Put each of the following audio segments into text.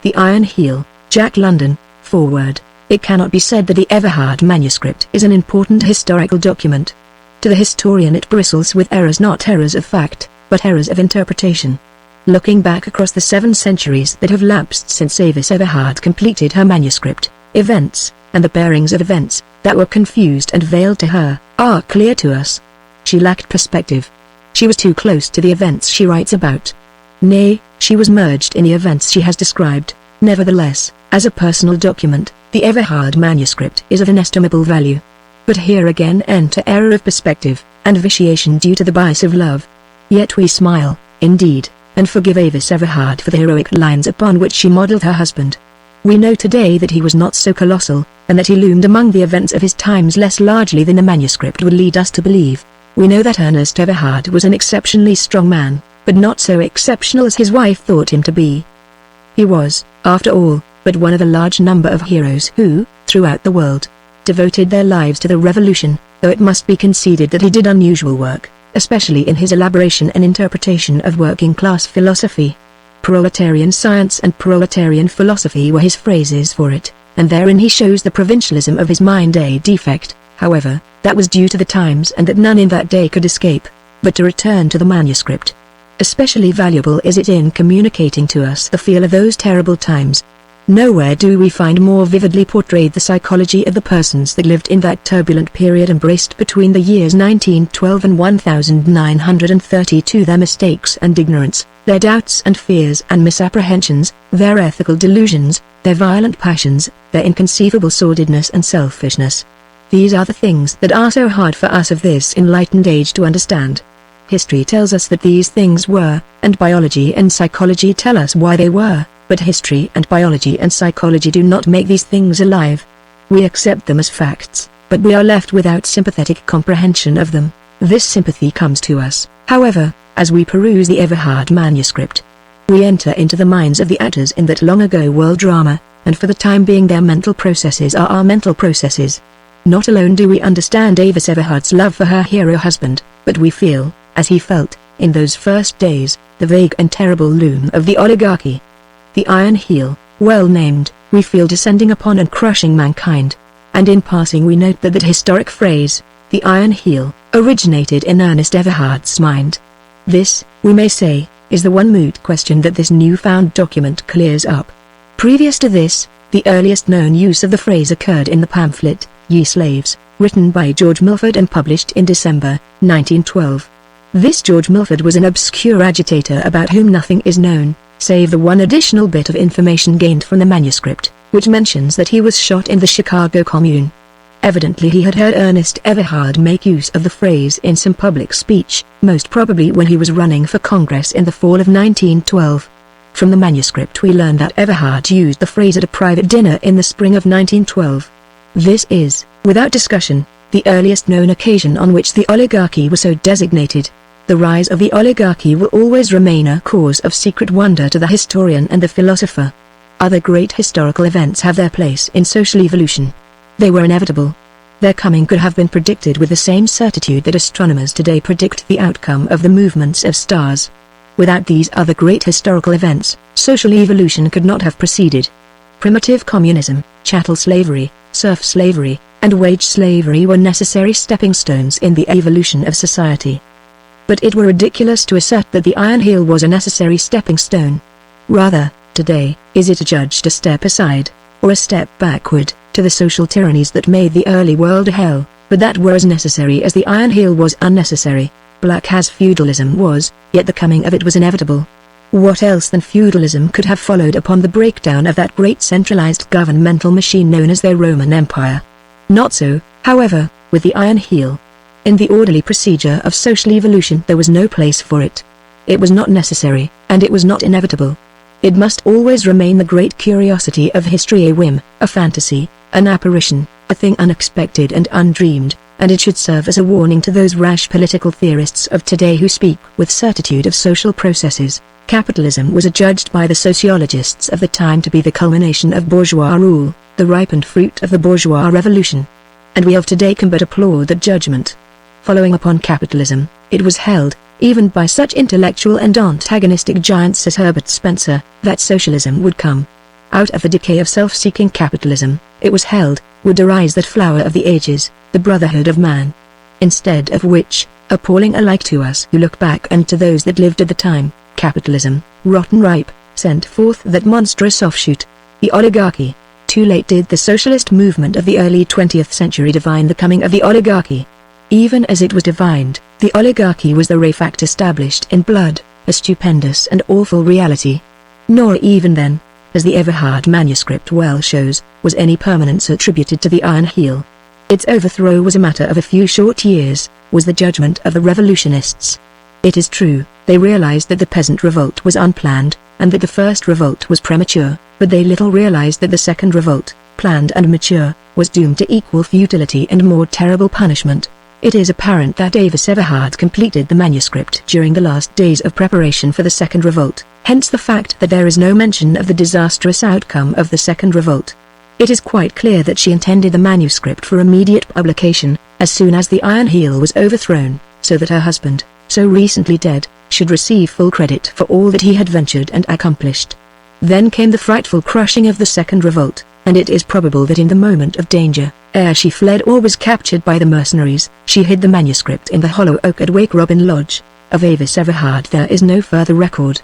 The Iron Heel, Jack London. Foreword. It cannot be said that the Everhard manuscript is an important historical document. To the historian it bristles with errors, not errors of fact, but errors of interpretation. Looking back across the 7 centuries that have lapsed since Avis Everhard completed her manuscript, events, and the bearings of events, that were confused and veiled to her, are clear to us. She lacked perspective. She was too close to the events she writes about. Nay, she was merged in the events she has described. Nevertheless, as a personal document, the Everhard manuscript is of inestimable value. But here again enter error of perspective, and vitiation due to the bias of love. Yet we smile, indeed, and forgive Avis Everhard for the heroic lines upon which she modelled her husband. We know today that he was not so colossal, and that he loomed among the events of his times less largely than the manuscript would lead us to believe. We know that Ernest Everhard was an exceptionally strong man, but not so exceptional as his wife thought him to be. He was, after all, but one of a large number of heroes who, throughout the world, devoted their lives to the revolution, though it must be conceded that he did unusual work, especially in his elaboration and interpretation of working-class philosophy. Proletarian science and proletarian philosophy were his phrases for it, and therein he shows the provincialism of his mind, a defect, however, that was due to the times and that none in that day could escape. But to return to the manuscript. Especially valuable is it in communicating to us the feel of those terrible times. Nowhere do we find more vividly portrayed the psychology of the persons that lived in that turbulent period embraced between the years 1912 and 1932, their mistakes and ignorance, their doubts and fears and misapprehensions, their ethical delusions, their violent passions, their inconceivable sordidness and selfishness. These are the things that are so hard for us of this enlightened age to understand. History tells us that these things were, and biology and psychology tell us why they were, but history and biology and psychology do not make these things alive. We accept them as facts, but we are left without sympathetic comprehension of them. This sympathy comes to us, however, as we peruse the Everhard manuscript. We enter into the minds of the actors in that long-ago world drama, and for the time being their mental processes are our mental processes. Not alone do we understand Avis Everhard's love for her hero husband, but we feel, as he felt, in those first days, the vague and terrible loom of the oligarchy. The Iron Heel, well named, we feel descending upon and crushing mankind. And in passing we note that that historic phrase, the Iron Heel, originated in Ernest Everhard's mind. This, we may say, is the one moot question that this newfound document clears up. Previous to this, the earliest known use of the phrase occurred in the pamphlet, Ye Slaves, written by George Milford and published in December, 1912. This George Milford was an obscure agitator about whom nothing is known, save the one additional bit of information gained from the manuscript, which mentions that he was shot in the Chicago Commune. Evidently he had heard Ernest Everhard make use of the phrase in some public speech, most probably when he was running for Congress in the fall of 1912. From the manuscript we learn that Everhard used the phrase at a private dinner in the spring of 1912. This is, without discussion, the earliest known occasion on which the oligarchy was so designated. The rise of the oligarchy will always remain a cause of secret wonder to the historian and the philosopher. Other great historical events have their place in social evolution. They were inevitable. Their coming could have been predicted with the same certitude that astronomers today predict the outcome of the movements of stars. Without these other great historical events, social evolution could not have proceeded. Primitive communism, chattel slavery, serf slavery, and wage slavery were necessary stepping stones in the evolution of society. But it were ridiculous to assert that the Iron Heel was a necessary stepping stone. Rather, today, is it adjudged a step aside, or a step backward, to the social tyrannies that made the early world a hell, but that were as necessary as the Iron Heel was unnecessary. Black as feudalism was, yet the coming of it was inevitable. What else than feudalism could have followed upon the breakdown of that great centralized governmental machine known as the Roman Empire? Not so, however, with the Iron Heel. In the orderly procedure of social evolution there was no place for it. It was not necessary, and it was not inevitable. It must always remain the great curiosity of history, a whim, a fantasy, an apparition, a thing unexpected and undreamed, and it should serve as a warning to those rash political theorists of today who speak with certitude of social processes. Capitalism was adjudged by the sociologists of the time to be the culmination of bourgeois rule, the ripened fruit of the bourgeois revolution. And we of today can but applaud that judgment. Following upon capitalism, it was held, even by such intellectual and antagonistic giants as Herbert Spencer, that socialism would come. Out of the decay of self-seeking capitalism, it was held, would arise that flower of the ages, the brotherhood of man. Instead of which, appalling alike to us who look back and to those that lived at the time, capitalism, rotten ripe, sent forth that monstrous offshoot, the oligarchy. Too late did the socialist movement of the early 20th century divine the coming of the oligarchy. Even as it was divined, the oligarchy was the fact established in blood, a stupendous and awful reality. Nor even then, as the Everhard manuscript well shows, was any permanence attributed to the Iron Heel. Its overthrow was a matter of a few short years, was the judgment of the revolutionists. It is true, they realized that the peasant revolt was unplanned, and that the first revolt was premature, but they little realized that the second revolt, planned and mature, was doomed to equal futility and more terrible punishment. It is apparent that Avis Everhard completed the manuscript during the last days of preparation for the second revolt, hence the fact that there is no mention of the disastrous outcome of the second revolt. It is quite clear that she intended the manuscript for immediate publication, as soon as the Iron Heel was overthrown, so that her husband, so recently dead, should receive full credit for all that he had ventured and accomplished. Then came the frightful crushing of the second revolt, and it is probable that in the moment of danger, ere she fled or was captured by the mercenaries, she hid the manuscript in the hollow oak at Wake Robin Lodge. Of Avis Everhard there is no further record.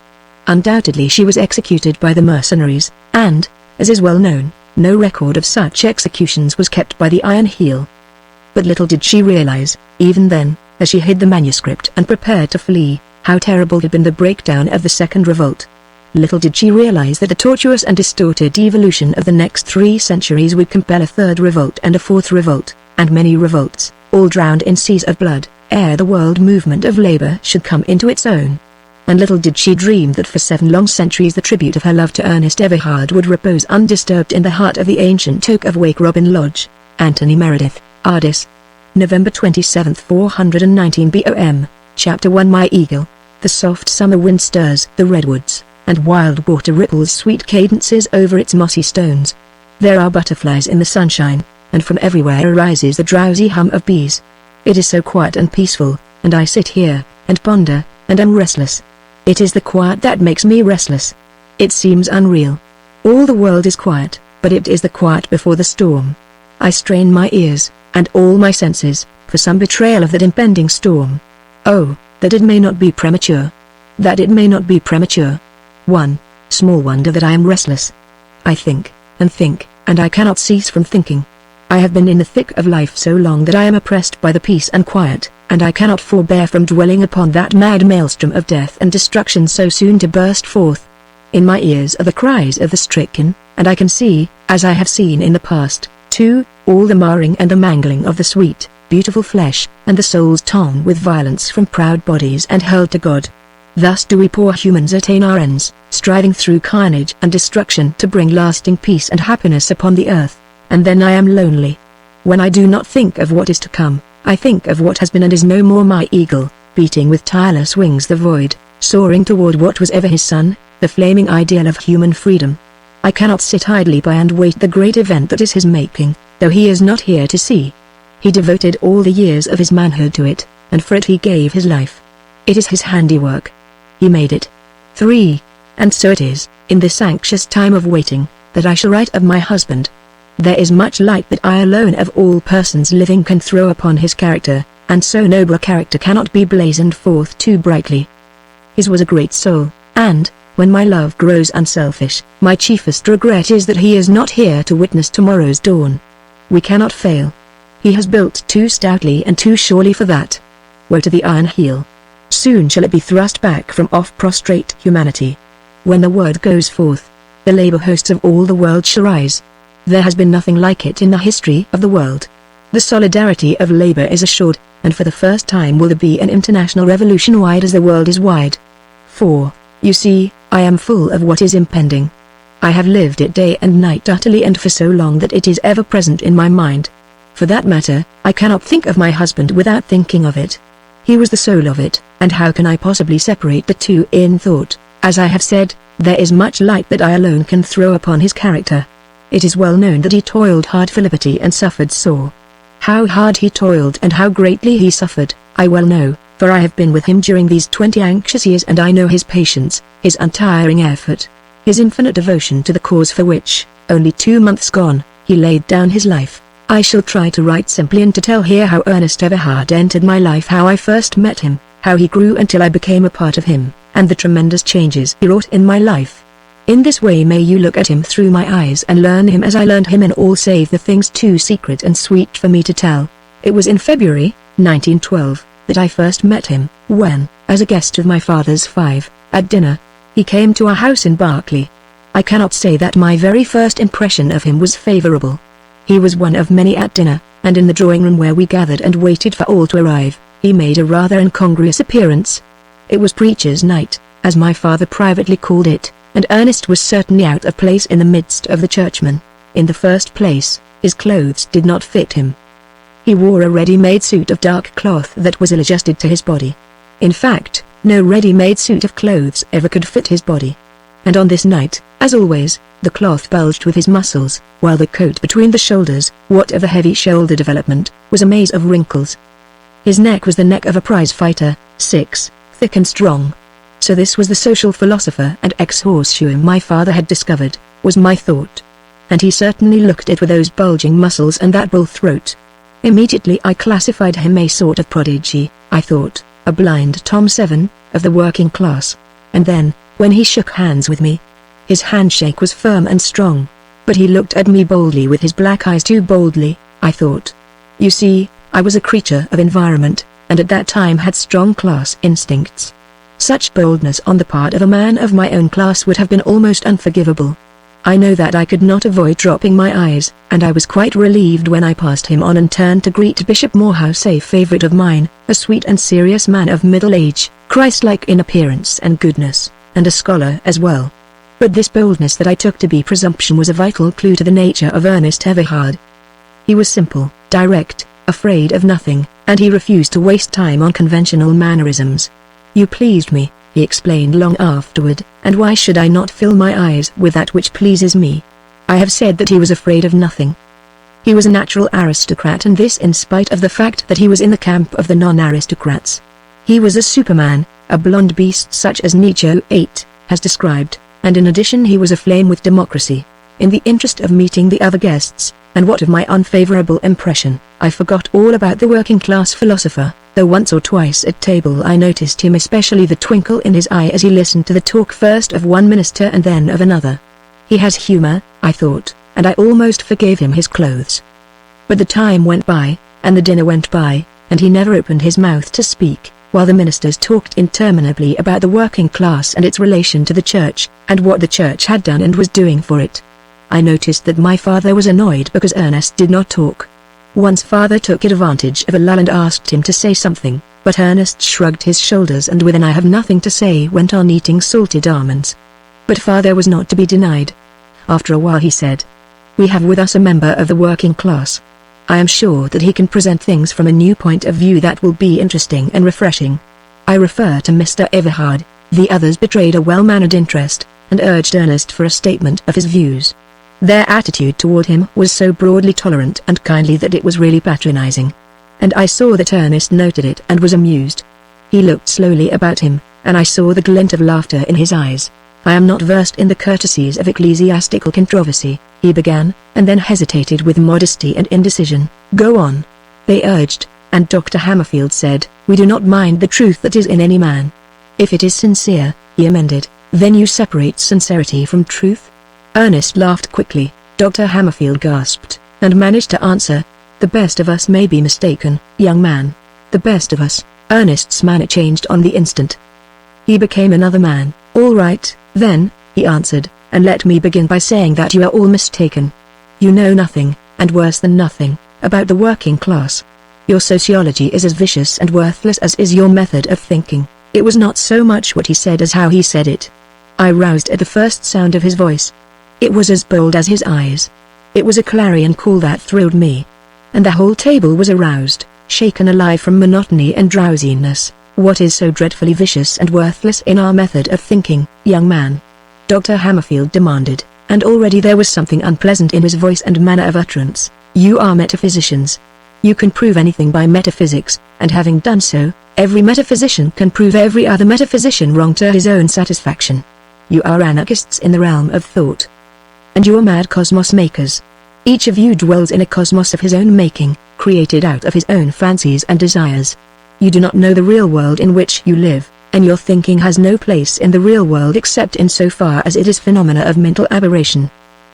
Undoubtedly she was executed by the mercenaries, and, as is well known, no record of such executions was kept by the Iron Heel. But little did she realize, even then, as she hid the manuscript and prepared to flee, how terrible had been the breakdown of the second revolt. Little did she realize that the tortuous and distorted evolution of the next 3 centuries would compel a third revolt and a fourth revolt, and many revolts, all drowned in seas of blood, ere the world movement of labor should come into its own. And little did she dream that for 7 long centuries the tribute of her love to Ernest Everhard would repose undisturbed in the heart of the ancient oak of Wake Robin Lodge. Anthony Meredith, Ardis. November 27, 419 BOM, Chapter 1. My Eagle. The soft summer wind stirs the redwoods, and wild water ripples sweet cadences over its mossy stones. There are butterflies in the sunshine, and from everywhere arises the drowsy hum of bees. It is so quiet and peaceful, and I sit here, and ponder, and am restless. It is the quiet that makes me restless. It seems unreal. All the world is quiet, but it is the quiet before the storm. I strain my ears, and all my senses, for some betrayal of that impending storm. Oh, that it may not be premature. That it may not be premature. Small wonder that I am restless. I think, and I cannot cease from thinking. I have been in the thick of life so long that I am oppressed by the peace and quiet, and I cannot forbear from dwelling upon that mad maelstrom of death and destruction so soon to burst forth. In my ears are the cries of the stricken, and I can see, as I have seen in the past, too, all the marring and the mangling of the sweet, beautiful flesh, and the souls torn with violence from proud bodies and hurled to God. Thus do we poor humans attain our ends, striving through carnage and destruction to bring lasting peace and happiness upon the earth, and then I am lonely. When I do not think of what is to come, I think of what has been and is no more. My eagle, beating with tireless wings the void, soaring toward what was ever his sun, the flaming ideal of human freedom. I cannot sit idly by and wait the great event that is his making, though he is not here to see. He devoted all the years of his manhood to it, and for it he gave his life. It is his handiwork. He made it. 3. And so it is, in this anxious time of waiting, that I shall write of my husband. There is much light that I alone of all persons living can throw upon his character, and so noble a character cannot be blazoned forth too brightly. His was a great soul, and, when my love grows unselfish, my chiefest regret is that he is not here to witness tomorrow's dawn. We cannot fail. He has built too stoutly and too surely for that. Woe to the Iron Heel. Soon shall it be thrust back from off prostrate humanity. When the word goes forth, the labor hosts of all the world shall rise. There has been nothing like it in the history of the world. The solidarity of labor is assured, and for the first time will there be an international revolution wide as the world is wide. 4. You see, I am full of what is impending. I have lived it day and night utterly and for so long that it is ever present in my mind. For that matter, I cannot think of my husband without thinking of it. He was the soul of it, and how can I possibly separate the two in thought? As I have said, there is much light that I alone can throw upon his character. It is well known that he toiled hard for liberty and suffered sore. How hard he toiled and how greatly he suffered, I well know, for I have been with him during these 20 anxious years and I know his patience, his untiring effort. his infinite devotion to the cause for which, only 2 months gone, he laid down his life. I shall try to write simply and to tell here how Ernest Everhard entered my life, how I first met him, how he grew until I became a part of him, and the tremendous changes he wrought in my life. In this way may you look at him through my eyes and learn him as I learned him in all save the things too secret and sweet for me to tell. It was in February, 1912, that I first met him, when, as a guest of my father's 5, at dinner, he came to our house in Berkeley. I cannot say that my very first impression of him was favorable. He was one of many at dinner, and in the drawing room where we gathered and waited for all to arrive, he made a rather incongruous appearance. It was preacher's night, as my father privately called it, and Ernest was certainly out of place in the midst of the churchmen. In the first place, his clothes did not fit him. He wore a ready-made suit of dark cloth that was ill-adjusted to his body. In fact, no ready-made suit of clothes ever could fit his body. And on this night, as always, the cloth bulged with his muscles, while the coat between the shoulders, what of a heavy shoulder development, was a maze of wrinkles. His neck was the neck of a prize fighter, 6, thick and strong. So this was the social philosopher and ex-horseshoer my father had discovered, was my thought. And he certainly looked it with those bulging muscles and that bull throat. Immediately I classified him a sort of prodigy, I thought, a blind Tom 7, of the working class. And then, when he shook hands with me, his handshake was firm and strong, but he looked at me boldly with his black eyes, too boldly, I thought. You see, I was a creature of environment, and at that time had strong class instincts. Such boldness on the part of a man of my own class would have been almost unforgivable. I know that I could not avoid dropping my eyes, and I was quite relieved when I passed him on and turned to greet Bishop Morehouse, a favorite of mine, a sweet and serious man of middle age, Christ-like in appearance and goodness, and a scholar as well. But this boldness that I took to be presumption was a vital clue to the nature of Ernest Everhard. He was simple, direct, afraid of nothing, and he refused to waste time on conventional mannerisms. You pleased me, he explained long afterward, and why should I not fill my eyes with that which pleases me? I have said that he was afraid of nothing. He was a natural aristocrat, and this in spite of the fact that he was in the camp of the non-aristocrats. He was a superman, a blonde beast such as Nietzsche 8 has described, and in addition he was aflame with democracy. In the interest of meeting the other guests, and what of my unfavorable impression, I forgot all about the working-class philosopher, though once or twice at table I noticed him, especially the twinkle in his eye as he listened to the talk first of one minister and then of another. He has humor, I thought, and I almost forgave him his clothes. But the time went by, and the dinner went by, and he never opened his mouth to speak, while the ministers talked interminably about the working class and its relation to the church, and what the church had done and was doing for it. I noticed that my father was annoyed because Ernest did not talk. Once father took advantage of a lull and asked him to say something, but Ernest shrugged his shoulders and with an "I have nothing to say" went on eating salted almonds. But father was not to be denied. After a while he said, "We have with us a member of the working class. I am sure that he can present things from a new point of view that will be interesting and refreshing. I refer to Mr. Everhard." The others betrayed a well-mannered interest, and urged Ernest for a statement of his views. Their attitude toward him was so broadly tolerant and kindly that it was really patronizing. And I saw that Ernest noted it and was amused. He looked slowly about him, and I saw the glint of laughter in his eyes. "I am not versed in the courtesies of ecclesiastical controversy," he began, and then hesitated with modesty and indecision. "Go on," they urged, and Dr. Hammerfield said, "We do not mind the truth that is in any man. If it is sincere," he amended, "then you separate sincerity from truth?" Ernest laughed quickly. Dr. Hammerfield gasped, and managed to answer, "The best of us may be mistaken, young man. The best of us." Ernest's manner changed on the instant. He became another man. "All right, then," he answered, "and let me begin by saying that you are all mistaken. You know nothing, and worse than nothing, about the working class. Your sociology is as vicious and worthless as is your method of thinking." It was not so much what he said as how he said it. I roused at the first sound of his voice. It was as bold as his eyes. It was a clarion call that thrilled me. And the whole table was aroused, shaken alive from monotony and drowsiness. "What is so dreadfully vicious and worthless in our method of thinking, young man?" Dr. Hammerfield demanded, and already there was something unpleasant in his voice and manner of utterance. "You are metaphysicians. You can prove anything by metaphysics, and having done so, every metaphysician can prove every other metaphysician wrong to his own satisfaction. you are anarchists in the realm of thought. And you are mad cosmos makers. Each of you dwells in a cosmos of his own making, created out of his own fancies and desires. You do not know the real world in which you live, and your thinking has no place in the real world except in so far as it is phenomena of mental aberration.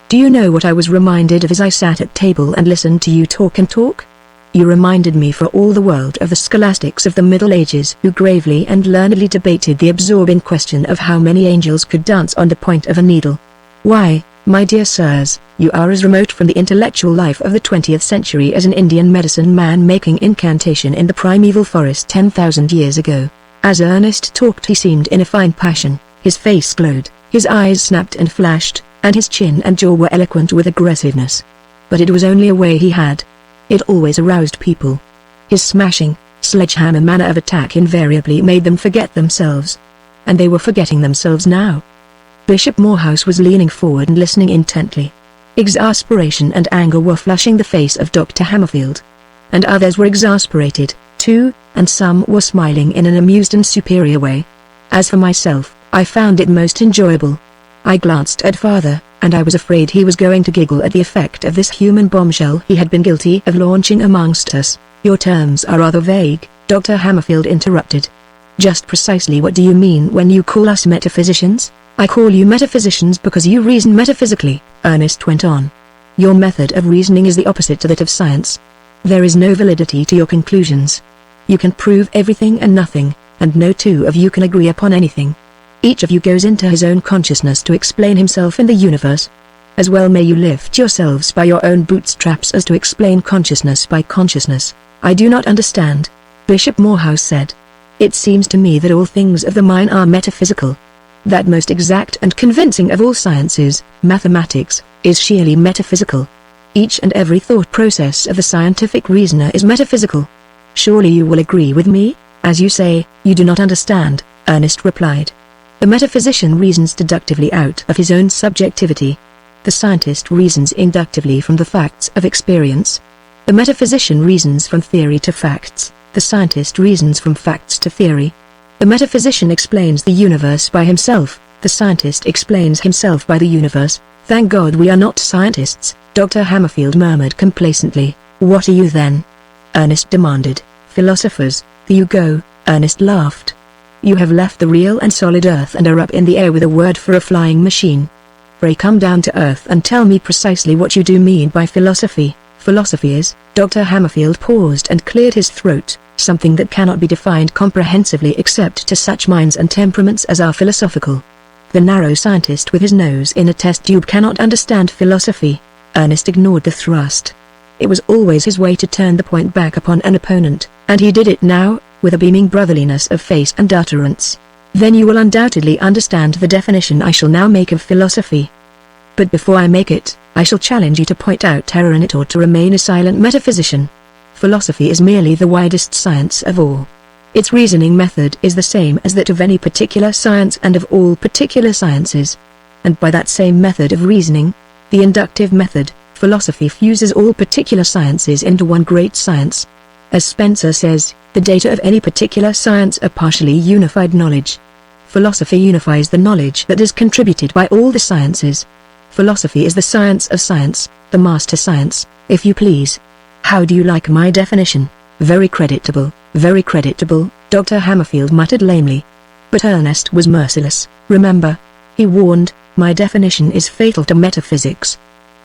Do you know what I was reminded of as I sat at table and listened to you talk and talk? You reminded me for all the world of the scholastics of the Middle Ages who gravely and learnedly debated the absorbing question of how many angels could dance on the point of a needle. Why, my dear sirs, you are as remote from the intellectual life of the 20th century as an Indian medicine man making incantation in the primeval forest 10,000 years ago. As Ernest talked he seemed in a fine passion, his face glowed, his eyes snapped and flashed, and his chin and jaw were eloquent with aggressiveness. But it was only a way he had. It always aroused people. His smashing, sledgehammer manner of attack invariably made them forget themselves. And they were forgetting themselves now. Bishop Morehouse was leaning forward and listening intently. Exasperation and anger were flushing the face of Dr. Hammerfield. And others were exasperated, too, and some were smiling in an amused and superior way. As for myself, I found it most enjoyable. I glanced at father, and I was afraid he was going to giggle at the effect of this human bombshell he had been guilty of launching amongst us. Your terms are rather vague, Dr. Hammerfield interrupted. Just precisely what do you mean when you call us metaphysicians? I call you metaphysicians because you reason metaphysically, Ernest went on. Your method of reasoning is the opposite to that of science. There is no validity to your conclusions. You can prove everything and nothing, and no two of you can agree upon anything. Each of you goes into his own consciousness to explain himself in the universe. As well may you lift yourselves by your own bootstraps as to explain consciousness by consciousness. I do not understand, Bishop Morehouse said. It seems to me that all things of the mind are metaphysical. That most exact and convincing of all sciences, mathematics, is sheerly metaphysical. Each and every thought process of the scientific reasoner is metaphysical. Surely you will agree with me? As you say, you do not understand, Ernest replied. The metaphysician reasons deductively out of his own subjectivity. The scientist reasons inductively from the facts of experience. The metaphysician reasons from theory to facts, the scientist reasons from facts to theory. The metaphysician explains the universe by himself, the scientist explains himself by the universe. Thank God we are not scientists, Dr. Hammerfield murmured complacently. What are you then? Ernest demanded. Philosophers. There you go, Ernest laughed. You have left the real and solid earth and are up in the air with a word for a flying machine. Pray come down to earth and tell me precisely what you do mean by philosophy. Philosophy is, Dr. Hammerfield paused and cleared his throat, something that cannot be defined comprehensively except to such minds and temperaments as are philosophical. The narrow scientist with his nose in a test tube cannot understand philosophy. Ernest ignored the thrust. It was always his way to turn the point back upon an opponent, and he did it now, with a beaming brotherliness of face and utterance. Then you will undoubtedly understand the definition I shall now make of philosophy. But before I make it, I shall challenge you to point out error in it or to remain a silent metaphysician. Philosophy is merely the widest science of all. Its reasoning method is the same as that of any particular science and of all particular sciences. And by that same method of reasoning, the inductive method, philosophy fuses all particular sciences into one great science. As Spencer says, the data of any particular science are partially unified knowledge. Philosophy unifies the knowledge that is contributed by all the sciences. Philosophy is the science of science, the master science, if you please. How do you like my definition? Very creditable, Dr. Hammerfield muttered lamely. But Ernest was merciless. Remember, he warned, my definition is fatal to metaphysics.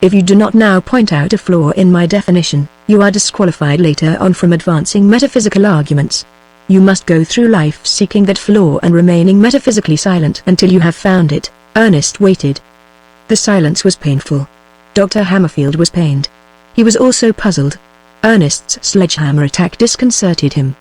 If you do not now point out a flaw in my definition, you are disqualified later on from advancing metaphysical arguments. You must go through life seeking that flaw and remaining metaphysically silent until you have found it. Ernest waited. The silence was painful. Dr. Hammerfield was pained. He was also puzzled. Ernest's sledgehammer attack disconcerted him.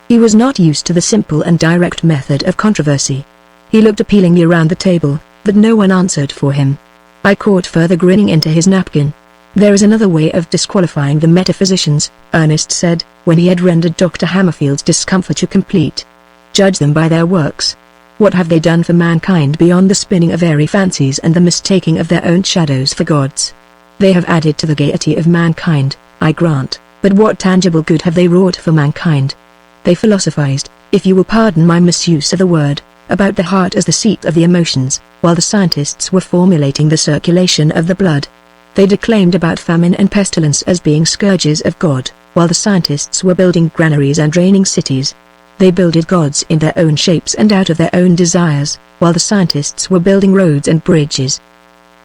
He was not used to the simple and direct method of controversy. He looked appealingly around the table, but no one answered for him. I caught further grinning into his napkin. There is another way of disqualifying the metaphysicians, Ernest said, when he had rendered Dr. Hammerfield's discomfiture complete. Judge them by their works. What have they done for mankind beyond the spinning of airy fancies and the mistaking of their own shadows for gods? They have added to the gaiety of mankind, I grant, but what tangible good have they wrought for mankind? They philosophized, if you will pardon my misuse of the word, about the heart as the seat of the emotions, while the scientists were formulating the circulation of the blood. They declaimed about famine and pestilence as being scourges of God, while the scientists were building granaries and draining cities. They builded gods in their own shapes and out of their own desires, while the scientists were building roads and bridges.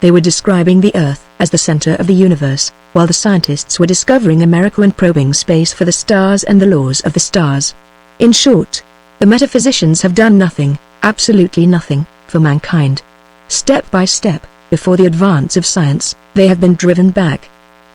They were describing the Earth as the center of the universe, while the scientists were discovering a miracle and probing space for the stars and the laws of the stars. In short, the metaphysicians have done nothing, absolutely nothing, for mankind. Step by step, before the advance of science, they have been driven back.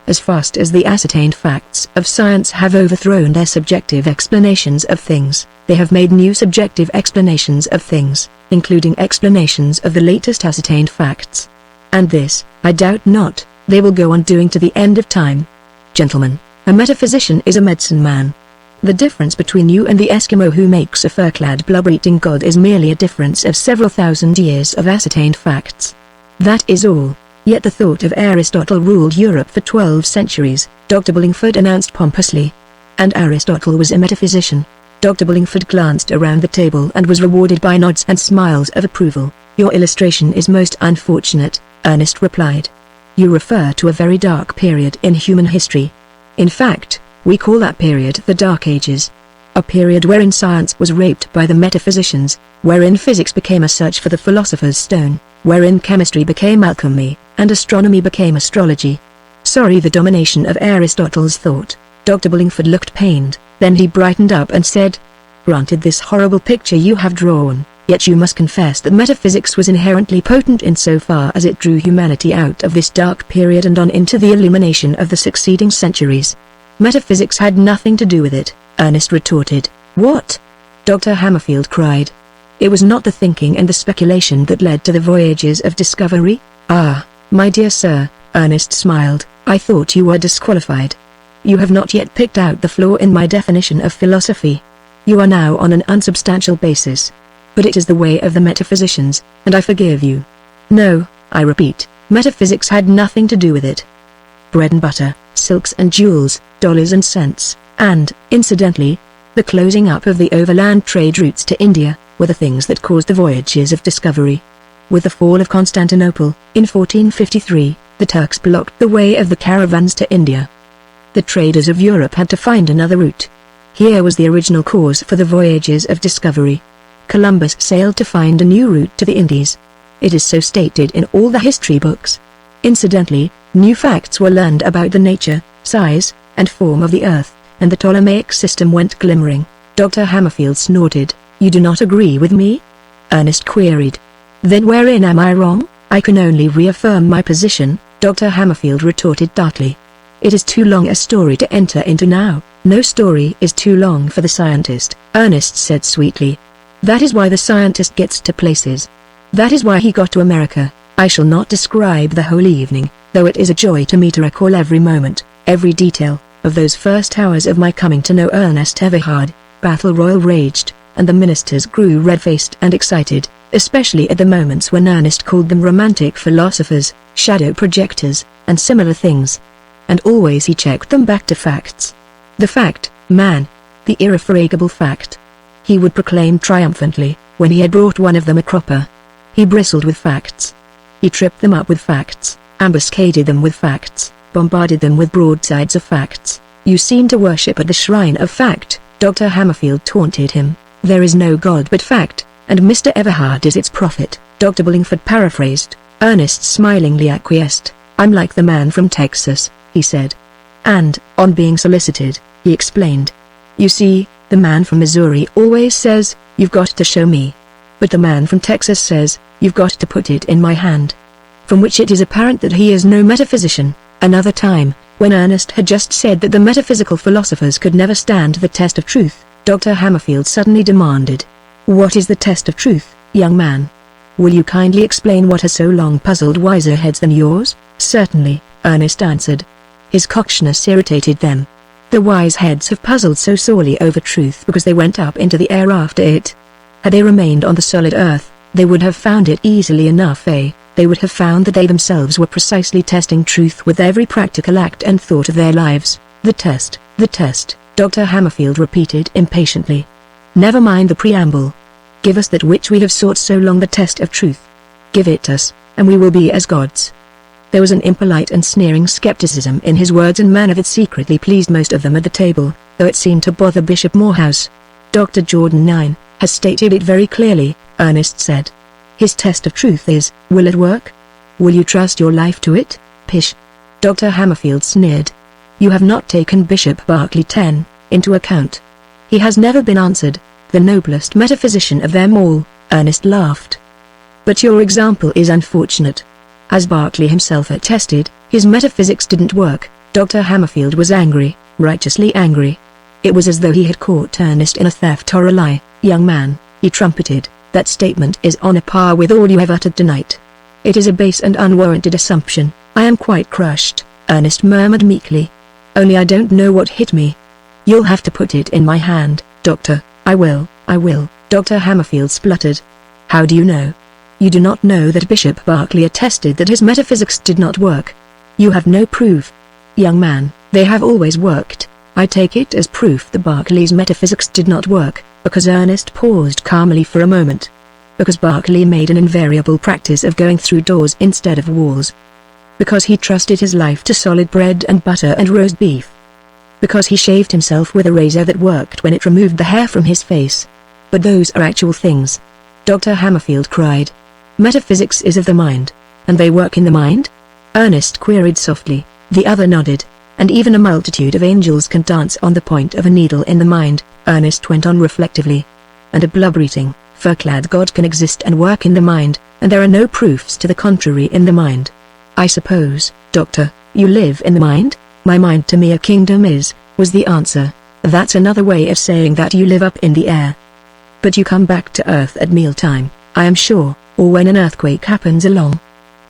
As fast as the ascertained facts of science have overthrown their subjective explanations of things, they have made new subjective explanations of things, including explanations of the latest ascertained facts. And this, I doubt not, they will go on doing to the end of time. Gentlemen, a metaphysician is a medicine man. The difference between you and the Eskimo who makes a fur-clad blubber-eating god is merely a difference of several thousand years of ascertained facts. That is all. Yet the thought of Aristotle ruled Europe for 12 centuries, Dr. Bullingford announced pompously. And Aristotle was a metaphysician. Dr. Bullingford glanced around the table and was rewarded by nods and smiles of approval. Your illustration is most unfortunate, Ernest replied. You refer to a very dark period in human history. In fact, we call that period the Dark Ages. A period wherein science was raped by the metaphysicians, wherein physics became a search for the philosopher's stone, wherein chemistry became alchemy, and astronomy became astrology. Sorry, the domination of Aristotle's thought. Dr. Bullingford looked pained, then he brightened up and said, Granted this horrible picture you have drawn, yet you must confess that metaphysics was inherently potent insofar as it drew humanity out of this dark period and on into the illumination of the succeeding centuries. Metaphysics had nothing to do with it, Ernest retorted. What? Dr. Hammerfield cried. It was not the thinking and the speculation that led to the voyages of discovery? Ah, my dear sir, Ernest smiled, I thought you were disqualified. You have not yet picked out the flaw in my definition of philosophy. You are now on an unsubstantial basis. But it is the way of the metaphysicians, and I forgive you. No, I repeat, metaphysics had nothing to do with it. Bread and butter, silks and jewels, dollars and cents, and, incidentally, the closing up of the overland trade routes to India, were the things that caused the voyages of discovery. With the fall of Constantinople, in 1453, the Turks blocked the way of the caravans to India. The traders of Europe had to find another route. Here was the original cause for the voyages of discovery. Columbus sailed to find a new route to the Indies. It is so stated in all the history books. Incidentally, new facts were learned about the nature, size, and form of the earth, and the Ptolemaic system went glimmering. Dr. Hammerfield snorted. You do not agree with me? Ernest queried. Then wherein am I wrong? I can only reaffirm my position, Dr. Hammerfield retorted darkly. It is too long a story to enter into now. No story is too long for the scientist, Ernest said sweetly. That is why the scientist gets to places. That is why he got to America. I shall not describe the whole evening, though it is a joy to me to recall every moment, every detail, of those first hours of my coming to know Ernest Everhard. Battle royal raged, and the ministers grew red-faced and excited, especially at the moments when Ernest called them romantic philosophers, shadow projectors, and similar things. And always he checked them back to facts. The fact, man. The irrefragable fact. He would proclaim triumphantly, when he had brought one of them a cropper. He bristled with facts. He tripped them up with facts, ambuscaded them with facts, bombarded them with broadsides of facts. You seem to worship at the shrine of fact, Dr. Hammerfield taunted him. There is no God but fact, and Mr. Everhard is its prophet, Dr. Bullingford paraphrased. Ernest smilingly acquiesced. I'm like the man from Texas, he said. And, on being solicited, he explained. You see, the man from Missouri always says, you've got to show me. But the man from Texas says, you've got to put it in my hand. From which it is apparent that he is no metaphysician. Another time, when Ernest had just said that the metaphysical philosophers could never stand the test of truth, Dr. Hammerfield suddenly demanded, What is the test of truth, young man? Will you kindly explain what has so long puzzled wiser heads than yours? Certainly, Ernest answered. His cockshness irritated them. The wise heads have puzzled so sorely over truth because they went up into the air after it. Had they remained on the solid earth, they would have found it easily enough, They would have found that they themselves were precisely testing truth with every practical act and thought of their lives. The test, Dr. Hammerfield repeated impatiently. Never mind the preamble. Give us that which we have sought so long, the test of truth. Give it us, and we will be as gods. There was an impolite and sneering skepticism in his words and manner that secretly pleased most of them at the table, though it seemed to bother Bishop Morehouse. Dr. Jordan 9 has stated it very clearly, Ernest said. His test of truth is, will it work? Will you trust your life to it? Pish. Dr. Hammerfield sneered. You have not taken Bishop Berkeley 10 into account. He has never been answered, the noblest metaphysician of them all, Ernest laughed. But your example is unfortunate. As Berkeley himself attested, his metaphysics didn't work. Dr. Hammerfield was angry, righteously angry. It was as though he had caught Ernest in a theft or a lie. Young man, he trumpeted, that statement is on a par with all you have uttered tonight. It is a base and unwarranted assumption. I am quite crushed, Ernest murmured meekly. Only I don't know what hit me. You'll have to put it in my hand, Doctor. I will, Dr. Hammerfield spluttered. How do you know? You do not know that Bishop Berkeley attested that his metaphysics did not work. You have no proof. Young man, they have always worked. I take it as proof that Berkeley's metaphysics did not work, because Ernest paused calmly for a moment. Because Berkeley made an invariable practice of going through doors instead of walls. Because he trusted his life to solid bread and butter and roast beef. Because he shaved himself with a razor that worked when it removed the hair from his face. But those are actual things. Dr. Hammerfield cried. Metaphysics is of the mind, and they work in the mind? Ernest queried softly. The other nodded. And even a multitude of angels can dance on the point of a needle in the mind, Ernest went on reflectively. And a blubber-eating, fur-clad god can exist and work in the mind, and there are no proofs to the contrary in the mind. I suppose, Doctor, you live in the mind? My mind to me a kingdom is, was the answer. That's another way of saying that you live up in the air. But you come back to earth at mealtime, I am sure, or when an earthquake happens along.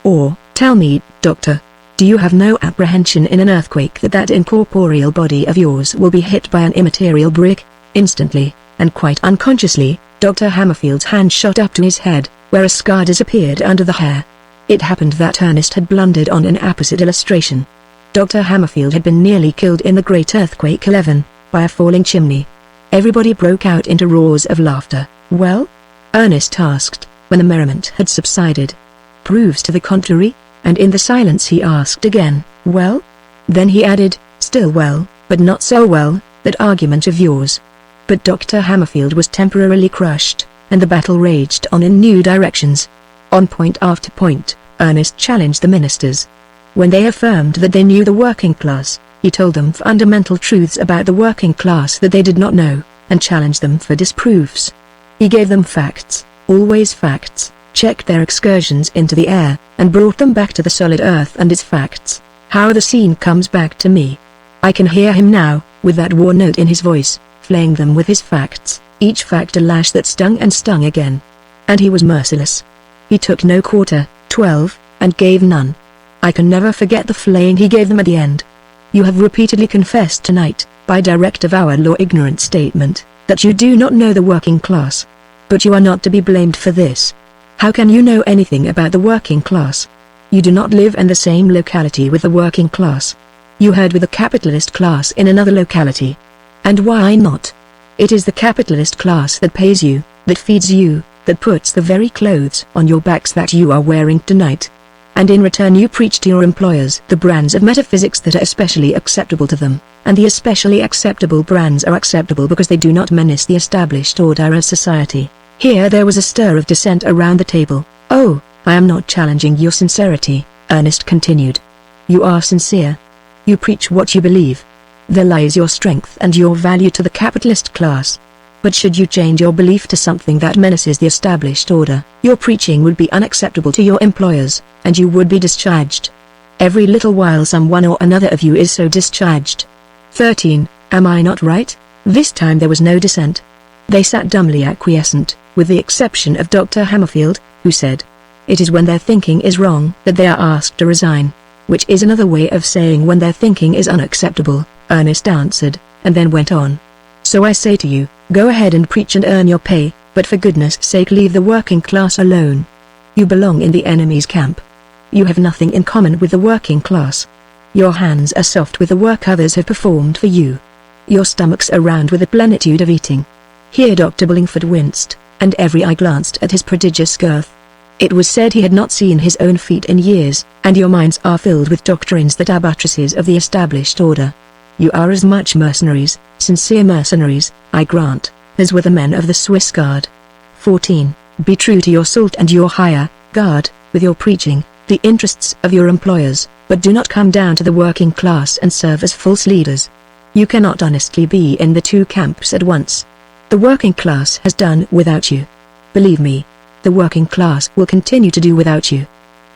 Or, tell me, Doctor, do you have no apprehension in an earthquake that that incorporeal body of yours will be hit by an immaterial brick? Instantly, and quite unconsciously, Dr. Hammerfield's hand shot up to his head, where a scar disappeared under the hair. It happened that Ernest had blundered on an apposite illustration. Dr. Hammerfield had been nearly killed in the Great Earthquake 11, by a falling chimney. Everybody broke out into roars of laughter. Well? Ernest asked, when the merriment had subsided. Proves to the contrary? And in the silence he asked again, well? Then he added, still well, but not so well, that argument of yours. But Dr. Hammerfield was temporarily crushed, and the battle raged on in new directions. On point after point, Ernest challenged the ministers. When they affirmed that they knew the working class, he told them fundamental truths about the working class that they did not know, and challenged them for disproofs. He gave them facts, always facts, checked their excursions into the air, and brought them back to the solid earth and its facts. How the scene comes back to me. I can hear him now, with that war note in his voice, flaying them with his facts, each fact a lash that stung and stung again. And he was merciless. He took no quarter, 12, and gave none. I can never forget the flaying he gave them at the end. You have repeatedly confessed tonight, by direct avowal or ignorant statement, that you do not know the working class. But you are not to be blamed for this. How can you know anything about the working class? You do not live in the same locality with the working class. You herd with the capitalist class in another locality. And why not? It is the capitalist class that pays you, that feeds you, that puts the very clothes on your backs that you are wearing tonight. And in return you preach to your employers the brands of metaphysics that are especially acceptable to them, and the especially acceptable brands are acceptable because they do not menace the established order of society. Here there was a stir of dissent around the table. Oh, I am not challenging your sincerity, Ernest continued. You are sincere. You preach what you believe. There lies your strength and your value to the capitalist class. But should you change your belief to something that menaces the established order, your preaching would be unacceptable to your employers, and you would be discharged. Every little while someone or another of you is so discharged. 13. Am I not right? This time there was no dissent. They sat dumbly acquiescent, with the exception of Dr. Hammerfield, who said, it is when their thinking is wrong that they are asked to resign. Which is another way of saying when their thinking is unacceptable, Ernest answered, and then went on. So I say to you, go ahead and preach and earn your pay, but for goodness sake leave the working class alone. You belong in the enemy's camp. You have nothing in common with the working class. Your hands are soft with the work others have performed for you. Your stomachs are round with the plenitude of eating. Here Dr. Bullingford winced. and every eye glanced at his prodigious girth. It was said he had not seen his own feet in years, and your minds are filled with doctrines that are buttresses of the established order. You are as much mercenaries, sincere mercenaries, I grant, as were the men of the Swiss Guard. 14. Be true to your salt and your hire, guard, with your preaching, the interests of your employers, but do not come down to the working class and serve as false leaders. You cannot honestly be in the two camps at once. The working class has done without you. Believe me, the working class will continue to do without you.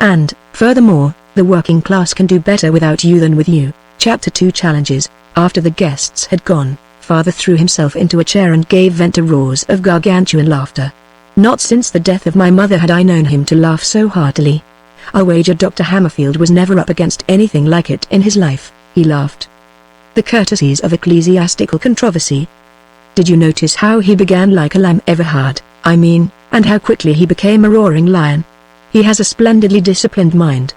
And, furthermore, the working class can do better without you than with you. Chapter 2 Challenges. After the guests had gone, Father threw himself into a chair and gave vent to roars of gargantuan laughter. Not since the death of my mother had I known him to laugh so heartily. I'll wager Dr. Hammerfield was never up against anything like it in his life, he laughed. The courtesies of ecclesiastical controversy. Did you notice how he began like a lamb Everhard, I mean, and how quickly he became a roaring lion? He has a splendidly disciplined mind.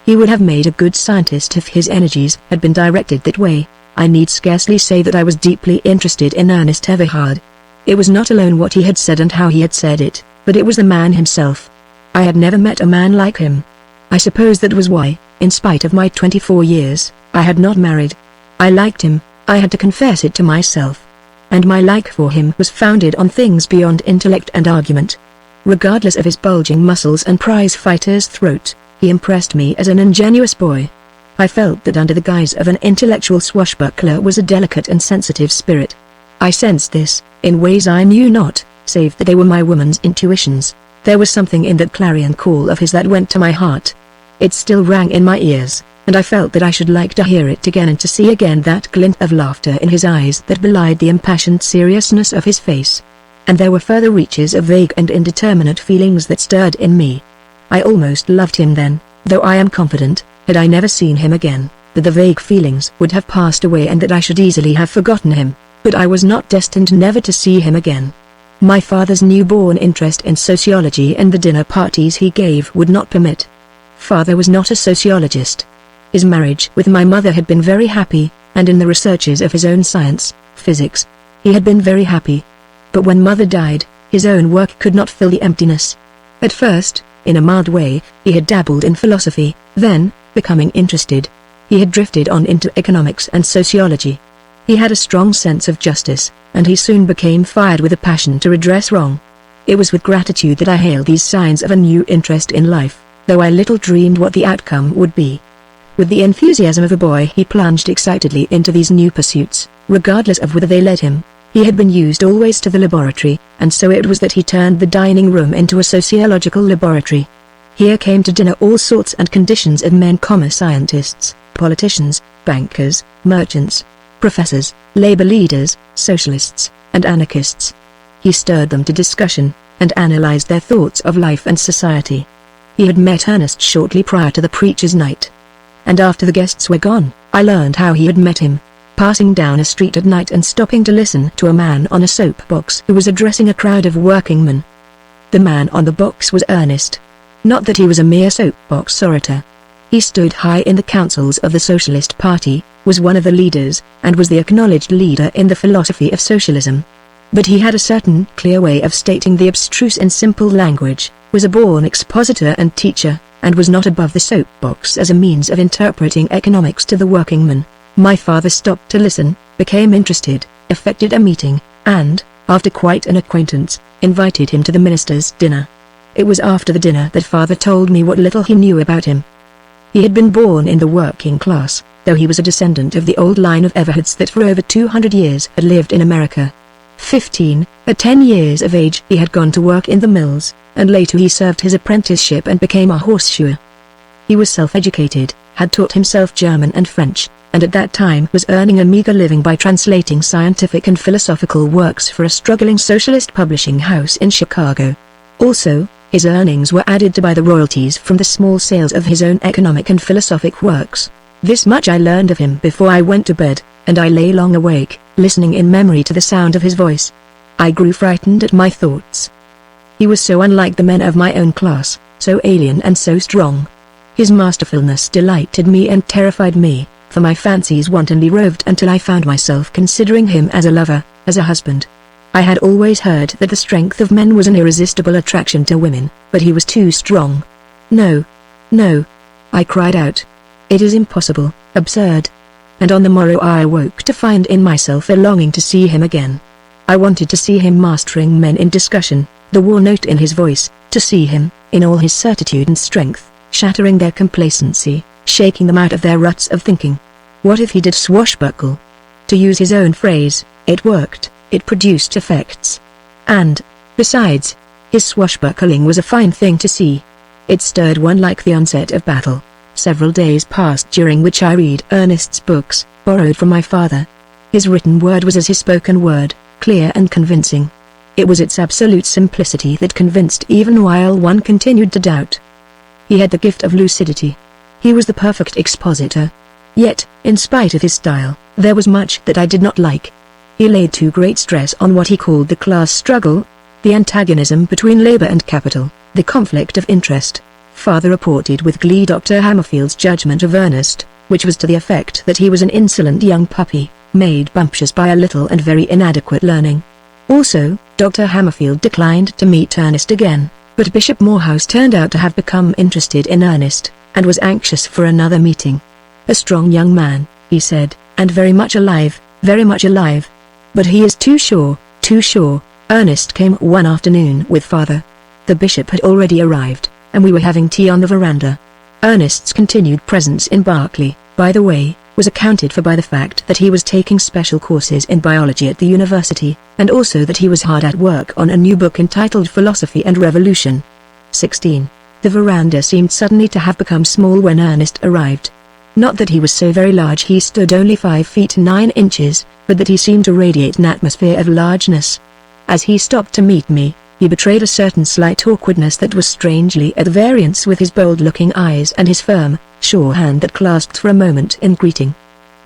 He would have made a good scientist if his energies had been directed that way. I need scarcely say that I was deeply interested in Ernest Everhard. It was not alone what he had said and how he had said it, but it was the man himself. I had never met a man like him. I suppose that was why, in spite of my 24 years, I had not married. I liked him, I had to confess it to myself. And my like for him was founded on things beyond intellect and argument. Regardless of his bulging muscles and prize-fighter's throat, he impressed me as an ingenuous boy. I felt that under the guise of an intellectual swashbuckler was a delicate and sensitive spirit. I sensed this, in ways I knew not, save that they were my woman's intuitions. There was something in that clarion call of his that went to my heart. It still rang in my ears, and I felt that I should like to hear it again and to see again that glint of laughter in his eyes that belied the impassioned seriousness of his face. And there were further reaches of vague and indeterminate feelings that stirred in me. I almost loved him then, though I am confident, had I never seen him again, that the vague feelings would have passed away and that I should easily have forgotten him, but I was not destined never to see him again. My father's newborn interest in sociology and the dinner parties he gave would not permit. Father was not a sociologist. His marriage with my mother had been very happy, and in the researches of his own science, physics, he had been very happy. But when mother died, his own work could not fill the emptiness. At first, in a mild way, he had dabbled in philosophy, then, becoming interested, he had drifted on into economics and sociology. He had a strong sense of justice, and he soon became fired with a passion to redress wrong. It was with gratitude that I hailed these signs of a new interest in life, though I little dreamed what the outcome would be. With the enthusiasm of a boy he plunged excitedly into these new pursuits, regardless of whither they led him. He had been used always to the laboratory, and so it was that he turned the dining room into a sociological laboratory. Here came to dinner all sorts and conditions of men, scientists, politicians, bankers, merchants, professors, labor leaders, socialists, and anarchists. He stirred them to discussion, and analyzed their thoughts of life and society. He had met Ernest shortly prior to the preacher's night. And after the guests were gone, I learned how he had met him, passing down a street at night and stopping to listen to a man on a soapbox who was addressing a crowd of workingmen. The man on the box was Ernest. Not that he was a mere soapbox orator. He stood high in the councils of the Socialist Party, was one of the leaders, and was the acknowledged leader in the philosophy of socialism. But he had a certain clear way of stating the abstruse in simple language, was a born expositor and teacher, and was not above the soapbox as a means of interpreting economics to the workingman. My father stopped to listen, became interested, effected a meeting, and, after quite an acquaintance, invited him to the minister's dinner. It was after the dinner that father told me what little he knew about him. He had been born in the working class, though he was a descendant of the old line of Everhards that for over 200 years had lived in America. 15, at 10 years of age he had gone to work in the mills, and later he served his apprenticeship and became a horseshoer. He was self-educated, had taught himself German and French, and at that time was earning a meager living by translating scientific and philosophical works for a struggling socialist publishing house in Chicago. Also, his earnings were added to by the royalties from the small sales of his own economic and philosophic works. This much I learned of him before I went to bed, and I lay long awake, listening in memory to the sound of his voice. I grew frightened at my thoughts. He was so unlike the men of my own class, so alien and so strong. His masterfulness delighted me and terrified me, for my fancies wantonly roved until I found myself considering him as a lover, as a husband. I had always heard that the strength of men was an irresistible attraction to women, but he was too strong. No. No. I cried out. It is impossible, absurd. And on the morrow I awoke to find in myself a longing to see him again. I wanted to see him mastering men in discussion, the war note in his voice, to see him, in all his certitude and strength, shattering their complacency, shaking them out of their ruts of thinking. What if he did swashbuckle? To use his own phrase, it worked, it produced effects. And, besides, his swashbuckling was a fine thing to see. It stirred one like the onset of battle. Several days passed during which I read Ernest's books, borrowed from my father. His written word was as his spoken word, clear and convincing. It was its absolute simplicity that convinced even while one continued to doubt. He had the gift of lucidity. He was the perfect expositor. Yet, in spite of his style, there was much that I did not like. He laid too great stress on what he called the class struggle, the antagonism between labor and capital, the conflict of interest. Father reported with glee Dr. Hammerfield's judgment of Ernest, which was to the effect that he was an insolent young puppy, made bumptious by a little and very inadequate learning. Also, Dr. Hammerfield declined to meet Ernest again, but Bishop Morehouse turned out to have become interested in Ernest, and was anxious for another meeting. A strong young man, he said, and very much alive, very much alive. But he is too sure, too sure. Ernest came one afternoon with Father. The bishop had already arrived, and we were having tea on the veranda. Ernest's continued presence in Berkeley, by the way, was accounted for by the fact that he was taking special courses in biology at the university, and also that he was hard at work on a new book entitled Philosophy and Revolution. 16. The veranda seemed suddenly to have become small when Ernest arrived. Not that he was so very large, he stood only 5 feet 9 inches, but that he seemed to radiate an atmosphere of largeness. As he stopped to meet me, he betrayed a certain slight awkwardness that was strangely at variance with his bold-looking eyes and his firm, sure hand that clasped for a moment in greeting.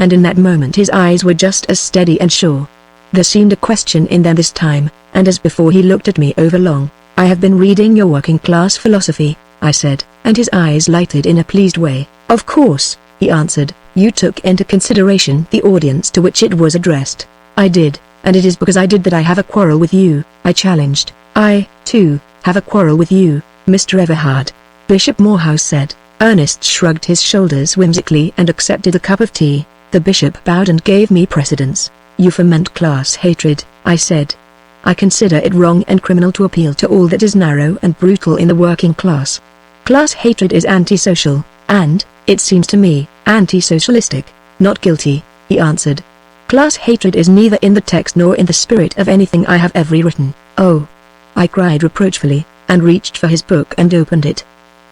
And in that moment his eyes were just as steady and sure. There seemed a question in them this time, and as before he looked at me over long. "I have been reading your working-class philosophy," I said, and his eyes lighted in a pleased way. "Of course," he answered, "you took into consideration the audience to which it was addressed." "I did, and it is because I did that I have a quarrel with you," I challenged. "I, too, have a quarrel with you, Mr. Everhard," Bishop Morehouse said. Ernest shrugged his shoulders whimsically and accepted a cup of tea. The bishop bowed and gave me precedence. "You foment class hatred," I said. "I consider it wrong and criminal to appeal to all that is narrow and brutal in the working class. Class hatred is antisocial, and, it seems to me, anti-socialistic." "Not guilty," he answered. "Class hatred is neither in the text nor in the spirit of anything I have ever written." "Oh!" I cried reproachfully, and reached for his book and opened it.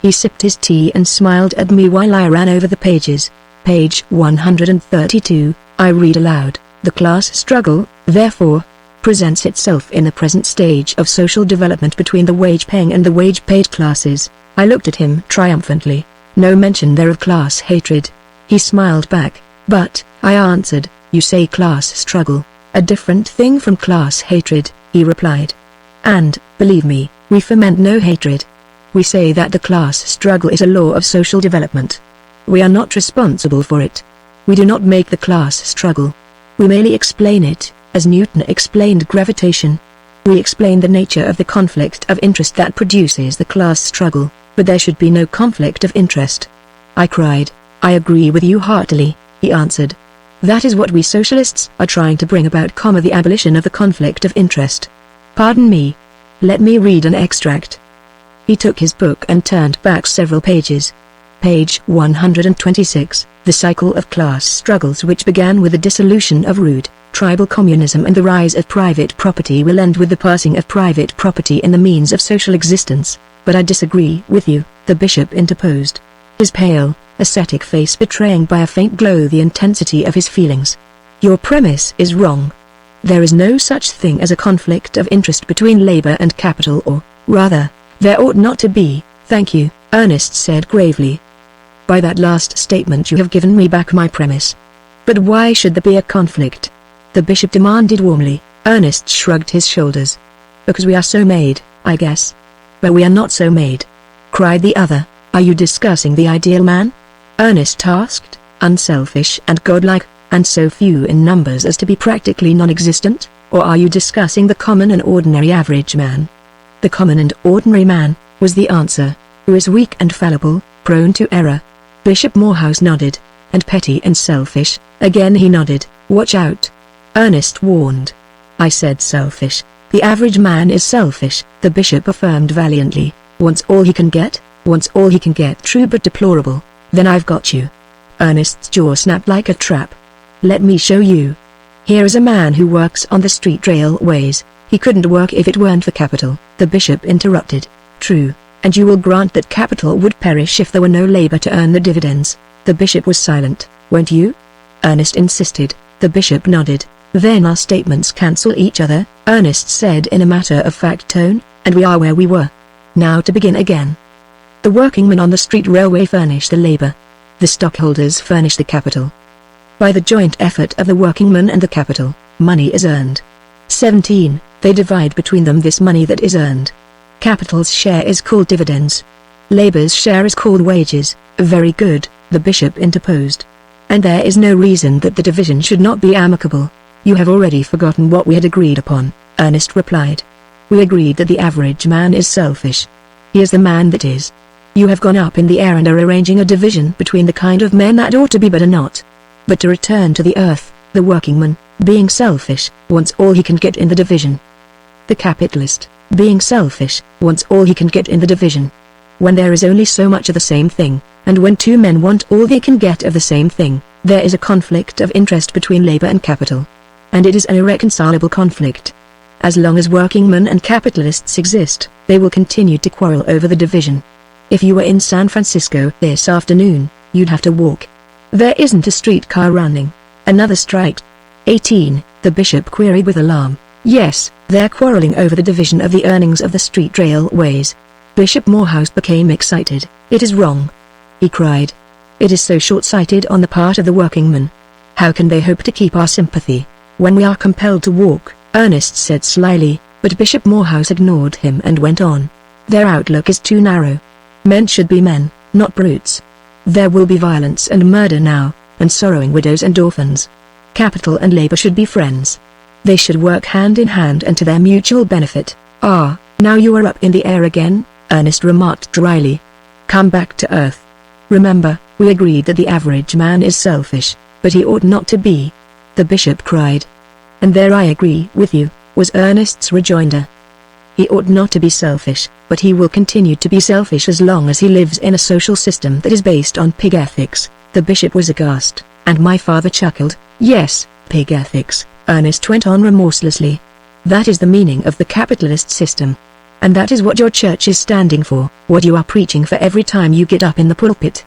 He sipped his tea and smiled at me while I ran over the pages. Page 132, I read aloud. "The class struggle, therefore, presents itself in the present stage of social development between the wage-paying and the wage-paid classes." I looked at him triumphantly. No mention there of class hatred. He smiled back. "But," I answered, "you say class struggle. A different thing from class hatred," he replied. "And, believe me, we foment no hatred. We say that the class struggle is a law of social development. We are not responsible for it. We do not make the class struggle. We merely explain it, as Newton explained gravitation. We explain the nature of the conflict of interest that produces the class struggle, but there should be no conflict of interest." I cried. "I agree with you heartily," he answered. "That is what we socialists are trying to bring about, the abolition of the conflict of interest. Pardon me. Let me read an extract." He took his book and turned back several pages. Page 126, "The cycle of class struggles which began with the dissolution of rude, tribal communism and the rise of private property will end with the passing of private property in the means of social existence." "But I disagree with you," the bishop interposed, his pale, ascetic face betraying by a faint glow the intensity of his feelings. "Your premise is wrong. There is no such thing as a conflict of interest between labor and capital, or, rather, there ought not to be." "Thank you," Ernest said gravely. "By that last statement you have given me back my premise." "But why should there be a conflict?" the bishop demanded warmly. Ernest shrugged his shoulders. "Because we are so made, I guess." "But we are not so made," cried the other. "Are you discussing the ideal man?" Ernest asked, "Unselfish and godlike, and so few in numbers as to be practically non-existent?" or are you discussing the common and ordinary average man? The common and ordinary man, was the answer, who is weak and fallible, prone to error. Bishop Morehouse nodded. And petty and selfish, again he nodded. Watch out. Ernest warned. I said selfish. The average man is selfish, the bishop affirmed valiantly. Wants all he can get, wants all he can get. True but deplorable. Then I've got you. Ernest's jaw snapped like a trap. Let me show you. Here is a man who works on the street railways. He couldn't work if it weren't for capital, the bishop interrupted. True, and you will grant that capital would perish if there were no labor to earn the dividends. The bishop was silent. Won't you? Ernest insisted. The bishop nodded. Then our statements cancel each other, Ernest said in a matter-of-fact tone, and we are where we were. Now to begin again. The workingmen on the street railway furnish the labor. The stockholders furnish the capital. By the joint effort of the workingmen and the capital, money is earned. 17. They divide between them this money that is earned. Capital's share is called dividends. Labor's share is called wages. Very good, the bishop interposed. And there is no reason that the division should not be amicable. You have already forgotten what we had agreed upon, Ernest replied. We agreed that the average man is selfish. He is the man that is. You have gone up in the air and are arranging a division between the kind of men that ought to be but are not. But to return to the earth, the workingman, being selfish, wants all he can get in the division. The capitalist, being selfish, wants all he can get in the division. When there is only so much of the same thing, and when two men want all they can get of the same thing, there is a conflict of interest between labor and capital. And it is an irreconcilable conflict. As long as workingmen and capitalists exist, they will continue to quarrel over the division. If you were in San Francisco this afternoon, you'd have to walk. There isn't a streetcar running. Another strike. 18, the bishop queried with alarm. Yes, they're quarreling over the division of the earnings of the street railways. Bishop Morehouse became excited. It is wrong, he cried. It is so short-sighted on the part of the workingmen. How can they hope to keep our sympathy when we are compelled to walk? Ernest said slyly, but Bishop Morehouse ignored him and went on. Their outlook is too narrow. Men should be men, not brutes. There will be violence and murder now, and sorrowing widows and orphans. Capital and labor should be friends. They should work hand in hand and to their mutual benefit. Ah, now you are up in the air again, Ernest remarked dryly. Come back to earth. Remember, we agreed that the average man is selfish, but he ought not to be. The bishop cried. And there I agree with you, was Ernest's rejoinder. He ought not to be selfish, but he will continue to be selfish as long as he lives in a social system that is based on pig ethics. The bishop was aghast, and my father chuckled. Yes, pig ethics, Ernest went on remorselessly. That is the meaning of the capitalist system. And that is what your church is standing for, what you are preaching for every time you get up in the pulpit.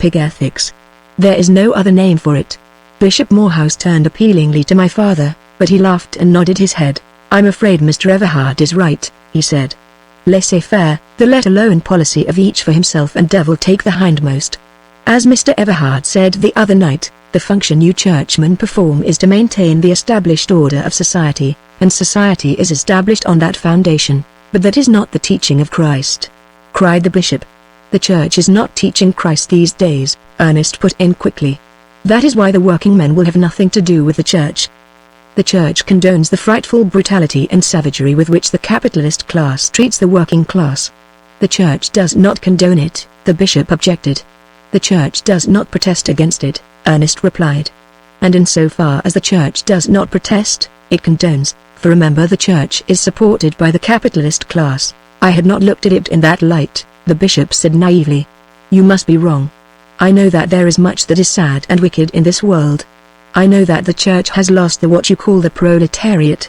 Pig ethics. There is no other name for it. Bishop Morehouse turned appealingly to my father, but he laughed and nodded his head. I'm afraid Mr. Everhard is right, he said. Laissez-faire, the let-alone policy of each for himself and devil take the hindmost. As Mr. Everhard said the other night, the function you churchmen perform is to maintain the established order of society, and society is established on that foundation. But that is not the teaching of Christ, cried the bishop. The church is not teaching Christ these days, Ernest put in quickly. That is why the working men will have nothing to do with the church. The church condones the frightful brutality and savagery with which the capitalist class treats the working class. The church does not condone it, the bishop objected. The church does not protest against it, Ernest replied. And insofar as the church does not protest, it condones. For remember, the church is supported by the capitalist class. I had not looked at it in that light, the bishop said naively. You must be wrong. I know that there is much that is sad and wicked in this world. I know that the church has lost the what you call the proletariat.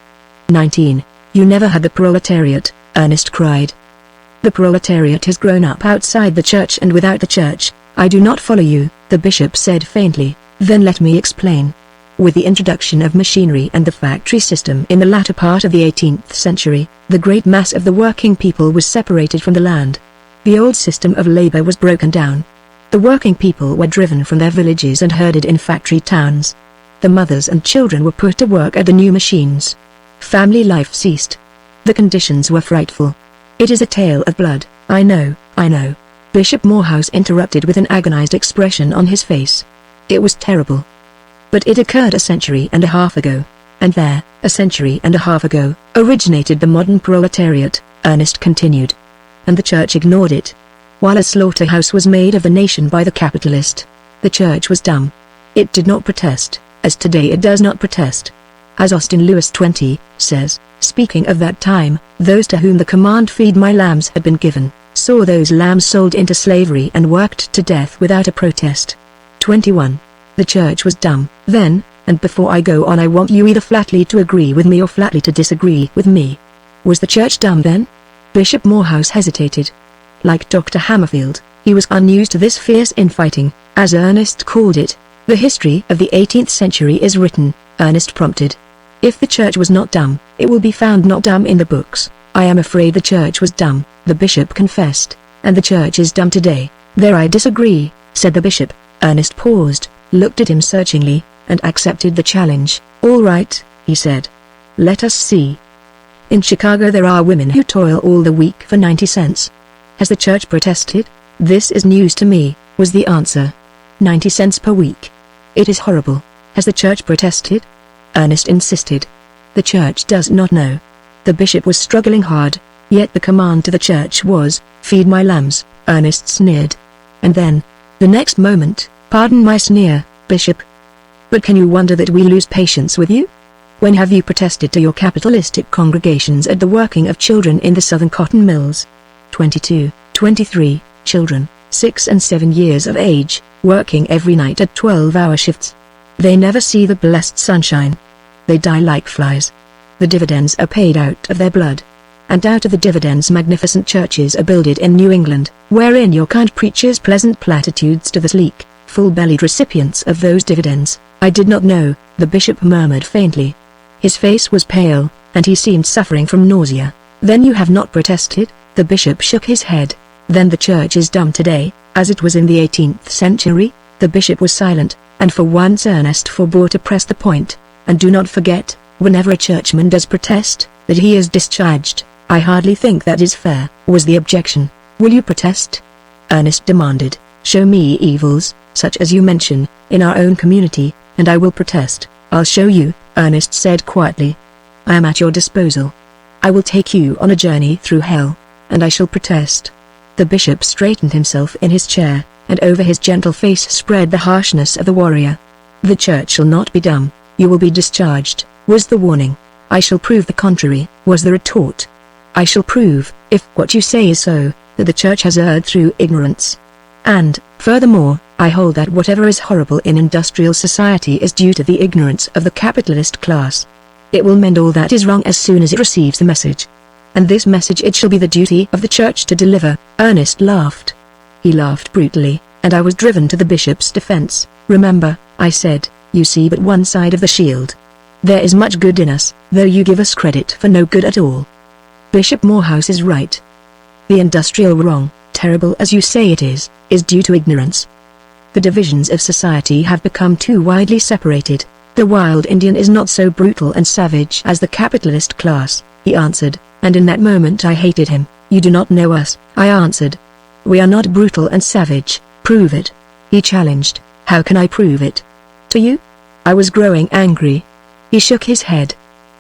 19. You never had the proletariat, Ernest cried. The proletariat has grown up outside the church and without the church. I do not follow you, the bishop said faintly. Then let me explain. With the introduction of machinery and the factory system in the latter part of the 18th century, the great mass of the working people was separated from the land. The old system of labor was broken down. The working people were driven from their villages and herded in factory towns. The mothers and children were put to work at the new machines. Family life ceased. The conditions were frightful. It is a tale of blood, I know. Bishop Morehouse interrupted with an agonized expression on his face. It was terrible. But it occurred a century and a half ago. And there, a century and a half ago, originated the modern proletariat, Ernest continued. And the church ignored it. While a slaughterhouse was made of the nation by the capitalist, the church was dumb. It did not protest, as today it does not protest. As Austin Lewis 20 says, speaking of that time, those to whom the command "feed my lambs" had been given, saw those lambs sold into slavery and worked to death without a protest. 21. The church was dumb, then, and before I go on I want you either flatly to agree with me or flatly to disagree with me. Was the church dumb then? Bishop Morehouse hesitated. Like Dr. Hammerfield, he was unused to this fierce infighting, as Ernest called it. The history of the 18th century is written, Ernest prompted. If the church was not dumb, it will be found not dumb in the books. I am afraid the church was dumb, the bishop confessed, and the church is dumb today. There I disagree, said the bishop. Ernest paused, looked at him searchingly, and accepted the challenge. All right, he said. Let us see. In Chicago there are women who toil all the week for 90 cents. Has the church protested? This is news to me, was the answer. 90 cents per week. It is horrible. Has the church protested? Ernest insisted. The church does not know. The bishop was struggling hard, yet the command to the church was, "Feed my lambs," Ernest sneered. And then, the next moment, "Pardon my sneer, bishop. But can you wonder that we lose patience with you? When have you protested to your capitalistic congregations at the working of children in the southern cotton mills? 22, 23, children, 6 and 7 years of age, working every night at 12-hour shifts. They never see the blessed sunshine. They die like flies. The dividends are paid out of their blood. And out of the dividends magnificent churches are builded in New England, wherein your kind preaches pleasant platitudes to the sleek, full-bellied recipients of those dividends." "I did not know," the bishop murmured faintly. His face was pale, and he seemed suffering from nausea. "Then you have not protested?" The bishop shook his head. "Then the church is dumb today, as it was in the 18th century?" The bishop was silent, and for once Ernest forbore to press the point. "And do not forget, whenever a churchman does protest, that he is discharged." "I hardly think that is fair," was the objection. "Will you protest?" Ernest demanded. "Show me evils, such as you mention, in our own community, and I will protest." "I'll show you," Ernest said quietly. "I am at your disposal. I will take you on a journey through hell, and I shall protest." The bishop straightened himself in his chair, and over his gentle face spread the harshness of the warrior. "The church shall not be dumb. You will be discharged," was the warning. "I shall prove the contrary," was the retort. "I shall prove, if what you say is so, that the church has erred through ignorance. And, furthermore, I hold that whatever is horrible in industrial society is due to the ignorance of the capitalist class. It will mend all that is wrong as soon as it receives the message. And this message it shall be the duty of the church to deliver." Ernest laughed. He laughed brutally, and I was driven to the bishop's defense. "Remember," I said, "you see but one side of the shield. There is much good in us, though you give us credit for no good at all. Bishop Morehouse is right. The industrial wrong, terrible as you say it is due to ignorance. The divisions of society have become too widely separated. The wild Indian is not so brutal and savage as the capitalist class," he answered, and in that moment I hated him. "You do not know us," I answered. "We are not brutal and savage." "Prove it," he challenged. "How can I prove it? To you?" I was growing angry. He shook his head.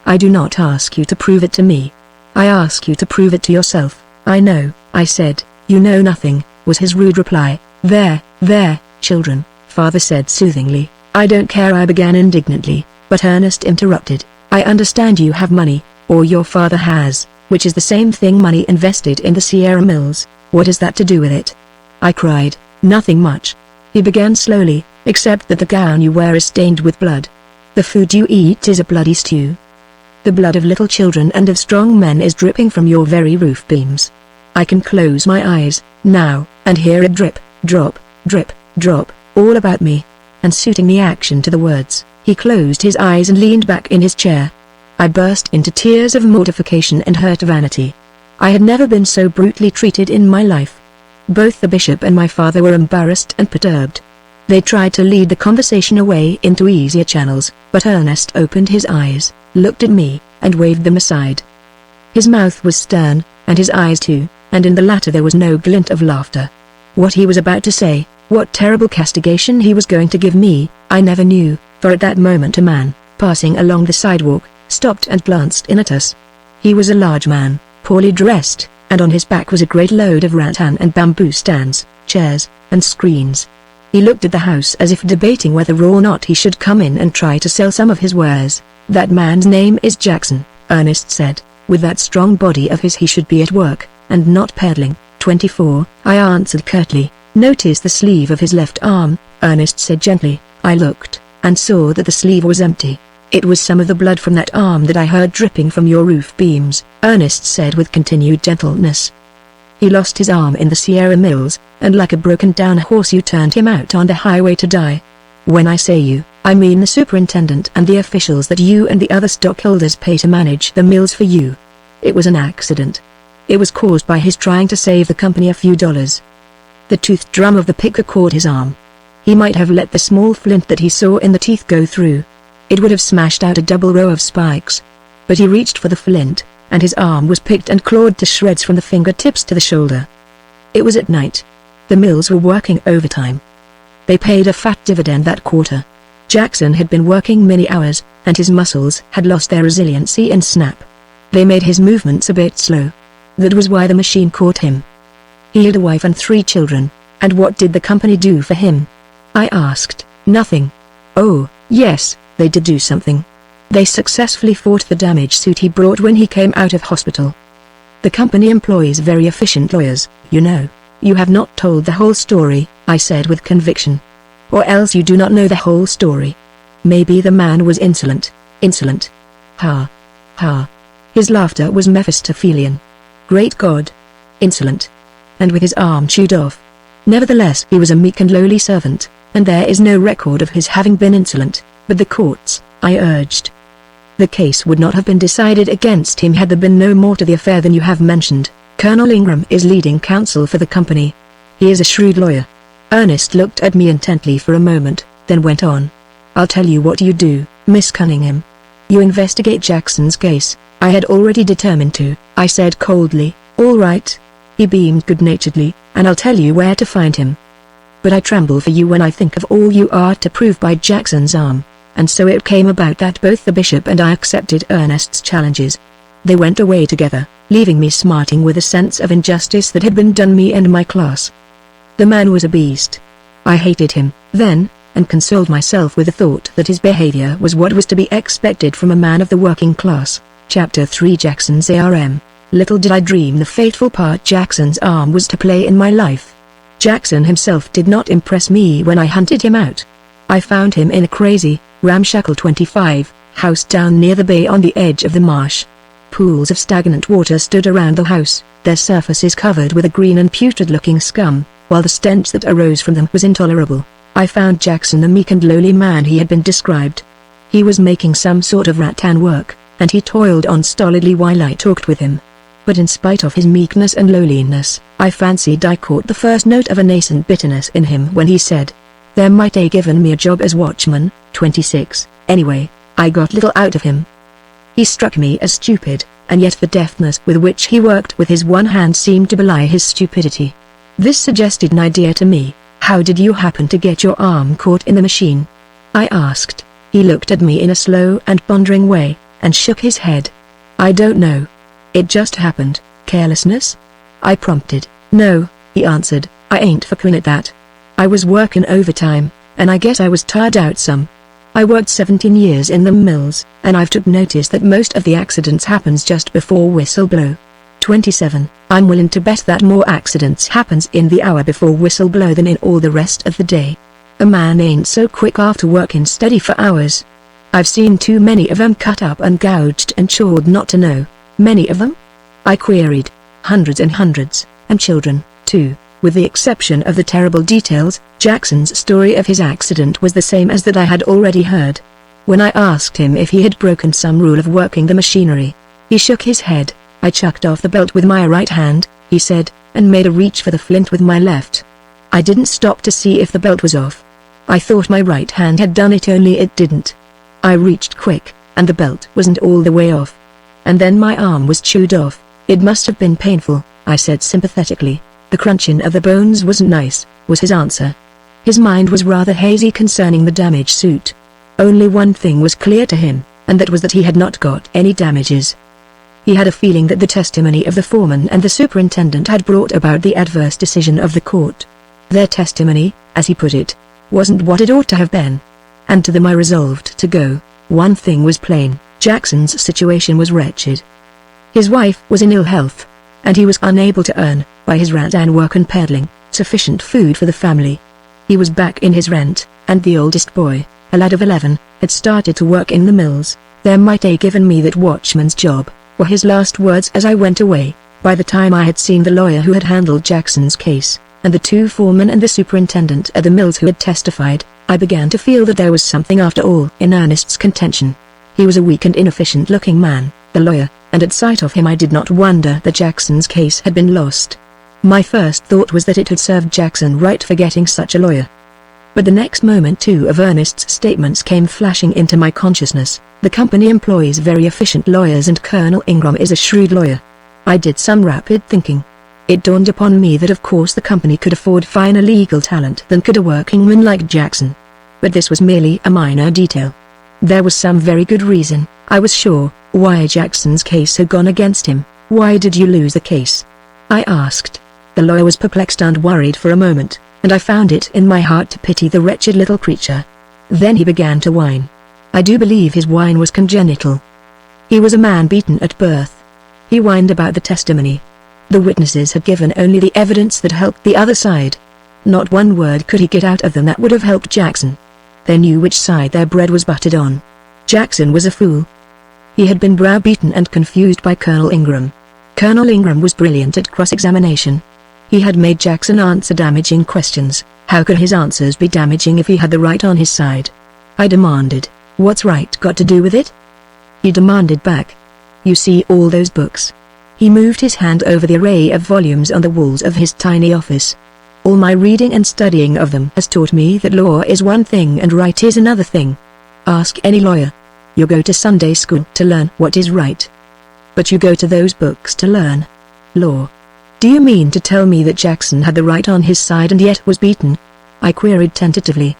"I do not ask you to prove it to me. I ask you to prove it to yourself." "I know," I said. "You know nothing," was his rude reply. There, children," father said soothingly. "I don't care," I began indignantly, but Ernest interrupted. "I understand you have money, or your father has, which is the same thing, money invested in the Sierra Mills. What has that to do with it?" I cried. "Nothing much." He began slowly, "except that the gown you wear is stained with blood. The food you eat is a bloody stew. The blood of little children and of strong men is dripping from your very roof beams. I can close my eyes, now, and hear it drip, drop, drip, drop, all about me." And suiting the action to the words, he closed his eyes and leaned back in his chair. I burst into tears of mortification and hurt vanity. I had never been so brutally treated in my life. Both the bishop and my father were embarrassed and perturbed. They tried to lead the conversation away into easier channels, but Ernest opened his eyes, looked at me, and waved them aside. His mouth was stern, and his eyes too, and in the latter there was no glint of laughter. What he was about to say, what terrible castigation he was going to give me, I never knew, for at that moment a man, passing along the sidewalk, stopped and glanced in at us. He was a large man, poorly dressed, and on his back was a great load of rattan and bamboo stands, chairs, and screens. He looked at the house as if debating whether or not he should come in and try to sell some of his wares. "That man's name is Jackson," Ernest said. "With that strong body of his he should be at work, and not peddling." 24, I answered curtly. "Notice the sleeve of his left arm," Ernest said gently. I looked, and saw that the sleeve was empty. "It was some of the blood from that arm that I heard dripping from your roof beams," Ernest said with continued gentleness. "He lost his arm in the Sierra Mills, and like a broken-down horse you turned him out on the highway to die. When I say you, I mean the superintendent and the officials that you and the other stockholders pay to manage the mills for you. It was an accident. It was caused by his trying to save the company a few dollars. The toothed drum of the picker caught his arm. He might have let the small flint that he saw in the teeth go through. It would have smashed out a double row of spikes. But he reached for the flint, and his arm was picked and clawed to shreds from the fingertips to the shoulder. It was at night. The mills were working overtime. They paid a fat dividend that quarter. Jackson had been working many hours, and his muscles had lost their resiliency and snap. They made his movements a bit slow. That was why the machine caught him. He had a wife and 3 children, and what did the company do for him? I asked. Nothing. Oh, yes, they did do something. They successfully fought the damage suit he brought when he came out of hospital. The company employs very efficient lawyers, you know. You have not told the whole story, I said with conviction. Or else you do not know the whole story. Maybe the man was insolent. Insolent. Ha. Ha. His laughter was Mephistophelian. Great God. Insolent. And with his arm chewed off. Nevertheless he was a meek and lowly servant, and there is no record of his having been insolent. But the courts, I urged. The case would not have been decided against him had there been no more to the affair than you have mentioned. Colonel Ingram is leading counsel for the company. He is a shrewd lawyer. Ernest looked at me intently for a moment, then went on. I'll tell you what you do, Miss Cunningham. You investigate Jackson's case. I had already determined to, I said coldly. All right. He beamed good-naturedly, and I'll tell you where to find him. But I tremble for you when I think of all you are to prove by Jackson's arm. And so it came about that both the bishop and I accepted Ernest's challenges. They went away together, leaving me smarting with a sense of injustice that had been done me and my class. The man was a beast. I hated him, then, and consoled myself with the thought that his behavior was what was to be expected from a man of the working class. Chapter 3 Jackson's ARM. Little did I dream the fateful part Jackson's arm was to play in my life. Jackson himself did not impress me when I hunted him out. I found him in a crazy, ramshackle 25 house down near the bay on the edge of the marsh. Pools of stagnant water stood around the house, their surfaces covered with a green and putrid-looking scum, while the stench that arose from them was intolerable. I found Jackson the meek and lowly man he had been described. He was making some sort of rattan work, and he toiled on stolidly while I talked with him. But in spite of his meekness and lowliness, I fancied I caught the first note of a nascent bitterness in him when he said, "There might a given me a job as watchman, 26, anyway, I got little out of him." He struck me as stupid, and yet the deftness with which he worked with his one hand seemed to belie his stupidity. This suggested an idea to me. How did you happen to get your arm caught in the machine? I asked. He looked at me in a slow and pondering way, and shook his head. I don't know. It just happened. Carelessness? I prompted. No, he answered, I ain't for queen at that. I was working overtime, and I guess I was tired out some. I worked 17 years in the mills, and I've took notice that most of the accidents happens just before whistle blow. 27, I'm willing to bet that more accidents happens in the hour before whistle blow than in all the rest of the day. A man ain't so quick after working steady for hours. I've seen too many of them cut up and gouged and chawed not to know. Many of them? I queried. Hundreds and hundreds, and children, too. With the exception of the terrible details, Jackson's story of his accident was the same as that I had already heard. When I asked him if he had broken some rule of working the machinery, he shook his head. I chucked off the belt with my right hand, he said, and made a reach for the flint with my left. I didn't stop to see if the belt was off. I thought my right hand had done it, only it didn't. I reached quick, and the belt wasn't all the way off. And then my arm was chewed off. It must have been painful, I said sympathetically. The crunching of the bones wasn't nice, was his answer. His mind was rather hazy concerning the damaged suit. Only one thing was clear to him, and that was that he had not got any damages. He had a feeling that the testimony of the foreman and the superintendent had brought about the adverse decision of the court. Their testimony, as he put it, wasn't what it ought to have been. And to them I resolved to go. One thing was plain: Jackson's situation was wretched. His wife was in ill health, and he was unable to earn, by his rantan work and peddling, sufficient food for the family. He was back in his rent, and the oldest boy, a lad of 11, had started to work in the mills. "There might a given me that watchman's job," were his last words as I went away. By the time I had seen the lawyer who had handled Jackson's case, and the two foremen and the superintendent at the mills who had testified, I began to feel that there was something after all in Ernest's contention. He was a weak and inefficient-looking man, the lawyer, and at sight of him I did not wonder that Jackson's case had been lost. My first thought was that it had served Jackson right for getting such a lawyer. But the next moment two of Ernest's statements came flashing into my consciousness. The company employs very efficient lawyers and Colonel Ingram is a shrewd lawyer. I did some rapid thinking. It dawned upon me that of course the company could afford finer legal talent than could a working man like Jackson. But this was merely a minor detail. There was some very good reason, I was sure, why Jackson's case had gone against him. "Why did you lose the case?" I asked. The lawyer was perplexed and worried for a moment, and I found it in my heart to pity the wretched little creature. Then he began to whine. I do believe his whine was congenital. He was a man beaten at birth. He whined about the testimony. The witnesses had given only the evidence that helped the other side. Not one word could he get out of them that would have helped Jackson. They knew which side their bread was buttered on. Jackson was a fool. He had been browbeaten and confused by Colonel Ingram. Colonel Ingram was brilliant at cross-examination. He had made Jackson answer damaging questions. How could his answers be damaging if he had the right on his side? I demanded, "What's right got to do with it?" He demanded back, "You see all those books?" He moved his hand over the array of volumes on the walls of his tiny office. "All my reading and studying of them has taught me that law is one thing and right is another thing. Ask any lawyer. You go to Sunday school to learn what is right. But you go to those books to learn law. Do you mean to tell me that Jackson had the right on his side and yet was beaten?" I queried tentatively.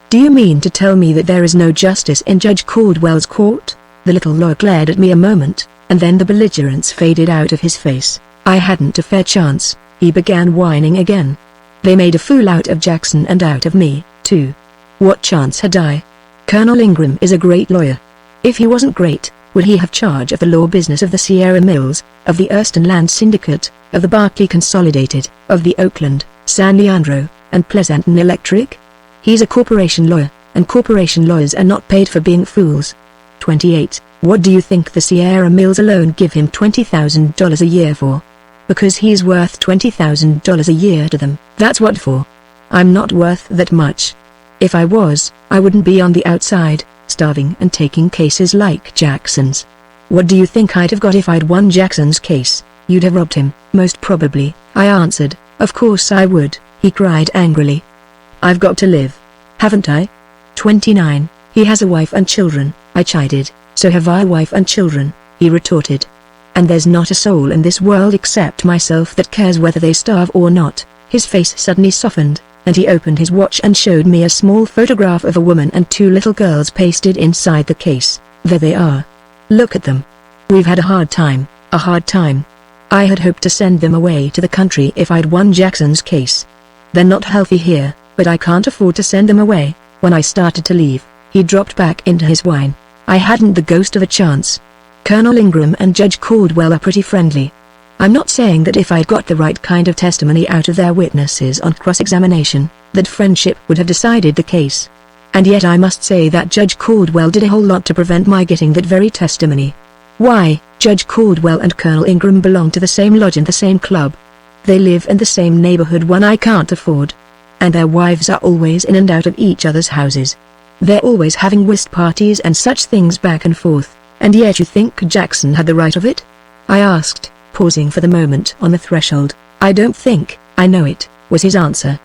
"Do you mean to tell me that there is no justice in Judge Caldwell's court?" The little lawyer glared at me a moment, and then the belligerence faded out of his face. "I hadn't a fair chance," he began whining again. "They made a fool out of Jackson and out of me, too. What chance had I? Colonel Ingram is a great lawyer. If he wasn't great, would he have charge of the law business of the Sierra Mills, of the Erston Land Syndicate, of the Barclay Consolidated, of the Oakland, San Leandro, and Pleasanton Electric? He's a corporation lawyer, and corporation lawyers are not paid for being fools. 28. What do you think the Sierra Mills alone give him $20,000 a year for? Because he's worth $20,000 a year to them, that's what for. I'm not worth that much. If I was, I wouldn't be on the outside, starving and taking cases like Jackson's. What do you think I'd have got if I'd won Jackson's case? You'd have robbed him, most probably, I answered. Of course I would, he cried angrily. I've got to live. Haven't I? 29, he has a wife and children, I chided. So have I a wife and children, he retorted. And there's not a soul in this world except myself that cares whether they starve or not. His face suddenly softened, and he opened his watch and showed me a small photograph of a woman and two little girls pasted inside the case. There they are. Look at them. We've had a hard time, a hard time. I had hoped to send them away to the country if I'd won Jackson's case. They're not healthy here, but I can't afford to send them away. When I started to leave, he dropped back into his whine. I hadn't the ghost of a chance. Colonel Ingram and Judge Caldwell are pretty friendly. I'm not saying that if I'd got the right kind of testimony out of their witnesses on cross-examination, that friendship would have decided the case. And yet I must say that Judge Caldwell did a whole lot to prevent my getting that very testimony. Why, Judge Caldwell and Colonel Ingram belong to the same lodge and the same club. They live in the same neighborhood one I can't afford. And their wives are always in and out of each other's houses. They're always having whist parties and such things back and forth. And yet you think Jackson had the right of it? I asked, pausing for the moment on the threshold. I don't think, I know it, was his answer.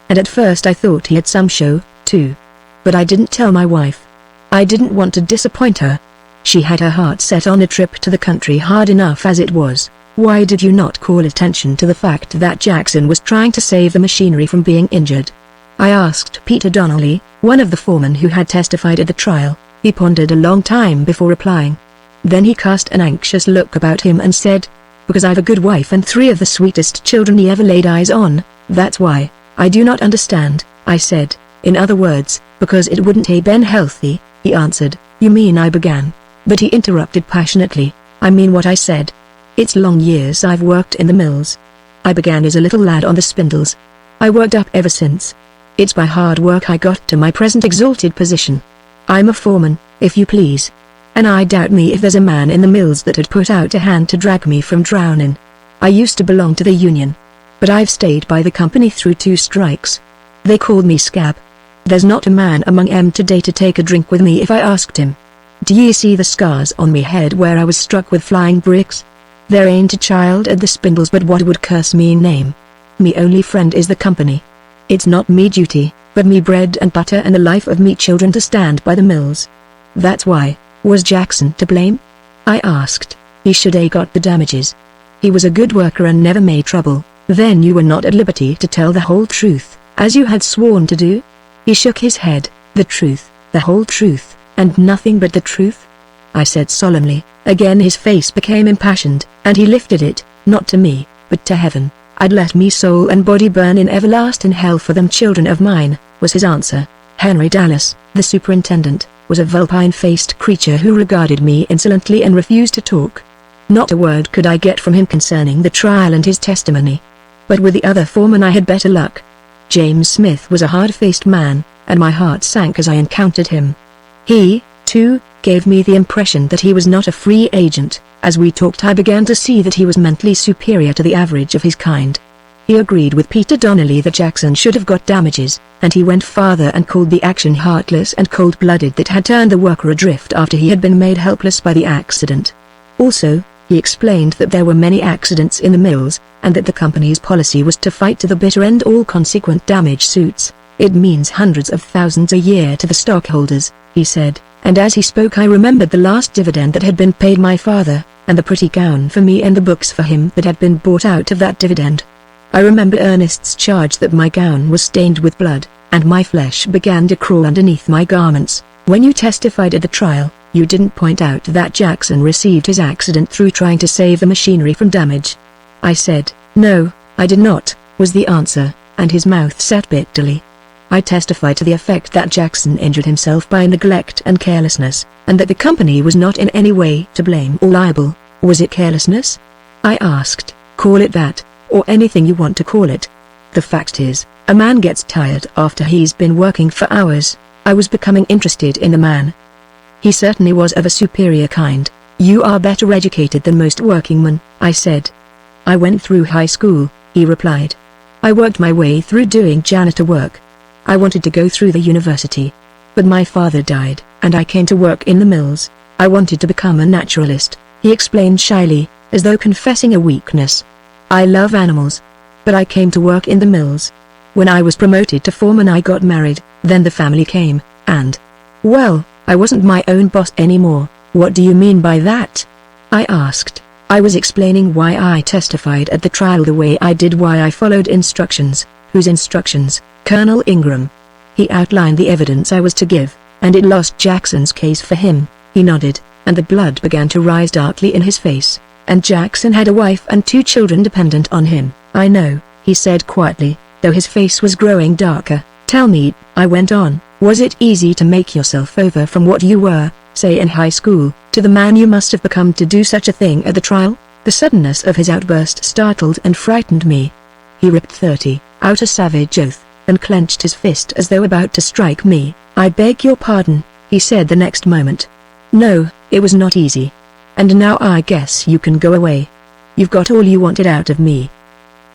And at first I thought he had some show, too. But I didn't tell my wife. I didn't want to disappoint her. She had her heart set on a trip to the country hard enough as it was. Why did you not call attention to the fact that Jackson was trying to save the machinery from being injured? I asked Peter Donnelly, one of the foremen who had testified at the trial. He pondered a long time before replying. Then he cast an anxious look about him and said, "Because I've a good wife and 3 of the sweetest children he ever laid eyes on, that's why." "I do not understand," I said. "In other words, because it wouldn't have been healthy," he answered. "You mean," I began. But he interrupted passionately, "I mean what I said. It's long years I've worked in the mills. I began as a little lad on the spindles. I worked up ever since. It's by hard work I got to my present exalted position. I'm a foreman, if you please. And I doubt me if there's a man in the mills that had put out a hand to drag me from drowning. I used to belong to the union. But I've stayed by the company through 2 strikes. They called me scab. There's not a man among 'em today to take a drink with me if I asked him. Do ye see the scars on me head where I was struck with flying bricks? There ain't a child at the spindles but what would curse me name. Me only friend is the company. It's not me duty, but me bread and butter and the life of me children to stand by the mills. That's why." "Was Jackson to blame?" I asked. "He should a got the damages. He was a good worker and never made trouble." "Then you were not at liberty to tell the whole truth, as you had sworn to do?" He shook his head. "The truth, the whole truth, and nothing but the truth?" I said solemnly. Again his face became impassioned, and he lifted it, not to me, but to heaven. "I'd let me soul and body burn in everlasting hell for them children of mine," was his answer. Henry Dallas, the superintendent, was a vulpine-faced creature who regarded me insolently and refused to talk. Not a word could I get from him concerning the trial and his testimony. But with the other foreman I had better luck. James Smith was a hard-faced man, and my heart sank as I encountered him. He, too, gave me the impression that he was not a free agent. As we talked I began to see that he was mentally superior to the average of his kind. He agreed with Peter Donnelly that Jackson should have got damages, and he went farther and called the action heartless and cold-blooded that had turned the worker adrift after he had been made helpless by the accident. Also, he explained that there were many accidents in the mills, and that the company's policy was to fight to the bitter end all consequent damage suits. "It means hundreds of thousands a year to the stockholders," he said, and as he spoke I remembered the last dividend that had been paid my father, and the pretty gown for me and the books for him that had been bought out of that dividend. I remember Ernest's charge that my gown was stained with blood, and my flesh began to crawl underneath my garments. "When you testified at the trial, you didn't point out that Jackson received his accident through trying to save the machinery from damage." I said. "No, I did not," was the answer, and his mouth set bitterly. "I testified to the effect that Jackson injured himself by neglect and carelessness, and that the company was not in any way to blame or liable." "Was it carelessness?" I asked. "Call it that, or anything you want to call it. The fact is, a man gets tired after he's been working for hours." I was becoming interested in the man. "He certainly was of a superior kind. You are better educated than most workingmen," I said. "I went through high school," he replied. "I worked my way through doing janitor work. I wanted to go through the university. But my father died, and I came to work in the mills. I wanted to become a naturalist," he explained shyly, as though confessing a weakness. "I love animals. But I came to work in the mills. When I was promoted to foreman I got married, then the family came, and, well, I wasn't my own boss anymore." "What do you mean by that?" I asked. I was explaining why I testified at the trial the way I did, why I followed instructions. "Whose instructions, Colonel Ingram?" He outlined the evidence I was to give, and it lost Jackson's case for him. He nodded, and the blood began to rise darkly in his face. "And Jackson had a wife and 2 children dependent on him." "I know," he said quietly, though his face was growing darker. "Tell me," I went on, "was it easy to make yourself over from what you were, say in high school, to the man you must have become to do such a thing at the trial?" The suddenness of his outburst startled and frightened me. He ripped 30 out a savage oath, and clenched his fist as though about to strike me. "I beg your pardon," he said the next moment. "No, it was not easy. And now I guess you can go away. You've got all you wanted out of me.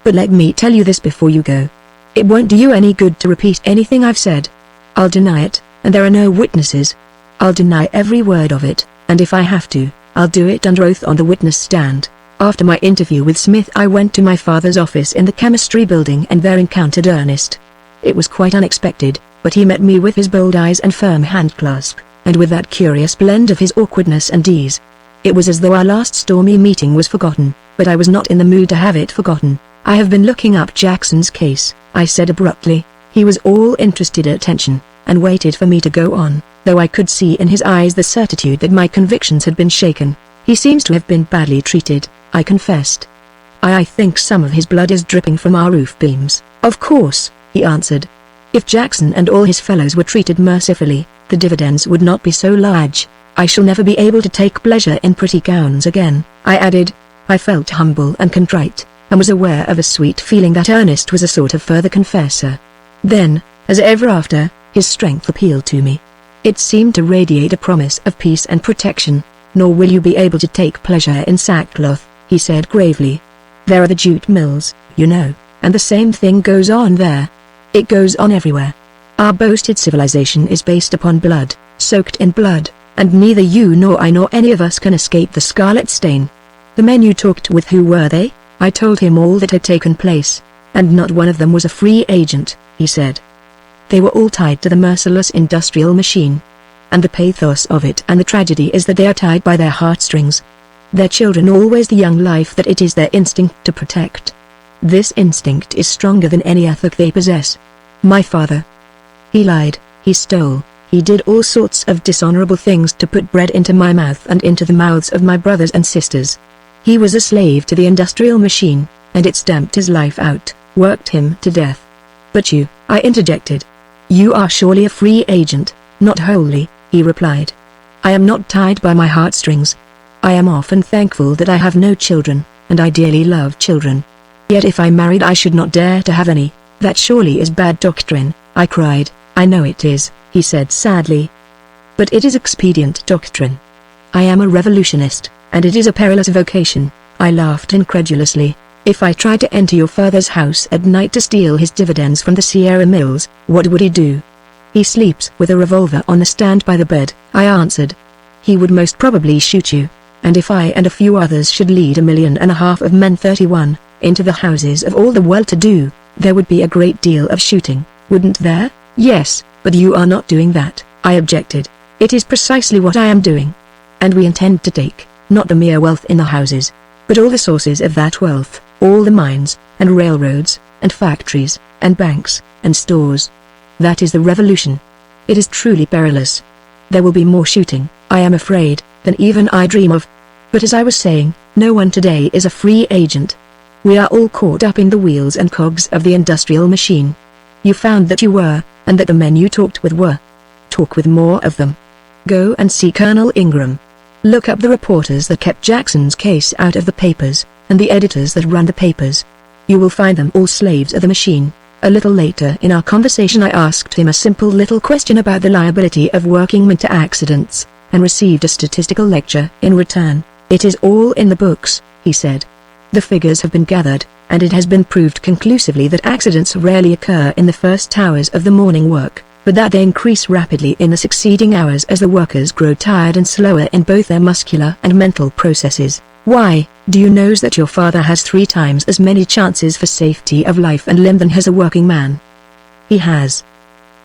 But let me tell you this before you go. It won't do you any good to repeat anything I've said. I'll deny it, and there are no witnesses. I'll deny every word of it, and if I have to, I'll do it under oath on the witness stand." After my interview with Smith I went to my father's office in the chemistry building and there encountered Ernest. It was quite unexpected, but he met me with his bold eyes and firm handclasp, and with that curious blend of his awkwardness and ease. It was as though our last stormy meeting was forgotten, but I was not in the mood to have it forgotten. "I have been looking up Jackson's case," I said abruptly. He was all interested attention, and waited for me to go on, though I could see in his eyes the certitude that my convictions had been shaken. He seems to have been badly treated, I confessed. I think some of his blood is dripping from our roof beams. Of course, he answered. If Jackson and all his fellows were treated mercifully, the dividends would not be so large. I shall never be able to take pleasure in pretty gowns again, I added. I felt humble and contrite, and was aware of a sweet feeling that Ernest was a sort of further confessor. Then, as ever after, his strength appealed to me. It seemed to radiate a promise of peace and protection. Nor will you be able to take pleasure in sackcloth, he said gravely. There are the jute mills, you know, and the same thing goes on there. It goes on everywhere. Our boasted civilization is based upon blood, soaked in blood, and neither you nor I nor any of us can escape the scarlet stain. The men you talked with, who were they? I told him all that had taken place, and not one of them was a free agent, he said. They were all tied to the merciless industrial machine. And the pathos of it and the tragedy is that they are tied by their heartstrings. Their children always the young life that it is their instinct to protect. This instinct is stronger than any ethic they possess. My father. He lied, he stole, he did all sorts of dishonorable things to put bread into my mouth and into the mouths of my brothers and sisters. He was a slave to the industrial machine, and it stamped his life out, worked him to death. But you, I interjected. You are surely a free agent. Not wholly, he replied. I am not tied by my heartstrings. I am often thankful that I have no children, and I dearly love children. Yet if I married I should not dare to have any. That surely is bad doctrine, I cried. I know it is, he said sadly. But it is expedient doctrine. I am a revolutionist, and it is a perilous vocation, I laughed incredulously. If I tried to enter your father's house at night to steal his dividends from the Sierra Mills, what would he do? He sleeps with a revolver on the stand by the bed, I answered. He would most probably shoot you, and if I and a few others should lead 1.5 million of men 31, into the houses of all the well-to-do, there would be a great deal of shooting, wouldn't there? Yes, but you are not doing that, I objected. It is precisely what I am doing. And we intend to take, not the mere wealth in the houses, but all the sources of that wealth, all the mines, and railroads, and factories, and banks, and stores. That is the revolution. It is truly perilous. There will be more shooting, I am afraid, than even I dream of. But as I was saying, no one today is a free agent. We are all caught up in the wheels and cogs of the industrial machine. You found that you were, and that the men you talked with were. Talk with more of them. Go and see Colonel Ingram. Look up the reporters that kept Jackson's case out of the papers, and the editors that run the papers. You will find them all slaves of the machine. A little later in our conversation I asked him a simple little question about the liability of workingmen to accidents, and received a statistical lecture in return. It is all in the books, he said. The figures have been gathered, and it has been proved conclusively that accidents rarely occur in the first hours of the morning work, but that they increase rapidly in the succeeding hours as the workers grow tired and slower in both their muscular and mental processes. Why, do you know that your father has 3 times as many chances for safety of life and limb than has a working man? He has.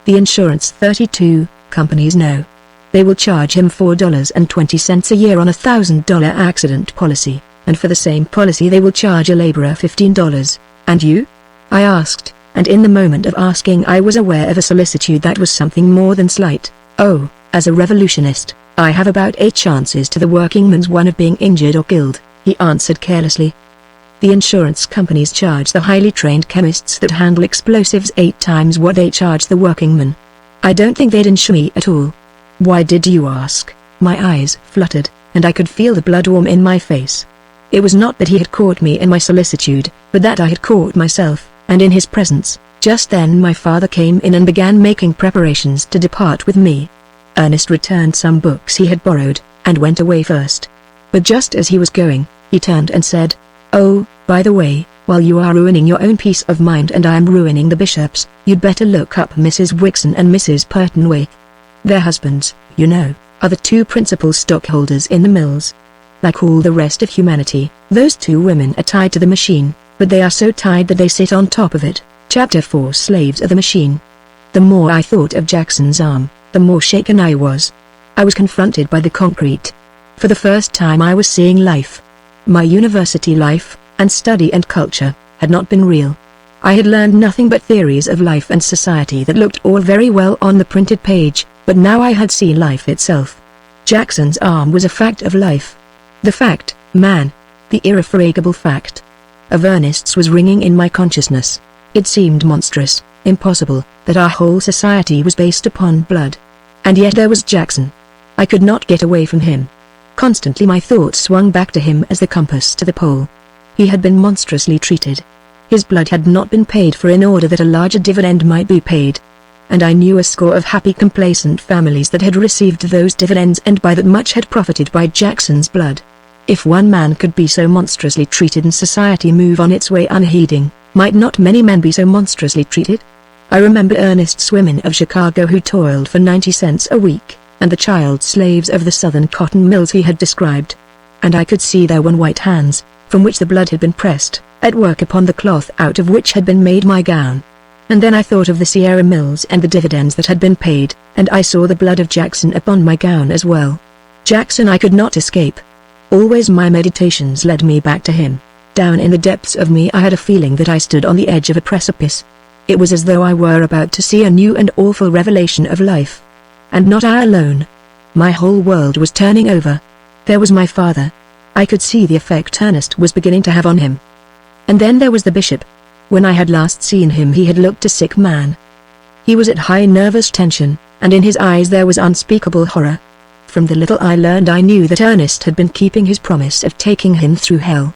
The insurance 32 companies know. They will charge him $4.20 a year on a $1,000 accident policy, and for the same policy they will charge a laborer $15. And you? I asked, and in the moment of asking I was aware of a solicitude that was something more than slight. Oh, as a revolutionist, I have about 8 chances to the workingman's 1 of being injured or killed, he answered carelessly. The insurance companies charge the highly trained chemists that handle explosives 8 times what they charge the workingman. I don't think they'd insure me at all. Why did you ask? My eyes fluttered, and I could feel the blood warm in my face. It was not that he had caught me in my solicitude, but that I had caught myself, and in his presence. Just then my father came in and began making preparations to depart with me. Ernest returned some books he had borrowed, and went away first. But just as he was going, he turned and said, "Oh, by the way, while you are ruining your own peace of mind and I am ruining the bishop's, you'd better look up Mrs. Wixon and Mrs. Pertonwaite. Their husbands, you know, are the 2 principal stockholders in the mills. Like all the rest of humanity, those 2 women are tied to the machine, but they are so tied that they sit on top of it." Chapter 4 Slaves of the Machine. The more I thought of Jackson's arm, the more shaken I was. I was confronted by the concrete. For the first time I was seeing life. My university life, and study and culture, had not been real. I had learned nothing but theories of life and society that looked all very well on the printed page, but now I had seen life itself. Jackson's arm was a fact of life. The fact, man. The irrefragable fact of Ernest's was ringing in my consciousness. It seemed monstrous, impossible, that our whole society was based upon blood. And yet there was Jackson. I could not get away from him. Constantly my thoughts swung back to him as the compass to the pole. He had been monstrously treated. His blood had not been paid for in order that a larger dividend might be paid. And I knew a score of happy complacent families that had received those dividends and by that much had profited by Jackson's blood. If one man could be so monstrously treated and society move on its way unheeding, might not many men be so monstrously treated? I remember earnest women of Chicago who toiled for 90 cents a week, and the child slaves of the southern cotton mills he had described. And I could see their wan white hands, from which the blood had been pressed, at work upon the cloth out of which had been made my gown. And then I thought of the Sierra Mills and the dividends that had been paid, and I saw the blood of Jackson upon my gown as well. Jackson I could not escape. Always my meditations led me back to him. Down in the depths of me I had a feeling that I stood on the edge of a precipice. It was as though I were about to see a new and awful revelation of life. And not I alone. My whole world was turning over. There was my father. I could see the effect Ernest was beginning to have on him. And then there was the bishop. When I had last seen him he had looked a sick man. He was at high nervous tension, and in his eyes there was unspeakable horror. From the little I learned I knew that Ernest had been keeping his promise of taking him through hell.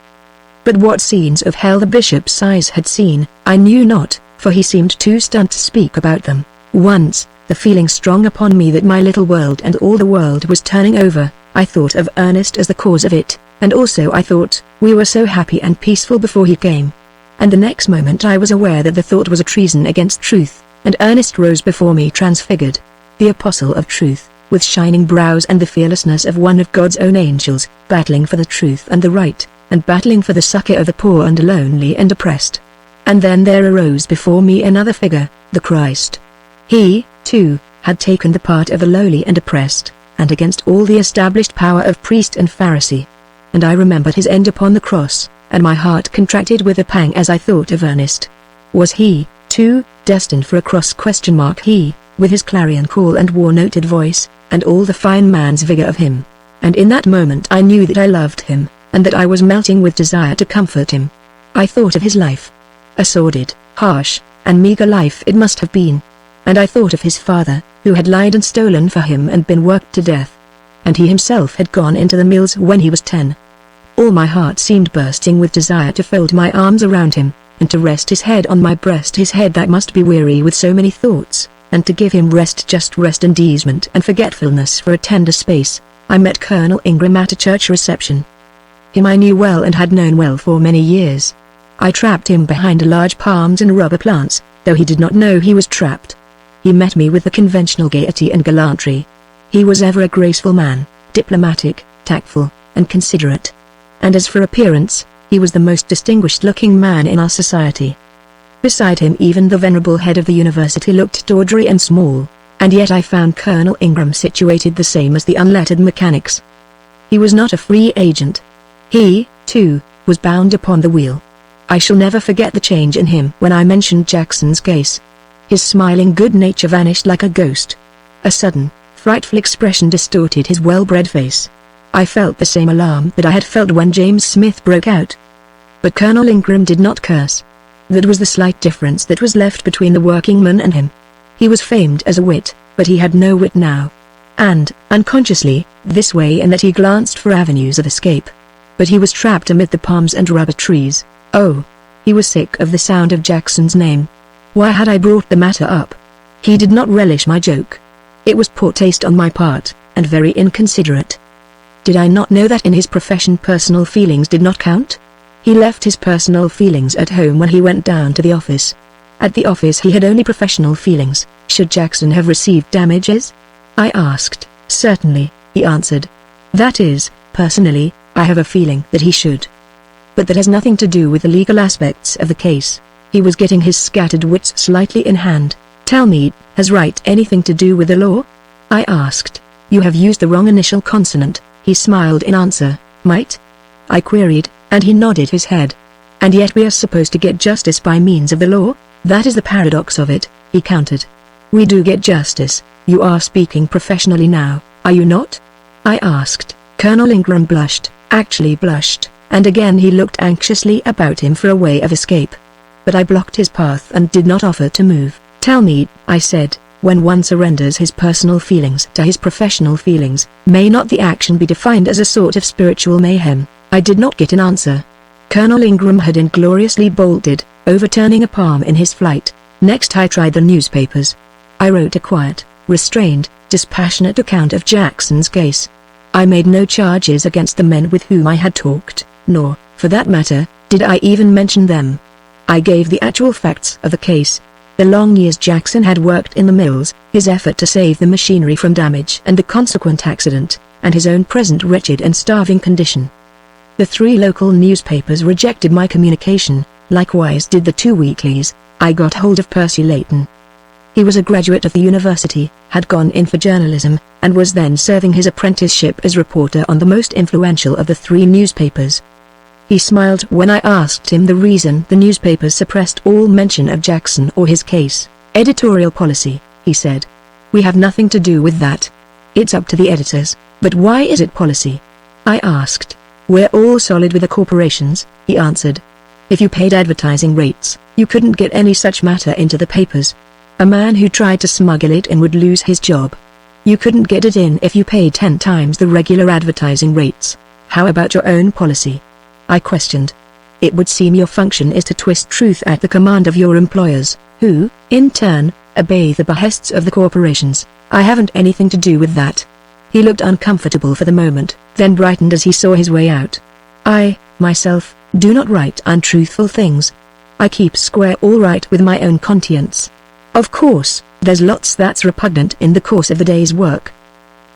But what scenes of hell the bishop's eyes had seen, I knew not, for he seemed too stunned to speak about them. Once, the feeling strong upon me that my little world and all the world was turning over, I thought of Ernest as the cause of it, and also I thought, we were so happy and peaceful before he came. And the next moment I was aware that the thought was a treason against truth, and Ernest rose before me transfigured. The apostle of truth, with shining brows and the fearlessness of one of God's own angels, battling for the truth and the right, and battling for the succor of the poor and lonely and oppressed. And then there arose before me another figure, the Christ. He, too, had taken the part of the lowly and oppressed, and against all the established power of priest and Pharisee. And I remembered his end upon the cross, and my heart contracted with a pang as I thought of Ernest. Was he, too, destined for a cross? He, with his clarion call and war-noted voice, and all the fine man's vigor of him. And in that moment I knew that I loved him, and that I was melting with desire to comfort him. I thought of his life. A sordid, harsh, and meager life it must have been. And I thought of his father, who had lied and stolen for him and been worked to death. And he himself had gone into the mills when he was 10. All my heart seemed bursting with desire to fold my arms around him, and to rest his head on my breast, his head that must be weary with so many thoughts, and to give him rest, just rest and easement and forgetfulness for a tender space. I met Colonel Ingram at a church reception. Him I knew well and had known well for many years. I trapped him behind large palms and rubber plants, though he did not know he was trapped. He met me with the conventional gaiety and gallantry. He was ever a graceful man, diplomatic, tactful, and considerate. And as for appearance, he was the most distinguished-looking man in our society. Beside him even the venerable head of the university looked tawdry and small, and yet I found Colonel Ingram situated the same as the unlettered mechanics. He was not a free agent. He, too, was bound upon the wheel. I shall never forget the change in him when I mentioned Jackson's case. His smiling good nature vanished like a ghost. A sudden, frightful expression distorted his well-bred face. I felt the same alarm that I had felt when James Smith broke out. But Colonel Ingram did not curse. That was the slight difference that was left between the working man and him. He was famed as a wit, but he had no wit now. And, unconsciously, this way and that he glanced for avenues of escape. But he was trapped amid the palms and rubber trees. Oh! He was sick of the sound of Jackson's name. Why had I brought the matter up? He did not relish my joke. It was poor taste on my part, and very inconsiderate. Did I not know that in his profession personal feelings did not count? He left his personal feelings at home when he went down to the office. At the office he had only professional feelings. Should Jackson have received damages? I asked. Certainly, he answered. That is, personally, I have a feeling that he should. But that has nothing to do with the legal aspects of the case. He was getting his scattered wits slightly in hand. Tell me, has right anything to do with the law? I asked. You have used the wrong initial consonant, he smiled in answer. Might? I queried, and he nodded his head. And yet we are supposed to get justice by means of the law? That is the paradox of it, he countered. We do get justice. You are speaking professionally now, are you not? I asked. Colonel Ingram blushed, actually blushed, and again he looked anxiously about him for a way of escape. But I blocked his path and did not offer to move. Tell me, I said, when one surrenders his personal feelings to his professional feelings, may not the action be defined as a sort of spiritual mayhem? I did not get an answer. Colonel Ingram had ingloriously bolted, overturning a palm in his flight. Next I tried the newspapers. I wrote a quiet, restrained, dispassionate account of Jackson's case. I made no charges against the men with whom I had talked, nor, for that matter, did I even mention them. I gave the actual facts of the case. The long years Jackson had worked in the mills, his effort to save the machinery from damage and the consequent accident, and his own present wretched and starving condition. The 3 local newspapers rejected my communication, likewise did the 2 weeklies. I got hold of Percy Layton. He was a graduate of the university, had gone in for journalism, and was then serving his apprenticeship as reporter on the most influential of the 3 newspapers. He smiled when I asked him the reason the newspapers suppressed all mention of Jackson or his case. Editorial policy, he said. We have nothing to do with that. It's up to the editors. But why is it policy? I asked. We're all solid with the corporations, he answered. If you paid advertising rates, you couldn't get any such matter into the papers. A man who tried to smuggle it in would lose his job. You couldn't get it in if you paid 10 times the regular advertising rates. How about your own policy? I questioned. It would seem your function is to twist truth at the command of your employers, who, in turn, obey the behests of the corporations. I haven't anything to do with that. He looked uncomfortable for the moment, then brightened as he saw his way out. I, myself, do not write untruthful things. I keep square all right with my own conscience. Of course, there's lots that's repugnant in the course of the day's work.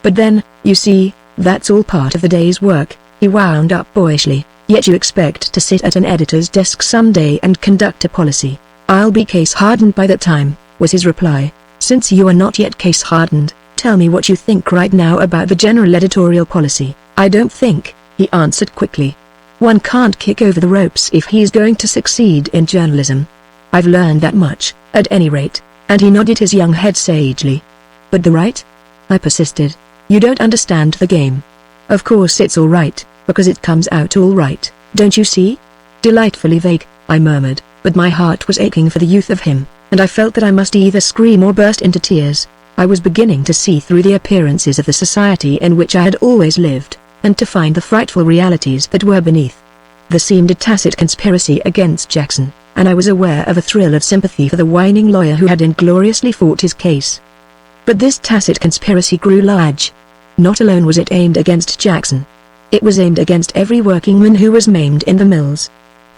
But then, you see, that's all part of the day's work, he wound up boyishly. Yet you expect to sit at an editor's desk someday and conduct a policy. I'll be case-hardened by that time, was his reply. Since you are not yet case-hardened, tell me what you think right now about the general editorial policy. I don't think, he answered quickly. One can't kick over the ropes if he's going to succeed in journalism. I've learned that much, at any rate, and he nodded his young head sagely. But the right? I persisted. You don't understand the game. Of course it's all right, because it comes out all right, don't you see? Delightfully vague, I murmured, but my heart was aching for the youth of him, and I felt that I must either scream or burst into tears. I was beginning to see through the appearances of the society in which I had always lived, and to find the frightful realities that were beneath. There seemed a tacit conspiracy against Jackson, and I was aware of a thrill of sympathy for the whining lawyer who had ingloriously fought his case. But this tacit conspiracy grew large. Not alone was it aimed against Jackson. It was aimed against every workingman who was maimed in the mills.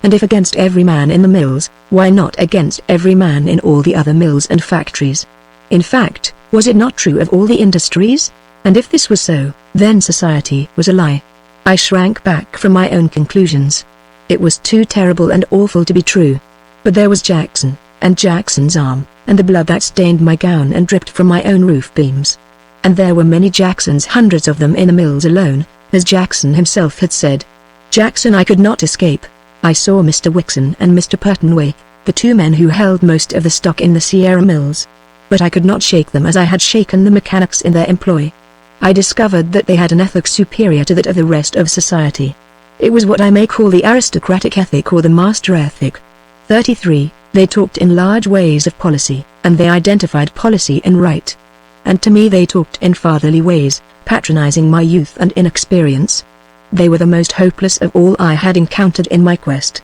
And if against every man in the mills, why not against every man in all the other mills and factories? In fact, was it not true of all the industries? And if this was so, then society was a lie. I shrank back from my own conclusions. It was too terrible and awful to be true. But there was Jackson, and Jackson's arm, and the blood that stained my gown and dripped from my own roof beams. And there were many Jacksons, hundreds of them in the mills alone, as Jackson himself had said. Jackson I could not escape. I saw Mr. Wixon and Mr. Pertonway, the 2 men who held most of the stock in the Sierra Mills. But I could not shake them as I had shaken the mechanics in their employ. I discovered that they had an ethic superior to that of the rest of society. It was what I may call the aristocratic ethic or the master ethic. 33. They talked in large ways of policy, and they identified policy and right. And to me they talked in fatherly ways, patronizing my youth and inexperience. They were the most hopeless of all I had encountered in my quest.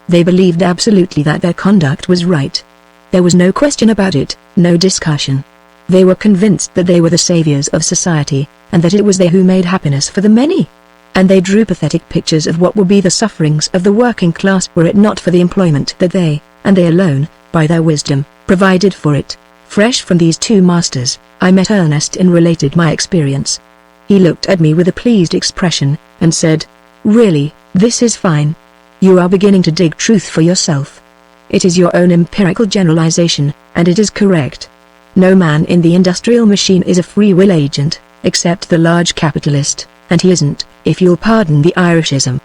They believed absolutely that their conduct was right. There was no question about it, no discussion. They were convinced that they were the saviors of society, and that it was they who made happiness for the many. And they drew pathetic pictures of what would be the sufferings of the working class were it not for the employment that they, and they alone, by their wisdom, provided for it. Fresh from these 2 masters, I met Ernest and related my experience. He looked at me with a pleased expression, and said, "Really, this is fine. You are beginning to dig truth for yourself. It is your own empirical generalization, and it is correct. No man in the industrial machine is a free will agent, except the large capitalist, and he isn't, if you'll pardon the Irishism.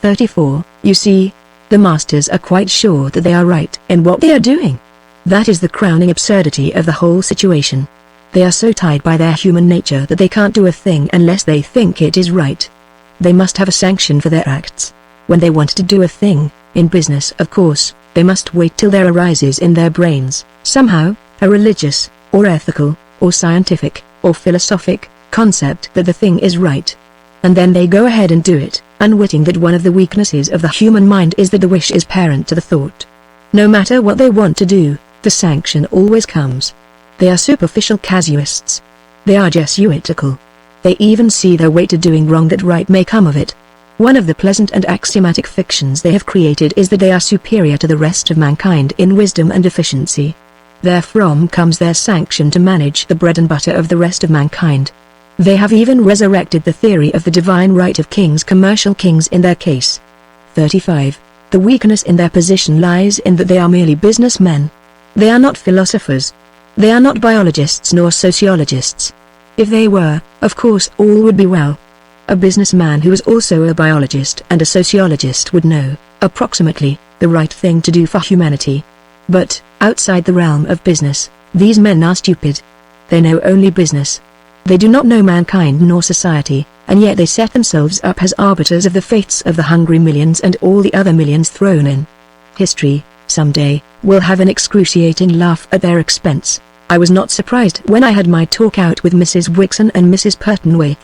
34. You see, The masters are quite sure that they are right in what they are doing. That is the crowning absurdity of the whole situation. They are so tied by their human nature that they can't do a thing unless they think it is right. They must have a sanction for their acts. When they want to do a thing, in business of course, they must wait till there arises in their brains, somehow, a religious, or ethical, or scientific, or philosophic, concept that the thing is right. And then they go ahead and do it, unwitting that one of the weaknesses of the human mind is that the wish is parent to the thought. No matter what they want to do, the sanction always comes. They are superficial casuists. They are Jesuitical. They even see their way to doing wrong that right may come of it. One of the pleasant and axiomatic fictions they have created is that they are superior to the rest of mankind in wisdom and efficiency. Therefrom comes their sanction to manage the bread and butter of the rest of mankind. They have even resurrected the theory of the divine right of kings, commercial kings in their case. 35. The weakness in their position lies in that they are merely businessmen. They are not philosophers. They are not biologists nor sociologists. If they were, of course all would be well. A businessman who is also a biologist and a sociologist would know, approximately, the right thing to do for humanity. But, outside the realm of business, these men are stupid. They know only business. They do not know mankind nor society, and yet they set themselves up as arbiters of the fates of the hungry millions and all the other millions thrown in. History, someday, will have an excruciating laugh at their expense. I was not surprised when I had my talk out with Mrs. Wixon and Mrs. Pertonwaite.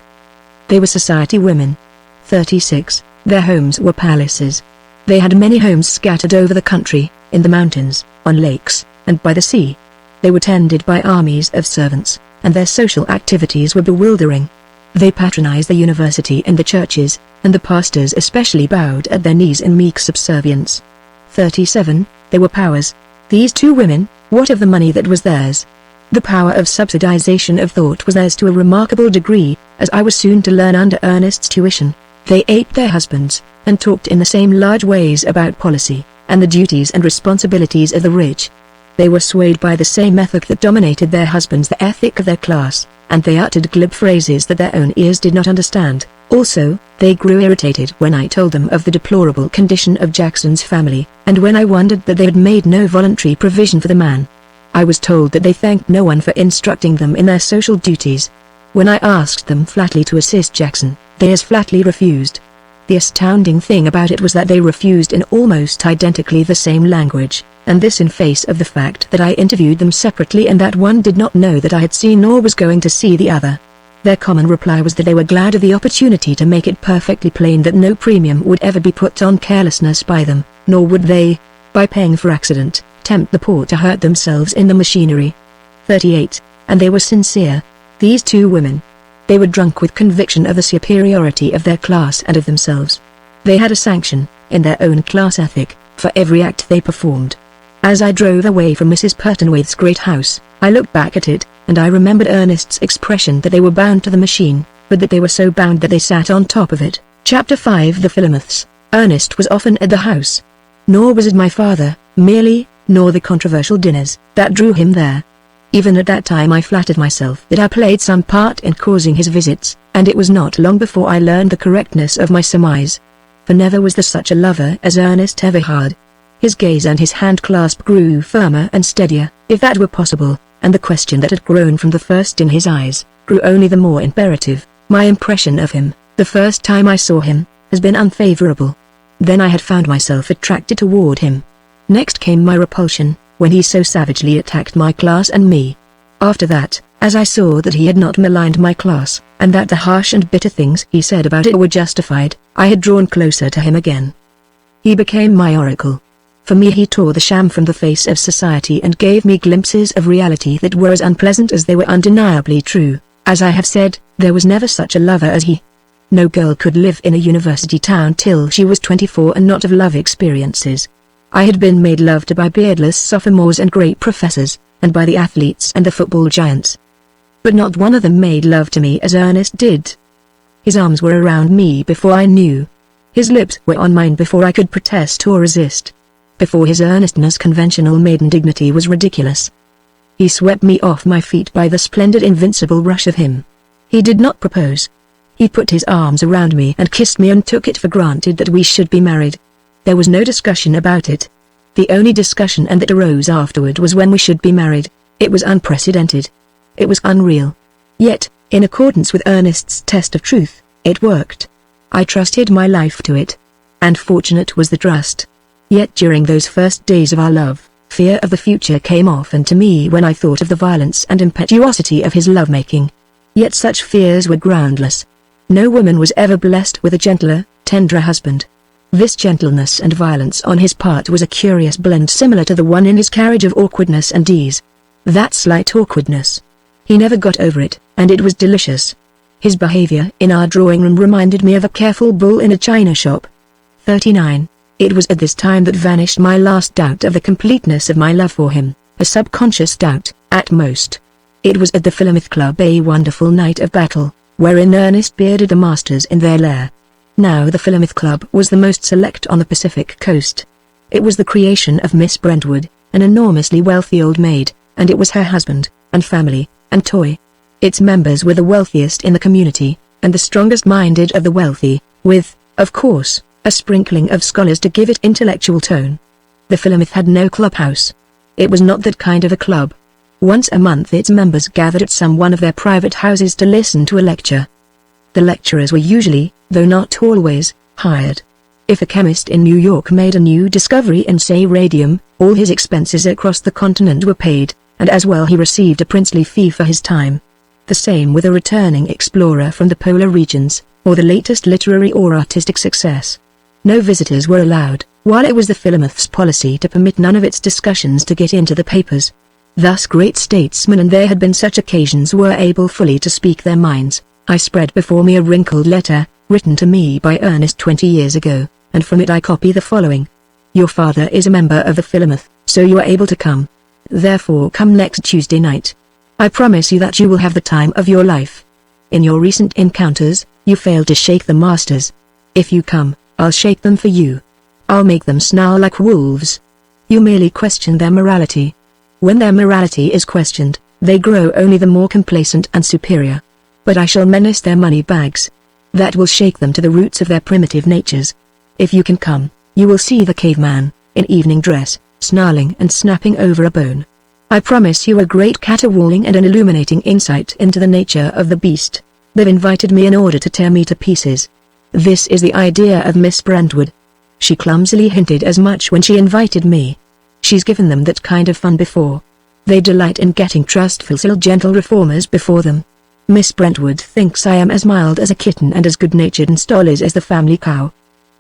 They were society women. 36. Their homes were palaces. They had many homes scattered over the country, in the mountains, on lakes, and by the sea. They were tended by armies of servants, and their social activities were bewildering. They patronized the university and the churches, and the pastors especially bowed at their knees in meek subservience. 37. They were powers. These two women, what of the money that was theirs? The power of subsidization of thought was theirs to a remarkable degree, as I was soon to learn under Ernest's tuition. They ate their husbands, and talked in the same large ways about policy, and the duties and responsibilities of the rich. They were swayed by the same ethic that dominated their husbands, the ethic of their class, and they uttered glib phrases that their own ears did not understand. Also, they grew irritated when I told them of the deplorable condition of Jackson's family, and when I wondered that they had made no voluntary provision for the man. I was told that they thanked no one for instructing them in their social duties. When I asked them flatly to assist Jackson, they as flatly refused. The astounding thing about it was that they refused in almost identically the same language, and this in face of the fact that I interviewed them separately and that one did not know that I had seen nor was going to see the other. Their common reply was that they were glad of the opportunity to make it perfectly plain that no premium would ever be put on carelessness by them, nor would they, by paying for accident, tempt the poor to hurt themselves in the machinery. 38. And they were sincere. These two women. They were drunk with conviction of the superiority of their class and of themselves. They had a sanction, in their own class ethic, for every act they performed. As I drove away from Mrs. Pertonwaite's great house, I looked back at it, and I remembered Ernest's expression that they were bound to the machine, but that they were so bound that they sat on top of it. Chapter 5. The Philomaths. Ernest was often at the house. Nor was it my father, merely, nor the controversial dinners, that drew him there. Even at that time I flattered myself that I played some part in causing his visits, and it was not long before I learned the correctness of my surmise. For never was there such a lover as Ernest ever had. His gaze and his hand clasp grew firmer and steadier, if that were possible, and the question that had grown from the first in his eyes, grew only the more imperative. My impression of him, the first time I saw him, has been unfavorable. Then I had found myself attracted toward him. Next came my repulsion, when he so savagely attacked my class and me. After that, as I saw that he had not maligned my class, and that the harsh and bitter things he said about it were justified, I had drawn closer to him again. He became my oracle. For me he tore the sham from the face of society and gave me glimpses of reality that were as unpleasant as they were undeniably true. As I have said, there was never such a lover as he. No girl could live in a university town till she was 24 and not have love experiences. I had been made love to by beardless sophomores and great professors, and by the athletes and the football giants. But not one of them made love to me as Ernest did. His arms were around me before I knew. His lips were on mine before I could protest or resist. Before his earnestness conventional maiden dignity was ridiculous. He swept me off my feet by the splendid invincible rush of him. He did not propose. He put his arms around me and kissed me and took it for granted that we should be married. There was no discussion about it. The only discussion and that arose afterward was when we should be married. It was unprecedented. It was unreal. Yet, in accordance with Ernest's test of truth, it worked. I trusted my life to it. And fortunate was the trust. Yet during those first days of our love, fear of the future came often to me when I thought of the violence and impetuosity of his lovemaking. Yet such fears were groundless. No woman was ever blessed with a gentler, tenderer husband. This gentleness and violence on his part was a curious blend similar to the one in his carriage of awkwardness and ease. That slight awkwardness. He never got over it, and it was delicious. His behavior in our drawing room reminded me of a careful bull in a china shop. 39. It was at this time that vanished my last doubt of the completeness of my love for him, a subconscious doubt, at most. It was at the Philomath Club, a wonderful night of battle, wherein Ernest bearded the masters in their lair. Now the Philomath Club was the most select on the Pacific coast. It was the creation of Miss Brentwood, an enormously wealthy old maid, and it was her husband, and family, and toy. Its members were the wealthiest in the community, and the strongest-minded of the wealthy, with, of course, a sprinkling of scholars to give it intellectual tone. The Philomath had no clubhouse. It was not that kind of a club. Once a month its members gathered at some one of their private houses to listen to a lecture. The lecturers were usually, though not always, hired. If a chemist in New York made a new discovery in, say, radium, all his expenses across the continent were paid, and as well he received a princely fee for his time. The same with a returning explorer from the polar regions, or the latest literary or artistic success. No visitors were allowed, while it was the Philomath's policy to permit none of its discussions to get into the papers. Thus great statesmen, and there had been such occasions, were able fully to speak their minds. I spread before me a wrinkled letter, written to me by Ernest 20 years ago, and from it I copy the following. Your father is a member of the Philomath, so you are able to come. Therefore come next Tuesday night. I promise you that you will have the time of your life. In your recent encounters, you failed to shake the masters. If you come, I'll shake them for you. I'll make them snarl like wolves. You merely question their morality. When their morality is questioned, they grow only the more complacent and superior. But I shall menace their money bags. That will shake them to the roots of their primitive natures. If you can come, you will see the caveman, in evening dress, snarling and snapping over a bone. I promise you a great caterwauling and an illuminating insight into the nature of the beast. They've invited me in order to tear me to pieces. This is the idea of Miss Brentwood. She clumsily hinted as much when she invited me. She's given them that kind of fun before. They delight in getting trustful, gentle reformers before them. Miss Brentwood thinks I am as mild as a kitten and as good-natured and stolid as the family cow.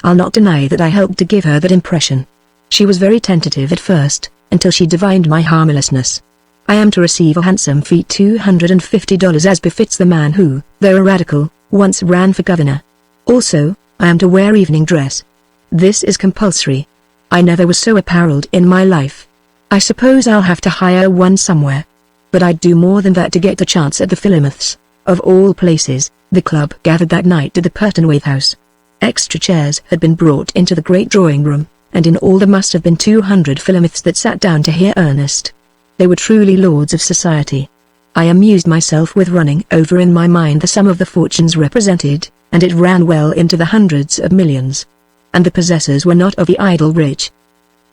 I'll not deny that I helped to give her that impression. She was very tentative at first, until she divined my harmlessness. I am to receive a handsome fee, $250, as befits the man who, though a radical, once ran for governor. Also, I am to wear evening dress. This is compulsory. I never was so apparelled in my life. I suppose I'll have to hire one somewhere. But I'd do more than that to get the chance at the Philomaths. Of all places, the club gathered that night at the Pertonwaite house. Extra chairs had been brought into the great drawing room, and in all there must have been 200 Philomaths that sat down to hear Ernest. They were truly lords of society. I amused myself with running over in my mind the sum of the fortunes represented, and it ran well into the hundreds of millions. And the possessors were not of the idle rich.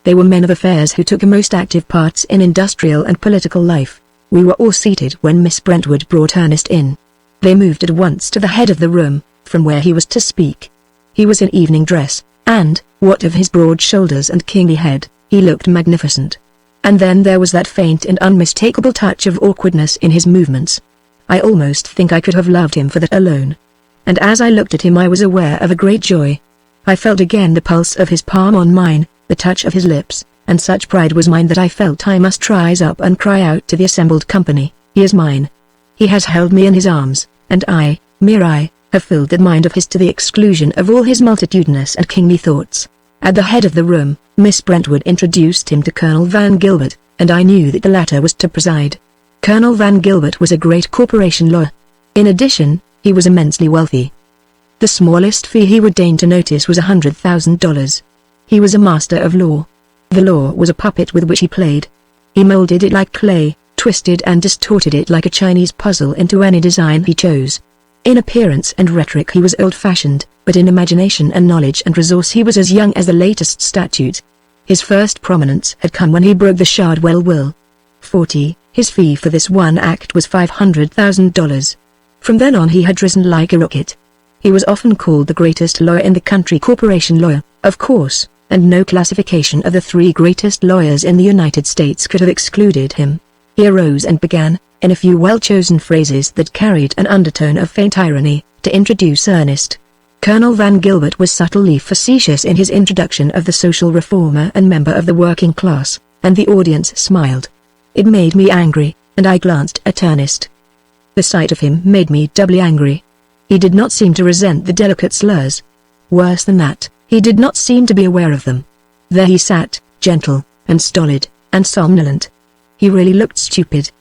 They were men of affairs who took most active parts in industrial and political life. We were all seated when Miss Brentwood brought Ernest in. They moved at once to the head of the room, from where he was to speak. He was in evening dress, and, what of his broad shoulders and kingly head, he looked magnificent. And then there was that faint and unmistakable touch of awkwardness in his movements. I almost think I could have loved him for that alone. And as I looked at him I was aware of a great joy. I felt again the pulse of his palm on mine, the touch of his lips, and such pride was mine that I felt I must rise up and cry out to the assembled company, "He is mine." He has held me in his arms, and I, mere I, have filled that mind of his to the exclusion of all his multitudinous and kingly thoughts. At the head of the room, Miss Brentwood introduced him to Colonel Van Gilbert, and I knew that the latter was to preside. Colonel Van Gilbert was a great corporation lawyer. In addition, he was immensely wealthy. The smallest fee he would deign to notice was $100,000. He was a master of law. The law was a puppet with which he played. He molded it like clay, twisted and distorted it like a Chinese puzzle into any design he chose. In appearance and rhetoric he was old-fashioned, but in imagination and knowledge and resource he was as young as the latest statute. His first prominence had come when he broke the Shardwell will. 40. His fee for this one act was $500,000. From then on he had risen like a rocket. He was often called the greatest lawyer in the country, corporation lawyer, of course, and no classification of the 3 greatest lawyers in the United States could have excluded him. He arose and began, in a few well-chosen phrases that carried an undertone of faint irony, to introduce Ernest. Colonel Van Gilbert was subtly facetious in his introduction of the social reformer and member of the working class, and the audience smiled. It made me angry, and I glanced at Ernest. The sight of him made me doubly angry. He did not seem to resent the delicate slurs. Worse than that, he did not seem to be aware of them. There he sat, gentle, and stolid, and somnolent. He really looked stupid.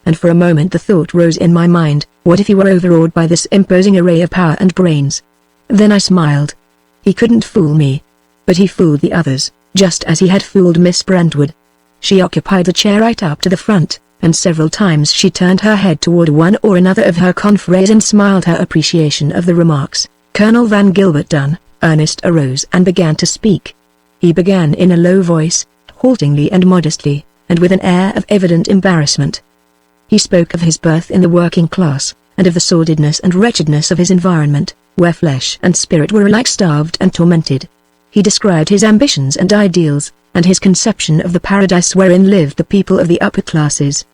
And for a moment the thought rose in my mind, what if he were overawed by this imposing array of power and brains? Then I smiled. He couldn't fool me. But he fooled the others, just as he had fooled Miss Brentwood. She occupied the chair right up to the front, and several times she turned her head toward one or another of her confreres and smiled her appreciation of the remarks. Colonel Van Gilbert done, Ernest arose and began to speak. He began in a low voice, haltingly and modestly, and with an air of evident embarrassment. He spoke of his birth in the working class, and of the sordidness and wretchedness of his environment, where flesh and spirit were alike starved and tormented. He described his ambitions and ideals, and his conception of the paradise wherein lived the people of the upper classes.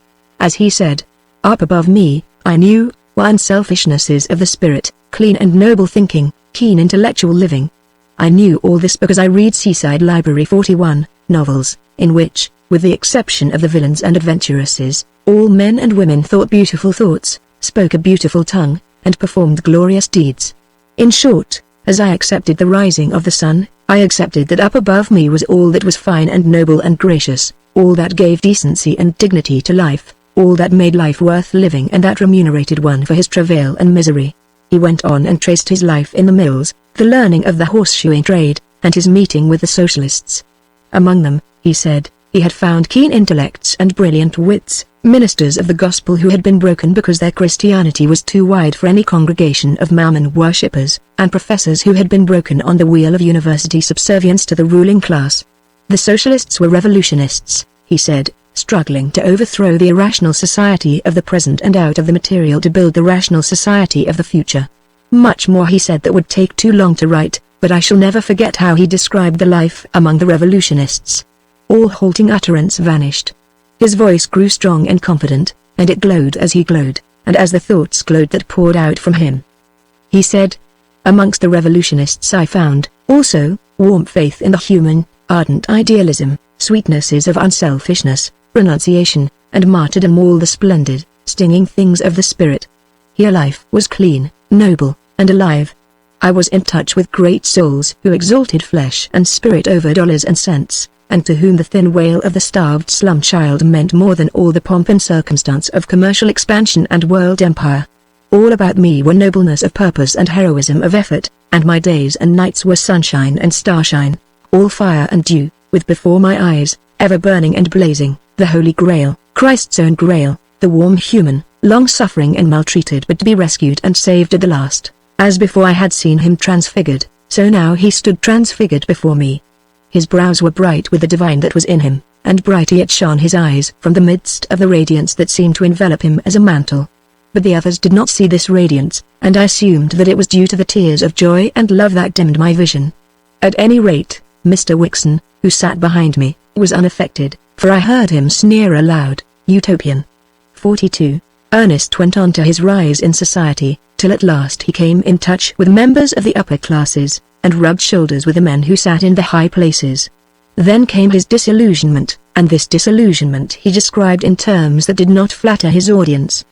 As he said, "Up above me, I knew, were unselfishnesses of the spirit, clean and noble thinking, keen intellectual living. I knew all this because I read Seaside Library 41, novels, in which, with the exception of the villains and adventuresses, all men and women thought beautiful thoughts, spoke a beautiful tongue, and performed glorious deeds. In short, as I accepted the rising of the sun, I accepted that up above me was all that was fine and noble and gracious, all that gave decency and dignity to life, all that made life worth living and that remunerated one for his travail and misery." He went on and traced his life in the mills, the learning of the horseshoeing trade, and his meeting with the socialists. Among them, he said, he had found keen intellects and brilliant wits, ministers of the gospel who had been broken because their Christianity was too wide for any congregation of mammon worshippers, and professors who had been broken on the wheel of university subservience to the ruling class. The socialists were revolutionists, he said, struggling to overthrow the irrational society of the present and out of the material to build the rational society of the future. Much more he said that would take too long to write, but I shall never forget how he described the life among the revolutionists. All halting utterance vanished. His voice grew strong and confident, and it glowed as he glowed, and as the thoughts glowed that poured out from him. He said, "Amongst the revolutionists I found, also, warm faith in the human, ardent idealism, sweetnesses of unselfishness, renunciation, and martyrdom, all the splendid, stinging things of the spirit. Here life was clean, noble, and alive. I was in touch with great souls who exalted flesh and spirit over dollars and cents, and to whom the thin wail of the starved slum child meant more than all the pomp and circumstance of commercial expansion and world empire. All about me were nobleness of purpose and heroism of effort, and my days and nights were sunshine and starshine, all fire and dew, with before my eyes, ever burning and blazing, the Holy Grail, Christ's own Grail, the warm human, long-suffering and maltreated but to be rescued and saved at the last. As before I had seen him transfigured, so now he stood transfigured before me. His brows were bright with the divine that was in him, and brighter yet shone his eyes from the midst of the radiance that seemed to envelop him as a mantle. But the others did not see this radiance, and I assumed that it was due to the tears of joy and love that dimmed my vision. At any rate, Mr. Wixon, who sat behind me, was unaffected, for I heard him sneer aloud, "Utopian." 42. Ernest went on to his rise in society, till at last he came in touch with members of the upper classes, and rubbed shoulders with the men who sat in the high places. Then came his disillusionment, and this disillusionment he described in terms that did not flatter his audience.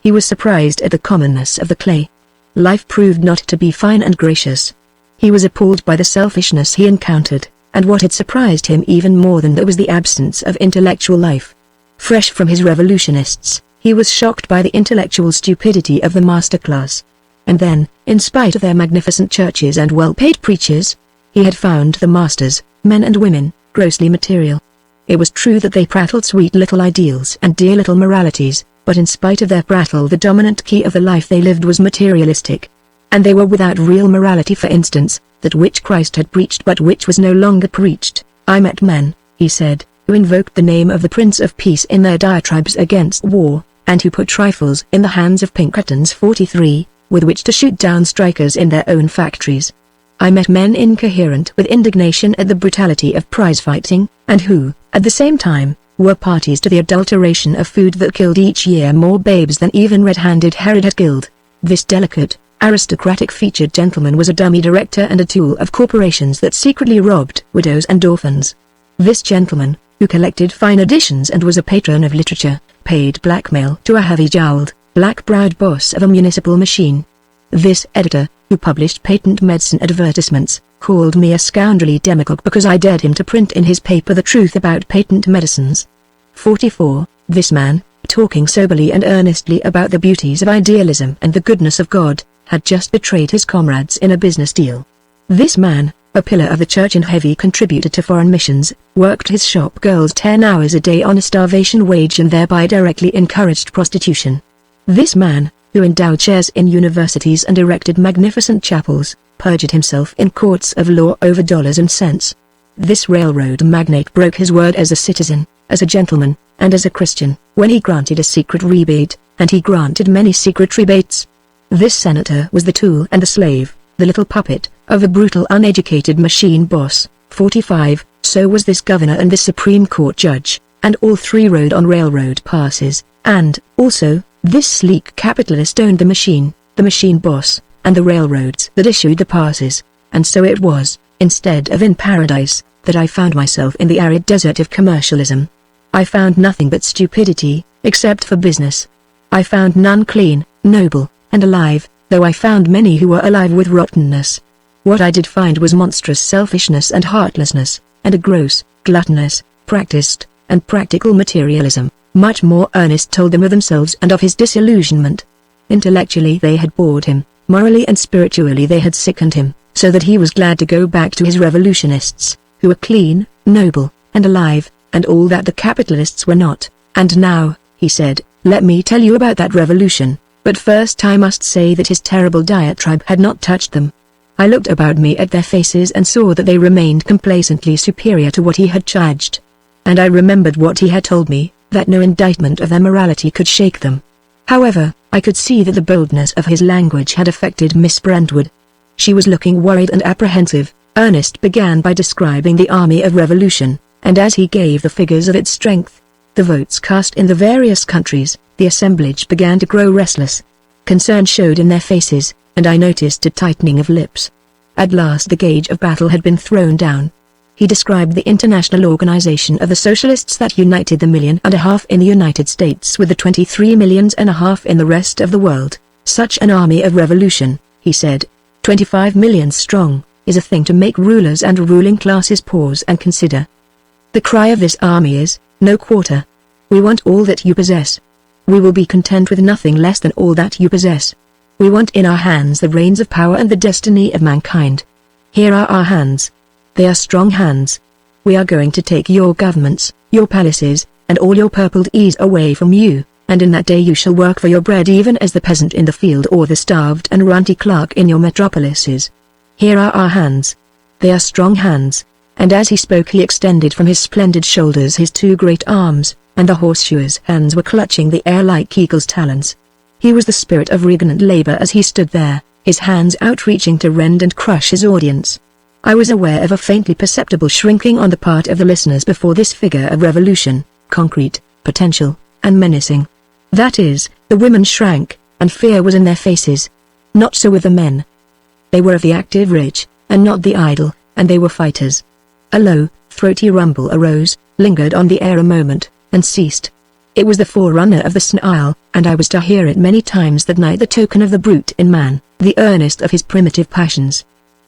He was surprised at the commonness of the clay. Life proved not to be fine and gracious. He was appalled by the selfishness he encountered, and what had surprised him even more than that was the absence of intellectual life. Fresh from his revolutionists, he was shocked by the intellectual stupidity of the master class. And then, in spite of their magnificent churches and well-paid preachers, he had found the masters, men and women, grossly material. It was true that they prattled sweet little ideals and dear little moralities, but in spite of their prattle the dominant key of the life they lived was materialistic. And they were without real morality, for instance, that which Christ had preached but which was no longer preached. I met men, he said, who invoked the name of the Prince of Peace in their diatribes against war, and who put rifles in the hands of Pinkertons 43, with which to shoot down strikers in their own factories. I met men incoherent with indignation at the brutality of prize fighting, and who, at the same time, were parties to the adulteration of food that killed each year more babes than even red-handed Herod had killed. This delicate, aristocratic-featured gentleman was a dummy director and a tool of corporations that secretly robbed widows and orphans. This gentleman, who collected fine editions and was a patron of literature, paid blackmail to a heavy-jowled, black-browed boss of a municipal machine. This editor, who published patent medicine advertisements, called me a scoundrelly demagogue because I dared him to print in his paper the truth about patent medicines. 44. This man, talking soberly and earnestly about the beauties of idealism and the goodness of God, had just betrayed his comrades in a business deal. This man, a pillar of the church and heavy contributor to foreign missions, worked his shop girls 10 hours a day on a starvation wage and thereby directly encouraged prostitution. This man, who endowed chairs in universities and erected magnificent chapels, perjured himself in courts of law over dollars and cents. This railroad magnate broke his word as a citizen, as a gentleman, and as a Christian, when he granted a secret rebate, and he granted many secret rebates. This senator was the tool and the slave, the little puppet, of a brutal uneducated machine boss. 45. So was this governor and this Supreme Court judge, and all three rode on railroad passes, and, also, this sleek capitalist owned the machine boss, and the railroads that issued the passes, and so it was, instead of in paradise, that I found myself in the arid desert of commercialism. I found nothing but stupidity, except for business. I found none clean, noble, and alive, though I found many who were alive with rottenness. What I did find was monstrous selfishness and heartlessness, and a gross, gluttonous, practiced, and practical materialism. Much more Ernest told them of themselves and of his disillusionment. Intellectually they had bored him, morally and spiritually they had sickened him, so that he was glad to go back to his revolutionists, who were clean, noble, and alive, and all that the capitalists were not. And now, he said, let me tell you about that revolution, but first I must say that his terrible diatribe had not touched them. I looked about me at their faces and saw that they remained complacently superior to what he had charged. And I remembered what he had told me, that no indictment of their morality could shake them. However, I could see that the boldness of his language had affected Miss Brentwood. She was looking worried and apprehensive. Ernest began by describing the army of revolution, and as he gave the figures of its strength, the votes cast in the various countries, the assemblage began to grow restless. Concern showed in their faces, and I noticed a tightening of lips. At last the gauge of battle had been thrown down. He described the international organization of the socialists that united the 1.5 million in the United States with the 23.5 million in the rest of the world. Such an army of revolution, he said, 25 million strong, is a thing to make rulers and ruling classes pause and consider. The cry of this army is, no quarter. We want all that you possess. We will be content with nothing less than all that you possess. We want in our hands the reins of power and the destiny of mankind. Here are our hands. They are strong hands. We are going to take your governments, your palaces, and all your purpled ease away from you, and in that day you shall work for your bread even as the peasant in the field or the starved and runty clerk in your metropolises. Here are our hands. They are strong hands. And as he spoke he extended from his splendid shoulders his two great arms, and the horseshoer's hands were clutching the air like eagle's talons. He was the spirit of regnant labor as he stood there, his hands outreaching to rend and crush his audience. I was aware of a faintly perceptible shrinking on the part of the listeners before this figure of revolution, concrete, potential, and menacing. That is, the women shrank, and fear was in their faces. Not so with the men. They were of the active rich, and not the idle, and they were fighters. A low, throaty rumble arose, lingered on the air a moment, and ceased. It was the forerunner of the snarl, and I was to hear it many times that night, the token of the brute in man, the earnest of his primitive passions.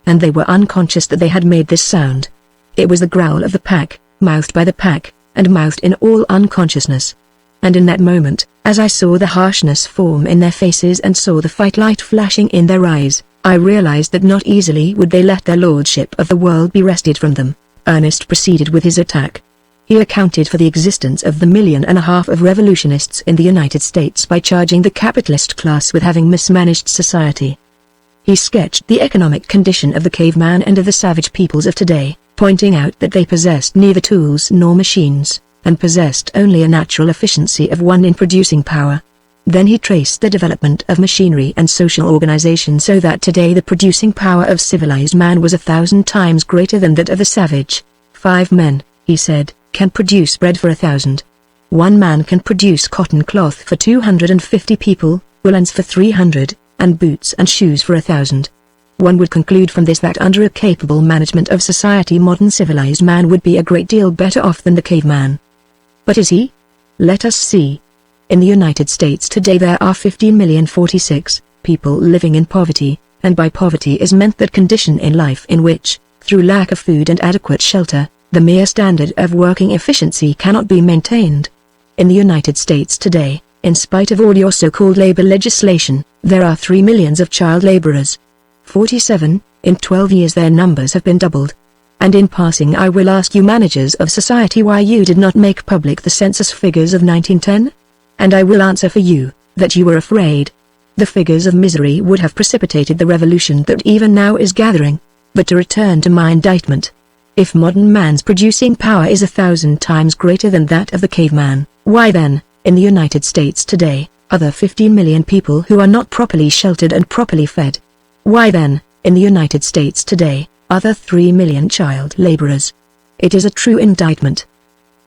And they were unconscious that they had made this sound. It was the growl of the pack, mouthed by the pack, and mouthed in all unconsciousness. And in that moment, as I saw the harshness form in their faces and saw the fight light flashing in their eyes, I realized that not easily would they let their lordship of the world be wrested from them. Ernest proceeded with his attack. He accounted for the existence of the 1.5 million of revolutionists in the United States by charging the capitalist class with having mismanaged society. He sketched the economic condition of the caveman and of the savage peoples of today, pointing out that they possessed neither tools nor machines, and possessed only a natural efficiency of one in producing power. Then he traced the development of machinery and social organization so that today the producing power of civilized man was 1,000 times greater than that of the savage. 5 men, he said, can produce bread for 1,000. 1 man can produce cotton cloth for 250 people, woolens for 300, and boots and shoes for 1,000. One would conclude from this that under a capable management of society modern civilized man would be a great deal better off than the caveman. But is he? Let us see. In the United States today there are 15,046,000 people living in poverty, and by poverty is meant that condition in life in which, through lack of food and adequate shelter, the mere standard of working efficiency cannot be maintained. In the United States today, in spite of all your so-called labor legislation, there are 3 million of child laborers. 47, in 12 years their numbers have been doubled. And in passing I will ask you managers of society why you did not make public the census figures of 1910? And I will answer for you, that you were afraid. The figures of misery would have precipitated the revolution that even now is gathering. But to return to my indictment. If modern man's producing power is 1,000 times greater than that of the caveman, why then, in the United States today, are there 15 million people who are not properly sheltered and properly fed? Why then, in the United States today, are there 3 million child laborers? It is a true indictment.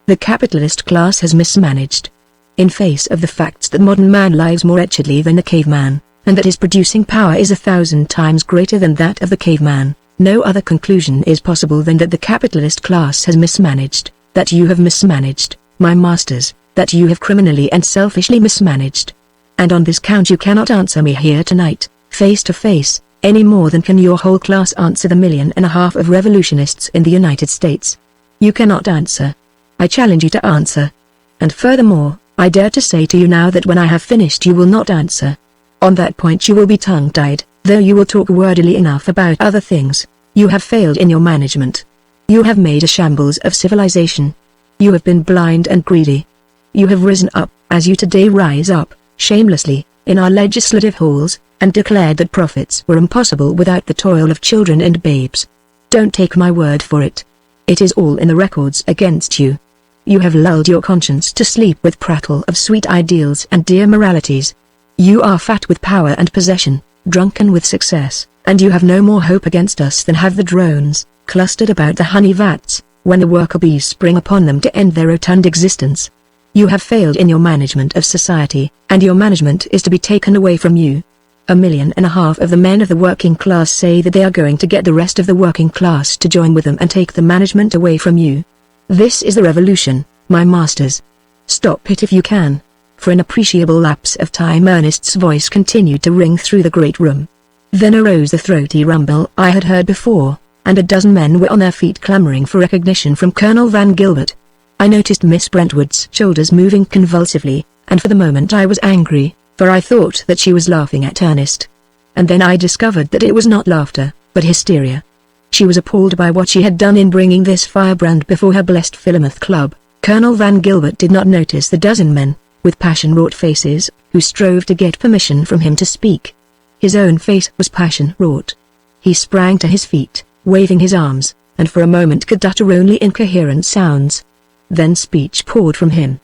The capitalist class has mismanaged. In face of the facts that modern man lives more wretchedly than the caveman, and that his producing power is 1,000 times greater than that of the caveman, no other conclusion is possible than that the capitalist class has mismanaged, that you have mismanaged, my masters, that you have criminally and selfishly mismanaged. And on this count you cannot answer me here tonight, face to face, any more than can your whole class answer the 1.5 million of revolutionists in the United States. You cannot answer. I challenge you to answer. And furthermore, I dare to say to you now that when I have finished you will not answer. On that point you will be tongue-tied, though you will talk wordily enough about other things. You have failed in your management. You have made a shambles of civilization. You have been blind and greedy. You have risen up, as you today rise up, shamelessly, in our legislative halls, and declared that profits were impossible without the toil of children and babes. Don't take my word for it. It is all in the records against you. You have lulled your conscience to sleep with prattle of sweet ideals and dear moralities. You are fat with power and possession, drunken with success, and you have no more hope against us than have the drones, clustered about the honey vats, when the worker bees spring upon them to end their rotund existence. You have failed in your management of society, and your management is to be taken away from you. 1.5 million of the men of the working class say that they are going to get the rest of the working class to join with them and take the management away from you. This is the revolution, my masters. Stop it if you can. For an appreciable lapse of time Ernest's voice continued to ring through the great room. Then arose the throaty rumble I had heard before, and a dozen men were on their feet clamoring for recognition from Colonel Van Gilbert. I noticed Miss Brentwood's shoulders moving convulsively, and for the moment I was angry, for I thought that she was laughing at Ernest. And then I discovered that it was not laughter, but hysteria. She was appalled by what she had done in bringing this firebrand before her blessed Philomath Club. Colonel Van Gilbert did not notice the dozen men, with passion-wrought faces, who strove to get permission from him to speak. His own face was passion-wrought. He sprang to his feet, waving his arms, and for a moment could utter only incoherent sounds. Then speech poured from him.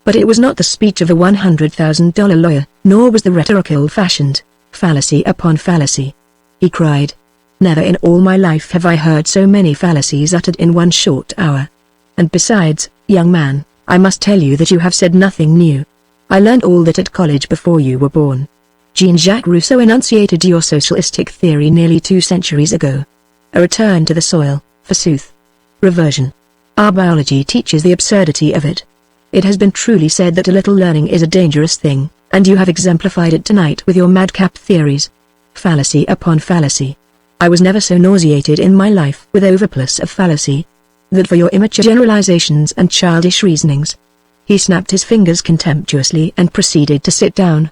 But it was not the speech of a $100,000 lawyer, nor was the rhetoric old-fashioned, fallacy upon fallacy. He cried, "Never in all my life have I heard so many fallacies uttered in one short hour. And besides, young man, I must tell you that you have said nothing new. I learned all that at college before you were born. Jean-Jacques Rousseau enunciated your socialistic theory nearly 2 centuries ago. A return to the soil, forsooth. Reversion. Our biology teaches the absurdity of it. It has been truly said that a little learning is a dangerous thing, and you have exemplified it tonight with your madcap theories. Fallacy upon fallacy. I was never so nauseated in my life with overplus of fallacy. That for your immature generalizations and childish reasonings." He snapped his fingers contemptuously and proceeded to sit down.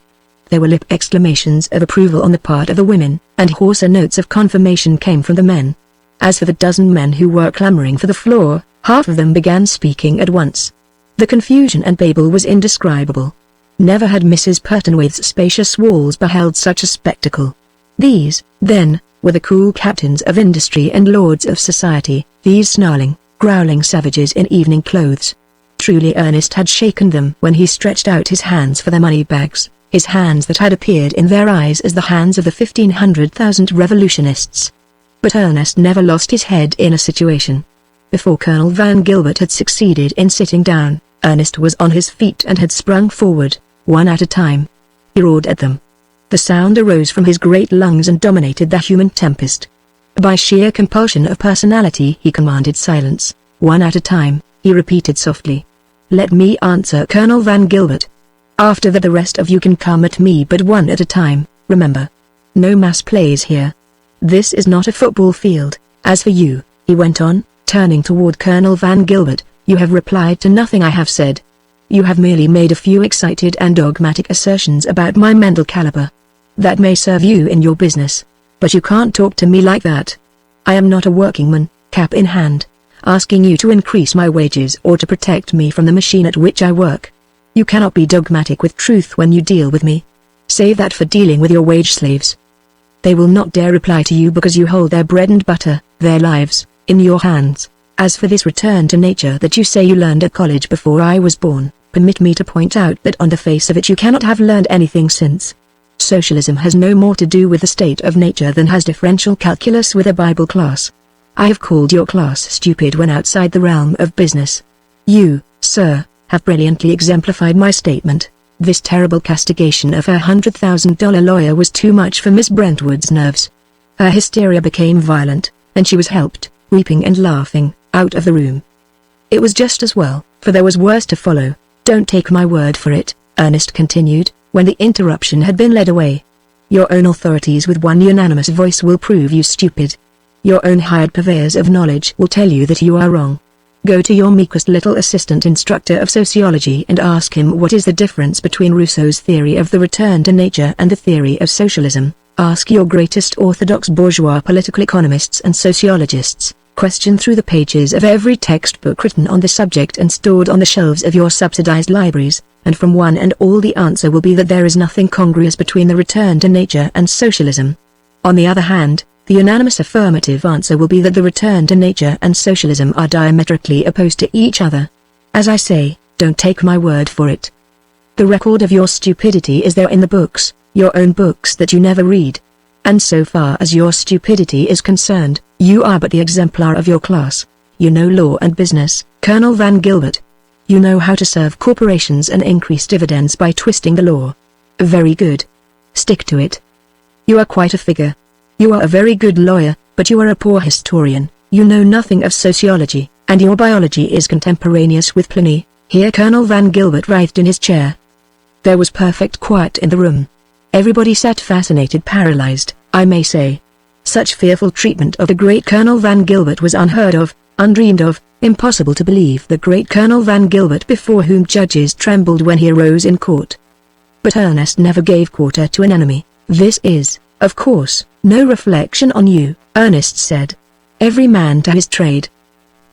There were lip exclamations of approval on the part of the women, and hoarser notes of confirmation came from the men. As for the dozen men who were clamoring for the floor, Half of them began speaking at once. The confusion and babel was indescribable. Never had Mrs. Pertonwaite's spacious walls beheld such a spectacle. These, then, were the cool captains of industry and lords of society, these snarling, growling savages in evening clothes. Truly Ernest had shaken them when he stretched out his hands for their money bags, his hands that had appeared in their eyes as the hands of the 1,500,000 revolutionists. But Ernest never lost his head in a situation. Before Colonel Van Gilbert had succeeded in sitting down, Ernest was on his feet and had sprung forward, one at a time. He roared at them. The sound arose from his great lungs and dominated the human tempest. By sheer compulsion of personality he commanded silence. One at a time, he repeated softly. "Let me answer, Colonel Van Gilbert. After that the rest of you can come at me, but one at a time, remember. No mass plays here. This is not a football field. As for you," he went on, turning toward Colonel Van Gilbert, "you have replied to nothing I have said. You have merely made a few excited and dogmatic assertions about my mental caliber. That may serve you in your business. But you can't talk to me like that. I am not a workingman, cap in hand, asking you to increase my wages or to protect me from the machine at which I work. You cannot be dogmatic with truth when you deal with me. Save that for dealing with your wage slaves. They will not dare reply to you because you hold their bread and butter, their lives, in your hands. As for this return to nature that you say you learned at college before I was born, permit me to point out that on the face of it you cannot have learned anything since. Socialism has no more to do with the state of nature than has differential calculus with a Bible class. I have called your class stupid when outside the realm of business. You, sir, have brilliantly exemplified my statement. This terrible castigation of her $100,000 lawyer was too much for Miss Brentwood's nerves. Her hysteria became violent, and she was helped, weeping and laughing, out of the room. It was just as well, for there was worse to follow. Don't take my word for it, Ernest continued, when the interruption had been led away. Your own authorities with one unanimous voice will prove you stupid. Your own hired purveyors of knowledge will tell you that you are wrong. Go to your meekest little assistant instructor of sociology and ask him what is the difference between Rousseau's theory of the return to nature and the theory of socialism. Ask your greatest orthodox bourgeois political economists and sociologists. Question through the pages of every textbook written on the subject and stored on the shelves of your subsidized libraries, and from one and all the answer will be that there is nothing congruous between the return to nature and socialism. On the other hand, the unanimous affirmative answer will be that the return to nature and socialism are diametrically opposed to each other. As I say, don't take my word for it. The record of your stupidity is there in the books, your own books that you never read. And so far as your stupidity is concerned, you are but the exemplar of your class. You know law and business, Colonel Van Gilbert. You know how to serve corporations and increase dividends by twisting the law. Very good. Stick to it. You are quite a figure. You are a very good lawyer, but you are a poor historian. You know nothing of sociology, and your biology is contemporaneous with Pliny. Here Colonel Van Gilbert writhed in his chair. There was perfect quiet in the room. Everybody sat fascinated, paralyzed, I may say. Such fearful treatment of the great Colonel Van Gilbert was unheard of, undreamed of, impossible to believe. The great Colonel Van Gilbert before whom judges trembled when he arose in court. But Ernest never gave quarter to an enemy. This is, of course, no reflection on you, Ernest said. Every man to his trade.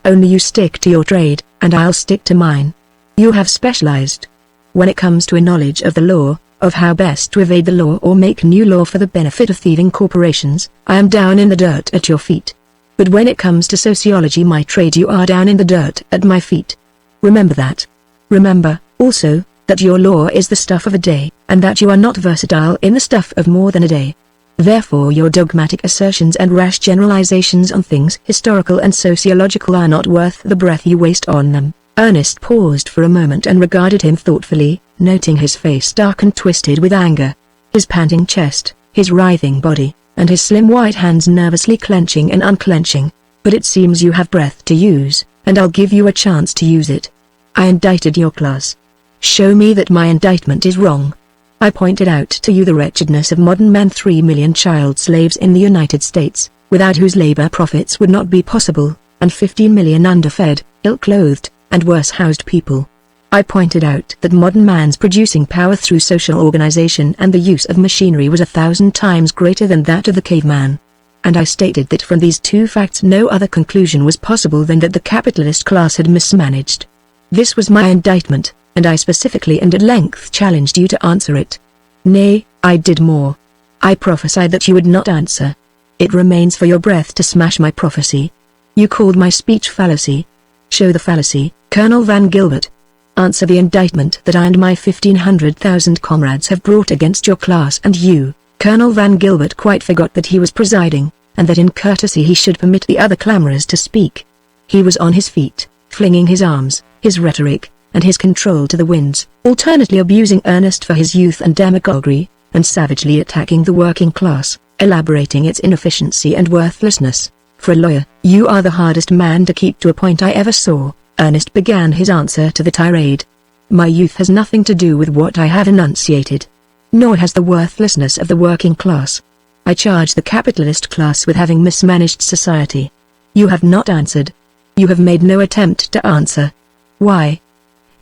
Only you stick to your trade, and I'll stick to mine. You have specialized. When it comes to a knowledge of the law, of how best to evade the law or make new law for the benefit of thieving corporations, I am down in the dirt at your feet. But when it comes to sociology, my trade, you are down in the dirt at my feet. Remember that. Remember, also, that your law is the stuff of a day, and that you are not versatile in the stuff of more than a day. Therefore your dogmatic assertions and rash generalizations on things historical and sociological are not worth the breath you waste on them. Ernest paused for a moment and regarded him thoughtfully, noting his face dark and twisted with anger. His panting chest, his writhing body, and his slim white hands nervously clenching and unclenching. But it seems you have breath to use, and I'll give you a chance to use it. I indicted your class. Show me that my indictment is wrong. I pointed out to you the wretchedness of modern man, 3 million child slaves in the United States, without whose labor profits would not be possible, and 15 million underfed, ill-clothed, and worse-housed people. I pointed out that modern man's producing power through social organization and the use of machinery was 1,000 times greater than that of the caveman. and I stated that from these two facts no other conclusion was possible than that the capitalist class had mismanaged. This was my indictment, and I specifically and at length challenged you to answer it. Nay, I did more. I prophesied that you would not answer. It remains for your breath to smash my prophecy. You called my speech fallacy. Show the fallacy, Colonel Van Gilbert. Answer the indictment that I and my 1,500,000 comrades have brought against your class and you. Colonel Van Gilbert quite forgot that he was presiding, and that in courtesy he should permit the other clamorers to speak. He was on his feet, flinging his arms, his rhetoric, and his control to the winds, alternately abusing Ernest for his youth and demagoguery, and savagely attacking the working class, elaborating its inefficiency and worthlessness. For a lawyer, you are the hardest man to keep to a point I ever saw, Ernest began his answer to the tirade. My youth has nothing to do with what I have enunciated. Nor has the worthlessness of the working class. I charge the capitalist class with having mismanaged society. You have not answered. You have made no attempt to answer. Why?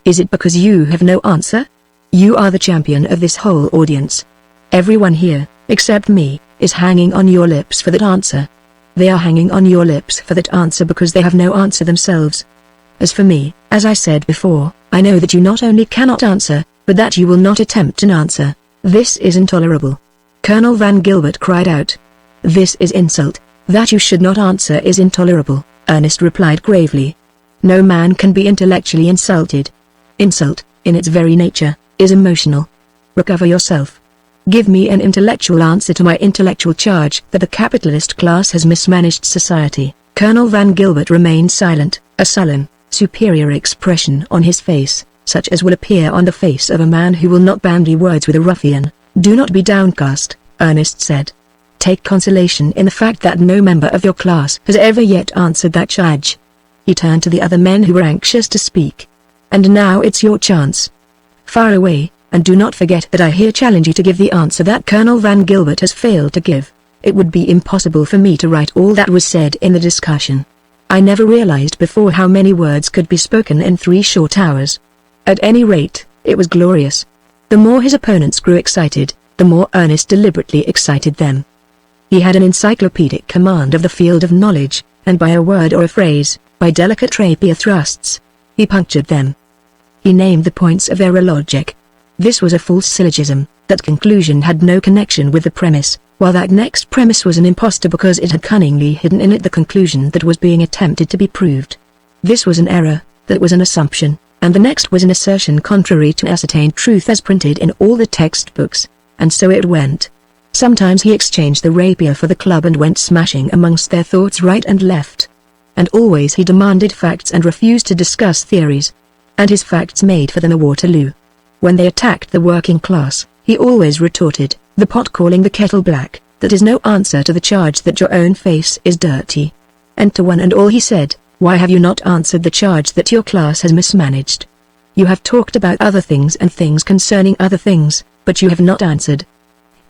Is it because you have no answer? You are the champion of this whole audience. Everyone here, except me, is hanging on your lips for that answer. They are hanging on your lips for that answer because they have no answer themselves. As for me, as I said before, I know that you not only cannot answer, but that you will not attempt an answer. This is intolerable. Colonel Van Gilbert cried out. This is insult. That you should not answer is intolerable, Ernest replied gravely. No man can be intellectually insulted. Insult, in its very nature, is emotional. Recover yourself. Give me an intellectual answer to my intellectual charge that the capitalist class has mismanaged society. Colonel Van Gilbert remained silent, a sullen, superior expression on his face, such as will appear on the face of a man who will not bandy words with a ruffian. Do not be downcast, Ernest said. Take consolation in the fact that no member of your class has ever yet answered that charge. He turned to the other men who were anxious to speak. And now it's your chance. Fire away, and do not forget that I here challenge you to give the answer that Colonel Van Gilbert has failed to give. It would be impossible for me to write all that was said in the discussion. I never realized before how many words could be spoken in 3 short hours. At any rate, it was glorious. The more his opponents grew excited, the more Ernest deliberately excited them. He had an encyclopedic command of the field of knowledge, and by a word or a phrase, by delicate rapier thrusts, he punctured them. He named the points of their logic. This was a false syllogism. That conclusion had no connection with the premise, while that next premise was an impostor because it had cunningly hidden in it the conclusion that was being attempted to be proved. This was an error, that was an assumption, and the next was an assertion contrary to ascertained truth as printed in all the textbooks, and so it went. Sometimes he exchanged the rapier for the club and went smashing amongst their thoughts right and left. And always he demanded facts and refused to discuss theories. And his facts made for them a Waterloo. When they attacked the working class, he always retorted, the pot calling the kettle black, that is no answer to the charge that your own face is dirty. And to one and all he said, why have you not answered the charge that your class has mismanaged? You have talked about other things and things concerning other things, but you have not answered.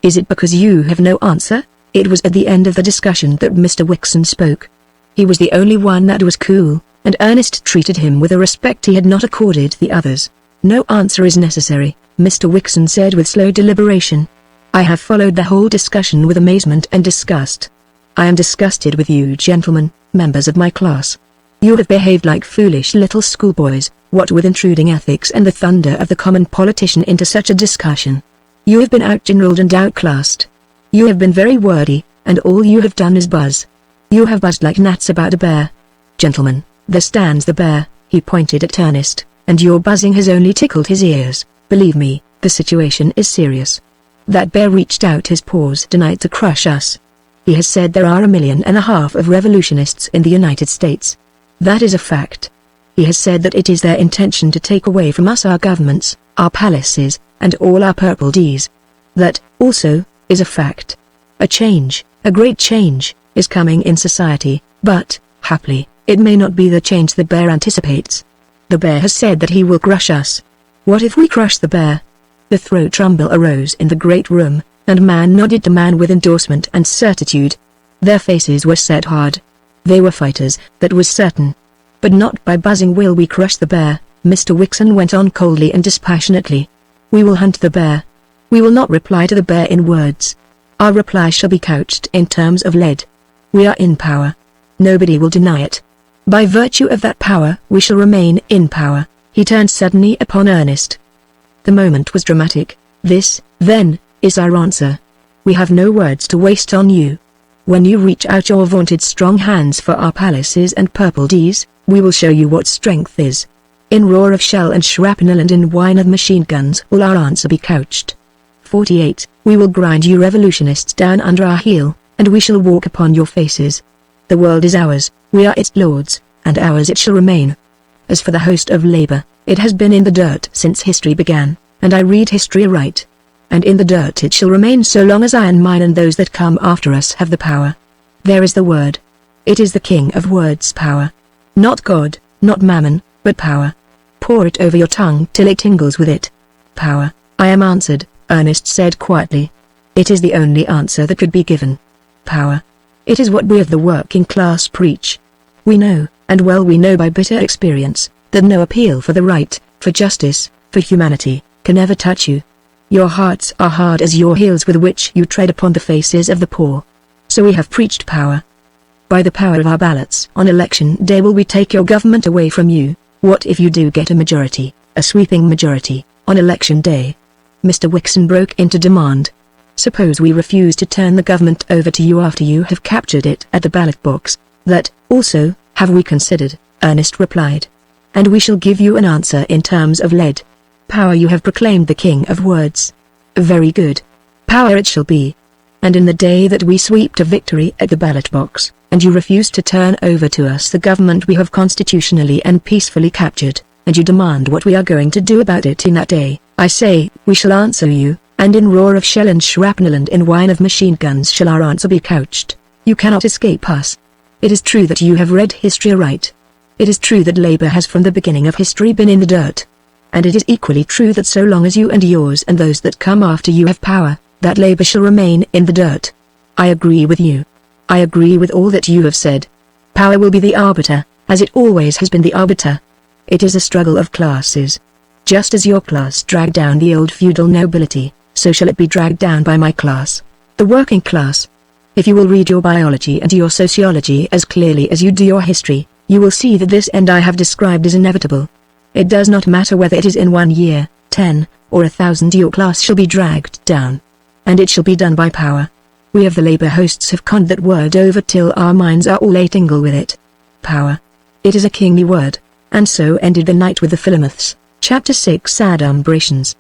Is it because you have no answer? It was at the end of the discussion that Mr. Wixon spoke. He was the only one that was cool, and Ernest treated him with a respect he had not accorded the others. No answer is necessary, Mr. Wixon said with slow deliberation. I have followed the whole discussion with amazement and disgust. I am disgusted with you gentlemen, members of my class. You have behaved like foolish little schoolboys, what with intruding ethics and the thunder of the common politician into such a discussion. You have been outgeneraled and outclassed. You have been very wordy, and all you have done is buzz. You have buzzed like gnats about a bear. Gentlemen, there stands the bear, he pointed at Ernest, and your buzzing has only tickled his ears. Believe me, the situation is serious. That bear reached out his paws tonight to crush us. He has said there are 1.5 million of revolutionists in the United States. That is a fact. He has said that it is their intention to take away from us our governments, our palaces, and all our purple Ds. That, also, is a fact. A change, a great change, is coming in society, but, happily, it may not be the change the bear anticipates. The bear has said that he will crush us. What if we crush the bear? The throat rumble arose in the great room, and man nodded to man with endorsement and certitude. Their faces were set hard. They were fighters, that was certain. But not by buzzing will we crush the bear, Mr. Wixon went on coldly and dispassionately. We will hunt the bear. We will not reply to the bear in words. Our reply shall be couched in terms of lead. We are in power. Nobody will deny it. By virtue of that power we shall remain in power." He turned suddenly upon Ernest. The moment was dramatic. "This, then, is our answer. We have no words to waste on you. When you reach out your vaunted strong hands for our palaces and purple D's, we will show you what strength is. In roar of shell and shrapnel and in whine of machine guns will our answer be couched. 48. We will grind you revolutionists down under our heel, and we shall walk upon your faces. The world is ours, we are its lords, and ours it shall remain. As for the host of labor, it has been in the dirt since history began, and I read history aright. And in the dirt it shall remain so long as I and mine and those that come after us have the power. There is the word. It is the king of words, power. Not God, not mammon, but power. Pour it over your tongue till it tingles with it. Power." "I am answered," Ernest said quietly. "It is the only answer that could be given. Power. It is what we of the working class preach. We know, and well we know by bitter experience, that no appeal for the right, for justice, for humanity, can ever touch you. Your hearts are hard as your heels with which you tread upon the faces of the poor. So we have preached power. By the power of our ballots on election day will we take your government away from you. What if you do get a majority, a sweeping majority, on election day?" Mr. Wixon broke into demand. "Suppose we refuse to turn the government over to you after you have captured it at the ballot box?" "That, also, have we considered," Ernest replied. "And we shall give you an answer in terms of lead. Power you have proclaimed the king of words. Very good. Power it shall be. And in the day that we sweep to victory at the ballot box, and you refuse to turn over to us the government we have constitutionally and peacefully captured, and you demand what we are going to do about it in that day, I say, we shall answer you, and in roar of shell and shrapnel and in whine of machine guns shall our answer be couched. You cannot escape us. It is true that you have read history aright. It is true that labor has from the beginning of history been in the dirt. And it is equally true that so long as you and yours and those that come after you have power, that labor shall remain in the dirt. I agree with you. I agree with all that you have said. Power will be the arbiter, as it always has been the arbiter. It is a struggle of classes. Just as your class dragged down the old feudal nobility, so shall it be dragged down by my class, the working class. If you will read your biology and your sociology as clearly as you do your history, you will see that this end I have described is inevitable. It does not matter whether it is in 1 year, 10, or 1,000, your class shall be dragged down. And it shall be done by power. We of the labor hosts have conned that word over till our minds are all a-tingle with it. Power. It is a kingly word. And so ended the night with the Philomaths. Chapter 6. Adumbrations.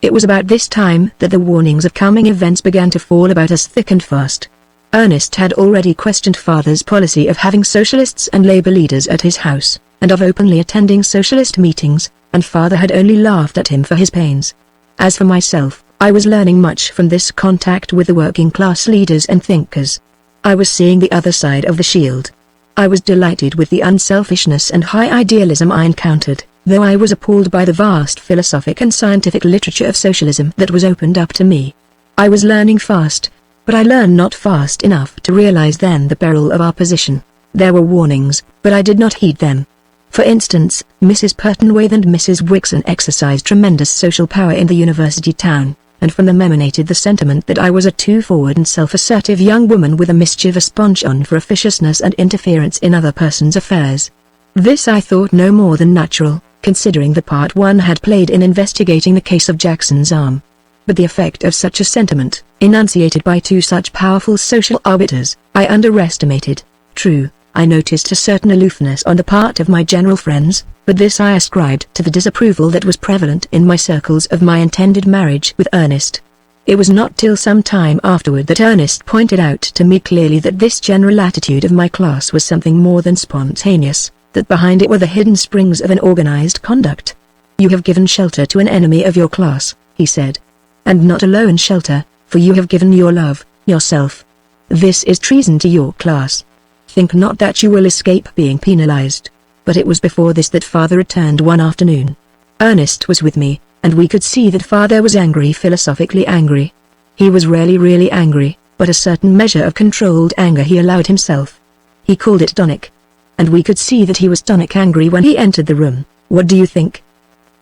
It was about this time that the warnings of coming events began to fall about us thick and fast. Ernest had already questioned father's policy of having socialists and labor leaders at his house, and of openly attending socialist meetings, and father had only laughed at him for his pains. As for myself, I was learning much from this contact with the working class leaders and thinkers. I was seeing the other side of the shield. I was delighted with the unselfishness and high idealism I encountered, though I was appalled by the vast philosophic and scientific literature of socialism that was opened up to me. I was learning fast, but I learned not fast enough to realize then the peril of our position. There were warnings, but I did not heed them. For instance, Mrs. Pertonwaithe and Mrs. Wixon exercised tremendous social power in the university town, and from them emanated the sentiment that I was a too forward and self-assertive young woman with a mischievous penchant for officiousness and interference in other persons' affairs. This I thought no more than natural, considering the part one had played in investigating the case of Jackson's arm. But the effect of such a sentiment, enunciated by two such powerful social arbiters, I underestimated. True, I noticed a certain aloofness on the part of my general friends, but this I ascribed to the disapproval that was prevalent in my circles of my intended marriage with Ernest. It was not till some time afterward that Ernest pointed out to me clearly that this general attitude of my class was something more than spontaneous, that behind it were the hidden springs of an organized conduct. "You have given shelter to an enemy of your class," he said. "And not alone shelter, for you have given your love, yourself. This is treason to your class. Think not that you will escape being penalized." But it was before this that father returned one afternoon. Ernest was with me, and we could see that father was angry, philosophically angry. He was really angry, but a certain measure of controlled anger he allowed himself. He called it tonic. And we could see that he was tonic angry when he entered the room. "What do you think?"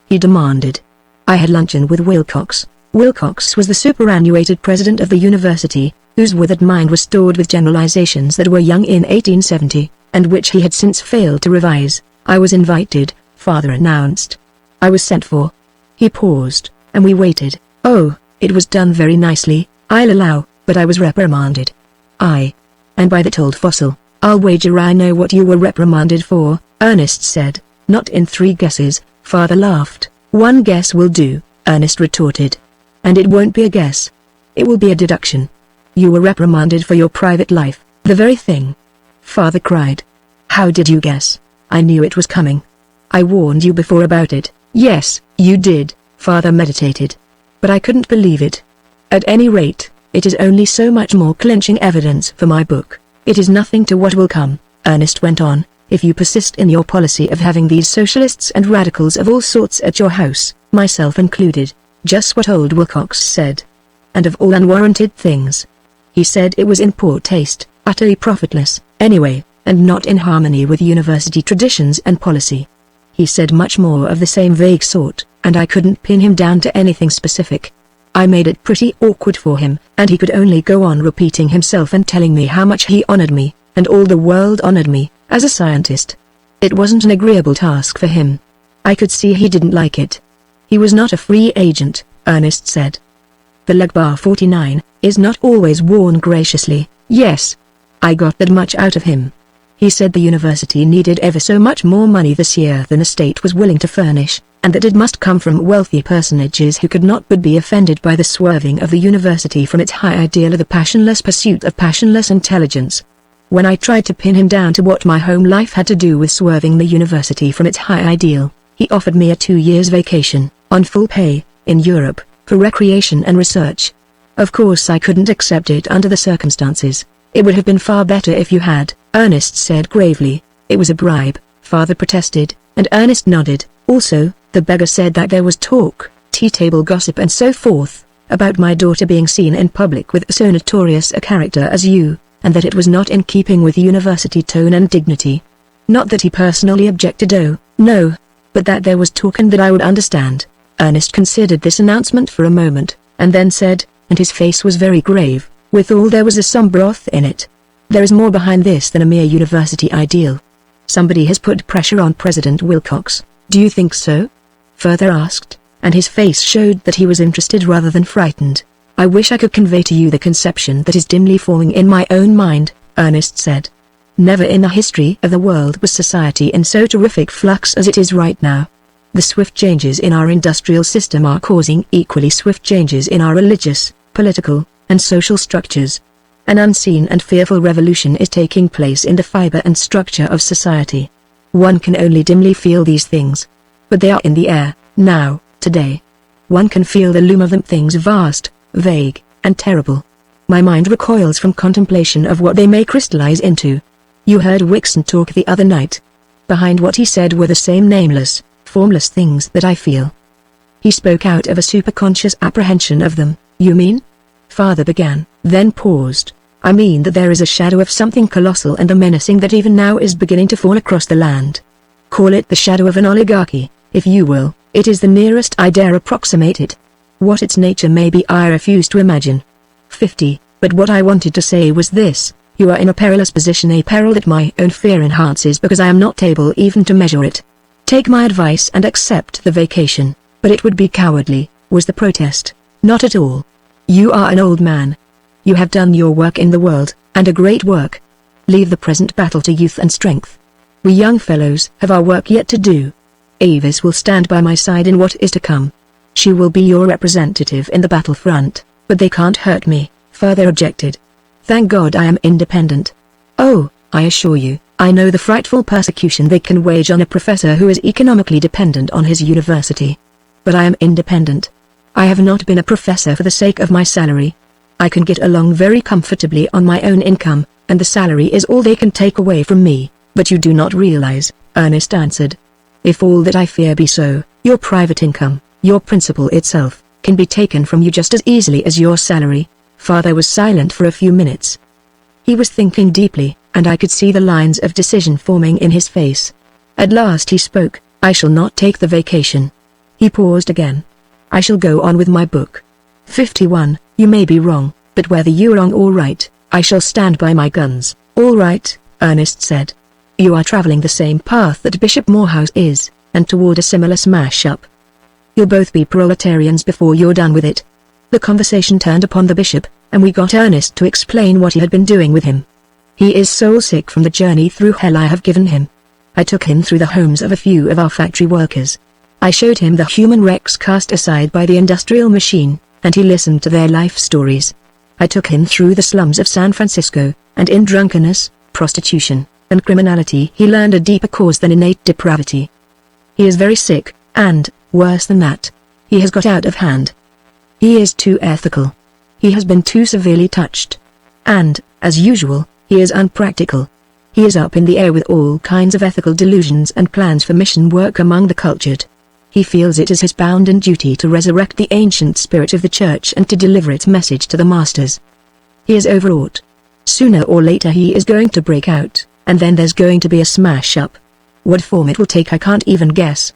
he demanded. I had luncheon with Wilcox. Wilcox was the superannuated president of the university, whose withered mind was stored with generalizations that were young in 1870, and which he had since failed to revise. "I was invited," father announced. "I was sent for." He paused, and we waited. "Oh, it was done very nicely, I'll allow, but I was reprimanded." "And by that old fossil, I'll wager I know what you were reprimanded for," Ernest said. "Not in 3 guesses," father laughed. "1 guess will do," Ernest retorted. "And it won't be a guess. It will be a deduction. You were reprimanded for your private life, the very thing," father cried. "How did you guess?" "I knew it was coming. I warned you before about it." "Yes, you did," father meditated. "But I couldn't believe it. At any rate, it is only so much more clinching evidence for my book. It is nothing to what will come," Ernest went on, "if you persist in your policy of having these socialists and radicals of all sorts at your house, myself included." Just what old Wilcox said. And of all unwarranted things. He said it was in poor taste, utterly profitless, anyway, and not in harmony with university traditions and policy. He said much more of the same vague sort, and I couldn't pin him down to anything specific. I made it pretty awkward for him, and he could only go on repeating himself and telling me how much he honored me, and all the world honored me, as a scientist. It wasn't an agreeable task for him. I could see he didn't like it. He was not a free agent, Ernest said. The leg bar 49 is not always worn graciously. Yes. I got that much out of him. He said the university needed ever so much more money this year than the state was willing to furnish, and that it must come from wealthy personages who could not but be offended by the swerving of the university from its high ideal of the passionless pursuit of passionless intelligence. When I tried to pin him down to what my home life had to do with swerving the university from its high ideal, he offered me a 2 years vacation, on full pay, in Europe, for recreation and research. Of course I couldn't accept it under the circumstances. It would have been far better if you had, Ernest said gravely. It was a bribe, father protested, and Ernest nodded. Also, the beggar said that there was talk, tea-table gossip and so forth, about my daughter being seen in public with so notorious a character as you, and that it was not in keeping with university tone and dignity. Not that he personally objected, oh, no, but that there was talk and that I would understand. Ernest considered this announcement for a moment, and then said, and his face was very grave, withal there was some broth in it. There is more behind this than a mere university ideal. Somebody has put pressure on President Wilcox. Do you think so? Further asked, and his face showed that he was interested rather than frightened. I wish I could convey to you the conception that is dimly forming in my own mind, Ernest said. Never in the history of the world was society in so terrific flux as it is right now. The swift changes in our industrial system are causing equally swift changes in our religious, political, and social structures. An unseen and fearful revolution is taking place in the fiber and structure of society. One can only dimly feel these things. But they are in the air, now, today. One can feel the loom of them, things vast, vague, and terrible. My mind recoils from contemplation of what they may crystallize into. You heard Wixon talk the other night. Behind what he said were the same nameless, formless things that I feel. He spoke out of a superconscious apprehension of them. You mean? Father began, then paused. I mean that there is a shadow of something colossal and menacing that even now is beginning to fall across the land. Call it the shadow of an oligarchy, if you will. It is the nearest I dare approximate it. What its nature may be I refuse to imagine. 50. But what I wanted to say was this. You are in a perilous position, a peril that my own fear enhances because I am not able even to measure it. Take my advice and accept the vacation. But it would be cowardly, was the protest. Not at all. You are an old man. You have done your work in the world, and a great work. Leave the present battle to youth and strength. We young fellows have our work yet to do. Avis will stand by my side in what is to come. She will be your representative in the battlefront, but they can't hurt me, Father objected. Thank God I am independent. Oh, I assure you, I know the frightful persecution they can wage on a professor who is economically dependent on his university. But I am independent. I have not been a professor for the sake of my salary. I can get along very comfortably on my own income, and the salary is all they can take away from me. But you do not realize, Ernest answered. If all that I fear be so, your private income, your principal itself, can be taken from you just as easily as your salary. Father was silent for a few minutes. He was thinking deeply, and I could see the lines of decision forming in his face. At last he spoke. I shall not take the vacation. He paused again. I shall go on with my book. 51. You may be wrong. But whether you're wrong or right, I shall stand by my guns. All right, Ernest said. You are traveling the same path that Bishop Morehouse is, and toward a similar smash-up. You'll both be proletarians before you're done with it. The conversation turned upon the bishop, and we got Ernest to explain what he had been doing with him. He is soul-sick from the journey through hell I have given him. I took him through the homes of a few of our factory workers. I showed him the human wrecks cast aside by the industrial machine, and he listened to their life stories. I took him through the slums of San Francisco, and in drunkenness, prostitution, and criminality he learned a deeper cause than innate depravity. He is very sick, and, worse than that, he has got out of hand. He is too ethical. He has been too severely touched. And, as usual, he is unpractical. He is up in the air with all kinds of ethical delusions and plans for mission work among the cultured. He feels it is his bounden duty to resurrect the ancient spirit of the church and to deliver its message to the masters. He is overwrought. Sooner or later he is going to break out, and then there's going to be a smash-up. What form it will take I can't even guess.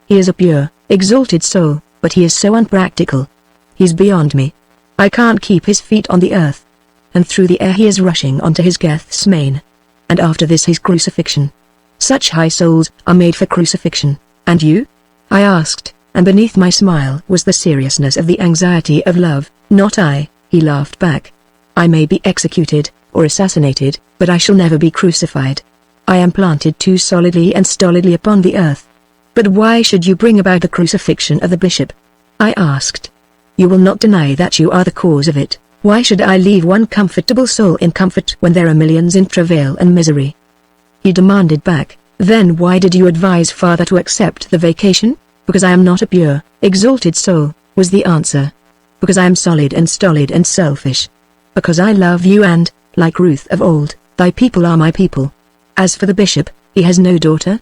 He is a pure, exalted soul, but he is so unpractical. He's beyond me. I can't keep his feet on the earth. And through the air he is rushing onto his Gethsemane. And after this his crucifixion. Such high souls are made for crucifixion. And you? I asked, and beneath my smile was the seriousness of the anxiety of love. Not I, he laughed back. I may be executed, or assassinated, but I shall never be crucified. I am planted too solidly and stolidly upon the earth. But why should you bring about the crucifixion of the bishop? I asked. You will not deny that you are the cause of it. Why should I leave one comfortable soul in comfort when there are millions in travail and misery? He demanded back. Then why did you advise father to accept the vacation? Because I am not a pure, exalted soul, was the answer. Because I am solid and stolid and selfish. Because I love you and, like Ruth of old, thy people are my people. As for the bishop, he has no daughter.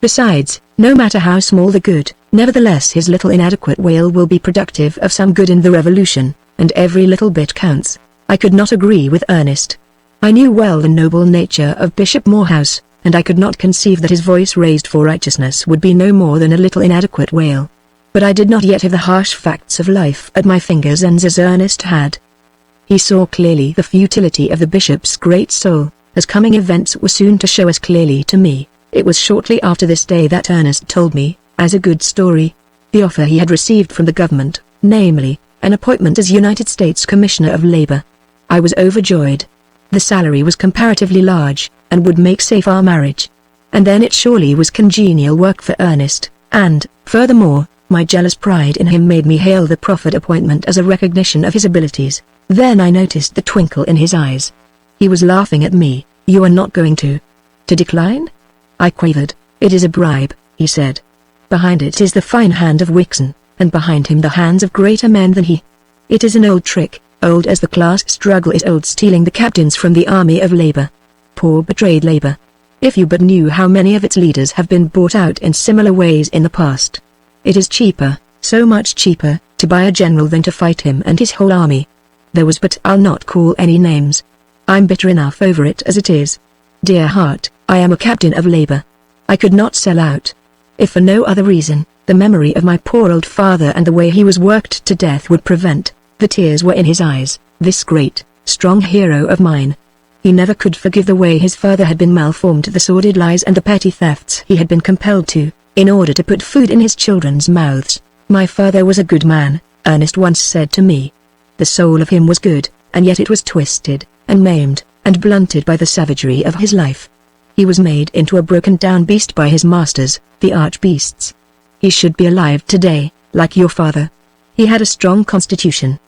Besides, no matter how small the good, nevertheless his little inadequate wail will be productive of some good in the revolution, and every little bit counts. I could not agree with Ernest. I knew well the noble nature of Bishop Morehouse, and I could not conceive that his voice raised for righteousness would be no more than a little inadequate wail. But I did not yet have the harsh facts of life at my fingers' ends as Ernest had. He saw clearly the futility of the bishop's great soul, as coming events were soon to show us clearly to me. It was shortly after this day that Ernest told me, as a good story, the offer he had received from the government, namely, an appointment as United States Commissioner of Labor. I was overjoyed. The salary was comparatively large, and would make safe our marriage. And then it surely was congenial work for Ernest, and, furthermore, my jealous pride in him made me hail the proffered appointment as a recognition of his abilities. Then I noticed the twinkle in his eyes. He was laughing at me. You are not going to decline? I quavered. It is a bribe, he said. Behind it is the fine hand of Wixon, and behind him the hands of greater men than he. It is an old trick, old as the class struggle is old, stealing the captains from the army of labor. Poor betrayed labor. If you but knew how many of its leaders have been bought out in similar ways in the past. It is cheaper, so much cheaper, to buy a general than to fight him and his whole army. There was, but I'll not call any names. I'm bitter enough over it as it is. Dear heart, I am a captain of labor. I could not sell out. If for no other reason, the memory of my poor old father and the way he was worked to death would prevent. The tears were in his eyes, this great, strong hero of mine. He never could forgive the way his father had been malformed, the sordid lies and the petty thefts he had been compelled to, in order to put food in his children's mouths. My father was a good man, Ernest once said to me. The soul of him was good, and yet it was twisted, and maimed, and blunted by the savagery of his life. He was made into a broken-down beast by his masters, the arch-beasts. He should be alive today, like your father. He had a strong constitution.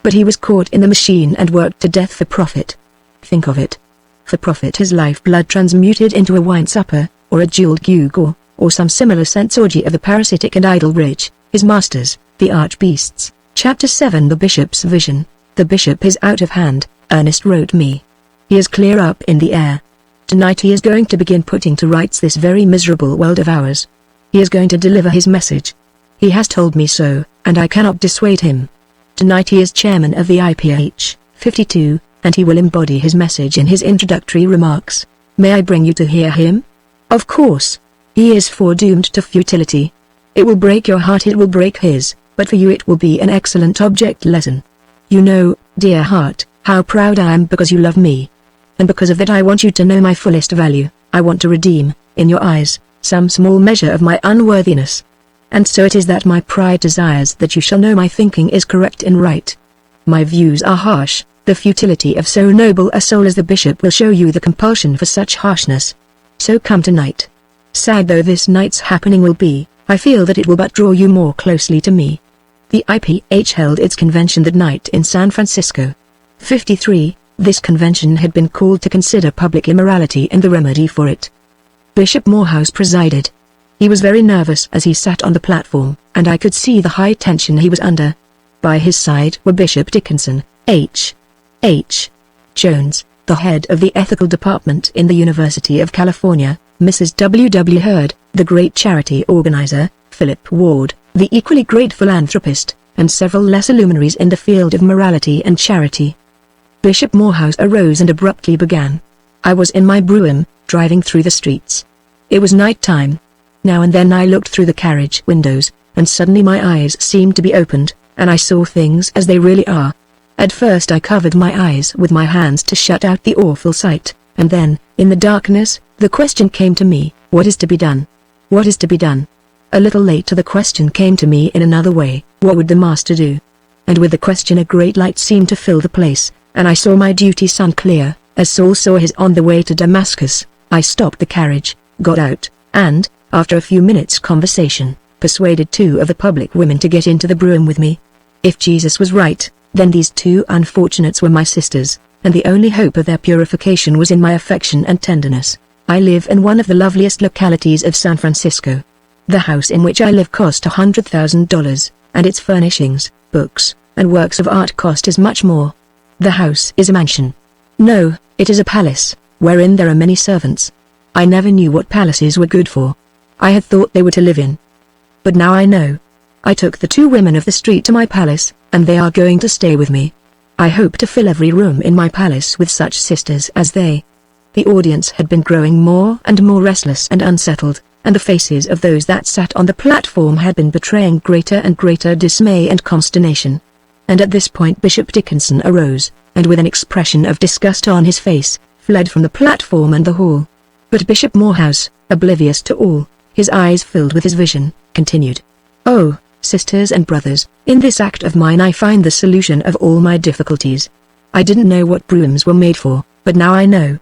But he was caught in the machine and worked to death for profit. Think of it. For profit, his life-blood transmuted into a wine-supper, or a jeweled gewgaw, or some similar sense orgy of the parasitic and idle rich, his masters, the arch-beasts. Chapter 7 The Bishop's Vision. The bishop is out of hand, Ernest wrote me. He is clear up in the air. Tonight he is going to begin putting to rights this very miserable world of ours. He is going to deliver his message. He has told me so, and I cannot dissuade him. Tonight he is chairman of the IPH, 52, and he will embody his message in his introductory remarks. May I bring you to hear him? Of course. He is foredoomed to futility. It will break your heart, it will break his, but for you it will be an excellent object lesson. You know, Dear heart, how proud I am because you love me. And because of that I want you to know my fullest value. I want to redeem, in your eyes, some small measure of my unworthiness. And so it is that my pride desires that you shall know my thinking is correct and right. My views are harsh, the futility of so noble a soul as the bishop will show you the compulsion for such harshness. So come tonight. Sad though this night's happening will be, I feel that it will but draw you more closely to me. The IPH held its convention that night in San Francisco. 53. This convention had been called to consider public immorality and the remedy for it. Bishop Morehouse presided. He was very nervous as he sat on the platform, and I could see the high tension he was under. By his side were Bishop Dickinson, H. Jones, the head of the ethical department in the University of California, Mrs. W. Hurd, the great charity organizer, Philip Ward, the equally great philanthropist, and several lesser luminaries in the field of morality and charity. Bishop Morehouse arose and abruptly began. I was in my brougham, driving through the streets. It was night time. Now and then I looked through the carriage windows, and suddenly my eyes seemed to be opened, and I saw things as they really are. At first I covered my eyes with my hands to shut out the awful sight, and then, in the darkness, the question came to me, what is to be done? What is to be done? A little later the question came to me in another way, what would the Master do? And with the question a great light seemed to fill the place, and I saw my duty sun clear, as Saul saw his on the way to Damascus. I stopped the carriage, got out, and, after a few minutes' conversation, persuaded 2 of the public women to get into the brougham with me. If Jesus was right, then these 2 unfortunates were my sisters, and the only hope of their purification was in my affection and tenderness. I live in one of the loveliest localities of San Francisco. The house in which I live cost $100,000, and its furnishings, books, and works of art cost as much more. The house is a mansion. No, it is a palace, wherein there are many servants. I never knew what palaces were good for. I had thought they were to live in. But now I know. I took the 2 women of the street to my palace, and they are going to stay with me. I hope to fill every room in my palace with such sisters as they. The audience had been growing more and more restless and unsettled, and the faces of those that sat on the platform had been betraying greater and greater dismay and consternation. And at this point Bishop Dickinson arose, and with an expression of disgust on his face, fled from the platform and the hall. But Bishop Morehouse, oblivious to all, his eyes filled with his vision, continued. Oh, sisters and brothers, in this act of mine I find the solution of all my difficulties. I didn't know what broughams were made for, but now I know.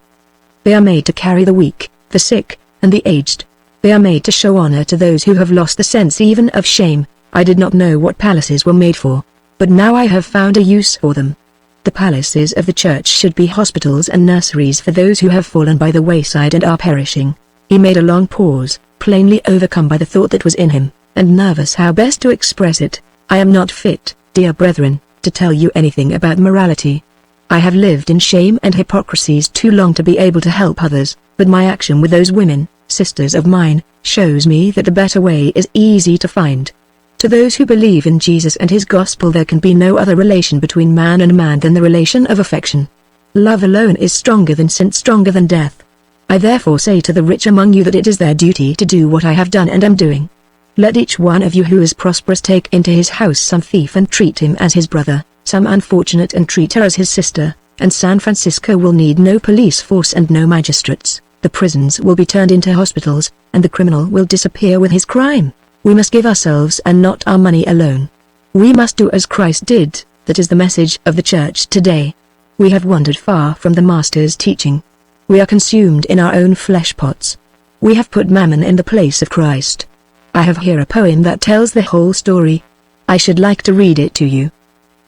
They are made to carry the weak, the sick, and the aged. They are made to show honor to those who have lost the sense even of shame. I did not know what palaces were made for, but now I have found a use for them. The palaces of the church should be hospitals and nurseries for those who have fallen by the wayside and are perishing. He made a long pause, plainly overcome by the thought that was in him, and nervous how best to express it. I am not fit, dear brethren, to tell you anything about morality. I have lived in shame and hypocrisies too long to be able to help others, but my action with those women, sisters of mine, shows me that the better way is easy to find. To those who believe in Jesus and his gospel there can be no other relation between man and man than the relation of affection. Love alone is stronger than sin, stronger than death. I therefore say to the rich among you that it is their duty to do what I have done and am doing. Let each one of you who is prosperous take into his house some thief and treat him as his brother, some unfortunate and treat her as his sister, and San Francisco will need no police force and no magistrates. The prisons will be turned into hospitals, and the criminal will disappear with his crime. We must give ourselves and not our money alone. We must do as Christ did. That is the message of the church today. We have wandered far from the Master's teaching. We are consumed in our own flesh pots. We have put mammon in the place of Christ. I have here a poem that tells the whole story. I should like to read it to you.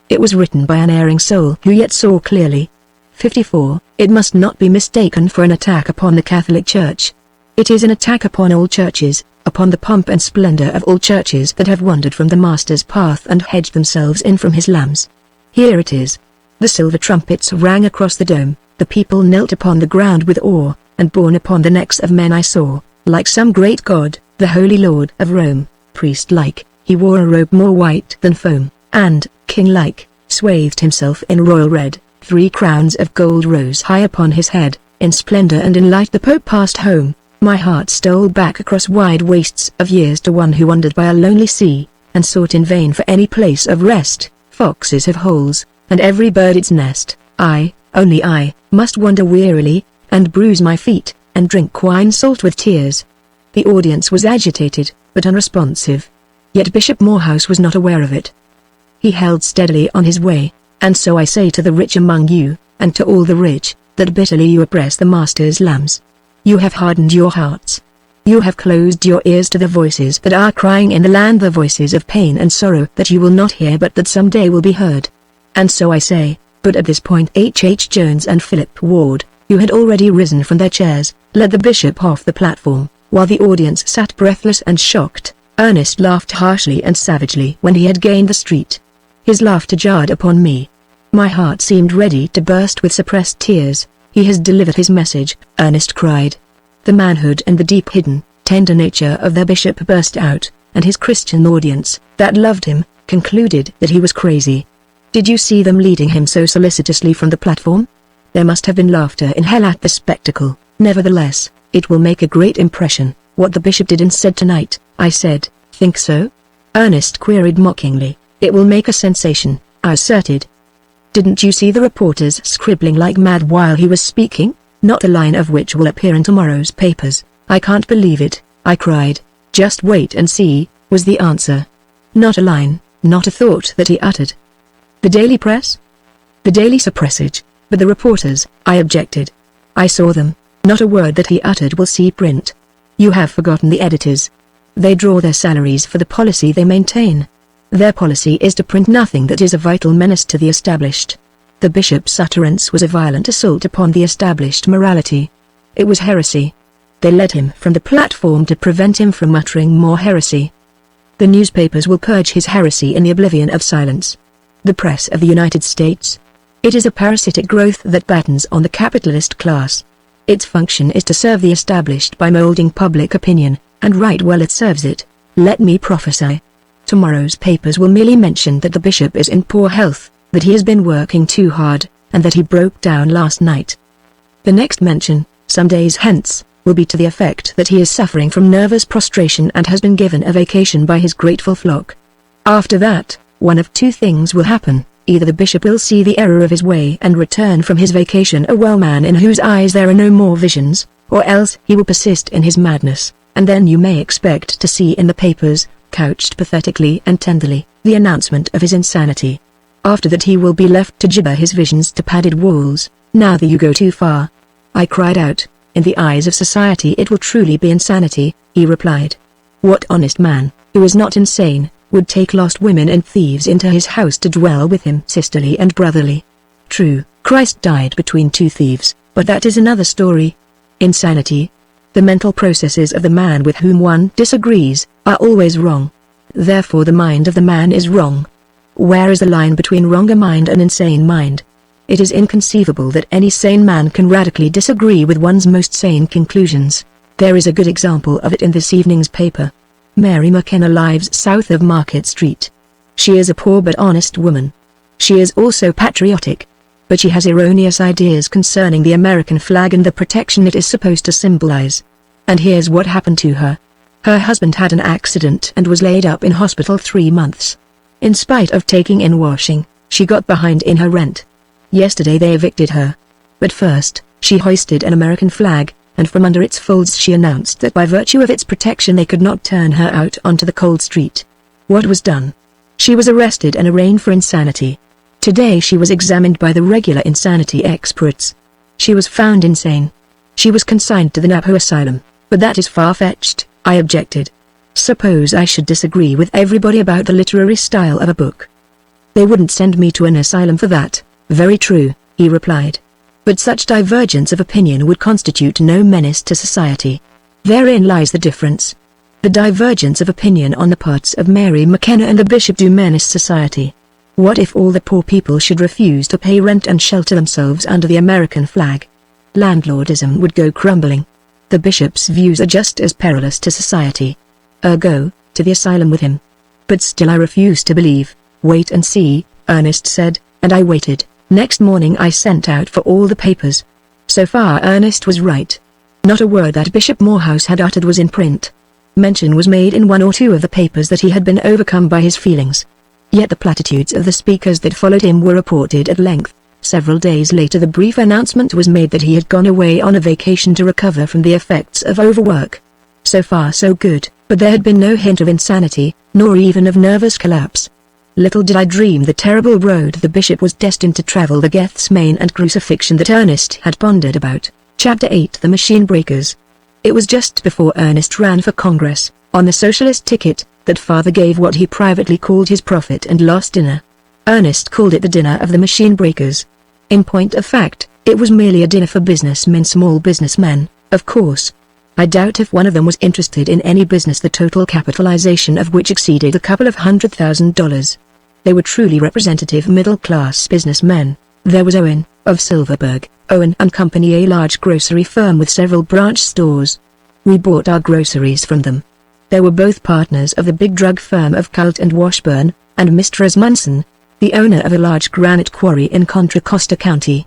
It was written by an erring soul who yet saw clearly. 54. It must not be mistaken for an attack upon the Catholic Church. It is an attack upon all churches, upon the pomp and splendor of all churches that have wandered from the Master's path and hedged themselves in from his lambs. Here it is. The silver trumpets rang across the dome, the people knelt upon the ground with awe, and borne upon the necks of men I saw, like some great god, the Holy Lord of Rome, priest-like, he wore a robe more white than foam, and, king-like, swathed himself in royal red. 3 crowns of gold rose high upon his head. In splendor and in light the Pope passed home. My heart stole back across wide wastes of years to one who wandered by a lonely sea, and sought in vain for any place of rest. Foxes have holes, and every bird its nest. I, only I, must wander wearily, and bruise my feet, and drink wine salt with tears. The audience was agitated, but unresponsive. Yet Bishop Morehouse was not aware of it. He held steadily on his way, and so I say to the rich among you, and to all the rich, that bitterly you oppress the Master's lambs. You have hardened your hearts. You have closed your ears to the voices that are crying in the land, the voices of pain and sorrow that you will not hear but that someday will be heard. And so I say, but at this point H. Jones and Philip Ward, who had already risen from their chairs, led the bishop off the platform, while the audience sat breathless and shocked. Ernest laughed harshly and savagely when he had gained the street. His laughter jarred upon me. My heart seemed ready to burst with suppressed tears. He has delivered his message, Ernest cried. The manhood and the deep-hidden, tender nature of their bishop burst out, and his Christian audience, that loved him, concluded that he was crazy. Did you see them leading him so solicitously from the platform? There must have been laughter in hell at the spectacle. Nevertheless, it will make a great impression, what the bishop did and said tonight. I said, think so? Ernest queried mockingly. It will make a sensation, I asserted. Didn't you see the reporters scribbling like mad while he was speaking? Not a line of which will appear in tomorrow's papers. I can't believe it, I cried. Just wait and see, was the answer. Not a line, not a thought that he uttered. The daily press? The daily suppressage, but the reporters, I objected. I saw them. Not a word that he uttered will see print. You have forgotten the editors. They draw their salaries for the policy they maintain. Their policy is to print nothing that is a vital menace to the established. The bishop's utterance was a violent assault upon the established morality. It was heresy. They led him from the platform to prevent him from uttering more heresy. The newspapers will purge his heresy in the oblivion of silence. The press of the United States. It is a parasitic growth that battens on the capitalist class. Its function is to serve the established by molding public opinion, and right well it serves it. Let me prophesy. Tomorrow's papers will merely mention that the bishop is in poor health, that he has been working too hard, and that he broke down last night. The next mention, some days hence, will be to the effect that he is suffering from nervous prostration and has been given a vacation by his grateful flock. After that, one of two things will happen. Either the bishop will see the error of his way and return from his vacation a well man in whose eyes there are no more visions, or else he will persist in his madness, and then you may expect to see in the papers, couched pathetically and tenderly, the announcement of his insanity. After that he will be left to gibber his visions to padded walls. Now that you go too far, I cried out. In the eyes of society it will truly be insanity, he replied. What honest man, who is not insane, would take lost women and thieves into his house to dwell with him sisterly and brotherly? True, Christ died between two thieves, but that is another story. Insanity. The mental processes of the man with whom one disagrees, are always wrong. Therefore the mind of the man is wrong. Where is the line between wronger mind and insane mind? It is inconceivable that any sane man can radically disagree with one's most sane conclusions. There is a good example of it in this evening's paper. Mary McKenna lives south of Market Street. She is a poor but honest woman. She is also patriotic. But she has erroneous ideas concerning the American flag and the protection it is supposed to symbolize. And here's what happened to her. Her husband had an accident and was laid up in hospital 3 months. In spite of taking in washing, she got behind in her rent. Yesterday they evicted her. But first, she hoisted an American flag, and from under its folds she announced that by virtue of its protection they could not turn her out onto the cold street. What was done? She was arrested and arraigned for insanity. Today she was examined by the regular insanity experts. She was found insane. She was consigned to the Napo Asylum, but that is far-fetched, I objected. Suppose I should disagree with everybody about the literary style of a book. They wouldn't send me to an asylum for that. Very true, he replied. But such divergence of opinion would constitute no menace to society. Therein lies the difference. The divergence of opinion on the parts of Mary McKenna and the bishop do menace society. What if all the poor people should refuse to pay rent and shelter themselves under the American flag? Landlordism would go crumbling. The bishop's views are just as perilous to society. Ergo, to the asylum with him. But still I refuse to believe. Wait and see, Ernest said, and I waited. Next morning I sent out for all the papers. So far Ernest was right. Not a word that Bishop Morehouse had uttered was in print. Mention was made in 1 or 2 of the papers that he had been overcome by his feelings. Yet the platitudes of the speakers that followed him were reported at length. Several days later the brief announcement was made that he had gone away on a vacation to recover from the effects of overwork. So far so good, but there had been no hint of insanity, nor even of nervous collapse. Little did I dream the terrible road the bishop was destined to travel, the Gethsemane and crucifixion that Ernest had pondered about. Chapter 8: The Machine Breakers. It was just before Ernest ran for Congress, on the socialist ticket, that father gave what he privately called his profit and loss dinner. Ernest called it the dinner of the machine breakers. In point of fact, it was merely a dinner for businessmen, small businessmen, of course. I doubt if one of them was interested in any business the total capitalization of which exceeded a couple of $100,000. They were truly representative middle-class businessmen. There was Owen, of Silverberg, Owen and Company, a large grocery firm with several branch stores. We bought our groceries from them. They were both partners of the big drug firm of Colt and Washburn, and Mr. Asmunsen, the owner of a large granite quarry in Contra Costa County.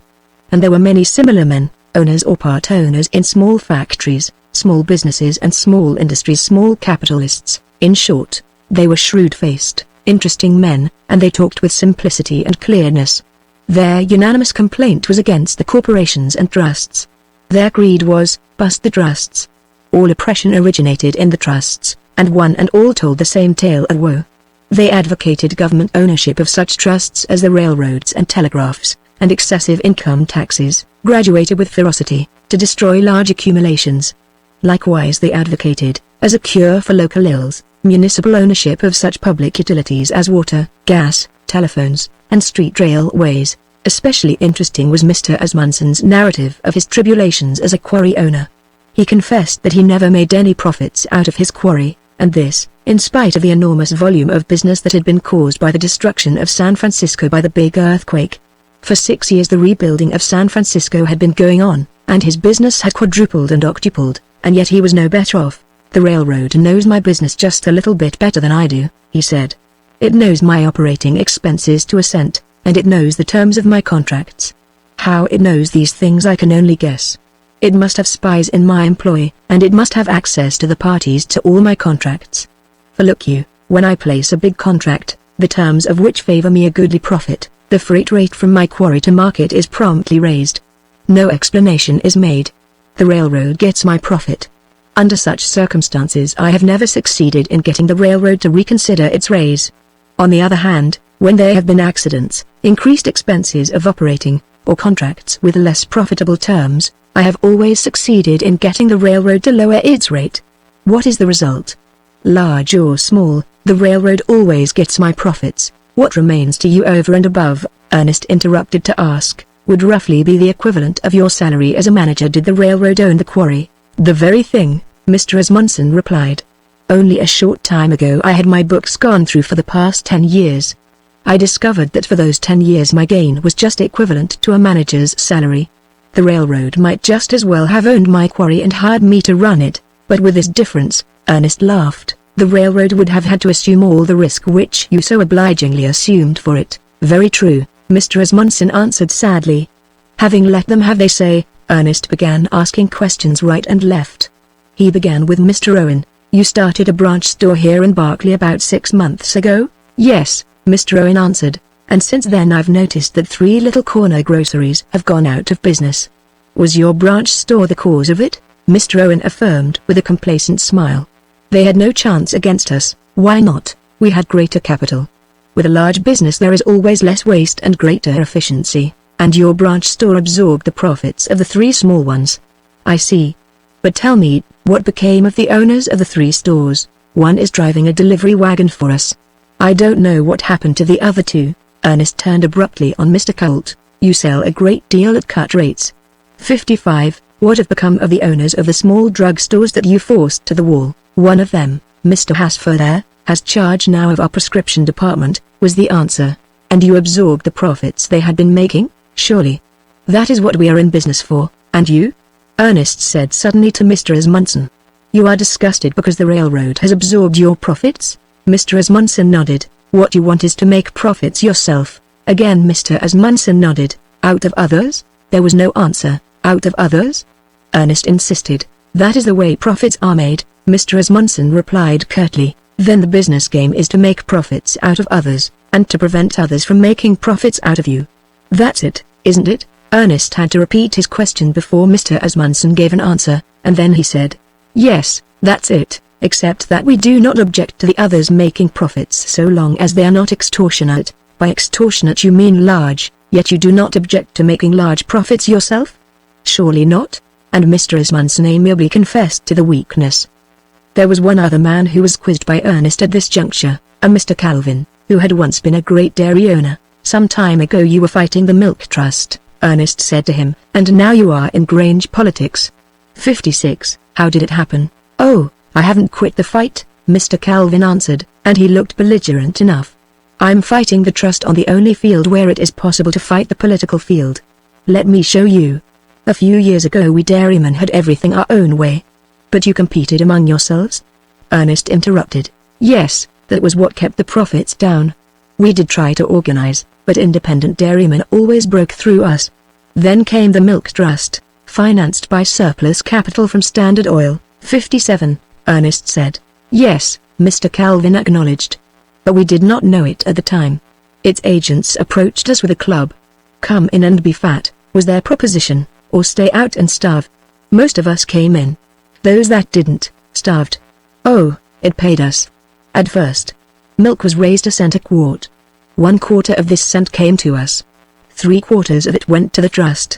And there were many similar men, owners or part owners in small factories, small businesses and small industries, small capitalists. In short, they were shrewd-faced, interesting men, and they talked with simplicity and clearness. Their unanimous complaint was against the corporations and trusts. Their creed was, bust the trusts. All oppression originated in the trusts, and one and all told the same tale of woe. They advocated government ownership of such trusts as the railroads and telegraphs, and excessive income taxes, graduated with ferocity, to destroy large accumulations. Likewise they advocated, as a cure for local ills, municipal ownership of such public utilities as water, gas, telephones, and street railways. Especially interesting was Mr. Asmunsen's narrative of his tribulations as a quarry owner. He confessed that he never made any profits out of his quarry, and this, in spite of the enormous volume of business that had been caused by the destruction of San Francisco by the big earthquake. For 6 years the rebuilding of San Francisco had been going on, and his business had quadrupled and octupled, and yet he was no better off. The railroad knows my business just a little bit better than I do, he said. It knows my operating expenses to a cent, and it knows the terms of my contracts. How it knows these things I can only guess. It must have spies in my employ, and it must have access to the parties to all my contracts. For look you, when I place a big contract, the terms of which favor me a goodly profit, the freight rate from my quarry to market is promptly raised. No explanation is made. The railroad gets my profit. Under such circumstances I have never succeeded in getting the railroad to reconsider its raise. On the other hand, when there have been accidents, increased expenses of operating, or contracts with less profitable terms, I have always succeeded in getting the railroad to lower its rate. What is the result? Large or small, the railroad always gets my profits. What remains to you over and above, Ernest interrupted to ask, would roughly be the equivalent of your salary as a manager did the railroad own the quarry. The very thing, Mr. Asmunsen replied. Only a short time ago I had my books gone through for the past 10 years. I discovered that for those 10 years my gain was just equivalent to a manager's salary. The railroad might just as well have owned my quarry and hired me to run it, but with this difference, Ernest laughed, the railroad would have had to assume all the risk which you so obligingly assumed for it. Very true, Mr. Asmunsen answered sadly. Having let them have their say, Ernest began asking questions right and left. He began with Mr. Owen. You started a branch store here in Berkeley about 6 months ago? Yes, Mr. Owen answered, and since then I've noticed that 3 little corner groceries have gone out of business. Was your branch store the cause of it? Mr. Owen affirmed with a complacent smile. They had no chance against us. Why not? We had greater capital. With a large business there is always less waste and greater efficiency, and your branch store absorbed the profits of the 3 small ones. I see. But tell me, what became of the owners of the 3 stores? One is driving a delivery wagon for us. I don't know what happened to the other 2. Ernest turned abruptly on Mr. Colt. You sell a great deal at cut rates. 55. What have become of the owners of the small drug stores that you forced to the wall? One of them, Mr. Hasfer has charge now of our prescription department, was the answer. And you absorbed the profits they had been making, surely. That is what we are in business for, and you? Ernest said suddenly to Mr. Asmunsen. You are disgusted because the railroad has absorbed your profits? Mr. Asmunsen nodded. What you want is to make profits yourself. Again Mr. Asmunsen nodded. Out of others? There was no answer. Out of others? Ernest insisted. That is the way profits are made, Mr. Asmunsen replied curtly. Then the business game is to make profits out of others. and to prevent others from making profits out of you. That's it, isn't it? Ernest had to repeat his question before Mr. Asmunsen gave an answer, and then he said, "Yes, that's it, except that we do not object to the others making profits so long as they are not extortionate. By extortionate you mean large, yet you do not object to making large profits yourself? Surely not?" And Mr. Asmunsen amiably confessed to the weakness. There was one other man who was quizzed by Ernest at this juncture, a Mr. Calvin, who had once been a great dairy owner. "Some time ago you were fighting the Milk Trust," Ernest said to him, "and now you are in Grange politics." 56. How did it happen? "Oh, I haven't quit the fight," Mr. Calvin answered, and he looked belligerent enough. "I'm fighting the trust on the only field where it is possible to fight the political field. Let me show you. A few years ago we dairymen had everything our own way." "But you competed among yourselves?" Ernest interrupted. "Yes, that was what kept the profits down. We did try to organize, but independent dairymen always broke through us. Then came the Milk Trust, financed by surplus capital from Standard Oil." 57. Ernest said. "Yes," Mr. Calvin acknowledged. "But we did not know it at the time. Its agents approached us with a club. 'Come in and be fat,' was their proposition, or stay out and starve. Most of us came in. Those that didn't, starved. Oh, it paid us. At first, milk was raised a cent a quart. 1/4 of this cent came to us. 3/4 of it went to the trust.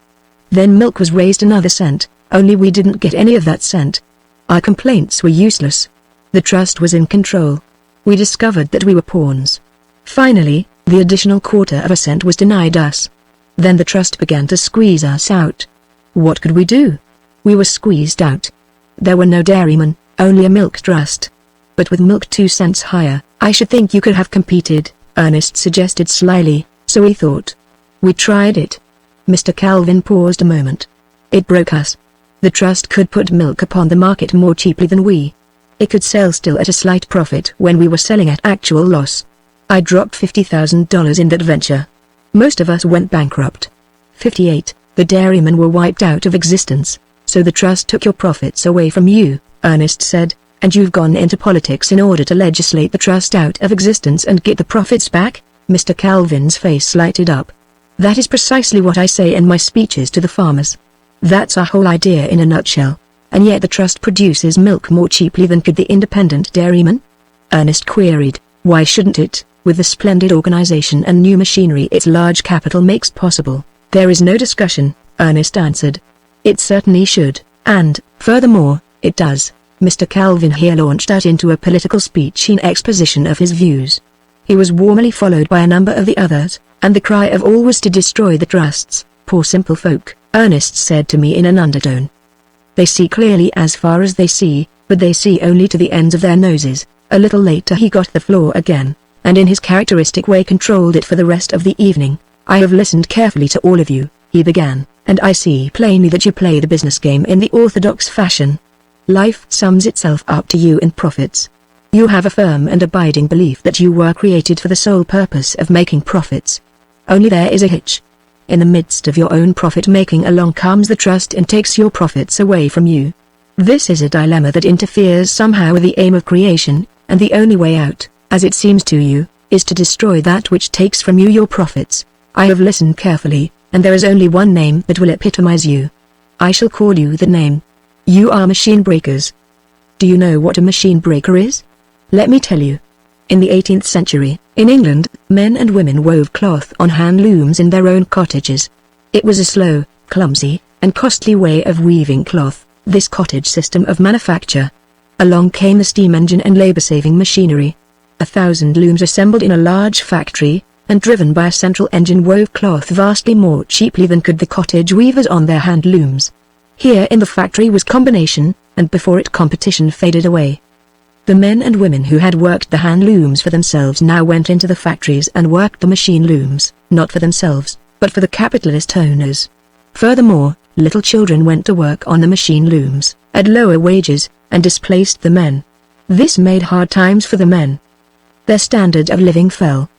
Then milk was raised another cent, only we didn't get any of that cent. Our complaints were useless. The trust was in control. We discovered that we were pawns. Finally, the additional 1/4 of a cent was denied us. Then the trust began to squeeze us out. What could we do? We were squeezed out. There were no dairymen, only a milk trust. But with milk 2 cents higher, I should think you could have competed," Ernest suggested slyly, "so we thought. We tried it." Mr. Calvin paused a moment. "It broke us. The trust could put milk upon the market more cheaply than we. It could sell still at a slight profit when we were selling at actual loss. I dropped $50,000 in that venture. Most of us went bankrupt." 58. The dairymen were wiped out of existence, so the trust took your profits away from you, Ernest said, "and you've gone into politics in order to legislate the trust out of existence and get the profits back?" Mr. Calvin's face lighted up. "That is precisely what I say in my speeches to the farmers. That's our whole idea in a nutshell. And yet the trust produces milk more cheaply than could the independent dairyman?" Ernest queried. "Why shouldn't it, with the splendid organization and new machinery its large capital makes possible?" "There is no discussion," Ernest answered. "It certainly should, and, furthermore, it does." Mr. Calvin here launched out into a political speech in exposition of his views. He was warmly followed by a number of the others, and the cry of all was to destroy the trusts. "Poor simple folk," Ernest said to me in an undertone. "They see clearly as far as they see, but they see only to the ends of their noses." A little later he got the floor again, and in his characteristic way controlled it for the rest of the evening. "I have listened carefully to all of you," he began, "and I see plainly that you play the business game in the orthodox fashion. Life sums itself up to you in profits. You have a firm and abiding belief that you were created for the sole purpose of making profits. Only there is a hitch. In the midst of your own profit-making along comes the trust and takes your profits away from you. This is a dilemma that interferes somehow with the aim of creation, and the only way out, as it seems to you, is to destroy that which takes from you your profits. I have listened carefully, and there is only one name that will epitomize you. I shall call you that name. You are machine breakers. Do you know what a machine breaker is? Let me tell you. In the 18th century, in England, men and women wove cloth on hand looms in their own cottages. It was a slow, clumsy, and costly way of weaving cloth, this cottage system of manufacture. Along came the steam engine and labor-saving machinery. 1,000 looms assembled in a large factory, and driven by a central engine wove cloth vastly more cheaply than could the cottage weavers on their hand looms. Here in the factory was combination, and before it competition faded away. The men and women who had worked the hand looms for themselves now went into the factories and worked the machine looms, not for themselves, but for the capitalist owners. Furthermore, little children went to work on the machine looms, at lower wages, and displaced the men. This made hard times for the men. Their standard of living fell.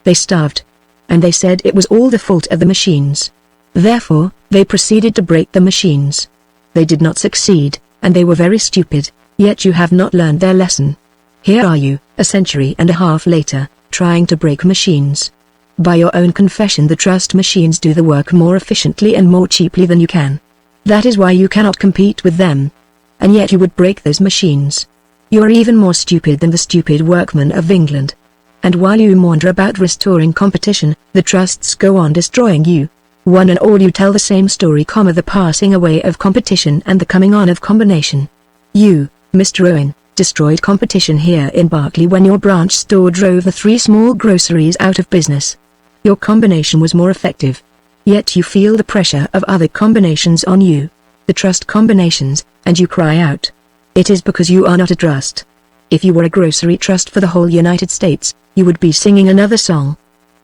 They starved. And they said it was all the fault of the machines. Therefore, they proceeded to break the machines. They did not succeed, and they were very stupid, yet you have not learned their lesson. Here are you, a century and a half later, trying to break machines. By your own confession, the trust machines do the work more efficiently and more cheaply than you can. That is why you cannot compete with them. And yet you would break those machines. You are even more stupid than the stupid workmen of England. And while you maunder about restoring competition, the trusts go on destroying you. One and all you tell the same story, the passing away of competition and the coming on of combination. You, Mr. Owen, destroyed competition here in Berkeley when your branch store drove the 3 small groceries out of business. Your combination was more effective. Yet you feel the pressure of other combinations on you, the trust combinations, and you cry out. It is because you are not a trust. If you were a grocery trust for the whole United States, you would be singing another song.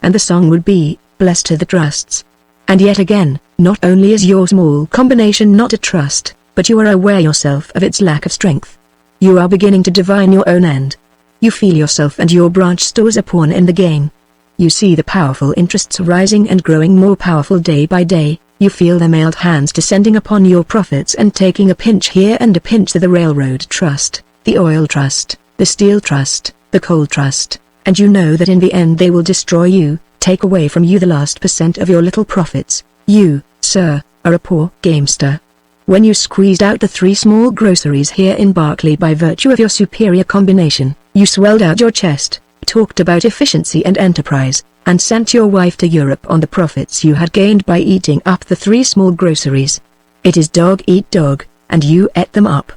And the song would be, "Blessed are the trusts." And yet again, not only is your small combination not a trust, but you are aware yourself of its lack of strength. You are beginning to divine your own end. You feel yourself and your branch stores a pawn in the game. You see the powerful interests rising and growing more powerful day by day. You feel their mailed hands descending upon your profits and taking a pinch here and a pinch there, the railroad trust, the oil trust, the steel trust, the coal trust, and you know that in the end they will destroy you, take away from you the last % of your little profits. You, sir, are a poor gamester. When you squeezed out the 3 small groceries here in Berkeley by virtue of your superior combination, you swelled out your chest, talked about efficiency and enterprise, and sent your wife to Europe on the profits you had gained by eating up the 3 small groceries. It is dog eat dog, and you ate them up.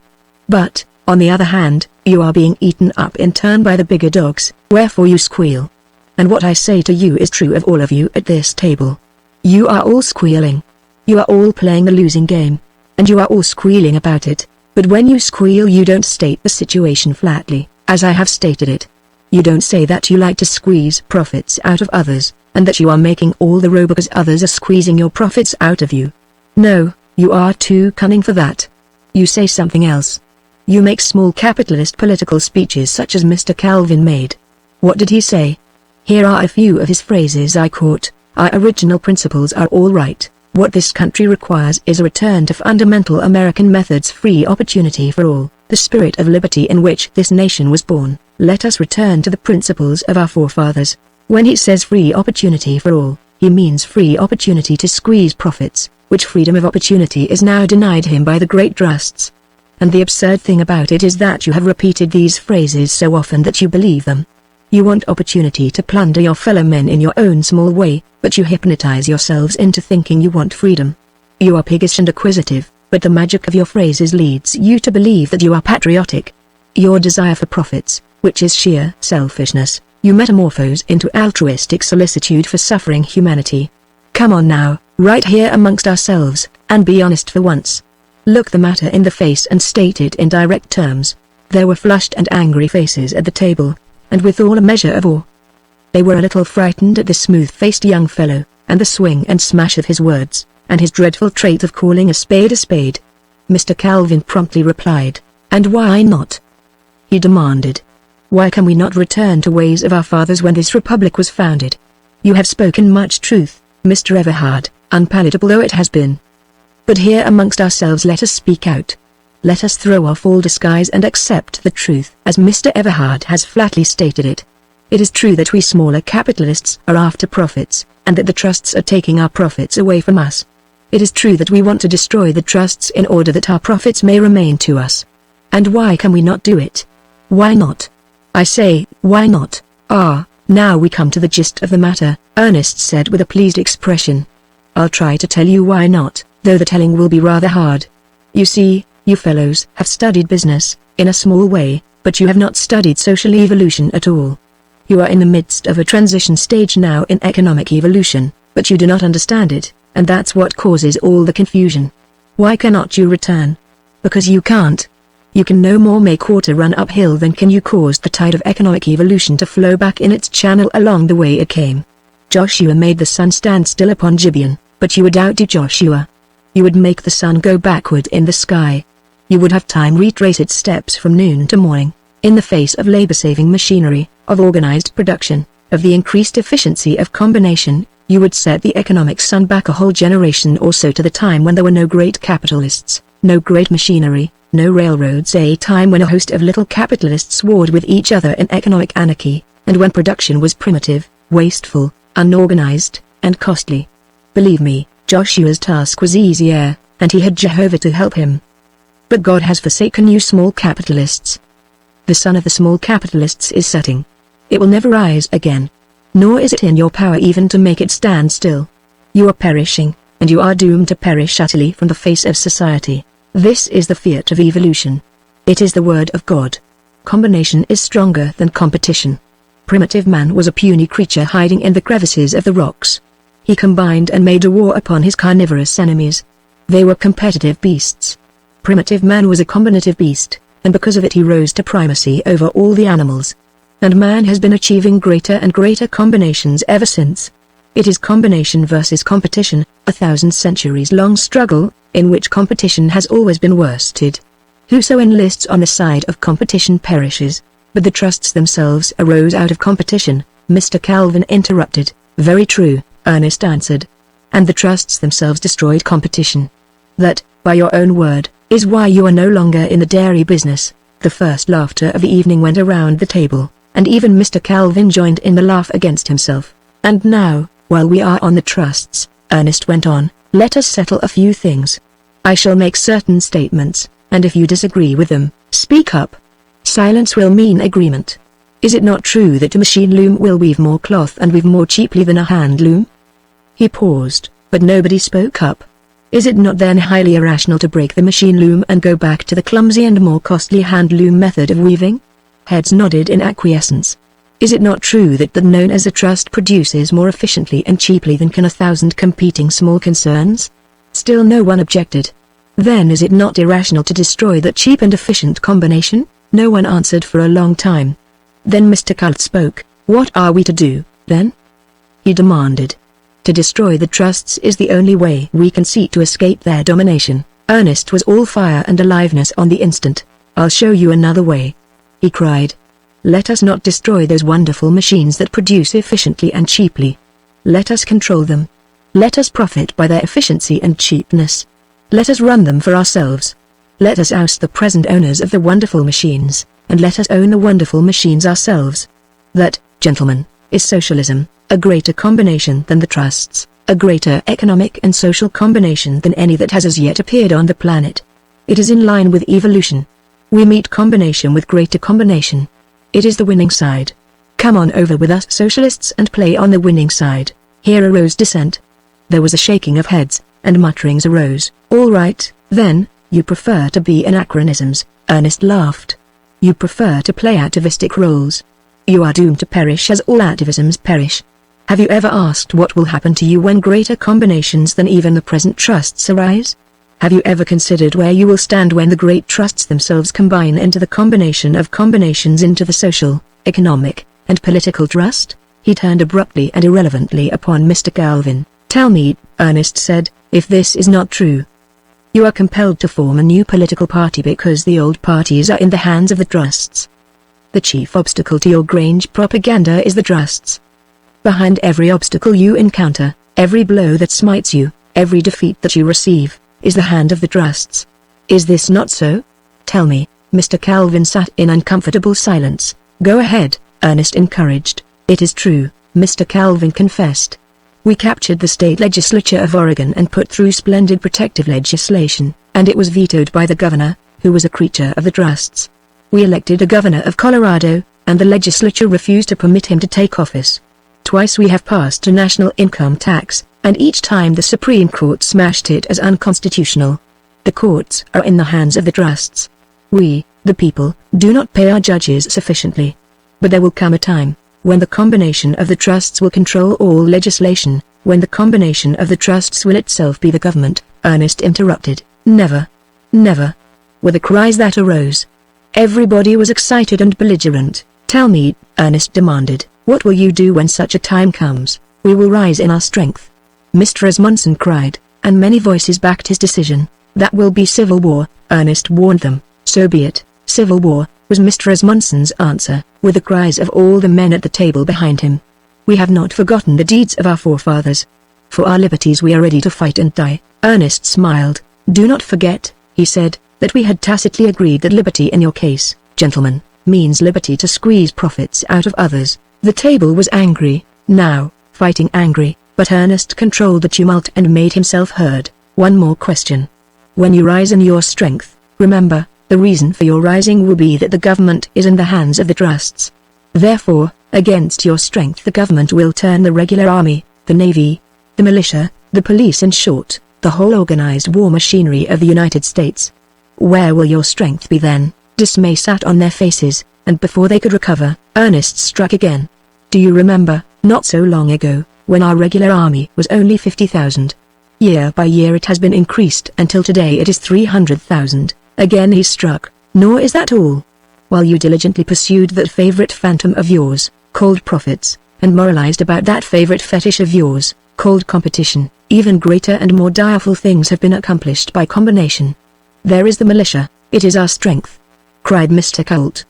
But, on the other hand, you are being eaten up in turn by the bigger dogs, wherefore you squeal. And what I say to you is true of all of you at this table. You are all squealing. You are all playing the losing game. And you are all squealing about it, but when you squeal you don't state the situation flatly, as I have stated it. You don't say that you like to squeeze profits out of others, and that you are making all the row because others are squeezing your profits out of you. No, you are too cunning for that. You say something else. You make small capitalist political speeches such as Mr. Calvin made. What did he say? Here are a few of his phrases I quote. Our original principles are all right. What this country requires is a return to fundamental American methods, free opportunity for all, the spirit of liberty in which this nation was born. Let us return to the principles of our forefathers. When he says free opportunity for all, he means free opportunity to squeeze profits, which freedom of opportunity is now denied him by the great trusts. And the absurd thing about it is that you have repeated these phrases so often that you believe them. You want opportunity to plunder your fellow men in your own small way, but you hypnotize yourselves into thinking you want freedom. You are piggish and acquisitive, but the magic of your phrases leads you to believe that you are patriotic. Your desire for profits, which is sheer selfishness, you metamorphose into altruistic solicitude for suffering humanity. Come on now, right here amongst ourselves, and be honest for once. Look the matter in the face and state it in direct terms. There were flushed and angry faces at the table, and withal a measure of awe. They were a little frightened at the smooth-faced young fellow, and the swing and smash of his words, and his dreadful trait of calling a spade a spade. Mr. Calvin promptly replied, "And why not?" he demanded. "Why can we not return to ways of our fathers when this republic was founded? You have spoken much truth, Mr. Everhard, unpalatable though it has been. But here amongst ourselves let us speak out. Let us throw off all disguise and accept the truth as Mr. Everhard has flatly stated it. It is true that we smaller capitalists are after profits, and that the trusts are taking our profits away from us. It is true that we want to destroy the trusts in order that our profits may remain to us. And why can we not do it? Why not? I say, why not? Ah, now we come to the gist of the matter," Ernest said with a pleased expression. "I'll try to tell you why not, though the telling will be rather hard. You see, you fellows have studied business, in a small way, but you have not studied social evolution at all. You are in the midst of a transition stage now in economic evolution, but you do not understand it, and that's what causes all the confusion. Why cannot you return? Because you can't. You can no more make water run uphill than can you cause the tide of economic evolution to flow back in its channel along the way it came. Joshua made the sun stand still upon Gibeon, but you would outdo Joshua. You would make the sun go backward in the sky. You would have time retrace its steps from noon to morning, in the face of labor-saving machinery, of organized production, of the increased efficiency of combination. You would set the economic sun back a whole generation or so to the time when there were no great capitalists, no great machinery, no railroads, a time when a host of little capitalists warred with each other in economic anarchy, and when production was primitive, wasteful, unorganized, and costly. Believe me, Joshua's task was easier, and he had Jehovah to help him. But God has forsaken you small capitalists. The sun of the small capitalists is setting. It will never rise again. Nor is it in your power even to make it stand still. You are perishing, and you are doomed to perish utterly from the face of society. This is the fiat of evolution. It is the word of God. Combination is stronger than competition. Primitive man was a puny creature hiding in the crevices of the rocks. He combined and made a war upon his carnivorous enemies. They were competitive beasts. Primitive man was a combinative beast, and because of it he rose to primacy over all the animals. And man has been achieving greater and greater combinations ever since. It is combination versus competition, a 1,000 centuries long struggle, in which competition has always been worsted. Whoso enlists on the side of competition perishes. But the trusts themselves arose out of competition, Mr. Calvin interrupted. Very true, Ernest answered. And the trusts themselves destroyed competition. That, by your own word, is why you are no longer in the dairy business. The first laughter of the evening went around the table, and even Mr. Calvin joined in the laugh against himself. And now, while we are on the trusts, Ernest went on, let us settle a few things. I shall make certain statements, and if you disagree with them, speak up. Silence will mean agreement. Is it not true that a machine loom will weave more cloth and weave more cheaply than a hand loom? He paused, but nobody spoke up. Is it not then highly irrational to break the machine loom and go back to the clumsy and more costly hand loom method of weaving? Heads nodded in acquiescence. Is it not true that the known as a trust produces more efficiently and cheaply than can 1,000 competing small concerns? Still no one objected. Then is it not irrational to destroy that cheap and efficient combination? No one answered for a long time. Then Mr. Cult spoke. What are we to do, then? He demanded. To destroy the trusts is the only way we can seek to escape their domination. Ernest was all fire and aliveness on the instant. I'll show you another way, he cried. Let us not destroy those wonderful machines that produce efficiently and cheaply. Let us control them. Let us profit by their efficiency and cheapness. Let us run them for ourselves. Let us oust the present owners of the wonderful machines, and let us own the wonderful machines ourselves. That, gentlemen, is socialism, a greater combination than the trusts, a greater economic and social combination than any that has as yet appeared on the planet. It is in line with evolution. We meet combination with greater combination. It is the winning side. Come on over with us socialists and play on the winning side. Here arose dissent. There was a shaking of heads, and mutterings arose. All right, then, you prefer to be anachronisms, Ernest laughed. You prefer to play atavistic roles. You are doomed to perish as all atavisms perish. Have you ever asked what will happen to you when greater combinations than even the present trusts arise? Have you ever considered where you will stand when the great trusts themselves combine into the combination of combinations into the social, economic, and political trust? He turned abruptly and irrelevantly upon Mr. Calvin. Tell me, Ernest said, if this is not true. You are compelled to form a new political party because the old parties are in the hands of the trusts. The chief obstacle to your Grange propaganda is the trusts. Behind every obstacle you encounter, every blow that smites you, every defeat that you receive, is the hand of the trusts. Is this not so? Tell me. Mr. Calvin sat in uncomfortable silence. Go ahead, Ernest encouraged. It is true, Mr. Calvin confessed. We captured the state legislature of Oregon and put through splendid protective legislation, and it was vetoed by the governor, who was a creature of the trusts. We elected a governor of Colorado, and the legislature refused to permit him to take office. Twice we have passed a national income tax, and each time the Supreme Court smashed it as unconstitutional. The courts are in the hands of the trusts. We, the people, do not pay our judges sufficiently. But there will come a time when the combination of the trusts will control all legislation, when the combination of the trusts will itself be the government, Ernest interrupted. Never. Never. Were the cries that arose. Everybody was excited and belligerent. Tell me, Ernest demanded, what will you do when such a time comes? We will rise in our strength. Mr. Asmunsen cried, and many voices backed his decision. That will be civil war, Ernest warned them. So be it, civil war, was Mr. Asmunsen's answer, with the cries of all the men at the table behind him. We have not forgotten the deeds of our forefathers. For our liberties we are ready to fight and die. Ernest smiled. Do not forget, he said, that we had tacitly agreed that liberty in your case, gentlemen, means liberty to squeeze profits out of others. The table was angry, now, fighting angry, but Ernest controlled the tumult and made himself heard. One more question. When you rise in your strength, remember, the reason for your rising will be that the government is in the hands of the trusts. Therefore, against your strength the government will turn the regular army, the navy, the militia, the police, in short, the whole organized war machinery of the United States. Where will your strength be then? Dismay sat on their faces, and before they could recover, Ernest struck again. Do you remember, not so long ago, when our regular army was only 50,000? Year by year it has been increased until today it is 300,000. Again he struck. Nor is that all. While you diligently pursued that favorite phantom of yours, called profits, and moralized about that favorite fetish of yours, called competition, even greater and more direful things have been accomplished by combination. There is the militia, it is our strength, cried Mr. Colt.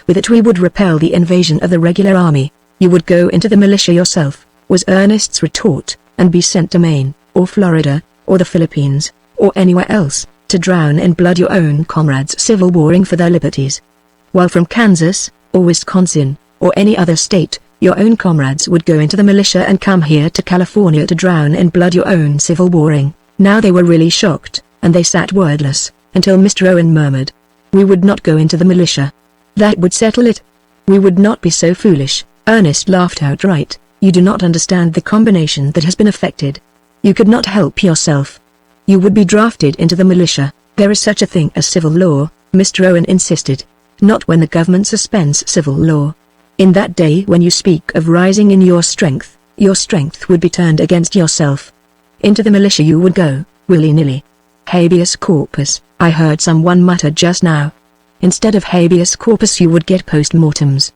With it we would repel the invasion of the regular army. You would go into the militia yourself, was Ernest's retort, and be sent to Maine, or Florida, or the Philippines, or anywhere else, to drown in blood your own comrades civil warring for their liberties. While from Kansas, or Wisconsin, or any other state, your own comrades would go into the militia and come here to California to drown in blood your own civil warring. Now they were really shocked, and they sat wordless, until Mr. Owen murmured, "We would not go into the militia. That would settle it. We would not be so foolish." Ernest laughed outright. "You do not understand the combination that has been effected. You could not help yourself. You would be drafted into the militia. There is such a thing as civil law," Mr. Owen insisted. "Not when the government suspends civil law. In that day when you speak of rising in your strength would be turned against yourself. Into the militia you would go, willy-nilly. Habeas corpus, I heard someone mutter just now. Instead of habeas corpus you would get post-mortems.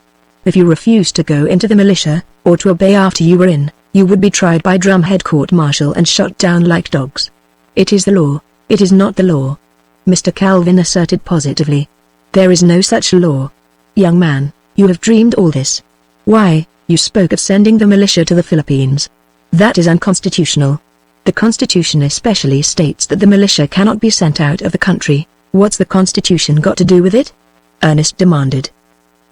If you refused to go into the militia, or to obey after you were in, you would be tried by drumhead court-martial and shot down like dogs. It is the law, it is not the law," Mr. Calvin asserted positively. "There is no such law. Young man, you have dreamed all this. Why, you spoke of sending the militia to the Philippines. That is unconstitutional. The Constitution especially states that the militia cannot be sent out of the country. What's the Constitution got to do with it?" Ernest demanded.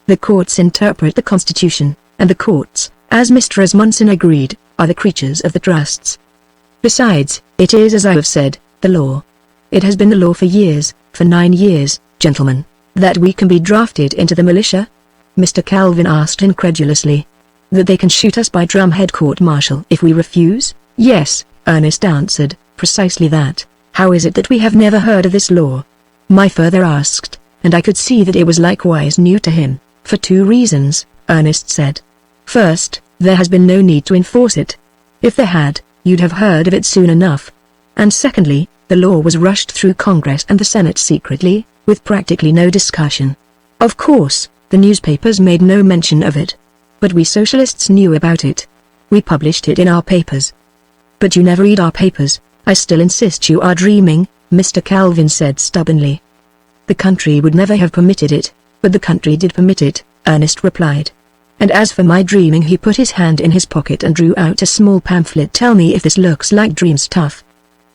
"The courts interpret the Constitution, and the courts, as Mr. Asmunsen agreed, are the creatures of the trusts. Besides, it is as I have said, the law. It has been the law for years, for 9 years, gentlemen, that we can be drafted into the militia?" Mr. Calvin asked incredulously. "That they can shoot us by drumhead court-martial if we refuse?" "Yes," Ernest answered, "precisely that. How is it that we have never heard of this law?" My father asked, and I could see that it was likewise new to him. "For 2 reasons, Ernest said. "First, there has been no need to enforce it. If there had, you'd have heard of it soon enough. And secondly, the law was rushed through Congress and the Senate secretly, with practically no discussion. Of course, the newspapers made no mention of it. But we socialists knew about it. We published it in our papers." "But you never read our papers." "I still insist you are dreaming," Mr. Calvin said stubbornly. "The country would never have permitted it, but the country did permit it," Ernest replied. "And as for my dreaming," he put his hand in his pocket and drew out a small pamphlet. "Tell me if this looks like dream stuff."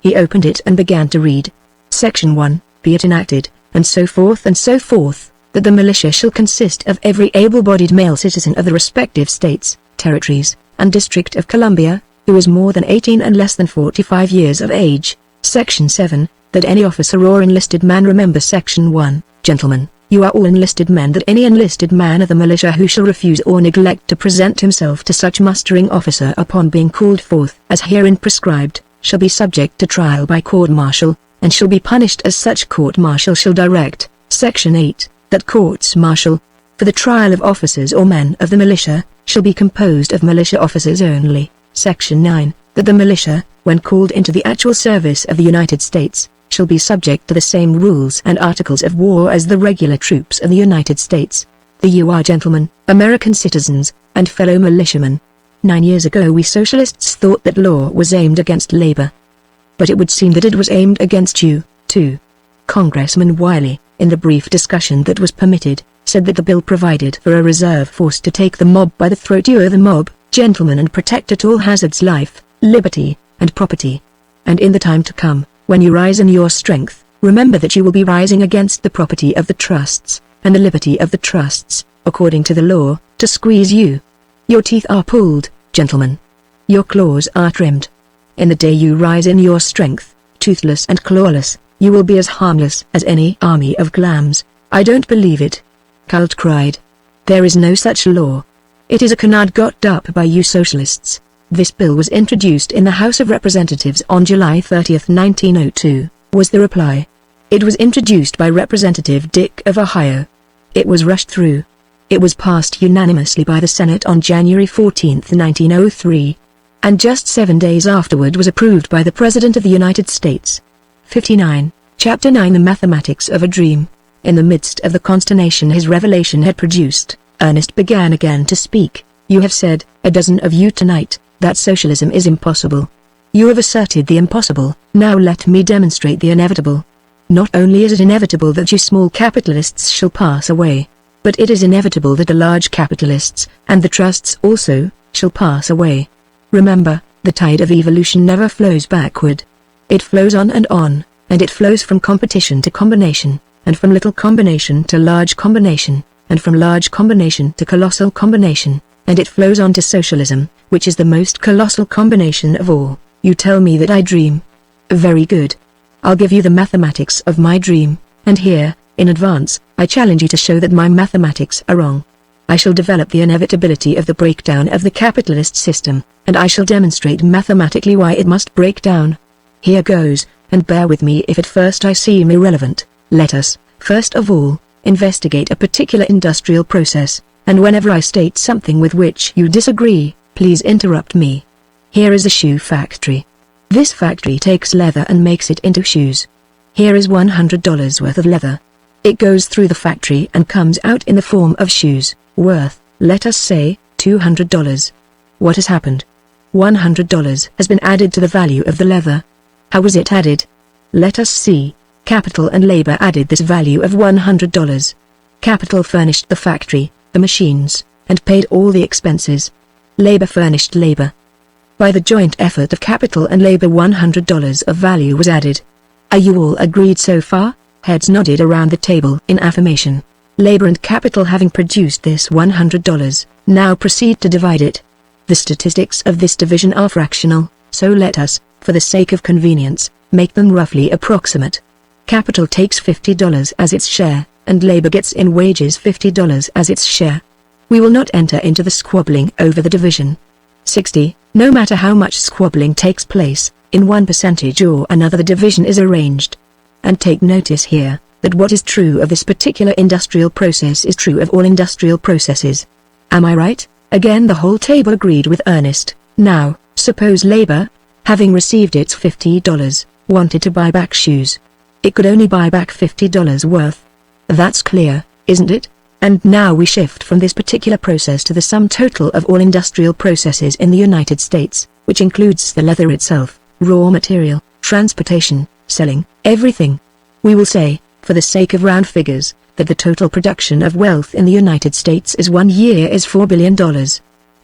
He opened it and began to read. Section 1, "Be it enacted, and so forth, that the militia shall consist of every able-bodied male citizen of the respective states, territories, and District of Columbia, who is more than 18 and less than 45 years of age. Section 7, that any officer or enlisted man," remember Section 1, gentlemen, you are all enlisted men, "that any enlisted man of the militia who shall refuse or neglect to present himself to such mustering officer upon being called forth as herein prescribed, shall be subject to trial by court-martial, and shall be punished as such court-martial shall direct." Section 8, that courts-martial, for the trial of officers or men of the militia, shall be composed of militia officers only. Section 9, that the militia, when called into the actual service of the United States, shall be subject to the same rules and articles of war as the regular troops of the United States. You are gentlemen, American citizens, and fellow militiamen. 9 years ago we socialists thought that law was aimed against labor. But it would seem that it was aimed against you, too. Congressman Wiley, in the brief discussion that was permitted, said that the bill provided for a reserve force to take the mob by the throat. You are the mob, gentlemen, and protect at all hazards life, liberty, and property. And in the time to come, when you rise in your strength, remember that you will be rising against the property of the trusts, and the liberty of the trusts, according to the law, to squeeze you. Your teeth are pulled, gentlemen. Your claws are trimmed. In the day you rise in your strength, toothless and clawless, you will be as harmless as any army of clams. I don't believe it. Colt cried. There is no such law. It is a canard got up by you socialists. This bill was introduced in the House of Representatives on July 30, 1902, was the reply. It was introduced by Representative Dick of Ohio. It was rushed through. It was passed unanimously by the Senate on January 14, 1903. And just 7 days afterward was approved by the President of the United States. 59. Chapter 9 The Mathematics of a Dream. In the midst of the consternation his revelation had produced, Ernest began again to speak. You have said, a dozen of you tonight, that socialism is impossible. You have asserted the impossible, now let me demonstrate the inevitable. Not only is it inevitable that you small capitalists shall pass away, but it is inevitable that the large capitalists, and the trusts also, shall pass away. Remember, the tide of evolution never flows backward. It flows on, and it flows from competition to combination, and from little combination to large combination, and from large combination to colossal combination, and it flows on to socialism, which is the most colossal combination of all. You tell me that I dream. Very good. I'll give you the mathematics of my dream, and here, in advance, I challenge you to show that my mathematics are wrong. I shall develop the inevitability of the breakdown of the capitalist system, and I shall demonstrate mathematically why it must break down. Here goes, and bear with me if at first I seem irrelevant. Let us, first of all, investigate a particular industrial process, and whenever I state something with which you disagree, please interrupt me. Here is a shoe factory. This factory takes leather and makes it into shoes. Here is $100 worth of leather. It goes through the factory and comes out in the form of shoes, worth, let us say, $200. What has happened? $100 has been added to the value of the leather. How was it added? Let us see. Capital and labor added this value of $100. Capital furnished the factory, the machines, and paid all the expenses. Labor furnished labor. By the joint effort of capital and labor $100 of value was added. Are you all agreed so far? Heads nodded around the table in affirmation. Labor and capital having produced this $100, now proceed to divide it. The statistics of this division are fractional, so let us, for the sake of convenience, make them roughly approximate. Capital takes $50 as its share, and labor gets in wages $50 as its share. We will not enter into the squabbling over the division. 60. No matter how much squabbling takes place, in one percentage or another the division is arranged. And take notice here, that what is true of this particular industrial process is true of all industrial processes. Am I right? Again the whole table agreed with Ernest. Now, suppose labor, having received its $50, wanted to buy back shoes. It could only buy back $50 worth. That's clear, isn't it? And now we shift from this particular process to the sum total of all industrial processes in the United States, which includes the leather itself, raw material, transportation, selling, everything. We will say, for the sake of round figures, that the total production of wealth in the United States is 1 year is $4 billion.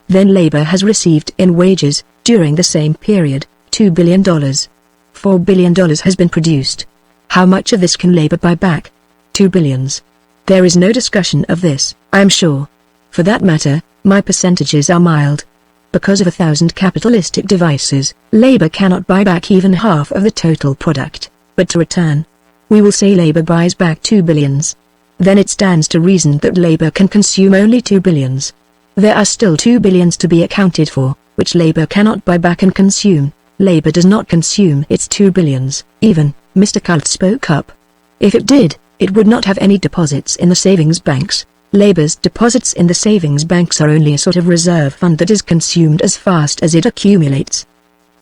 Then labor has received in wages, during the same period, $2 billion. $4 billion has been produced. How much of this can labor buy back? 2 billions. There is no discussion of this, I am sure. For that matter, my percentages are mild. Because of 1,000 capitalistic devices, labor cannot buy back even half of the total product, but to return. We will say labor buys back 2 billions. Then it stands to reason that labor can consume only 2 billions. There are still 2 billions to be accounted for, which labor cannot buy back and consume. Labor does not consume its 2 billions, even, Mr. Colt spoke up. If it did, it would not have any deposits in the savings banks. Labor's deposits in the savings banks are only a sort of reserve fund that is consumed as fast as it accumulates.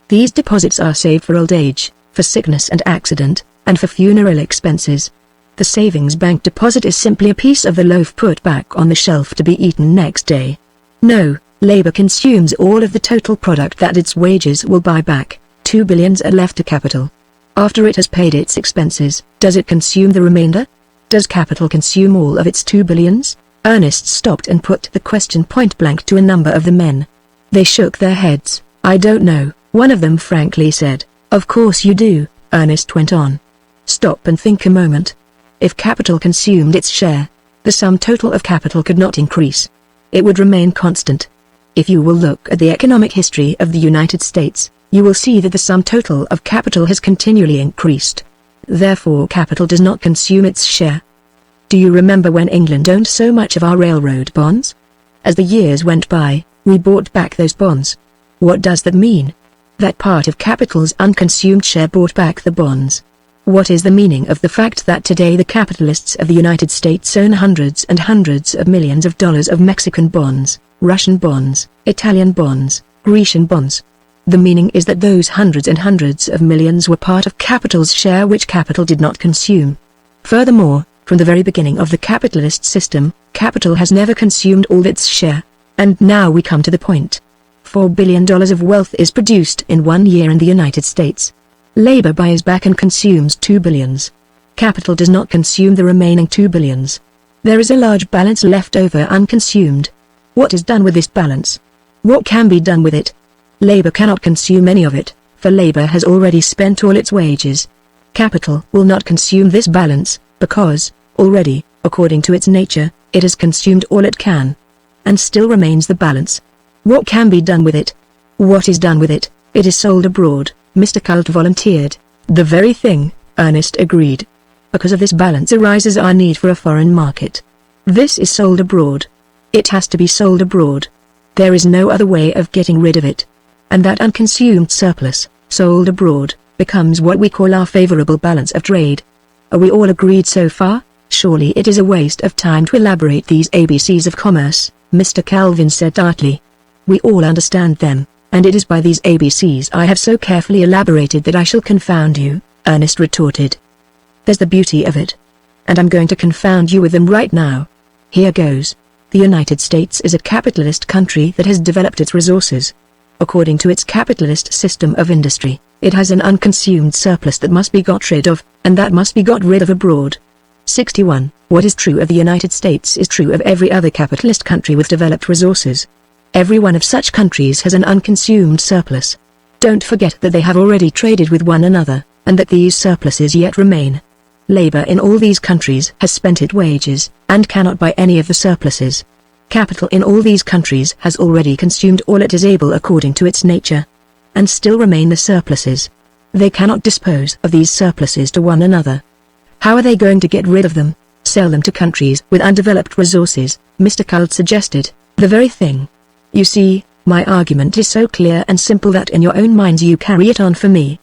These deposits are saved for old age, for sickness and accident, and for funeral expenses. The savings bank deposit is simply a piece of the loaf put back on the shelf to be eaten next day. No, labor consumes all of the total product that its wages will buy back. 2 billions are left to capital. After it has paid its expenses, does it consume the remainder? Does capital consume all of its 2 billions? Ernest stopped and put the question point blank to a number of the men. They shook their heads. I don't know, one of them frankly said. Of course you do, Ernest went on. Stop and think a moment. If capital consumed its share, the sum total of capital could not increase. It would remain constant. If you will look at the economic history of the United States, you will see that the sum total of capital has continually increased. Therefore capital does not consume its share. Do you remember when England owned so much of our railroad bonds? As the years went by, we bought back those bonds. What does that mean? That part of capital's unconsumed share bought back the bonds. What is the meaning of the fact that today the capitalists of the United States own hundreds and hundreds of millions of dollars of Mexican bonds, Russian bonds, Italian bonds, Grecian bonds? The meaning is that those hundreds and hundreds of millions were part of capital's share which capital did not consume. Furthermore, from the very beginning of the capitalist system, capital has never consumed all its share. And now we come to the point. $4 billion of wealth is produced in 1 year in the United States. Labor buys back and consumes 2 billions. Capital does not consume the remaining 2 billions. There is a large balance left over unconsumed. What is done with this balance? What can be done with it? Labor cannot consume any of it, for labor has already spent all its wages. Capital will not consume this balance, because, already, according to its nature, it has consumed all it can. And still remains the balance. What can be done with it? What is done with it? It is sold abroad, Mr. Colt volunteered. The very thing, Ernest agreed. Because of this balance arises our need for a foreign market. This is sold abroad. It has to be sold abroad. There is no other way of getting rid of it. And that unconsumed surplus, sold abroad, becomes what we call our favorable balance of trade. Are we all agreed so far? Surely it is a waste of time to elaborate these ABCs of commerce, Mr. Calvin said tartly. We all understand them, and it is by these ABCs I have so carefully elaborated that I shall confound you, Ernest retorted. There's the beauty of it. And I'm going to confound you with them right now. Here goes. The United States is a capitalist country that has developed its resources. According to its capitalist system of industry, it has an unconsumed surplus that must be got rid of, and that must be got rid of abroad. 61. What is true of the United States is true of every other capitalist country with developed resources. Every one of such countries has an unconsumed surplus. Don't forget that they have already traded with one another, and that these surpluses yet remain. Labor in all these countries has spent its wages, and cannot buy any of the surpluses. Capital in all these countries has already consumed all it is able according to its nature. And still remain the surpluses. They cannot dispose of these surpluses to one another. How are they going to get rid of them? Sell them to countries with undeveloped resources, Mr. Colt suggested. The very thing. You see, my argument is so clear and simple that in your own minds you carry it on for me.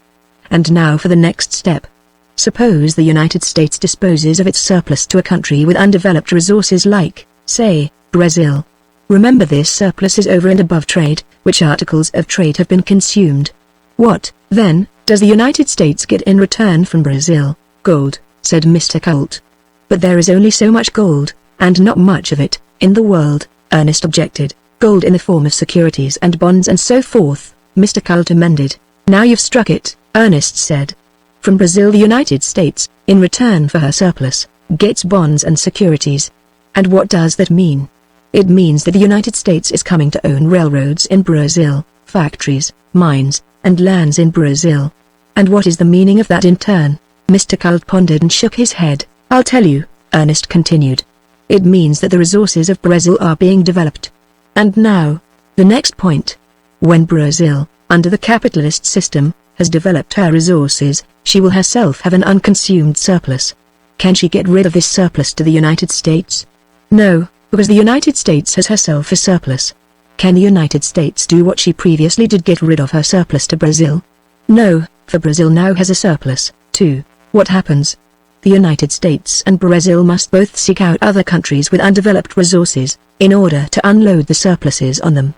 And now for the next step. Suppose the United States disposes of its surplus to a country with undeveloped resources like, say, Brazil. Remember this surplus is over and above trade, which articles of trade have been consumed. What, then, does the United States get in return from Brazil? Gold, said Mr. Colt. But there is only so much gold, and not much of it, in the world, Ernest objected. Gold in the form of securities and bonds and so forth, Mr. Colt amended. Now you've struck it, Ernest said. From Brazil the United States, in return for her surplus, gets bonds and securities. And what does that mean? It means that the United States is coming to own railroads in Brazil, factories, mines, and lands in Brazil. And what is the meaning of that in turn? Mr. Colt pondered and shook his head. I'll tell you, Ernest continued. It means that the resources of Brazil are being developed. And now, the next point. When Brazil, under the capitalist system, has developed her resources, she will herself have an unconsumed surplus. Can she get rid of this surplus to the United States? No, because the United States has herself a surplus. Can the United States do what she previously did, get rid of her surplus to Brazil? No, for Brazil now has a surplus, too. What happens? The United States and Brazil must both seek out other countries with undeveloped resources, in order to unload the surpluses on them.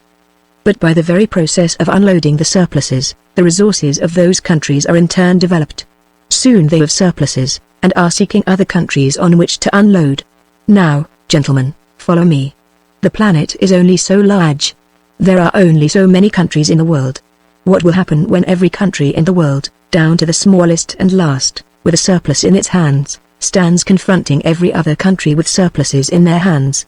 But by the very process of unloading the surpluses, the resources of those countries are in turn developed. Soon they have surpluses, and are seeking other countries on which to unload. Now, gentlemen, follow me. The planet is only so large. There are only so many countries in the world. What will happen when every country in the world, down to the smallest and last, with a surplus in its hands, stands confronting every other country with surpluses in their hands?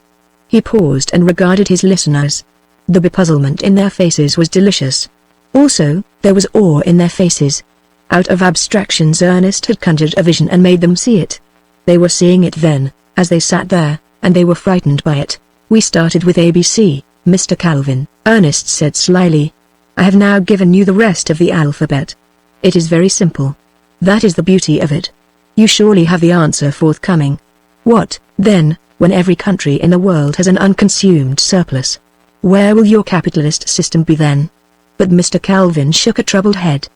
He paused and regarded his listeners. The bepuzzlement in their faces was delicious. Also, there was awe in their faces. Out of abstractions Ernest had conjured a vision and made them see it. They were seeing it then, as they sat there, and they were frightened by it. We started with ABC, Mr. Calvin, Ernest said slyly. I have now given you the rest of the alphabet. It is very simple. That is the beauty of it. You surely have the answer forthcoming. What, then, when every country in the world has an unconsumed surplus? Where will your capitalist system be then? But Mr. Calvin shook a troubled head.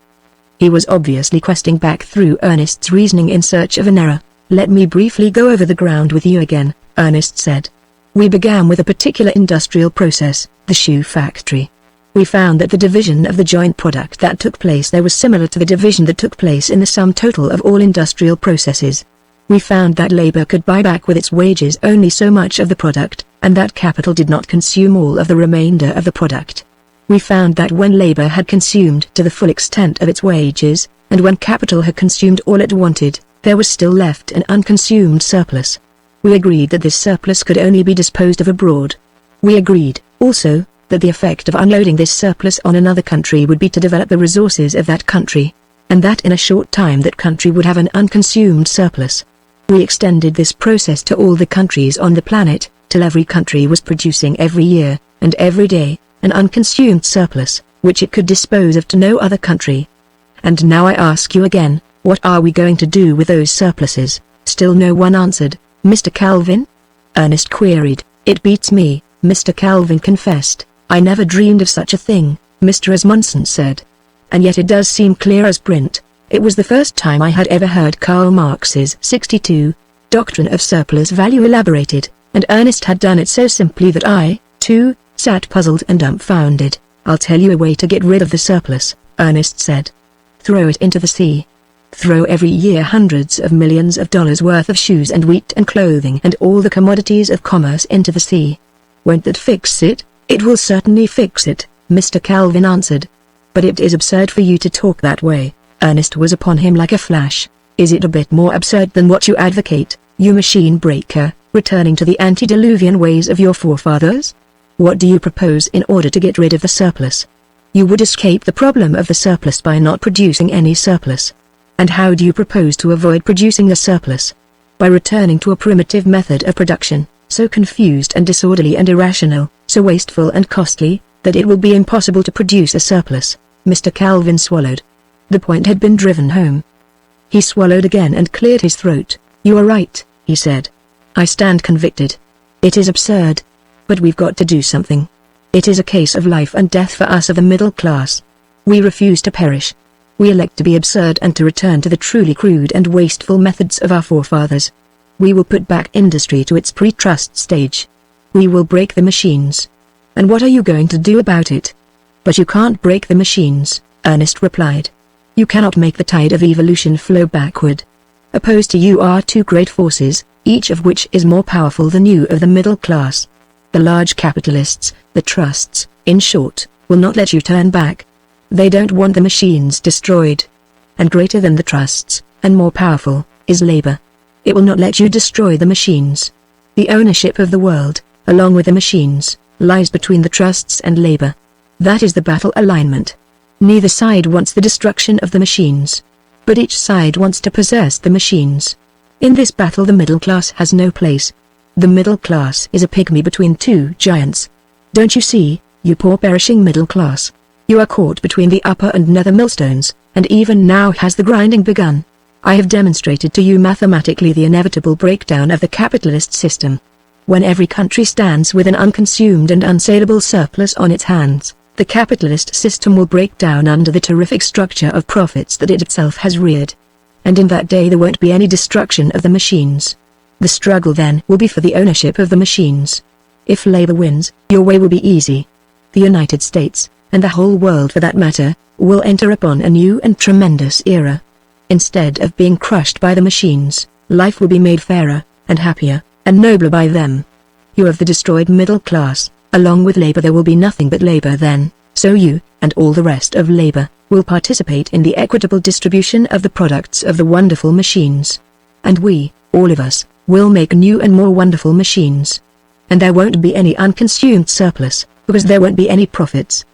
He was obviously questing back through Ernest's reasoning in search of an error. Let me briefly go over the ground with you again, Ernest said. We began with a particular industrial process, the shoe factory. We found that the division of the joint product that took place there was similar to the division that took place in the sum total of all industrial processes. We found that labor could buy back with its wages only so much of the product, and that capital did not consume all of the remainder of the product. We found that when labor had consumed to the full extent of its wages, and when capital had consumed all it wanted, there was still left an unconsumed surplus. We agreed that this surplus could only be disposed of abroad. We agreed, also, that the effect of unloading this surplus on another country would be to develop the resources of that country, and that in a short time that country would have an unconsumed surplus. We extended this process to all the countries on the planet, till every country was producing every year, and every day, an unconsumed surplus, which it could dispose of to no other country. And now I ask you again, what are we going to do with those surpluses? Still no one answered. Mr. Calvin? Ernest queried. It beats me, Mr. Calvin confessed. I never dreamed of such a thing, Mr. Asmunsen said. And yet it does seem clear as print. It was the first time I had ever heard Karl Marx's 62 doctrine of surplus value elaborated, and Ernest had done it so simply that I, too, sat puzzled and dumbfounded. I'll tell you a way to get rid of the surplus, Ernest said. Throw it into the sea. Throw every year hundreds of millions of dollars worth of shoes and wheat and clothing and all the commodities of commerce into the sea. Won't that fix it? It will certainly fix it, Mr. Calvin answered. But it is absurd for you to talk that way. Ernest was upon him like a flash. Is it a bit more absurd than what you advocate, you machine breaker, returning to the antediluvian ways of your forefathers? What do you propose in order to get rid of the surplus? You would escape the problem of the surplus by not producing any surplus. And how do you propose to avoid producing a surplus? By returning to a primitive method of production, so confused and disorderly and irrational, so wasteful and costly, that it will be impossible to produce a surplus. Mr. Calvin swallowed. The point had been driven home. He swallowed again and cleared his throat. You are right, he said. I stand convicted. It is absurd. But we've got to do something. It is a case of life and death for us of the middle class. We refuse to perish. We elect to be absurd and to return to the truly crude and wasteful methods of our forefathers. We will put back industry to its pre-trust stage. We will break the machines. And what are you going to do about it? But you can't break the machines, Ernest replied. You cannot make the tide of evolution flow backward. Opposed to you are two great forces, each of which is more powerful than you of the middle class. The large capitalists, the trusts, in short, will not let you turn back. They don't want the machines destroyed. And greater than the trusts, and more powerful, is labor. It will not let you destroy the machines. The ownership of the world, along with the machines, lies between the trusts and labor. That is the battle alignment. Neither side wants the destruction of the machines. But each side wants to possess the machines. In this battle the middle class has no place. The middle class is a pygmy between two giants. Don't you see, you poor perishing middle class? You are caught between the upper and nether millstones, and even now has the grinding begun. I have demonstrated to you mathematically the inevitable breakdown of the capitalist system. When every country stands with an unconsumed and unsaleable surplus on its hands, the capitalist system will break down under the terrific structure of profits that it itself has reared. And in that day there won't be any destruction of the machines. The struggle then will be for the ownership of the machines. If labor wins, your way will be easy. The United States, and the whole world for that matter, will enter upon a new and tremendous era. Instead of being crushed by the machines, life will be made fairer, and happier, and nobler by them. You have the destroyed middle class. Along with labor there will be nothing but labor then, so you, and all the rest of labor, will participate in the equitable distribution of the products of the wonderful machines. And we, all of us, will make new and more wonderful machines. And there won't be any unconsumed surplus, because there won't be any profits.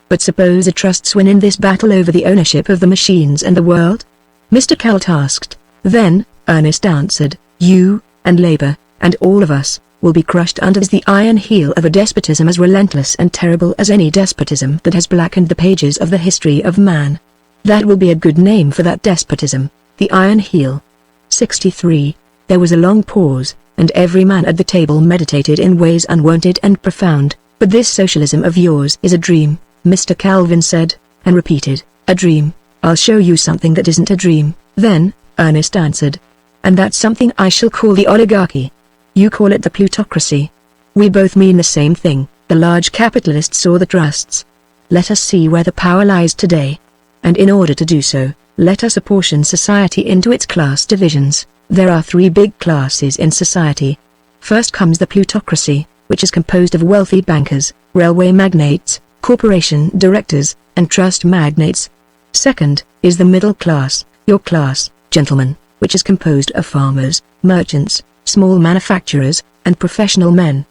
But suppose the trusts win in this battle over the ownership of the machines and the world? Mr. Calt asked. Then, Ernest answered, you, and labor, and all of us, will be crushed under the iron heel of a despotism as relentless and terrible as any despotism that has blackened the pages of the history of man. That will be a good name for that despotism, the Iron Heel. 63. There was a long pause, and every man at the table meditated in ways unwonted and profound. But this socialism of yours is a dream, Mr. Calvin said, and repeated, a dream. I'll show you something that isn't a dream. Then, Ernest answered. And that's something I shall call the oligarchy. You call it the plutocracy. We both mean the same thing, the large capitalists or the trusts. Let us see where the power lies today. And in order to do so, let us apportion society into its class divisions. There are three big classes in society. First comes the plutocracy, which is composed of wealthy bankers, railway magnates, corporation directors, and trust magnates. Second, is the middle class, your class, gentlemen, which is composed of farmers, merchants, small manufacturers, and professional men.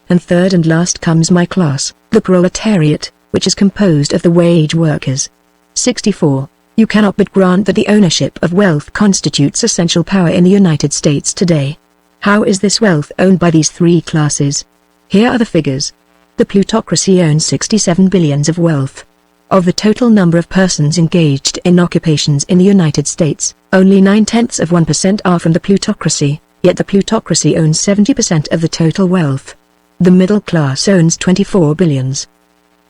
And third and last comes my class, the proletariat, which is composed of the wage workers. 64. You cannot but grant that the ownership of wealth constitutes essential power in the United States today. How is this wealth owned by these three classes? Here are the figures. The plutocracy owns 67 billions of wealth. Of the total number of persons engaged in occupations in the United States, only 0.9% are from the plutocracy, yet the plutocracy owns 70% of the total wealth. The middle class owns 24 billions.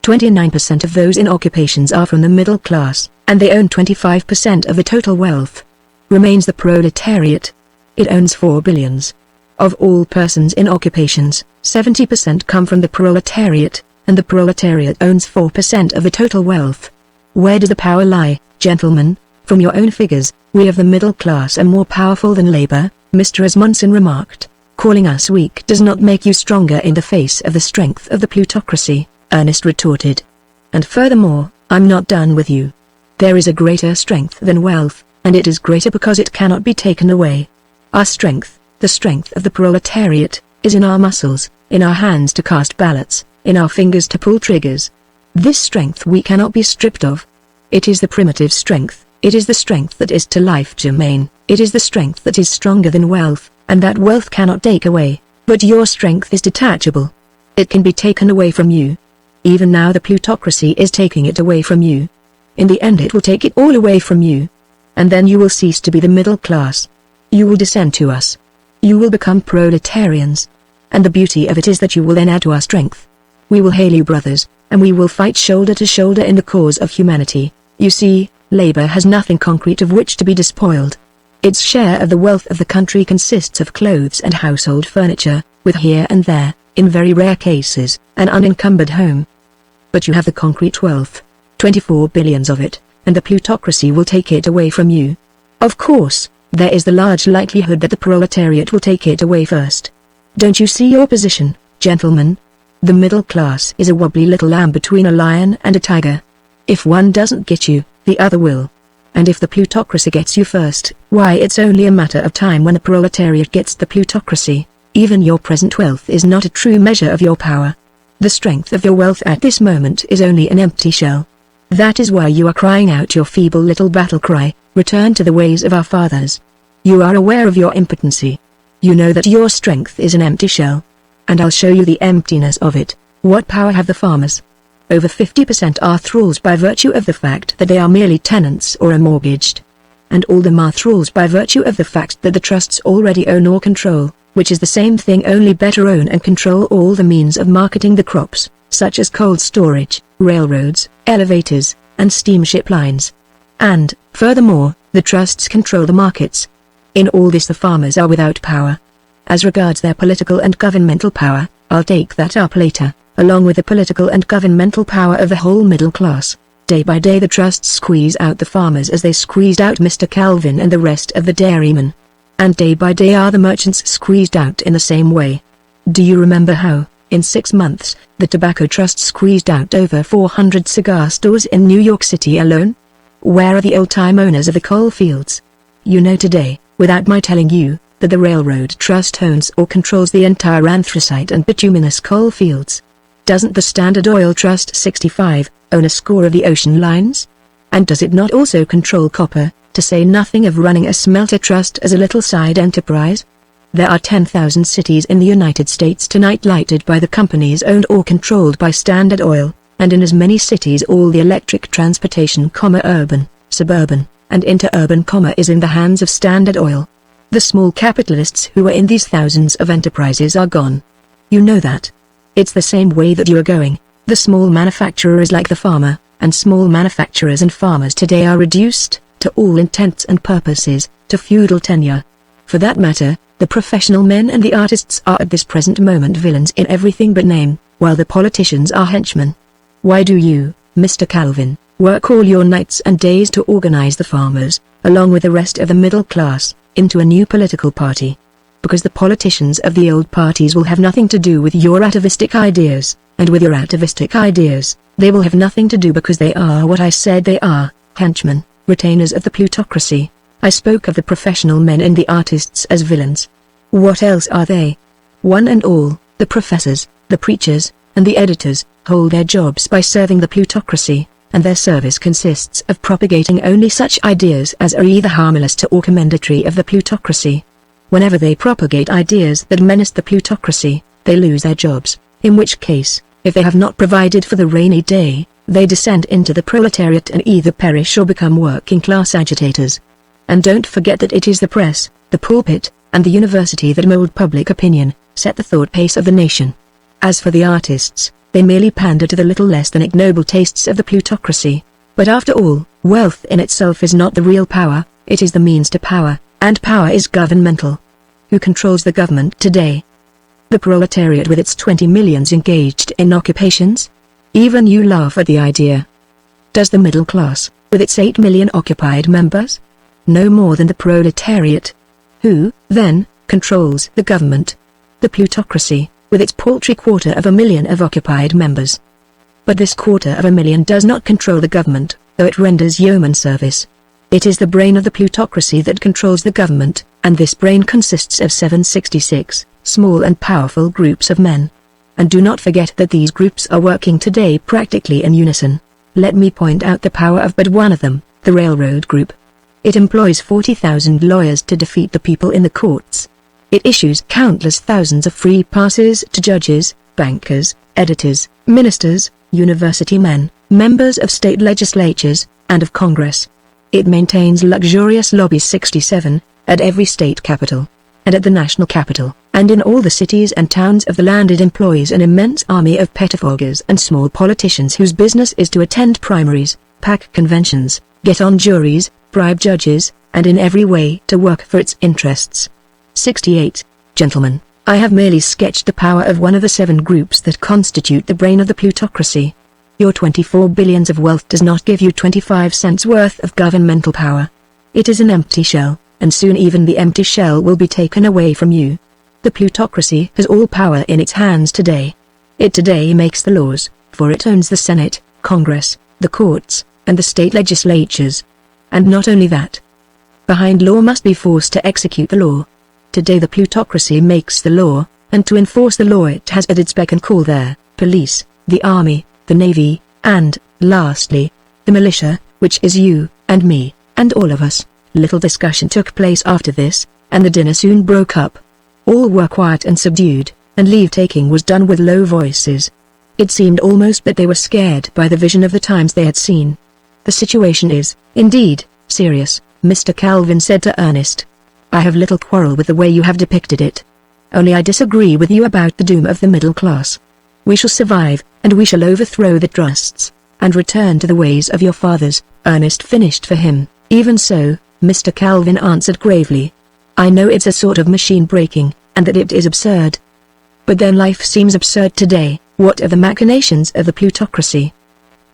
29% of those in occupations are from the middle class, and they own 25% of the total wealth. Remains the proletariat. It owns 4 billions. Of all persons in occupations, 70% come from the proletariat, and the proletariat owns 4% of the total wealth. Where does the power lie, gentlemen? From your own figures, we of the middle class are more powerful than labor, Mr. Asmunsen remarked. Calling us weak does not make you stronger in the face of the strength of the plutocracy, Ernest retorted. And furthermore, I'm not done with you. There is a greater strength than wealth, and it is greater because it cannot be taken away. Our strength, the strength of the proletariat, is in our muscles, in our hands to cast ballots, in our fingers to pull triggers. This strength we cannot be stripped of. It is the primitive strength, it is the strength that is to life germane, it is the strength that is stronger than wealth, and that wealth cannot take away. But your strength is detachable. It can be taken away from you. Even now the plutocracy is taking it away from you. In the end it will take it all away from you. And then you will cease to be the middle class. You will descend to us. You will become proletarians. And the beauty of it is that you will then add to our strength. We will hail you brothers, and we will fight shoulder to shoulder in the cause of humanity. You see, labor has nothing concrete of which to be despoiled. Its share of the wealth of the country consists of clothes and household furniture, with here and there, in very rare cases, an unencumbered home. But you have the concrete wealth, 24 billions of it, and the plutocracy will take it away from you. Of course, there is the large likelihood that the proletariat will take it away first. Don't you see your position, gentlemen? The middle class is a wobbly little lamb between a lion and a tiger. If one doesn't get you, the other will. And if the plutocracy gets you first, why it's only a matter of time when the proletariat gets the plutocracy. Even your present wealth is not a true measure of your power. The strength of your wealth at this moment is only an empty shell. That is why you are crying out your feeble little battle cry, return to the ways of our fathers. You are aware of your impotency. You know that your strength is an empty shell. And I'll show you the emptiness of it. What power have the farmers? Over 50% are thralls by virtue of the fact that they are merely tenants or are mortgaged. And all them are thralls by virtue of the fact that the trusts already own or control, which is the same thing only better own and control all the means of marketing the crops, such as cold storage, railroads, elevators, and steamship lines. And, furthermore, the trusts control the markets. In all this the farmers are without power. As regards their political and governmental power, I'll take that up later, along with the political and governmental power of the whole middle class. Day by day the trusts squeeze out the farmers as they squeezed out Mr. Calvin and the rest of the dairymen. And day by day are the merchants squeezed out in the same way. Do you remember how, in 6 months, the tobacco trust squeezed out over 400 cigar stores in New York City alone? Where are the old-time owners of the coal fields? You know today, without my telling you, that the railroad trust owns or controls the entire anthracite and bituminous coal fields. Doesn't the Standard Oil Trust 65 own a score of the ocean lines? And does it not also control copper, to say nothing of running a smelter trust as a little side enterprise? There are 10,000 cities in the United States tonight lighted by the companies owned or controlled by Standard Oil, and in as many cities all the electric transportation, urban, suburban, and interurban, is in the hands of Standard Oil. The small capitalists who were in these thousands of enterprises are gone. You know that. It's the same way that you are going. The small manufacturer is like the farmer, and small manufacturers and farmers today are reduced, to all intents and purposes, to feudal tenure. For that matter, the professional men and the artists are at this present moment villains in everything but name, while the politicians are henchmen. Why do you, Mr. Calvin, work all your nights and days to organize the farmers, along with the rest of the middle class, into a new political party? Because the politicians of the old parties will have nothing to do with your atavistic ideas, and with your atavistic ideas, they will have nothing to do because they are what I said they are, henchmen, retainers of the plutocracy. I spoke of the professional men and the artists as villains. What else are they? One and all, the professors, the preachers, and the editors, hold their jobs by serving the plutocracy, and their service consists of propagating only such ideas as are either harmless to or commendatory of the plutocracy. Whenever they propagate ideas that menace the plutocracy, they lose their jobs, in which case, if they have not provided for the rainy day, they descend into the proletariat and either perish or become working-class agitators. And don't forget that it is the press, the pulpit, and the university that mold public opinion, set the thought pace of the nation. As for the artists, they merely pander to the little less than ignoble tastes of the plutocracy. But after all, wealth in itself is not the real power, it is the means to power, and power is governmental. Who controls the government today? The proletariat with its 20 millions engaged in occupations? Even you laugh at the idea. Does the middle class, with its 8 million occupied members? No more than the proletariat. Who, then, controls the government? The plutocracy, with its paltry 250,000 of occupied members. But this 250,000 does not control the government, though it renders yeoman service. It is the brain of the plutocracy that controls the government, and this brain consists of 766, small and powerful groups of men. And do not forget that these groups are working today practically in unison. Let me point out the power of but one of them, the railroad group. It employs 40,000 lawyers to defeat the people in the courts. It issues countless thousands of free passes to judges, bankers, editors, ministers, university men, members of state legislatures, and of Congress. It maintains luxurious lobbies 67, at every state capital, and at the national capital, and in all the cities and towns of the land. It employs an immense army of pettifoggers and small politicians whose business is to attend primaries, pack conventions, get on juries, bribe judges, and in every way to work for its interests. 68. Gentlemen, I have merely sketched the power of one of the 7 groups that constitute the brain of the plutocracy. Your 24 billions of wealth does not give you 25 cents worth of governmental power. It is an empty shell, and soon even the empty shell will be taken away from you. The plutocracy has all power in its hands today. It today makes the laws, for it owns the Senate, Congress, the courts, and the state legislatures. And not only that. Behind law must be forced to execute the law. Today the plutocracy makes the law, and to enforce the law it has at its beck and call their police, the army, the navy, and, lastly, the militia, which is you, and me, and all of us. Little discussion took place after this, and the dinner soon broke up. All were quiet and subdued, and leave-taking was done with low voices. It seemed almost that they were scared by the vision of the times they had seen. The situation is, indeed, serious, Mr. Calvin said to Ernest. I have little quarrel with the way you have depicted it. Only I disagree with you about the doom of the middle class. We shall survive, and we shall overthrow the trusts, and return to the ways of your fathers, Ernest finished for him. Even so, Mr. Calvin answered gravely. I know it's a sort of machine breaking, and that it is absurd. But then life seems absurd today, what of the machinations of the plutocracy?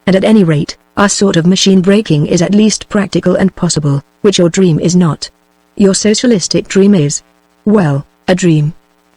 And at any rate, our sort of machine breaking is at least practical and possible, which your dream is not. Your socialistic dream is, well, a dream.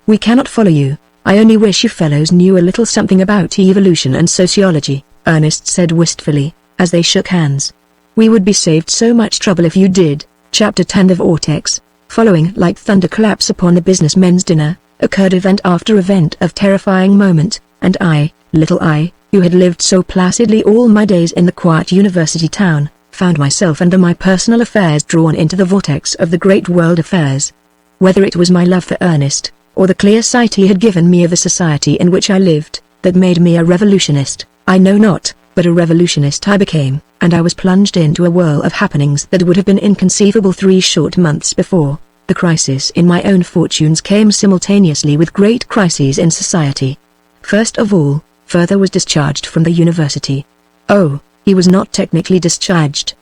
We cannot follow you. I only wish you fellows knew a little something about evolution and sociology, Ernest said wistfully, as they shook hands. We would be saved so much trouble if you did. Chapter 10. The vortex. Following like thunderclaps upon the businessmen's dinner, occurred event after event of terrifying moment, and I, little I, who had lived so placidly all my days in the quiet university town, found myself and my personal affairs drawn into the vortex of the great world affairs. Whether it was my love for Ernest, or the clear sight he had given me of the society in which I lived, that made me a revolutionist, I know not, but a revolutionist I became, and I was plunged into a whirl of happenings that would have been inconceivable 3 short months before. The crisis in my own fortunes came simultaneously with great crises in society. First of all, Father was discharged from the university. Oh, he was not technically discharged.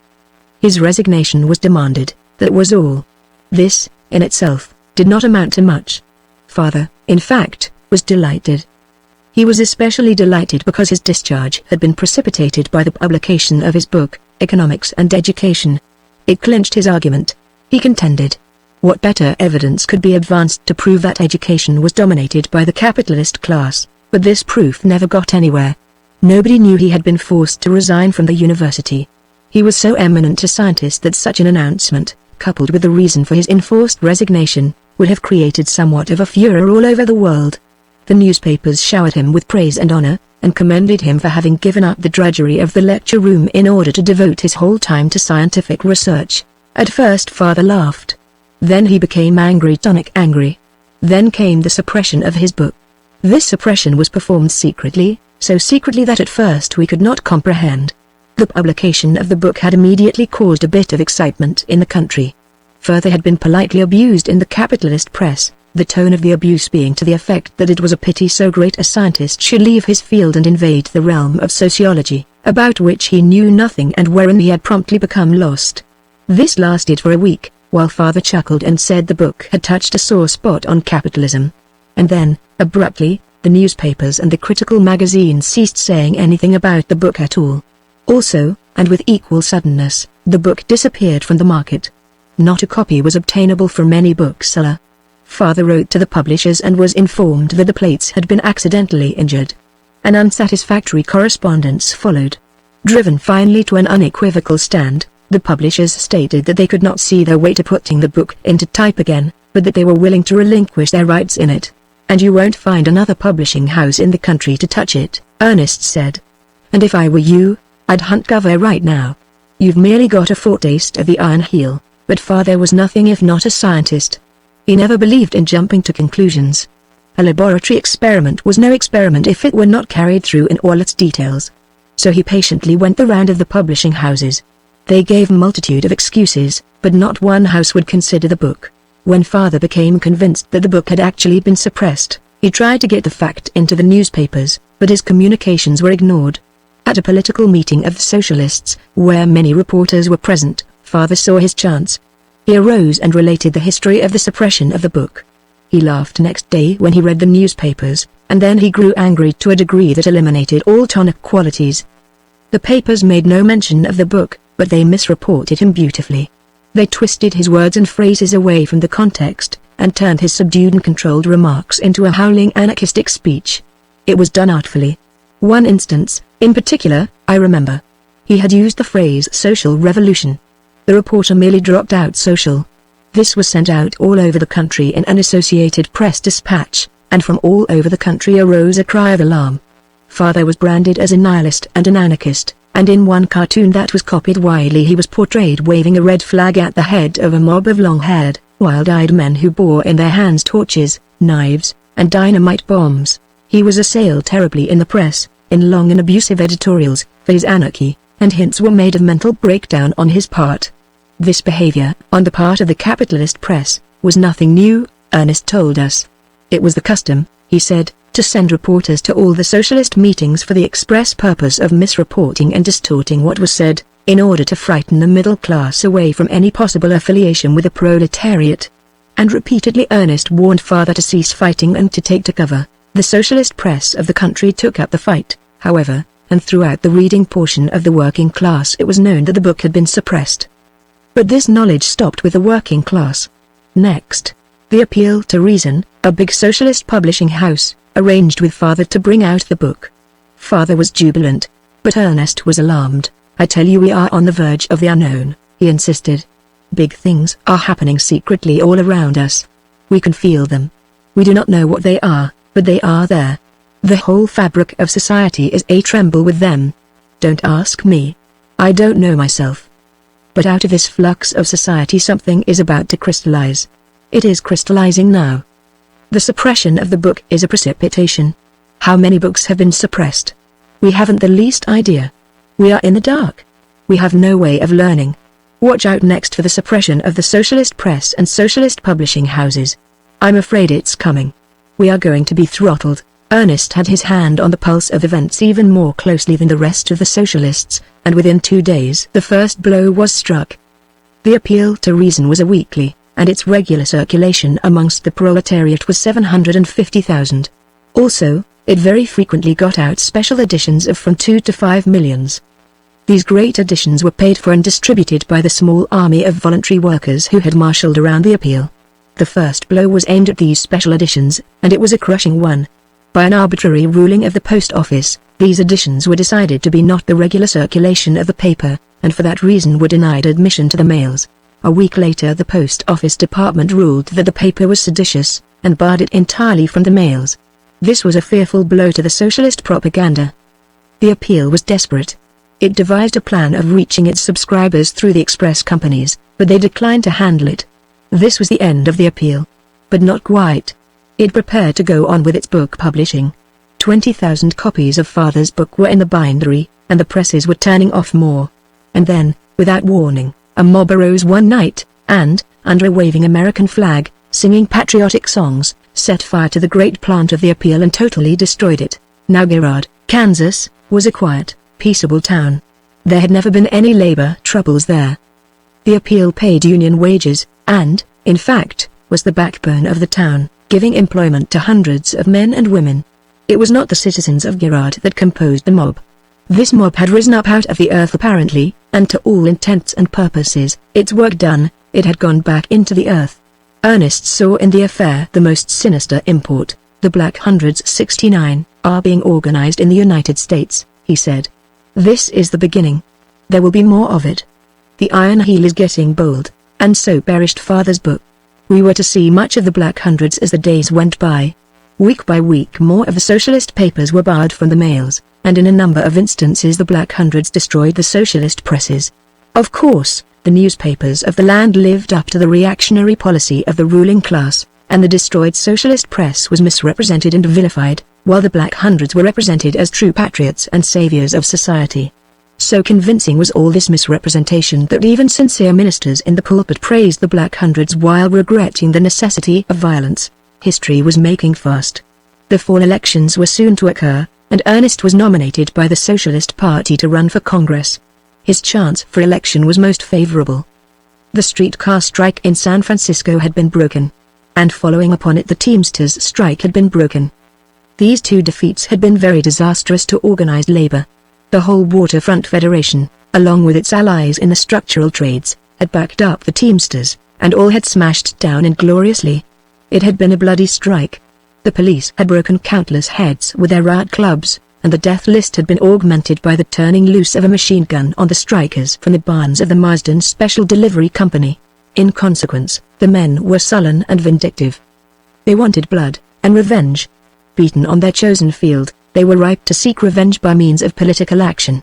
His resignation was demanded, that was all. This, in itself, did not amount to much. Father, in fact, was delighted. He was especially delighted because his discharge had been precipitated by the publication of his book, Economics and Education. It clinched his argument. He contended. What better evidence could be advanced to prove that education was dominated by the capitalist class? But this proof never got anywhere. Nobody knew he had been forced to resign from the university. He was so eminent a scientist that such an announcement, coupled with the reason for his enforced resignation, would have created somewhat of a furor all over the world. The newspapers showered him with praise and honor, and commended him for having given up the drudgery of the lecture room in order to devote his whole time to scientific research. At first Father laughed. Then he became angry, tonic angry. Then came the suppression of his book. This suppression was performed secretly, so secretly that at first we could not comprehend. The publication of the book had immediately caused a bit of excitement in the country. Father had been politely abused in the capitalist press, the tone of the abuse being to the effect that it was a pity so great a scientist should leave his field and invade the realm of sociology, about which he knew nothing and wherein he had promptly become lost. This lasted for a week, while Father chuckled and said the book had touched a sore spot on capitalism. And then, abruptly, the newspapers and the critical magazines ceased saying anything about the book at all. Also, and with equal suddenness, the book disappeared from the market. Not a copy was obtainable from any bookseller. Father wrote to the publishers and was informed that the plates had been accidentally injured. An unsatisfactory correspondence followed. Driven finally to an unequivocal stand, the publishers stated that they could not see their way to putting the book into type again, but that they were willing to relinquish their rights in it. And you won't find another publishing house in the country to touch it, Ernest said. And if I were you, I'd hunt cover right now. You've merely got a foretaste of the iron heel, but Father was nothing if not a scientist. He never believed in jumping to conclusions. A laboratory experiment was no experiment if it were not carried through in all its details. So he patiently went the round of the publishing houses. They gave a multitude of excuses, but not one house would consider the book. When Father became convinced that the book had actually been suppressed, he tried to get the fact into the newspapers, but his communications were ignored. At a political meeting of the socialists, where many reporters were present, Father saw his chance. He arose and related the history of the suppression of the book. He laughed next day when he read the newspapers, and then he grew angry to a degree that eliminated all tonic qualities. The papers made no mention of the book, but they misreported him beautifully. They twisted his words and phrases away from the context, and turned his subdued and controlled remarks into a howling anarchistic speech. It was done artfully. One instance, in particular, I remember. He had used the phrase social revolution. The reporter merely dropped out social. This was sent out all over the country in an Associated Press dispatch, and from all over the country arose a cry of alarm. Father was branded as a nihilist and an anarchist, and in one cartoon that was copied widely he was portrayed waving a red flag at the head of a mob of long-haired, wild-eyed men who bore in their hands torches, knives, and dynamite bombs. He was assailed terribly in the press, in long and abusive editorials, for his anarchy, and hints were made of mental breakdown on his part. This behavior, on the part of the capitalist press, was nothing new, Ernest told us. It was the custom, he said, to send reporters to all the socialist meetings for the express purpose of misreporting and distorting what was said, in order to frighten the middle class away from any possible affiliation with the proletariat. And repeatedly Ernest warned Father to cease fighting and to take to cover. The socialist press of the country took up the fight, however, and throughout the reading portion of the working class it was known that the book had been suppressed. But this knowledge stopped with the working class. Next, the Appeal to Reason, a big socialist publishing house, arranged with Father to bring out the book. Father was jubilant, but Ernest was alarmed. I tell you we are on the verge of the unknown, he insisted. Big things are happening secretly all around us. We can feel them. We do not know what they are, but they are there. The whole fabric of society is a-tremble with them. Don't ask me. I don't know myself. But out of this flux of society something is about to crystallize. It is crystallizing now. The suppression of the book is a precipitation. How many books have been suppressed? We haven't the least idea. We are in the dark. We have no way of learning. Watch out next for the suppression of the socialist press and socialist publishing houses. I'm afraid it's coming. We are going to be throttled. Ernest had his hand on the pulse of events even more closely than the rest of the socialists, and within 2 days the first blow was struck. The Appeal to Reason was a weekly, and its regular circulation amongst the proletariat was 750,000. Also, it very frequently got out special editions of from 2 to 5 millions. These great editions were paid for and distributed by the small army of voluntary workers who had marshaled around the Appeal. The first blow was aimed at these special editions, and it was a crushing one. By an arbitrary ruling of the post office, these editions were decided to be not the regular circulation of the paper, and for that reason were denied admission to the mails. A week later the post office department ruled that the paper was seditious, and barred it entirely from the mails. This was a fearful blow to the socialist propaganda. The Appeal was desperate. It devised a plan of reaching its subscribers through the express companies, but they declined to handle it. This was the end of the Appeal. But not quite. It prepared to go on with its book publishing. 20,000 copies of Father's book were in the bindery, and the presses were turning off more. And then, without warning, a mob arose one night, and, under a waving American flag, singing patriotic songs, set fire to the great plant of the Appeal and totally destroyed it. Now Girard, Kansas, was a quiet, peaceable town. There had never been any labor troubles there. The Appeal paid union wages, and, in fact, was the backbone of the town, giving employment to hundreds of men and women. It was not the citizens of Girard that composed the mob. This mob had risen up out of the earth apparently, and to all intents and purposes, its work done, it had gone back into the earth. Ernest saw in the affair the most sinister import. The Black Hundreds 69 are being organized in the United States, he said. This is the beginning. There will be more of it. The Iron Heel is getting bold, and so perished Father's book. We were to see much of the Black Hundreds as the days went by. Week by week more of the socialist papers were barred from the mails, and in a number of instances the Black Hundreds destroyed the socialist presses. Of course, the newspapers of the land lived up to the reactionary policy of the ruling class, and the destroyed socialist press was misrepresented and vilified, while the Black Hundreds were represented as true patriots and saviors of society. So convincing was all this misrepresentation that even sincere ministers in the pulpit praised the Black Hundreds while regretting the necessity of violence. History was making fast. The fall elections were soon to occur, and Ernest was nominated by the Socialist Party to run for Congress. His chance for election was most favorable. The streetcar strike in San Francisco had been broken, and following upon it the Teamsters strike had been broken. These two defeats had been very disastrous to organized labor. The whole Waterfront Federation, along with its allies in the structural trades, had backed up the Teamsters, and all had smashed down ingloriously. It had been a bloody strike. The police had broken countless heads with their riot clubs, and the death list had been augmented by the turning loose of a machine gun on the strikers from the barns of the Marsden Special Delivery Company. In consequence, the men were sullen and vindictive. They wanted blood and revenge. Beaten on their chosen field, they were ripe to seek revenge by means of political action.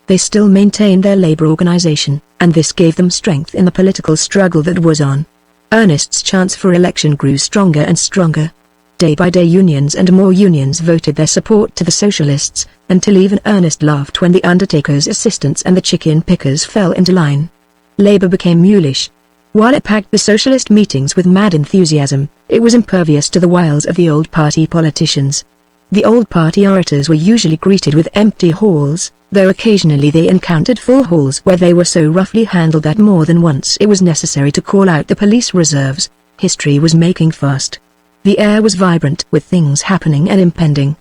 They still maintained their labor organization, and this gave them strength in the political struggle that was on. Ernest's chance for election grew stronger and stronger. Day by day unions and more unions voted their support to the socialists, until even Ernest laughed when the undertaker's assistants and the chicken pickers fell into line. Labor became mulish. While it packed the socialist meetings with mad enthusiasm, it was impervious to the wiles of the old party politicians. The old party orators were usually greeted with empty halls, though occasionally they encountered full halls where they were so roughly handled that more than once it was necessary to call out the police reserves. History was making fast. The air was vibrant with things happening and impending.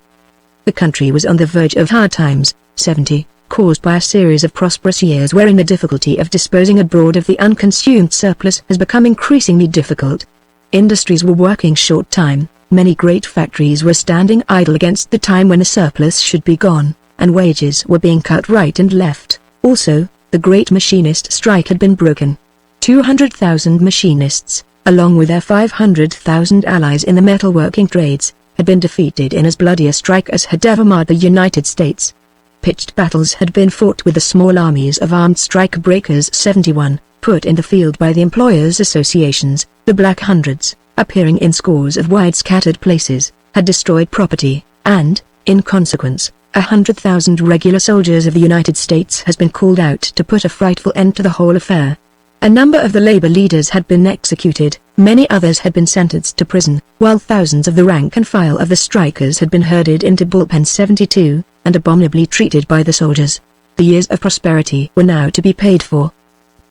The country was on the verge of hard times, 70, caused by a series of prosperous years wherein the difficulty of disposing abroad of the unconsumed surplus has become increasingly difficult. Industries were working short time. Many great factories were standing idle against the time when the surplus should be gone, and wages were being cut right and left. Also, the great machinist strike had been broken. 200,000 machinists, along with their 500,000 allies in the metalworking trades, had been defeated in as bloody a strike as had ever marred the United States. Pitched battles had been fought with the small armies of armed strike breakers 71, put in the field by the employers' associations, the Black Hundreds, appearing in scores of wide-scattered places, had destroyed property, and, in consequence, 100,000 regular soldiers of the United States has been called out to put a frightful end to the whole affair. A number of the labor leaders had been executed, many others had been sentenced to prison, while thousands of the rank and file of the strikers had been herded into Bullpen 72, and abominably treated by the soldiers. The years of prosperity were now to be paid for.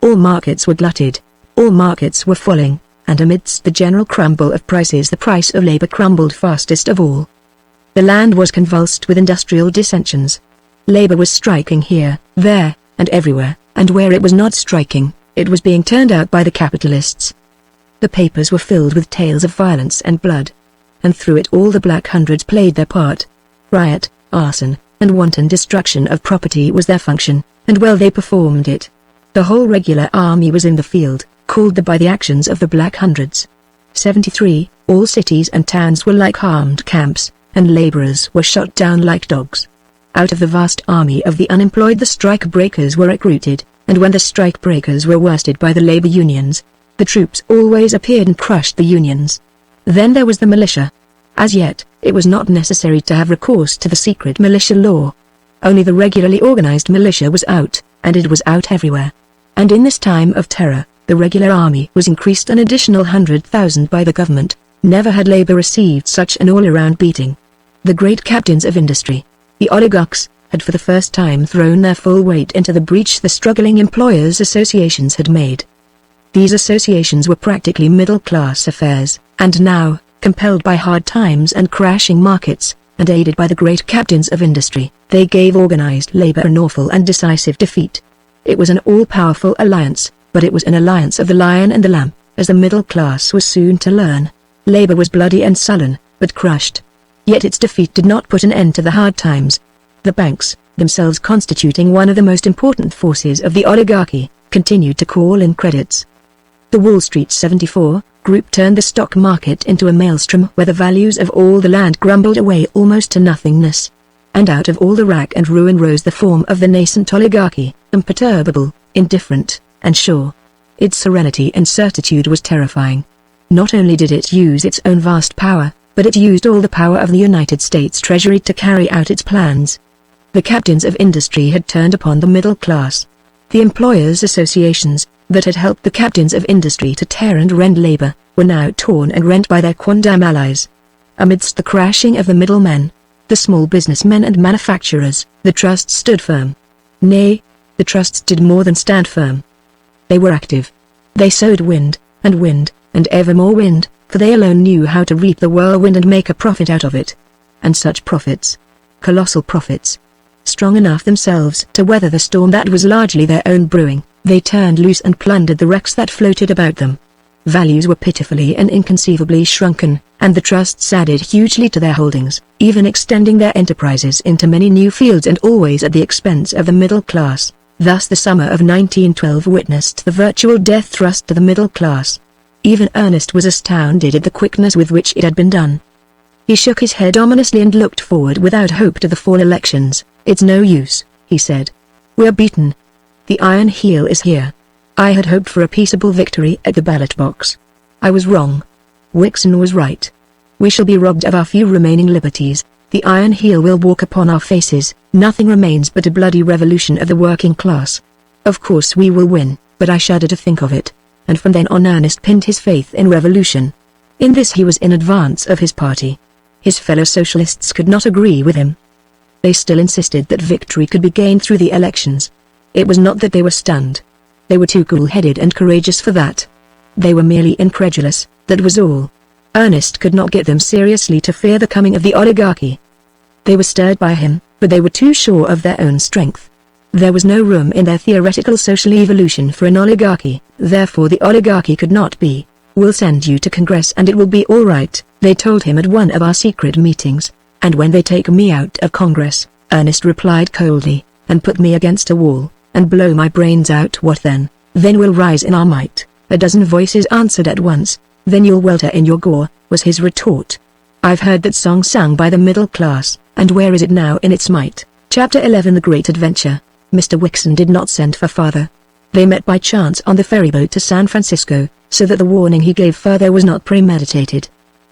All markets were glutted, all markets were falling, and amidst the general crumble of prices the price of labor crumbled fastest of all. The land was convulsed with industrial dissensions. Labor was striking here, there, and everywhere, and where it was not striking, it was being turned out by the capitalists. The papers were filled with tales of violence and blood. And through it all the Black Hundreds played their part. Riot, arson, and wanton destruction of property was their function, and well they performed it. The whole regular army was in the field, called by the actions of the Black Hundreds. 73, all cities and towns were like armed camps, and laborers were shot down like dogs. Out of the vast army of the unemployed the strike breakers were recruited, and when the strike breakers were worsted by the labor unions, the troops always appeared and crushed the unions. Then there was the militia. As yet, it was not necessary to have recourse to the secret militia law. Only the regularly organized militia was out, and it was out everywhere. And in this time of terror, the regular army was increased an additional 100,000 by the government. Never had labor received such an all-around beating. The great captains of industry, the oligarchs, had for the first time thrown their full weight into the breach the struggling employers' associations had made. These associations were practically middle-class affairs, and now, compelled by hard times and crashing markets, and aided by the great captains of industry, they gave organized labor an awful and decisive defeat. It was an all-powerful alliance, but it was an alliance of the lion and the lamb, as the middle class was soon to learn. Labor was bloody and sullen, but crushed. Yet its defeat did not put an end to the hard times. The banks, themselves constituting one of the most important forces of the oligarchy, continued to call in credits. The Wall Street 74 group turned the stock market into a maelstrom where the values of all the land grumbled away almost to nothingness. And out of all the rack and ruin rose the form of the nascent oligarchy, imperturbable, indifferent, and sure. Its serenity and certitude was terrifying. Not only did it use its own vast power, but it used all the power of the United States Treasury to carry out its plans. The captains of industry had turned upon the middle class. The employers' associations, that had helped the captains of industry to tear and rend labor, were now torn and rent by their quondam allies. Amidst the crashing of the middlemen, the small businessmen and manufacturers, the trusts stood firm. Nay, the trusts did more than stand firm. They were active. They sowed wind, and ever more wind, for they alone knew how to reap the whirlwind and make a profit out of it. And such profits. Colossal profits. Strong enough themselves to weather the storm that was largely their own brewing, they turned loose and plundered the wrecks that floated about them. Values were pitifully and inconceivably shrunken, and the trusts added hugely to their holdings, even extending their enterprises into many new fields and always at the expense of the middle class. Thus the summer of 1912 witnessed the virtual death thrust to the middle class. Even Ernest was astounded at the quickness with which it had been done. He shook his head ominously and looked forward without hope to the fall elections. "It's no use," he said. "We're beaten. The Iron Heel is here. I had hoped for a peaceable victory at the ballot box. I was wrong. Wixon was right. We shall be robbed of our few remaining liberties. The Iron Heel will walk upon our faces. Nothing remains but a bloody revolution of the working class. Of course we will win, but I shudder to think of it." And from then on Ernest pinned his faith in revolution. In this he was in advance of his party. His fellow socialists could not agree with him. They still insisted that victory could be gained through the elections. It was not that they were stunned. They were too cool-headed and courageous for that. They were merely incredulous, that was all. Ernest could not get them seriously to fear the coming of the oligarchy. They were stirred by him, but they were too sure of their own strength. There was no room in their theoretical social evolution for an oligarchy, therefore the oligarchy could not be. "We'll send you to Congress and it will be all right," they told him at one of our secret meetings. "And when they take me out of Congress," Ernest replied coldly, "and put me against a wall, and blow my brains out, what then? Then we'll rise in our might." A dozen voices answered at once. "Then you'll welter in your gore," was his retort. "I've heard that song sung by the middle class, and where is it now in its might?" Chapter 11 The Great Adventure. Mr. Wixon did not send for father. They met by chance on the ferryboat to San Francisco, so that the warning he gave father was not premeditated.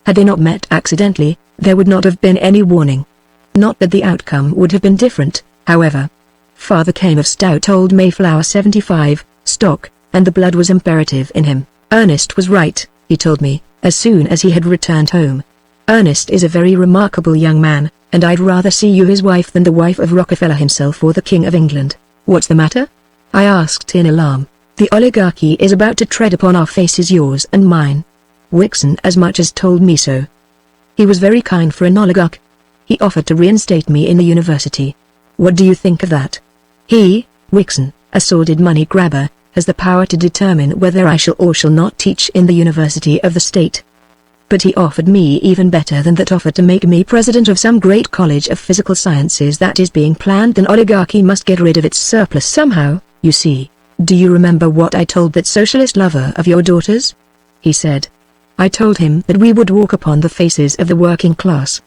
Had they not met accidentally, there would not have been any warning. Not that the outcome would have been different, however. Father came of stout old Mayflower 75 stock, and the blood was imperative in him. Ernest was right, he told me, as soon as he had returned home. Ernest is a very remarkable young man, and I'd rather see you his wife than the wife of Rockefeller himself or the King of England. What's the matter? I asked in alarm. The oligarchy is about to tread upon our faces, yours and mine. Wixon as much as told me so. He was very kind for an oligarch. He offered to reinstate me in the university. What do you think of that? He, Wixon, a sordid money grabber, has the power to determine whether I shall or shall not teach in the university of the state. But he offered me even better than that, offered to make me president of some great college of physical sciences that is being planned. An oligarchy must get rid of its surplus somehow, you see. Do you remember what I told that socialist lover of your daughter's? He said. I told him that we would walk upon the faces of the working class.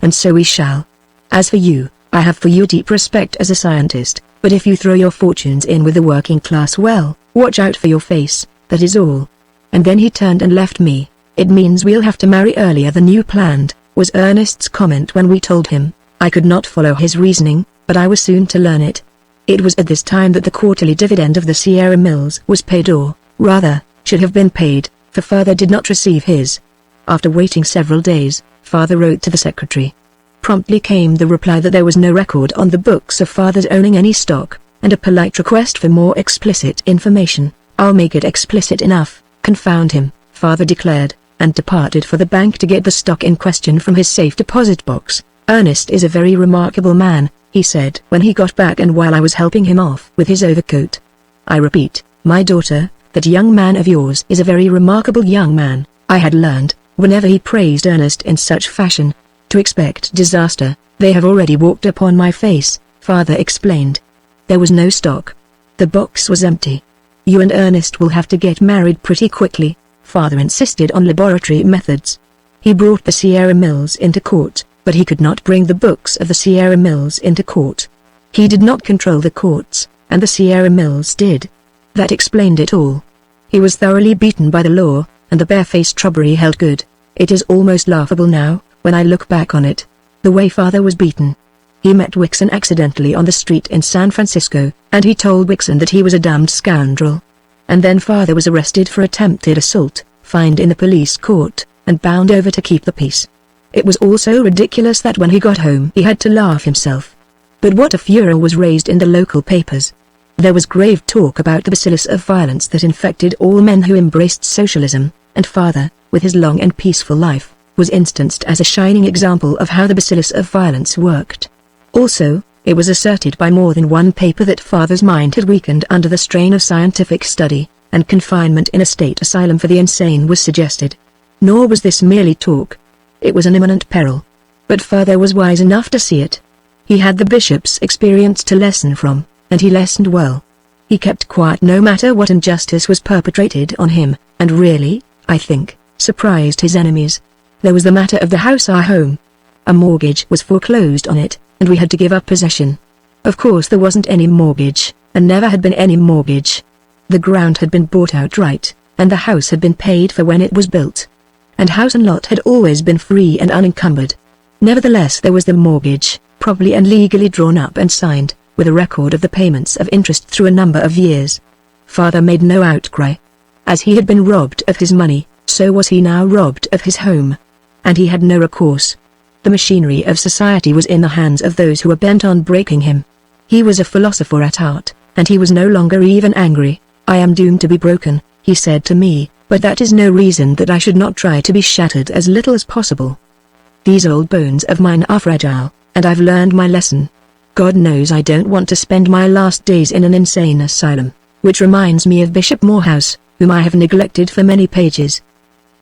And so we shall. As for you, I have for you deep respect as a scientist, but if you throw your fortunes in with the working class, well, watch out for your face, that is all. And then he turned and left me. It means we'll have to marry earlier than you planned, was Ernest's comment when we told him. I could not follow his reasoning, but I was soon to learn it. It was at this time that the quarterly dividend of the Sierra Mills was paid, or, rather, should have been paid, for father did not receive his. After waiting several days, father wrote to the secretary. Promptly came the reply that there was no record on the books of father's owning any stock, and a polite request for more explicit information. I'll make it explicit enough, confound him, father declared, and departed for the bank to get the stock in question from his safe deposit box. Ernest is a very remarkable man, he said when he got back and while I was helping him off with his overcoat. I repeat, my daughter, that young man of yours is a very remarkable young man. I had learned, whenever he praised Ernest in such fashion, to expect disaster. They have already walked upon my face, father explained. There was no stock. The box was empty. You and Ernest will have to get married pretty quickly, father insisted on laboratory methods. He brought the Sierra Mills into court, but he could not bring the books of the Sierra Mills into court. He did not control the courts, and the Sierra Mills did. That explained it all. He was thoroughly beaten by the law, and the barefaced trumpery held good. It is almost laughable now, when I look back on it. The way father was beaten. He met Wixon accidentally on the street in San Francisco, and he told Wixon that he was a damned scoundrel. And then father was arrested for attempted assault, fined in the police court, and bound over to keep the peace. It was all so ridiculous that when he got home he had to laugh himself. But what a furor was raised in the local papers. There was grave talk about the bacillus of violence that infected all men who embraced socialism, and father, with his long and peaceful life, was instanced as a shining example of how the bacillus of violence worked. Also, it was asserted by more than one paper that father's mind had weakened under the strain of scientific study, and confinement in a state asylum for the insane was suggested. Nor was this merely talk. It was an imminent peril. But father was wise enough to see it. He had the bishop's experience to lesson from, and he lessoned well. He kept quiet no matter what injustice was perpetrated on him, and really, I think, surprised his enemies. There was the matter of the house, our home. A mortgage was foreclosed on it, and we had to give up possession. Of course there wasn't any mortgage, and never had been any mortgage. The ground had been bought outright, and the house had been paid for when it was built. And house and lot had always been free and unencumbered. Nevertheless there was the mortgage, properly and legally drawn up and signed, with a record of the payments of interest through a number of years. Father made no outcry. As he had been robbed of his money, so was he now robbed of his home. And he had no recourse. The machinery of society was in the hands of those who were bent on breaking him. He was a philosopher at heart, and he was no longer even angry. I am doomed to be broken, he said to me, but that is no reason that I should not try to be shattered as little as possible. These old bones of mine are fragile, and I've learned my lesson. God knows I don't want to spend my last days in an insane asylum, which reminds me of Bishop Morehouse, whom I have neglected for many pages.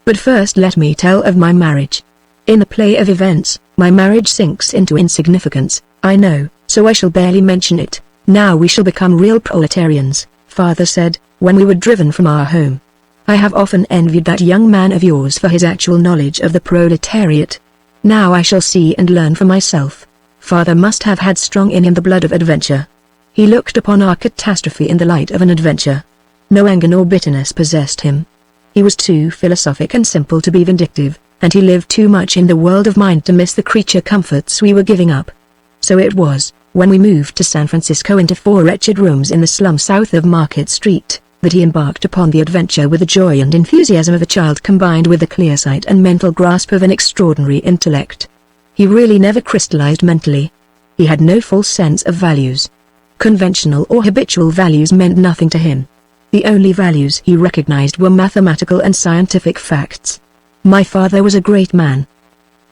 But first let me tell of my marriage. In the play of events, my marriage sinks into insignificance, I know, so I shall barely mention it. Now we shall become real proletarians, father said, when we were driven from our home. I have often envied that young man of yours for his actual knowledge of the proletariat. Now I shall see and learn for myself. Father must have had strong in him the blood of adventure. He looked upon our catastrophe in the light of an adventure. No anger nor bitterness possessed him. He was too philosophic and simple to be vindictive, and he lived too much in the world of mind to miss the creature comforts we were giving up. So it was, when we moved to San Francisco into 4 wretched rooms in the slum south of Market Street, that he embarked upon the adventure with the joy and enthusiasm of a child combined with the clear sight and mental grasp of an extraordinary intellect. He really never crystallized mentally. He had no false sense of values. Conventional or habitual values meant nothing to him. The only values he recognized were mathematical and scientific facts. My father was a great man.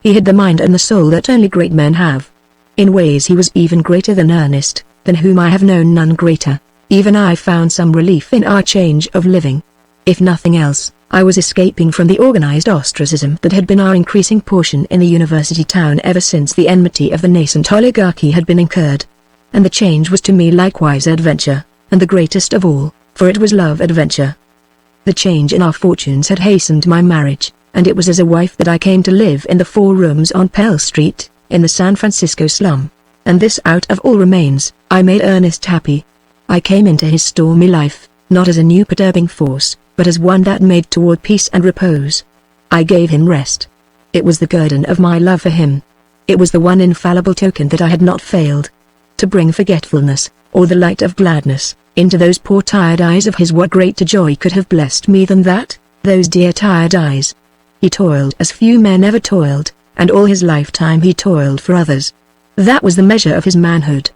He had the mind and the soul that only great men have. In ways he was even greater than Ernest, than whom I have known none greater. Even I found some relief in our change of living. If nothing else, I was escaping from the organized ostracism that had been our increasing portion in the university town ever since the enmity of the nascent oligarchy had been incurred. And the change was to me likewise adventure, and the greatest of all, for it was love adventure. The change in our fortunes had hastened my marriage, and it was as a wife that I came to live in the 4 rooms on Pell Street, in the San Francisco slum. And this out of all remains, I made Ernest happy. I came into his stormy life, not as a new perturbing force, but as one that made toward peace and repose. I gave him rest. It was the guerdon of my love for him. It was the one infallible token that I had not failed to bring forgetfulness, or the light of gladness, into those poor tired eyes of his. What greater joy could have blessed me than that, those dear tired eyes? He toiled as few men ever toiled, and all his lifetime he toiled for others. That was the measure of his manhood.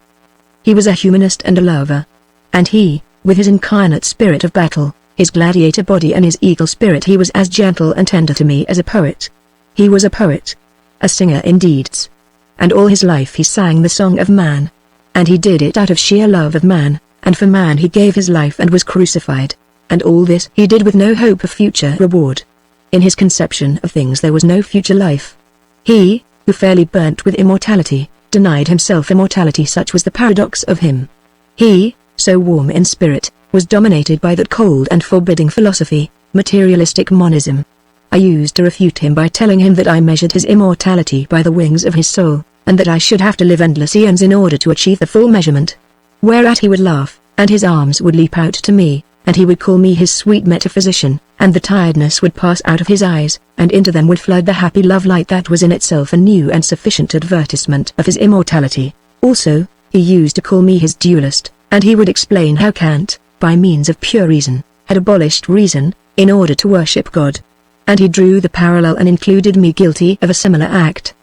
He was a humanist and a lover. And he, with his incarnate spirit of battle, his gladiator body and his eagle spirit, he was as gentle and tender to me as a poet. He was a poet. A singer in deeds. And all his life he sang the song of man. And he did it out of sheer love of man, and for man he gave his life and was crucified. And all this he did with no hope of future reward. In his conception of things there was no future life. He, who fairly burnt with immortality, denied himself immortality. Such was the paradox of him. He, so warm in spirit, was dominated by that cold and forbidding philosophy, materialistic monism. I used to refute him by telling him that I measured his immortality by the wings of his soul, and that I should have to live endless eons in order to achieve the full measurement. Whereat he would laugh, and his arms would leap out to me, and he would call me his sweet metaphysician, and the tiredness would pass out of his eyes, and into them would flood the happy love light that was in itself a new and sufficient advertisement of his immortality. Also, he used to call me his dualist, and he would explain how Kant, by means of pure reason, had abolished reason, in order to worship God. And he drew the parallel and included me guilty of a similar act.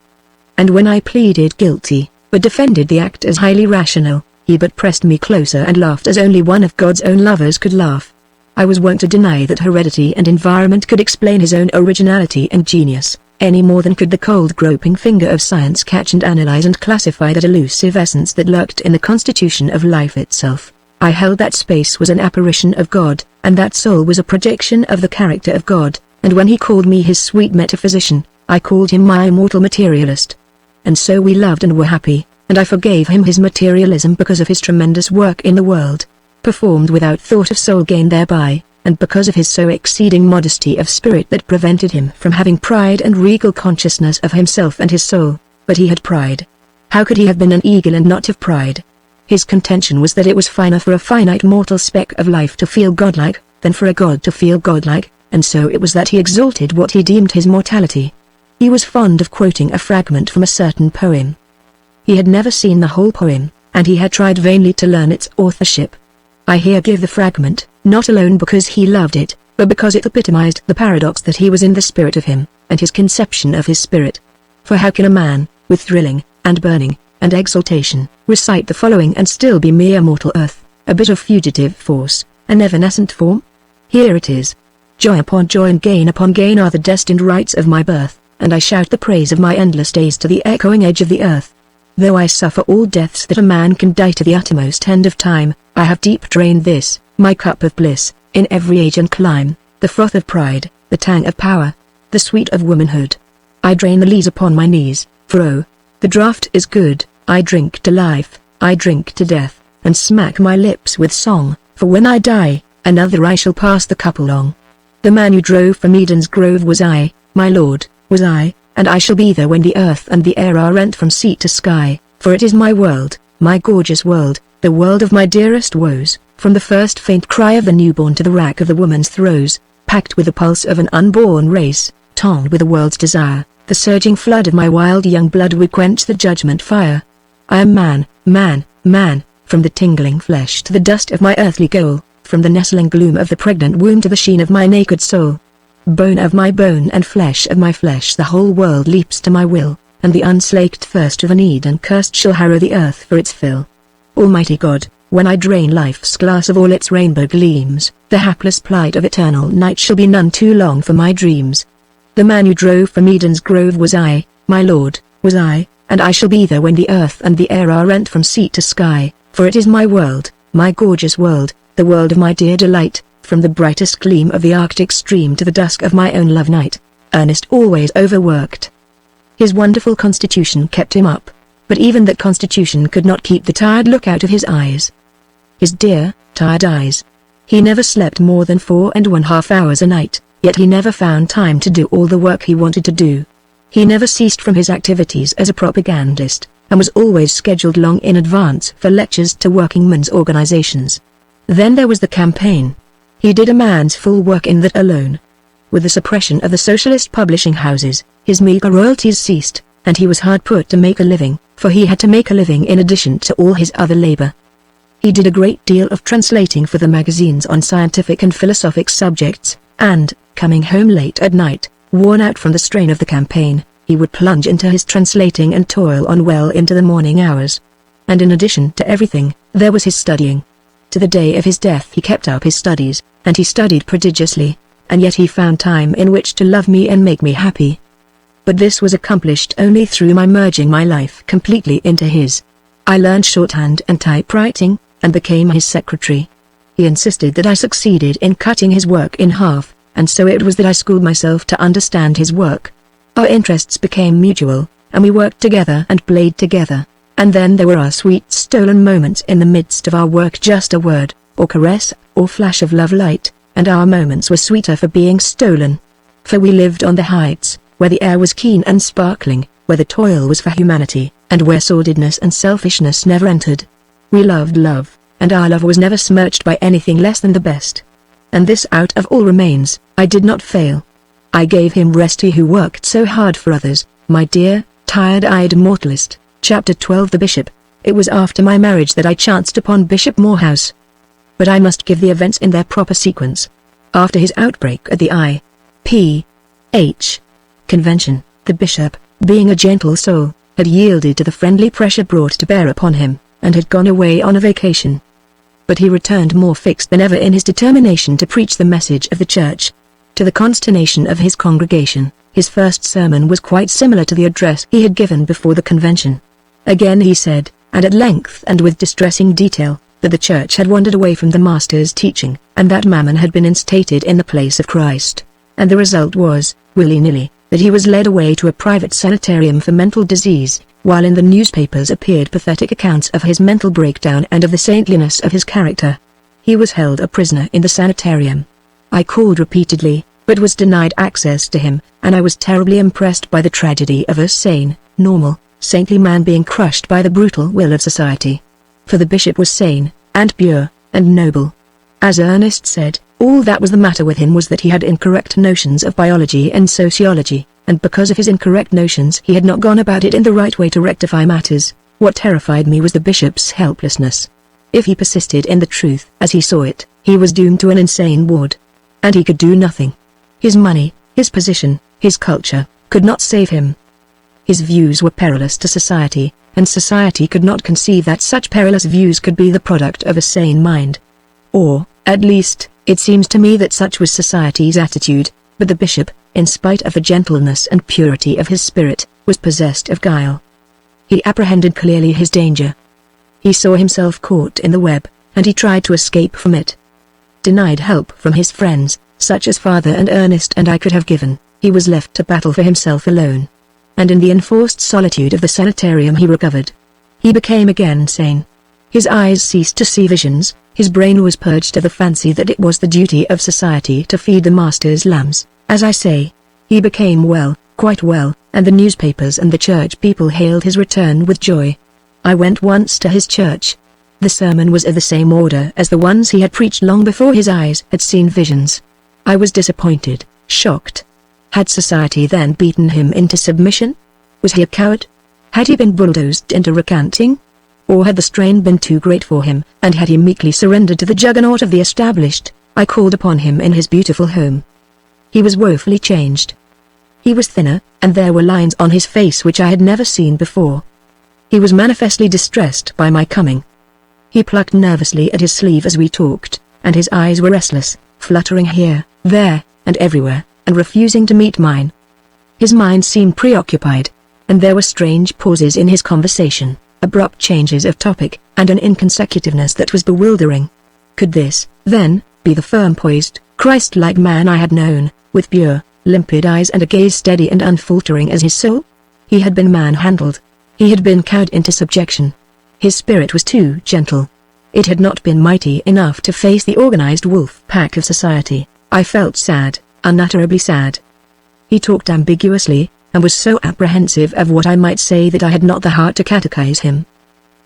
And when I pleaded guilty, but defended the act as highly rational, he but pressed me closer and laughed as only one of God's own lovers could laugh. I was wont to deny that heredity and environment could explain his own originality and genius, any more than could the cold groping finger of science catch and analyze and classify that elusive essence that lurked in the constitution of life itself. I held that space was an apparition of God, and that soul was a projection of the character of God, and when he called me his sweet metaphysician, I called him my immortal materialist. And so we loved and were happy, and I forgave him his materialism because of his tremendous work in the world, performed without thought of soul gain thereby, and because of his so exceeding modesty of spirit that prevented him from having pride and regal consciousness of himself and his soul. But he had pride. How could he have been an eagle and not have pride? His contention was that it was finer for a finite mortal speck of life to feel godlike, than for a god to feel godlike, and so it was that he exalted what he deemed his mortality. He was fond of quoting a fragment from a certain poem. He had never seen the whole poem, and he had tried vainly to learn its authorship. I here give the fragment, not alone because he loved it, but because it epitomized the paradox that he was in the spirit of him, and his conception of his spirit. For how can a man, with thrilling, and burning, and exaltation, recite the following and still be mere mortal earth, a bit of fugitive force, an evanescent form? Here it is. Joy upon joy and gain upon gain are the destined rights of my birth, and I shout the praise of my endless days to the echoing edge of the earth. Though I suffer all deaths that a man can die to the uttermost end of time, I have deep drained this, my cup of bliss, in every age and clime, the froth of pride, the tang of power, the sweet of womanhood. I drain the lees upon my knees, for oh, the draught is good. I drink to life, I drink to death, and smack my lips with song, for when I die, another I shall pass the cup along. The man who drove from Eden's grove was I, my lord, was I, and I shall be there when the earth and the air are rent from sea to sky, for it is my world, my gorgeous world, the world of my dearest woes, from the first faint cry of the newborn to the rack of the woman's throes, packed with the pulse of an unborn race, tongued with the world's desire, the surging flood of my wild young blood would quench the judgment fire. I am man, man, man, from the tingling flesh to the dust of my earthly goal, from the nestling gloom of the pregnant womb to the sheen of my naked soul. Bone of my bone and flesh of my flesh, the whole world leaps to my will, and the unslaked thirst of an Eden cursed shall harrow the earth for its fill. Almighty God, when I drain life's glass of all its rainbow gleams, the hapless plight of eternal night shall be none too long for my dreams. The man you drove from Eden's grove was I, my Lord, was I, and I shall be there when the earth and the air are rent from sea to sky, for it is my world, my gorgeous world, the world of my dear delight, from the brightest gleam of the Arctic stream to the dusk of my own love night. Ernest always overworked. His wonderful constitution kept him up, but even that constitution could not keep the tired look out of his eyes. His dear, tired eyes. He never slept more than 4.5 hours a night, yet he never found time to do all the work he wanted to do. He never ceased from his activities as a propagandist, and was always scheduled long in advance for lectures to workingmen's organizations. Then there was the campaign. He did a man's full work in that alone. With the suppression of the socialist publishing houses, his meager royalties ceased, and he was hard put to make a living, for he had to make a living in addition to all his other labor. He did a great deal of translating for the magazines on scientific and philosophic subjects, and, coming home late at night, worn out from the strain of the campaign, he would plunge into his translating and toil on well into the morning hours. And in addition to everything, there was his studying. To the day of his death he kept up his studies, and he studied prodigiously, and yet he found time in which to love me and make me happy. But this was accomplished only through my merging my life completely into his. I learned shorthand and typewriting, and became his secretary. He insisted that I succeeded in cutting his work in half, and so it was that I schooled myself to understand his work. Our interests became mutual, and we worked together and played together, and then there were our sweet stolen moments in the midst of our work, just a word, or caress, or flash of love light, and our moments were sweeter for being stolen. For we lived on the heights, where the air was keen and sparkling, where the toil was for humanity, and where sordidness and selfishness never entered. We loved love, and our love was never smirched by anything less than the best. And this out of all remains, I did not fail. I gave him rest, he who worked so hard for others, my dear, tired-eyed mortalist. Chapter 12. The Bishop. It was after my marriage that I chanced upon Bishop Morehouse. But I must give the events in their proper sequence. After his outbreak at the I.P.H. convention, the bishop, being a gentle soul, had yielded to the friendly pressure brought to bear upon him, and had gone away on a vacation. But he returned more fixed than ever in his determination to preach the message of the church. To the consternation of his congregation, his first sermon was quite similar to the address he had given before the convention. Again he said, and at length and with distressing detail, that the church had wandered away from the Master's teaching, and that Mammon had been instated in the place of Christ. And the result was, willy-nilly, that he was led away to a private sanitarium for mental disease, while in the newspapers appeared pathetic accounts of his mental breakdown and of the saintliness of his character. He was held a prisoner in the sanitarium. I called repeatedly, but was denied access to him, and I was terribly impressed by the tragedy of a sane, normal, saintly man being crushed by the brutal will of society. For the bishop was sane, and pure, and noble. As Ernest said, all that was the matter with him was that he had incorrect notions of biology and sociology, and because of his incorrect notions he had not gone about it in the right way to rectify matters. What terrified me was the bishop's helplessness. If he persisted in the truth as he saw it, he was doomed to an insane ward. And he could do nothing. His money, his position, his culture, could not save him. His views were perilous to society, and society could not conceive that such perilous views could be the product of a sane mind. Or, at least, it seems to me that such was society's attitude, but the bishop, in spite of the gentleness and purity of his spirit, was possessed of guile. He apprehended clearly his danger. He saw himself caught in the web, and he tried to escape from it. Denied help from his friends, such as Father and Ernest and I could have given, he was left to battle for himself alone. And in the enforced solitude of the sanitarium he recovered. He became again sane. His eyes ceased to see visions, his brain was purged of the fancy that it was the duty of society to feed the Master's lambs, as I say. He became well, quite well, and the newspapers and the church people hailed his return with joy. I went once to his church. The sermon was of the same order as the ones he had preached long before his eyes had seen visions. I was disappointed, shocked. Had society then beaten him into submission? Was he a coward? Had he been bulldozed into recanting? Or had the strain been too great for him, and had he meekly surrendered to the juggernaut of the established? I called upon him in his beautiful home. He was woefully changed. He was thinner, and there were lines on his face which I had never seen before. He was manifestly distressed by my coming. He plucked nervously at his sleeve as we talked, and his eyes were restless, fluttering here, there, and everywhere, and refusing to meet mine. His mind seemed preoccupied, and there were strange pauses in his conversation, abrupt changes of topic, and an inconsecutiveness that was bewildering. Could this, then, be the firm-poised, Christ-like man I had known, with pure, limpid eyes and a gaze steady and unfaltering as his soul? He had been manhandled. He had been cowed into subjection. His spirit was too gentle. It had not been mighty enough to face the organized wolf pack of society. I felt sad, unutterably sad. He talked ambiguously, and was so apprehensive of what I might say that I had not the heart to catechize him.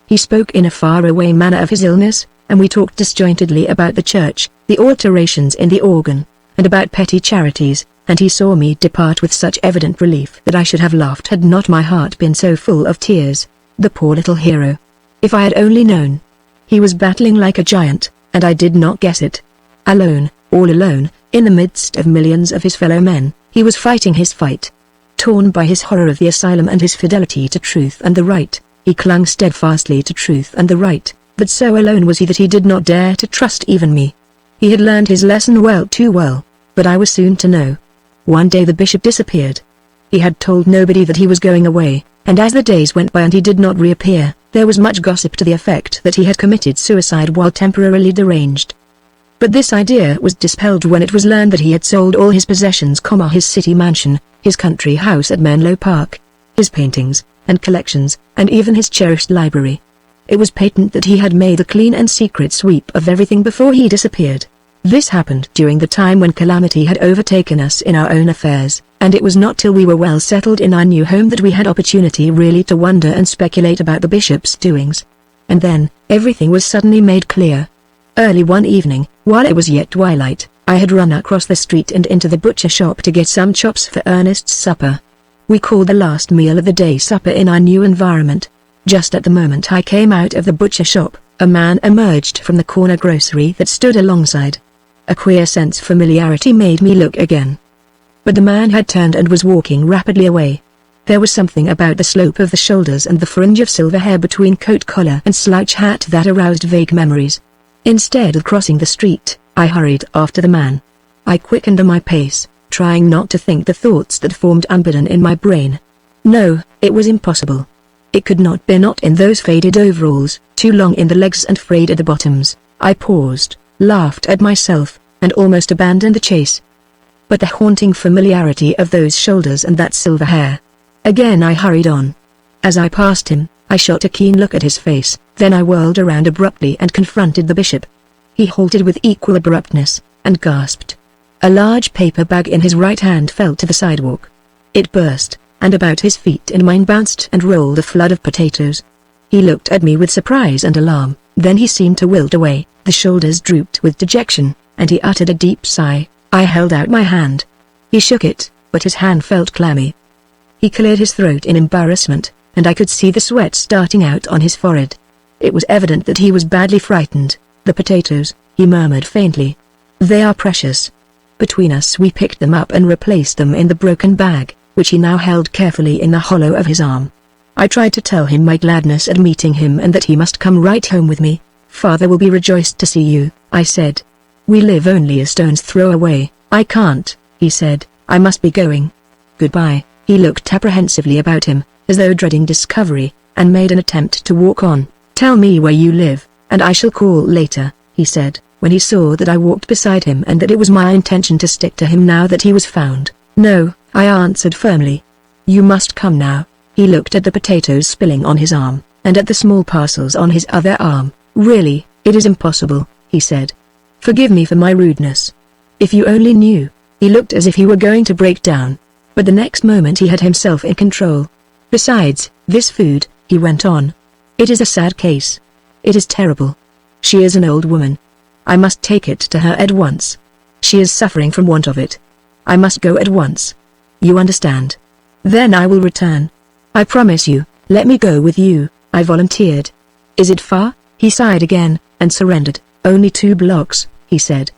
He spoke in a far-away manner of his illness, and we talked disjointedly about the church, the alterations in the organ, and about petty charities, and he saw me depart with such evident relief that I should have laughed had not my heart been so full of tears. The poor little hero. If I had only known. He was battling like a giant, and I did not guess it. Alone, all alone, in the midst of millions of his fellow men, he was fighting his fight. Torn by his horror of the asylum and his fidelity to truth and the right, he clung steadfastly to truth and the right, but so alone was he that he did not dare to trust even me. He had learned his lesson well too well, but I was soon to know. One day the bishop disappeared. He had told nobody that he was going away, and as the days went by and he did not reappear, there was much gossip to the effect that he had committed suicide while temporarily deranged. But this idea was dispelled when it was learned that he had sold all his possessions, his city mansion, his country house at Menlo Park, his paintings, and collections, and even his cherished library. It was patent that he had made a clean and secret sweep of everything before he disappeared. This happened during the time when calamity had overtaken us in our own affairs, and it was not till we were well settled in our new home that we had opportunity really to wonder and speculate about the bishop's doings. And then, everything was suddenly made clear. Early one evening, while it was yet twilight, I had run across the street and into the butcher shop to get some chops for Ernest's supper. We called the last meal of the day supper in our new environment. Just at the moment I came out of the butcher shop, a man emerged from the corner grocery that stood alongside. A queer sense of familiarity made me look again. But the man had turned and was walking rapidly away. There was something about the slope of the shoulders and the fringe of silver hair between coat collar and slouch hat that aroused vague memories. Instead of crossing the street, I hurried after the man. I quickened my pace, trying not to think the thoughts that formed unbidden in my brain. No, it was impossible. It could not be, not in those faded overalls, too long in the legs and frayed at the bottoms. I paused, laughed at myself, and almost abandoned the chase. But the haunting familiarity of those shoulders and that silver hair. Again I hurried on. As I passed him, I shot a keen look at his face, then I whirled around abruptly and confronted the bishop. He halted with equal abruptness, and gasped. A large paper bag in his right hand fell to the sidewalk. It burst, and about his feet and mine bounced and rolled a flood of potatoes. He looked at me with surprise and alarm, then he seemed to wilt away, the shoulders drooped with dejection, and he uttered a deep sigh. I held out my hand. He shook it, but his hand felt clammy. He cleared his throat in embarrassment, and I could see the sweat starting out on his forehead. It was evident that he was badly frightened. The potatoes, he murmured faintly. They are precious. Between us we picked them up and replaced them in the broken bag, which he now held carefully in the hollow of his arm. I tried to tell him my gladness at meeting him and that he must come right home with me. Father will be rejoiced to see you, I said. We live only a stone's throw away. I can't, he said, I must be going. Goodbye. He looked apprehensively about him, as though dreading discovery, and made an attempt to walk on. Tell me where you live, and I shall call later, he said, when he saw that I walked beside him and that it was my intention to stick to him now that he was found. No, I answered firmly. You must come now. He looked at the potatoes spilling on his arm, and at the small parcels on his other arm. Really, it is impossible, he said. Forgive me for my rudeness. If you only knew. He looked as if he were going to break down. But the next moment he had himself in control. Besides, this food, he went on. It is a sad case. It is terrible. She is an old woman. I must take it to her at once. She is suffering from want of it. I must go at once. You understand? Then I will return. I promise you. Let me go with you, I volunteered. Is it far? He sighed again, and surrendered. Only 2 blocks, he said.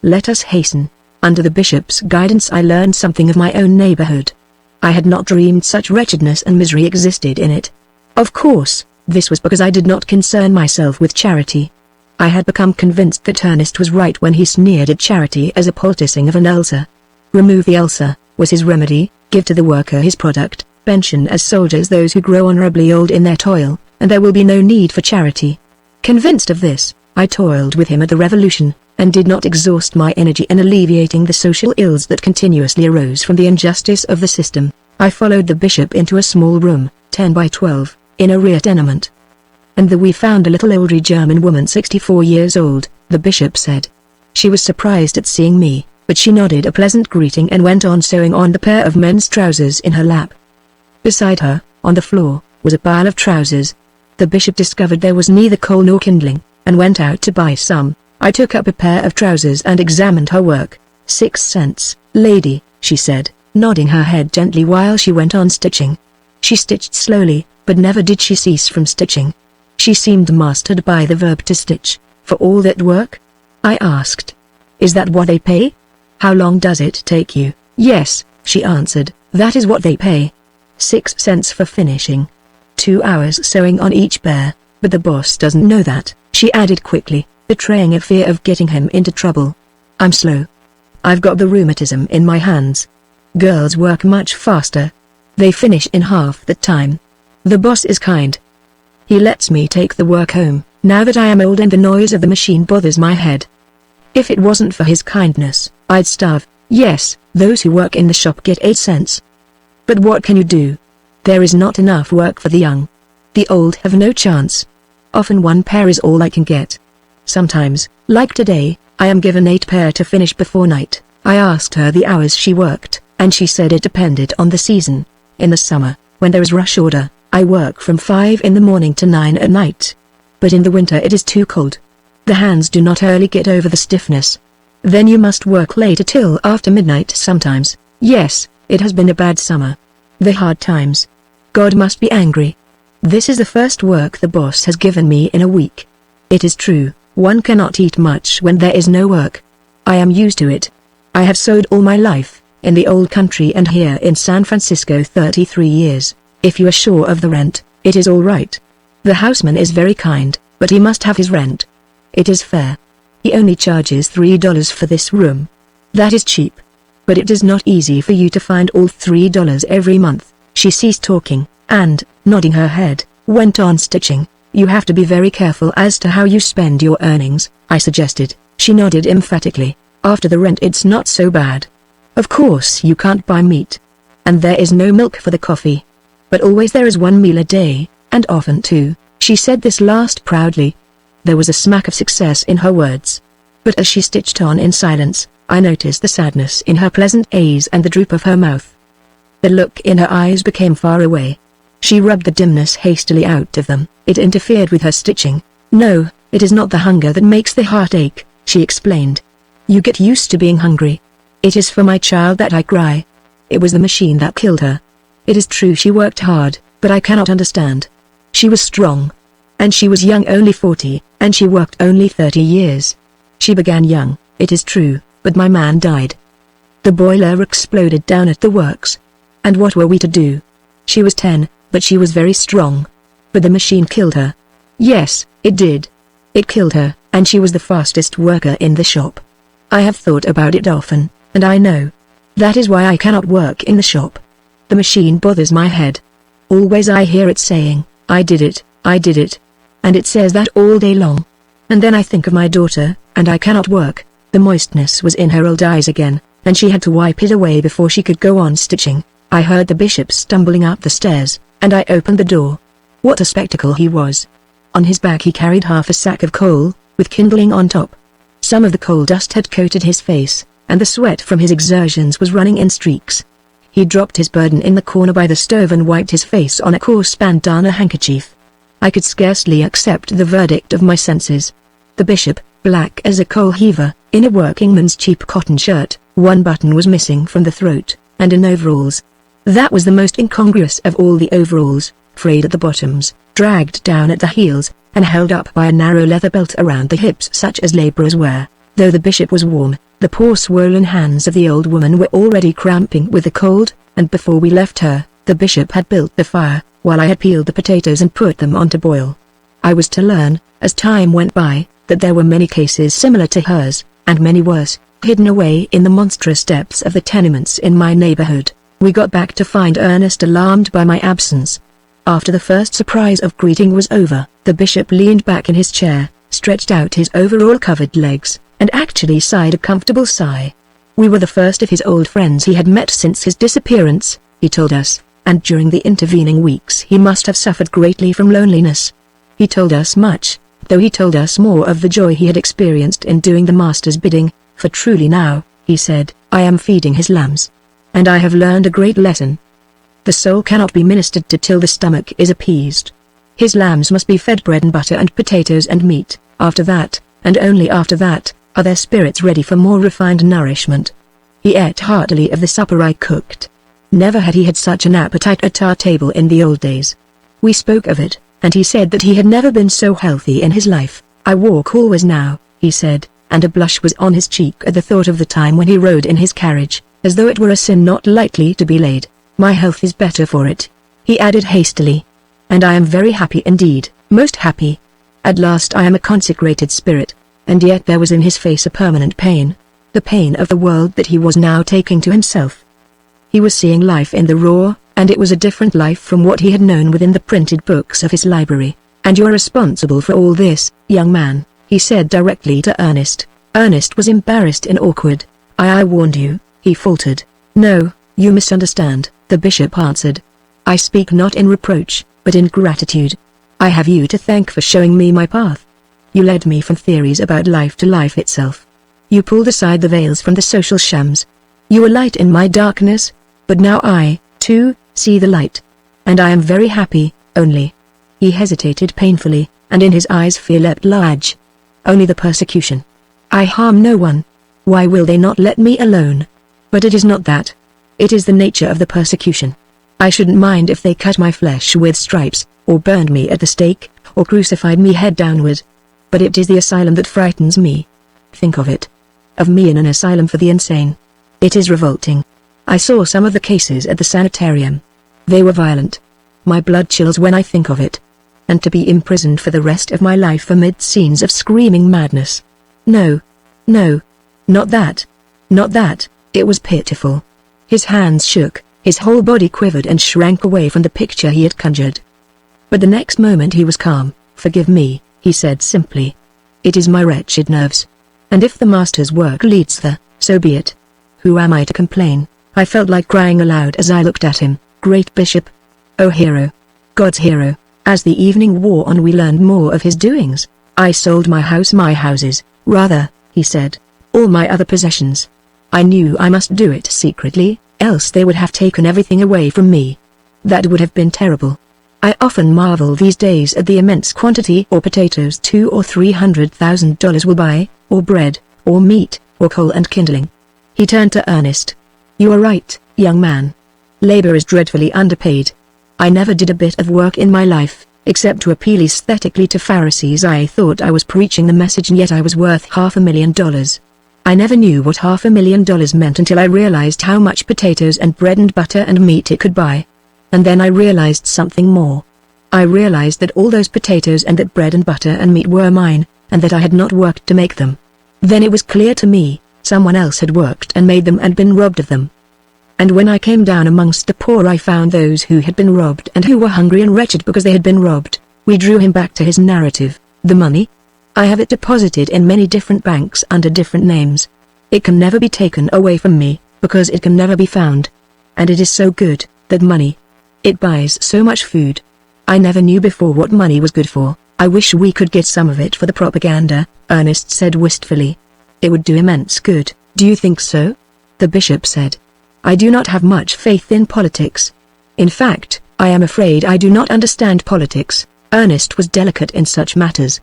Let us hasten. Under the bishop's guidance I learned something of my own neighborhood. I had not dreamed such wretchedness and misery existed in it. Of course, this was because I did not concern myself with charity. I had become convinced that Ernest was right when he sneered at charity as a poulticing of an ulcer. Remove the ulcer, was his remedy, give to the worker his product, pension as soldiers those who grow honorably old in their toil, and there will be no need for charity. Convinced of this, I toiled with him at the revolution, and did not exhaust my energy in alleviating the social ills that continuously arose from the injustice of the system. I followed the bishop into a small room, 10 by 12, in a rear tenement. And there we found a little elderly German woman 64 years old, the bishop said. She was surprised at seeing me, but she nodded a pleasant greeting and went on sewing on the pair of men's trousers in her lap. Beside her, on the floor, was a pile of trousers. The bishop discovered there was neither coal nor kindling, and went out to buy some. I took up a pair of trousers and examined her work. 6 cents, lady, she said, nodding her head gently while she went on stitching. She stitched slowly, but never did she cease from stitching. She seemed mastered by the verb to stitch. For all that work? I asked. Is that what they pay? How long does it take you? Yes, she answered, that is what they pay. 6 cents for finishing. 2 hours sewing on each pair, but the boss doesn't know that, she added quickly, betraying a fear of getting him into trouble. I'm slow. I've got the rheumatism in my hands. Girls work much faster. They finish in half the time. The boss is kind. He lets me take the work home, now that I am old and the noise of the machine bothers my head. If it wasn't for his kindness, I'd starve. Yes, those who work in the shop get 8 cents. But what can you do? There is not enough work for the young. The old have no chance. Often 1 pair is all I can get. Sometimes, like today, I am given 8 pair to finish before night. I asked her the hours she worked, and she said it depended on the season. In the summer, when there is rush order, I work from 5 in the morning to 9 at night. But in the winter it is too cold. The hands do not early get over the stiffness. Then you must work later till after midnight sometimes. Yes, it has been a bad summer. The hard times. God must be angry. This is the first work the boss has given me in a week. It is true, one cannot eat much when there is no work. I am used to it. I have sewed all my life, in the old country and here in San Francisco 33 years. If you are sure of the rent, it is all right. The houseman is very kind, but he must have his rent. It is fair. He only charges $3 for this room. That is cheap. But it is not easy for you to find all $3 every month. She ceased talking, and, nodding her head, went on stitching. You have to be very careful as to how you spend your earnings, I suggested. She nodded emphatically. After the rent it's not so bad. Of course you can't buy meat. And there is no milk for the coffee. But always there is 1 meal a day, and often 2. She said this last proudly. There was a smack of success in her words. But as she stitched on in silence, I noticed the sadness in her pleasant eyes and the droop of her mouth. The look in her eyes became far away. She rubbed the dimness hastily out of them. It interfered with her stitching. No, it is not the hunger that makes the heart ache, she explained. You get used to being hungry. It is for my child that I cry. It was the machine that killed her. It is true she worked hard, but I cannot understand. She was strong. And she was young, only 40, and she worked only 30 years. She began young, it is true, but my man died. The boiler exploded down at the works. And what were we to do? She was 10, but she was very strong. But the machine killed her. Yes, it did. It killed her, and she was the fastest worker in the shop. I have thought about it often, and I know. That is why I cannot work in the shop. The machine bothers my head. Always I hear it saying, I did it, I did it. And it says that all day long. And then I think of my daughter, and I cannot work. The moistness was in her old eyes again, and she had to wipe it away before she could go on stitching. I heard the bishop stumbling up the stairs, and I opened the door. What a spectacle he was! On his back he carried half a sack of coal, with kindling on top. Some of the coal dust had coated his face, and the sweat from his exertions was running in streaks. He dropped his burden in the corner by the stove and wiped his face on a coarse bandana handkerchief. I could scarcely accept the verdict of my senses. The bishop, black as a coal heaver, in a workingman's cheap cotton shirt, one button was missing from the throat, and in overalls. That was the most incongruous of all the overalls, frayed at the bottoms, dragged down at the heels, and held up by a narrow leather belt around the hips such as laborers wear. Though the bishop was warm, the poor swollen hands of the old woman were already cramping with the cold, and before we left her, the bishop had built the fire, while I had peeled the potatoes and put them on to boil. I was to learn, as time went by, that there were many cases similar to hers, and many worse, hidden away in the monstrous depths of the tenements in my neighborhood. We got back to find Ernest alarmed by my absence. After the first surprise of greeting was over, the bishop leaned back in his chair, stretched out his overall-covered legs, and actually sighed a comfortable sigh. We were the first of his old friends he had met since his disappearance, he told us, and during the intervening weeks he must have suffered greatly from loneliness. He told us much, though he told us more of the joy he had experienced in doing the master's bidding, for truly now, he said, I am feeding his lambs. And I have learned a great lesson. The soul cannot be ministered to till the stomach is appeased. His lambs must be fed bread and butter and potatoes and meat. After that, and only after that, are their spirits ready for more refined nourishment. He ate heartily of the supper I cooked. Never had he had such an appetite at our table in the old days. We spoke of it, and he said that he had never been so healthy in his life. I walk always now, he said, and a blush was on his cheek at the thought of the time when he rode in his carriage, as though it were a sin not lightly to be laid. My health is better for it, he added hastily. And I am very happy indeed, most happy. At last I am a consecrated spirit. And yet there was in his face a permanent pain, the pain of the world that he was now taking to himself. He was seeing life in the raw, and it was a different life from what he had known within the printed books of his library. And you are responsible for all this, young man, he said directly to Ernest. Ernest was embarrassed and awkward. I warned you, he faltered. No, you misunderstand, the bishop answered. I speak not in reproach, but in gratitude. I have you to thank for showing me my path. You led me from theories about life to life itself. You pulled aside the veils from the social shams. You were light in my darkness, but now I, too, see the light. And I am very happy, only. He hesitated painfully, and in his eyes fear leapt large. Only the persecution. I harm no one. Why will they not let me alone? But it is not that. It is the nature of the persecution. I shouldn't mind if they cut my flesh with stripes, or burned me at the stake, or crucified me head downward. But it is the asylum that frightens me. Think of it. Of me in an asylum for the insane. It is revolting. I saw some of the cases at the sanitarium. They were violent. My blood chills when I think of it. And to be imprisoned for the rest of my life amid scenes of screaming madness. No. No. Not that. Not that. It was pitiful. His hands shook, his whole body quivered and shrank away from the picture he had conjured. But the next moment he was calm. Forgive me, he said simply. It is my wretched nerves. And if the master's work leads there, so be it. Who am I to complain? I felt like crying aloud as I looked at him. Great bishop. Oh hero. God's hero. As the evening wore on we learned more of his doings. I sold my houses, rather, he said. All my other possessions. I knew I must do it secretly, else they would have taken everything away from me. That would have been terrible. I often marvel these days at the immense quantity or potatoes $200,000 or $300,000 will buy, or bread, or meat, or coal and kindling. He turned to Ernest. You are right, young man. Labor is dreadfully underpaid. I never did a bit of work in my life, except to appeal aesthetically to Pharisees. I thought I was preaching the message, and yet I was worth $500,000. I never knew what $500,000 meant until I realized how much potatoes and bread and butter and meat it could buy. And then I realized something more. I realized that all those potatoes and that bread and butter and meat were mine, and that I had not worked to make them. Then it was clear to me, someone else had worked and made them and been robbed of them. And when I came down amongst the poor I found those who had been robbed and who were hungry and wretched because they had been robbed. We drew him back to his narrative. The money? I have it deposited in many different banks under different names. It can never be taken away from me, because it can never be found. And it is so good, that money. It buys so much food. I never knew before what money was good for. I wish we could get some of it for the propaganda, Ernest said wistfully. It would do immense good. Do you think so? The bishop said. I do not have much faith in politics. In fact, I am afraid I do not understand politics. Ernest was delicate in such matters.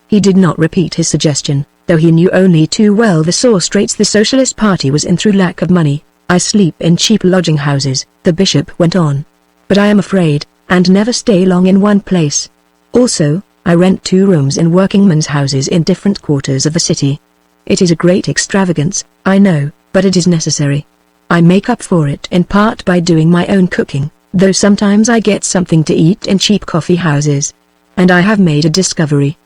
He did not repeat his suggestion, though he knew only too well the sore straits the Socialist Party was in through lack of money. "I sleep in cheap lodging houses," the bishop went on. "But I am afraid, and never stay long in one place. Also, I rent 2 rooms in workingmen's houses in different quarters of the city. It is a great extravagance, I know, but it is necessary. I make up for it in part by doing my own cooking, though sometimes I get something to eat in cheap coffee houses. And I have made a discovery.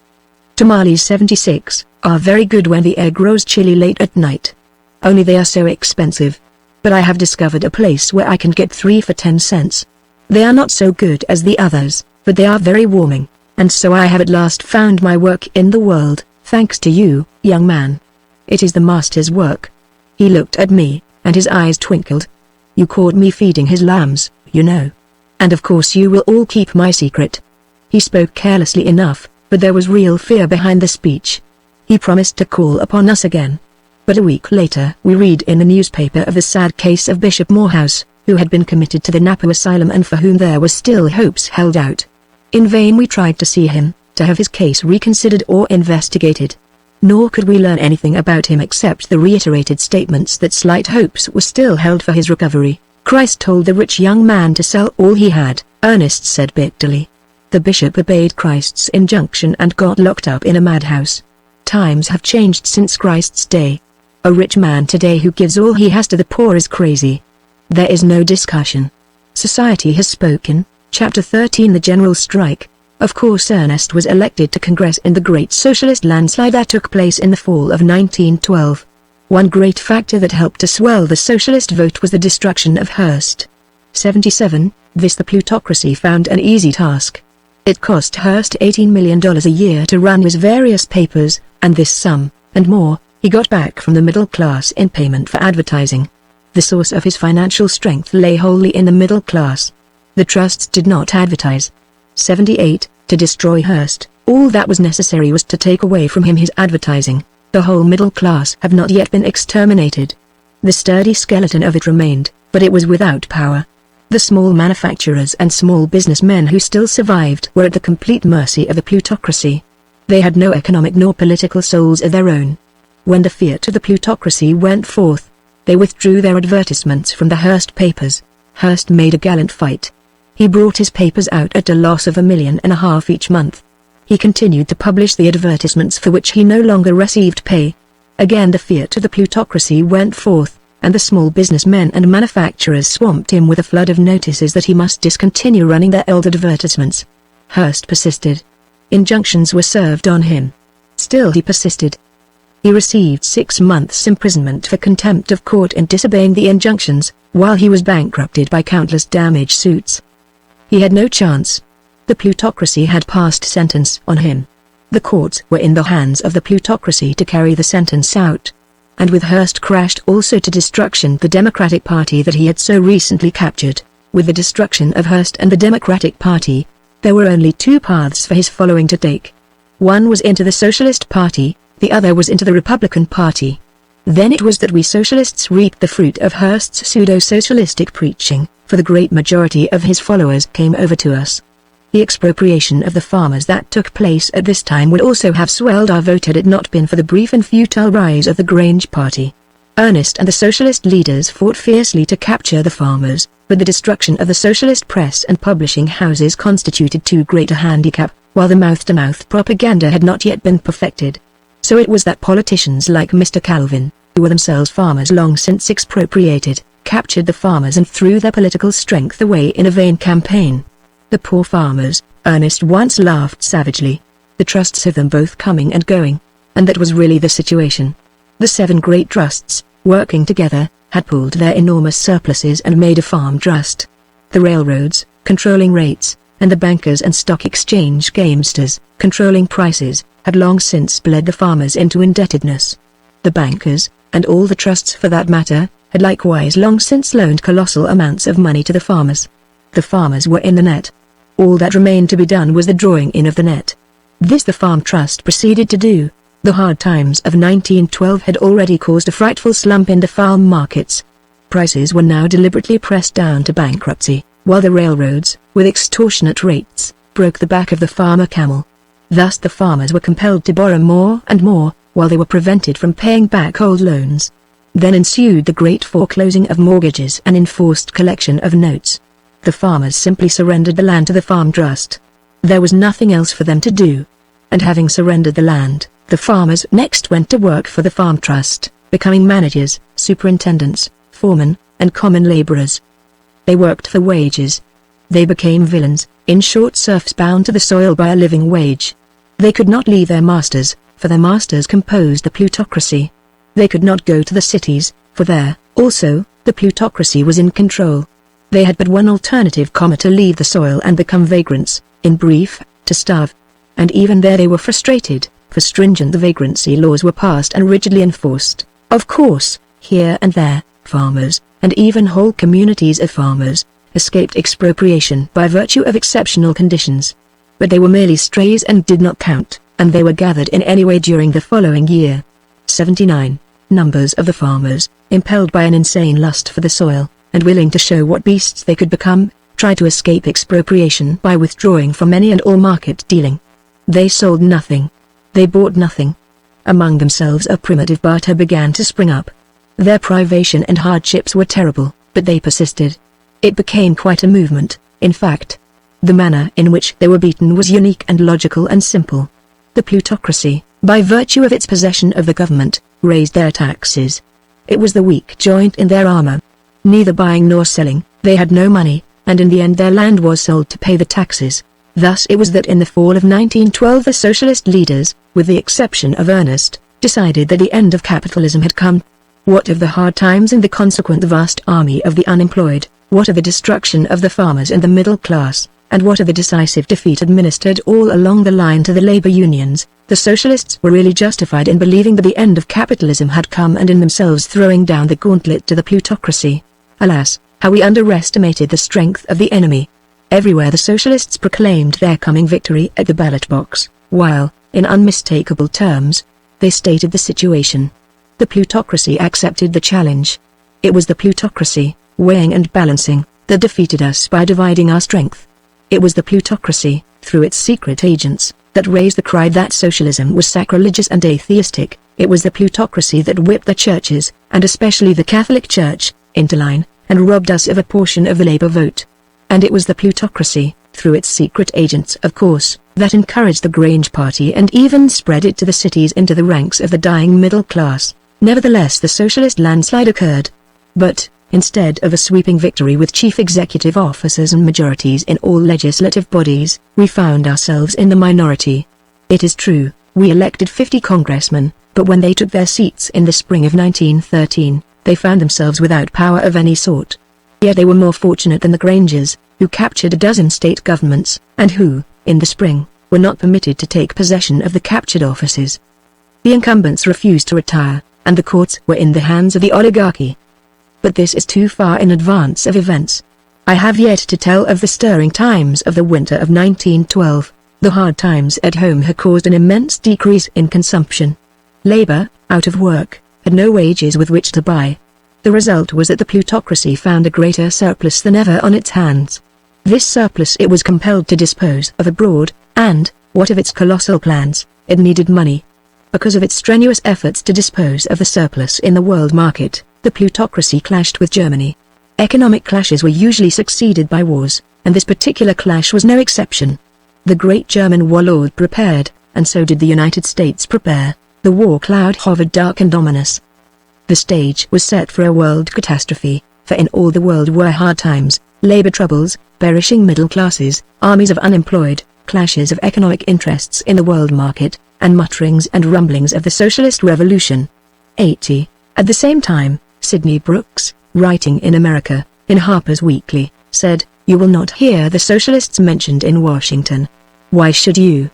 Tamales 76 are very good when the air grows chilly late at night. Only they are so expensive. But I have discovered a place where I can get 3 for 10 cents. They are not so good as the others, but they are very warming, and so I have at last found my work in the world, thanks to you, young man. It is the master's work." He looked at me, and his eyes twinkled. "You caught me feeding his lambs, you know. And of course you will all keep my secret." He spoke carelessly enough, but there was real fear behind the speech. He promised to call upon us again. But a week later we read in the newspaper of the sad case of Bishop Morehouse, who had been committed to the Napo Asylum and for whom there were still hopes held out. In vain we tried to see him, to have his case reconsidered or investigated. Nor could we learn anything about him except the reiterated statements that slight hopes were still held for his recovery. "Christ told the rich young man to sell all he had," Ernest said bitterly. The bishop obeyed Christ's injunction and got locked up in a madhouse. Times have changed since Christ's day. A rich man today who gives all he has to the poor is crazy. There is no discussion. Society has spoken. Chapter 13 The General Strike. Of course Ernest was elected to Congress in the great socialist landslide that took place in the fall of 1912. One great factor that helped to swell the socialist vote was the destruction of Hearst. 77, this the plutocracy found an easy task. It cost Hearst $18 million a year to run his various papers, and this sum, and more, he got back from the middle class in payment for advertising. The source of his financial strength lay wholly in the middle class. The trusts did not advertise. 78, to destroy Hearst, all that was necessary was to take away from him his advertising. The whole middle class have not yet been exterminated. The sturdy skeleton of it remained, but it was without power. The small manufacturers and small businessmen who still survived were at the complete mercy of the plutocracy. They had no economic nor political souls of their own. When the fiat of the plutocracy went forth, they withdrew their advertisements from the Hearst papers. Hearst made a gallant fight. He brought his papers out at a loss of $1.5 million each month. He continued to publish the advertisements for which he no longer received pay. Again the fiat of the plutocracy went forth, and the small businessmen and manufacturers swamped him with a flood of notices that he must discontinue running their old advertisements. Hearst persisted. Injunctions were served on him. Still he persisted. He received 6 months' imprisonment for contempt of court in disobeying the injunctions, while he was bankrupted by countless damage suits. He had no chance. The plutocracy had passed sentence on him. The courts were in the hands of the plutocracy to carry the sentence out. And with Hearst crashed also to destruction the Democratic Party that he had so recently captured. With the destruction of Hearst and the Democratic Party, there were only 2 paths for his following to take. One was into the Socialist Party, the other was into the Republican Party. Then it was that we socialists reaped the fruit of Hearst's pseudo-socialistic preaching, for the great majority of his followers came over to us. The expropriation of the farmers that took place at this time would also have swelled our vote had it not been for the brief and futile rise of the Grange Party. Ernest and the socialist leaders fought fiercely to capture the farmers, but the destruction of the socialist press and publishing houses constituted too great a handicap, while the mouth-to-mouth propaganda had not yet been perfected. So it was that politicians like Mr. Calvin, who were themselves farmers long since expropriated, captured the farmers and threw their political strength away in a vain campaign. The poor farmers, Ernest once laughed savagely. The trusts of them both coming and going. And that was really the situation. The 7 great trusts, working together, had pooled their enormous surpluses and made a farm trust. The railroads, controlling rates, and the bankers and stock exchange gamesters, controlling prices, had long since bled the farmers into indebtedness. The bankers, and all the trusts for that matter, had likewise long since loaned colossal amounts of money to the farmers. The farmers were in the net. All that remained to be done was the drawing in of the net. This the Farm Trust proceeded to do. The hard times of 1912 had already caused a frightful slump in the farm markets. Prices were now deliberately pressed down to bankruptcy, while the railroads, with extortionate rates, broke the back of the farmer camel. Thus the farmers were compelled to borrow more and more, while they were prevented from paying back old loans. Then ensued the great foreclosing of mortgages and enforced collection of notes. The farmers simply surrendered the land to the farm trust. There was nothing else for them to do. And having surrendered the land, the farmers next went to work for the farm trust, becoming managers, superintendents, foremen, and common laborers. They worked for wages. They became villains, in short serfs bound to the soil by a living wage. They could not leave their masters, for their masters composed the plutocracy. They could not go to the cities, for there, also, the plutocracy was in control. They had but one alternative, to leave the soil and become vagrants, in brief, to starve. And even there they were frustrated, for stringent vagrancy laws were passed and rigidly enforced. Of course, here and there, farmers, and even whole communities of farmers, escaped expropriation by virtue of exceptional conditions. But they were merely strays and did not count, and they were gathered in any way during the following year. 79. Numbers of the farmers, impelled by an insane lust for the soil, and willing to show what beasts they could become, tried to escape expropriation by withdrawing from any and all market dealing. They sold nothing. They bought nothing. Among themselves a primitive barter began to spring up. Their privation and hardships were terrible, but they persisted. It became quite a movement, in fact. The manner in which they were beaten was unique and logical and simple. The plutocracy, by virtue of its possession of the government, raised their taxes. It was the weak joint in their armor. Neither buying nor selling, they had no money, and in the end their land was sold to pay the taxes. Thus it was that in the fall of 1912 the socialist leaders, with the exception of Ernest, decided that the end of capitalism had come. What of the hard times and the consequent vast army of the unemployed? What of the destruction of the farmers and the middle class? And what of the decisive defeat administered all along the line to the labor unions? The socialists were really justified in believing that the end of capitalism had come and in themselves throwing down the gauntlet to the plutocracy. Alas, how we underestimated the strength of the enemy. Everywhere the socialists proclaimed their coming victory at the ballot box, while, in unmistakable terms, they stated the situation. The plutocracy accepted the challenge. It was the plutocracy, weighing and balancing, that defeated us by dividing our strength. It was the plutocracy, through its secret agents, that raised the cry that socialism was sacrilegious and atheistic. It was the plutocracy that whipped the churches, and especially the Catholic Church, into line, and robbed us of a portion of the labor vote. And it was the plutocracy, through its secret agents of course, that encouraged the Grange Party and even spread it to the cities into the ranks of the dying middle class. Nevertheless the socialist landslide occurred. But, instead of a sweeping victory with chief executive officers and majorities in all legislative bodies, we found ourselves in the minority. It is true, we elected 50 congressmen, but when they took their seats in the spring of 1913, they found themselves without power of any sort. Yet they were more fortunate than the Grangers, who captured a dozen state governments, and who, in the spring, were not permitted to take possession of the captured offices. The incumbents refused to retire, and the courts were in the hands of the oligarchy. But this is too far in advance of events. I have yet to tell of the stirring times of the winter of 1912. The hard times at home had caused an immense decrease in consumption. Labor, out of work, had no wages with which to buy. The result was that the plutocracy found a greater surplus than ever on its hands. This surplus it was compelled to dispose of abroad, and, what of its colossal plans, it needed money. Because of its strenuous efforts to dispose of the surplus in the world market, the plutocracy clashed with Germany. Economic clashes were usually succeeded by wars, and this particular clash was no exception. The great German warlord prepared, and so did the United States prepare. The war cloud hovered dark and ominous. The stage was set for a world catastrophe, for in all the world were hard times, labor troubles, perishing middle classes, armies of unemployed, clashes of economic interests in the world market, and mutterings and rumblings of the socialist revolution. 80. At the same time, Sidney Brooks, writing in America, in Harper's Weekly, said, "You will not hear the socialists mentioned in Washington. Why should you?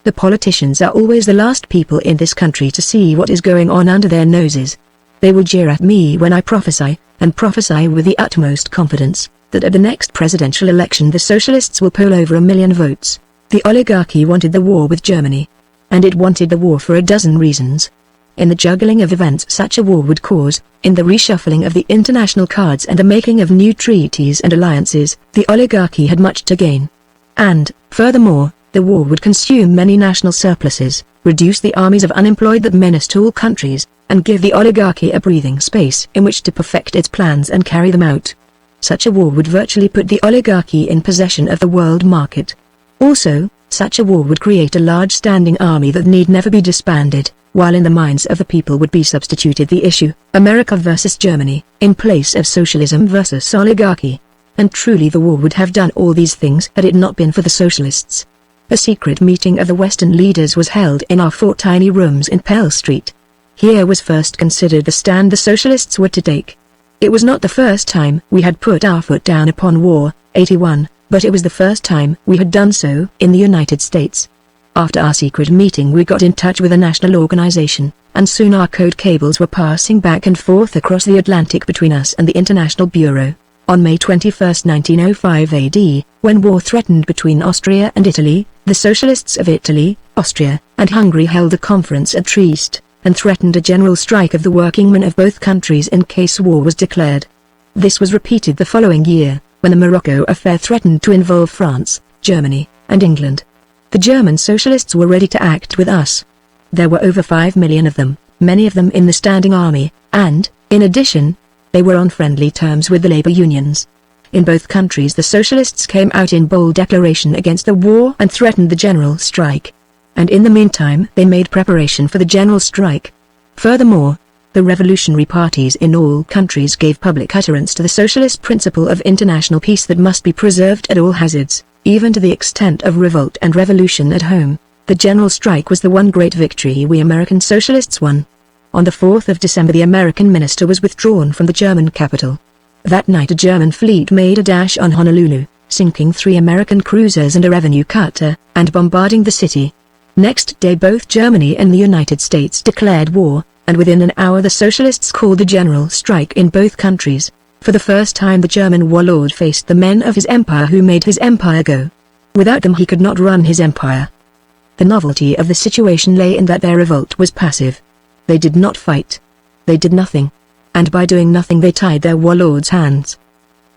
The politicians are always the last people in this country to see what is going on under their noses. They will jeer at me when I prophesy, and prophesy with the utmost confidence, that at the next presidential election the socialists will poll over 1 million votes." The oligarchy wanted the war with Germany. And it wanted the war for a dozen reasons. In the juggling of events such a war would cause, in the reshuffling of the international cards and the making of new treaties and alliances, the oligarchy had much to gain. And, furthermore, the war would consume many national surpluses, reduce the armies of unemployed that menaced all countries, and give the oligarchy a breathing space in which to perfect its plans and carry them out. Such a war would virtually put the oligarchy in possession of the world market. Also, such a war would create a large standing army that need never be disbanded, while in the minds of the people would be substituted the issue, America versus Germany, in place of socialism versus oligarchy. And truly the war would have done all these things had it not been for the socialists. A secret meeting of the Western leaders was held in our 4 tiny rooms in Pell Street. Here was first considered the stand the socialists were to take. It was not the first time we had put our foot down upon war, 81, but it was the first time we had done so in the United States. After our secret meeting we got in touch with a national organization, and soon our code cables were passing back and forth across the Atlantic between us and the International Bureau. On May 21, 1905 AD, when war threatened between Austria and Italy, the socialists of Italy, Austria, and Hungary held a conference at Trieste, and threatened a general strike of the workingmen of both countries in case war was declared. This was repeated the following year, when the Morocco affair threatened to involve France, Germany, and England. The German socialists were ready to act with us. There were over 5 million of them, many of them in the standing army, and, in addition, they were on friendly terms with the labor unions. In both countries the socialists came out in bold declaration against the war and threatened the general strike. And in the meantime they made preparation for the general strike. Furthermore, the revolutionary parties in all countries gave public utterance to the socialist principle of international peace that must be preserved at all hazards, even to the extent of revolt and revolution at home. The general strike was the one great victory we American socialists won. On the 4th of December the American minister was withdrawn from the German capital. That night a German fleet made a dash on Honolulu, sinking 3 American cruisers and a revenue cutter, and bombarding the city. Next day both Germany and the United States declared war, and within an hour the socialists called a general strike in both countries. For the first time the German warlord faced the men of his empire who made his empire go. Without them he could not run his empire. The novelty of the situation lay in that their revolt was passive. They did not fight. They did nothing. And by doing nothing they tied their warlord's hands.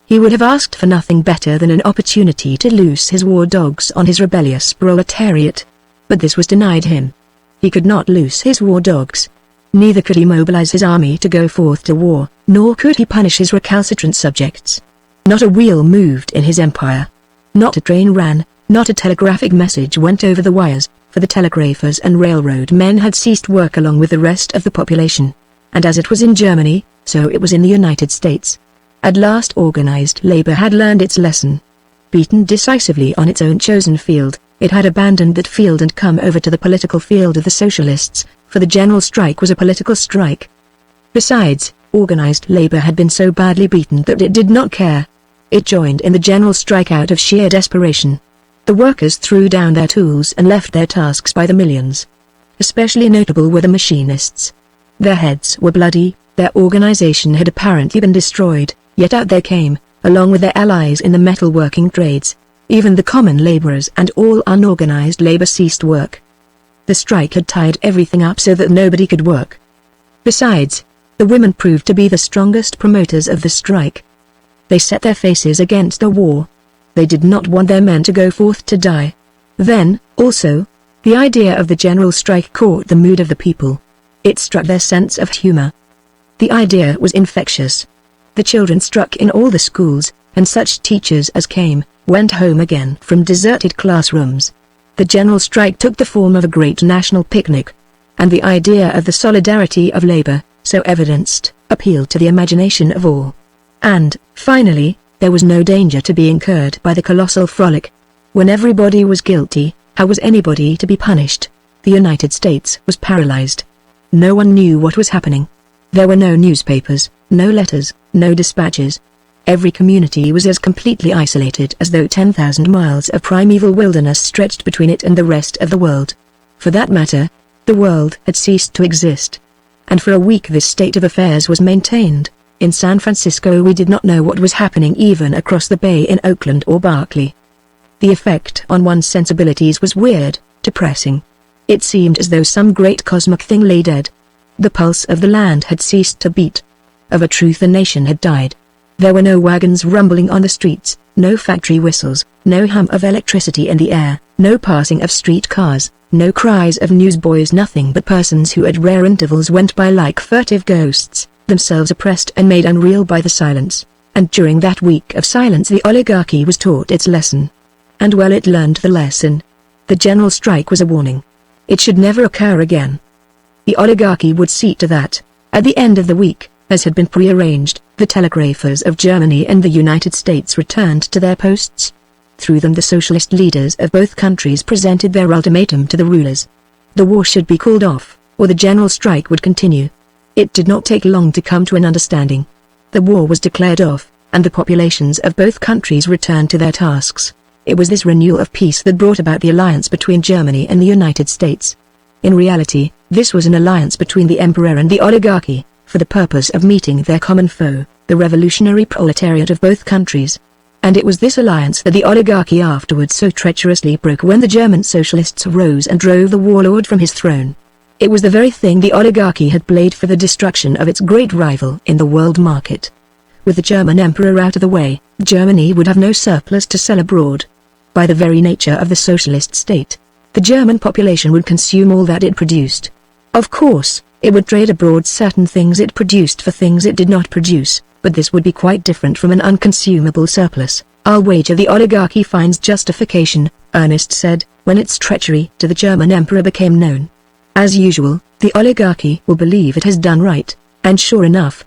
He would have asked for nothing better than an opportunity to loose his war dogs on his rebellious proletariat. But this was denied him. He could not loose his war dogs. Neither could he mobilize his army to go forth to war, nor could he punish his recalcitrant subjects. Not a wheel moved in his empire. Not a train ran, not a telegraphic message went over the wires, for the telegraphers and railroad men had ceased work along with the rest of the population. And as it was in Germany, so it was in the United States. At last organized labor had learned its lesson. Beaten decisively on its own chosen field, it had abandoned that field and come over to the political field of the socialists, for the general strike was a political strike. Besides, organized labor had been so badly beaten that it did not care. It joined in the general strike out of sheer desperation. The workers threw down their tools and left their tasks by the millions. Especially notable were the machinists. Their heads were bloody, their organization had apparently been destroyed, yet out they came, along with their allies in the metalworking trades. Even the common laborers and all unorganized labor ceased work. The strike had tied everything up so that nobody could work. Besides, the women proved to be the strongest promoters of the strike. They set their faces against the war. They did not want their men to go forth to die. Then, also, the idea of the general strike caught the mood of the people. It struck their sense of humor. The idea was infectious. The children struck in all the schools, and such teachers as came, went home again from deserted classrooms. The general strike took the form of a great national picnic. And the idea of the solidarity of labor, so evidenced, appealed to the imagination of all. And, finally, there was no danger to be incurred by the colossal frolic. When everybody was guilty, how was anybody to be punished? The United States was paralyzed. No one knew what was happening. There were no newspapers, no letters, no dispatches. Every community was as completely isolated as though 10,000 miles of primeval wilderness stretched between it and the rest of the world. For that matter, the world had ceased to exist. And for a week this state of affairs was maintained. In San Francisco we did not know what was happening even across the bay in Oakland or Berkeley. The effect on one's sensibilities was weird, depressing. It seemed as though some great cosmic thing lay dead. The pulse of the land had ceased to beat. Of a truth the nation had died. There were no wagons rumbling on the streets, no factory whistles, no hum of electricity in the air, no passing of street cars, no cries of newsboys, nothing but persons who at rare intervals went by like furtive ghosts, themselves oppressed and made unreal by the silence. And during that week of silence the oligarchy was taught its lesson. And well it learned the lesson. The general strike was a warning. It should never occur again. The oligarchy would see to that. At the end of the week, as had been prearranged, the telegraphers of Germany and the United States returned to their posts. Through them the socialist leaders of both countries presented their ultimatum to the rulers. The war should be called off, or the general strike would continue. It did not take long to come to an understanding. The war was declared off, and the populations of both countries returned to their tasks. It was this renewal of peace that brought about the alliance between Germany and the United States. In reality, this was an alliance between the emperor and the oligarchy, for the purpose of meeting their common foe, the revolutionary proletariat of both countries. And it was this alliance that the oligarchy afterwards so treacherously broke when the German socialists rose and drove the warlord from his throne. It was the very thing the oligarchy had played for the destruction of its great rival in the world market. With the German emperor out of the way, Germany would have no surplus to sell abroad. By the very nature of the socialist state, the German population would consume all that it produced. Of course, it would trade abroad certain things it produced for things it did not produce, but this would be quite different from an unconsumable surplus. "I'll wager the oligarchy finds justification," Ernest said, when its treachery to the German emperor became known. "As usual, the oligarchy will believe it has done right," and sure enough,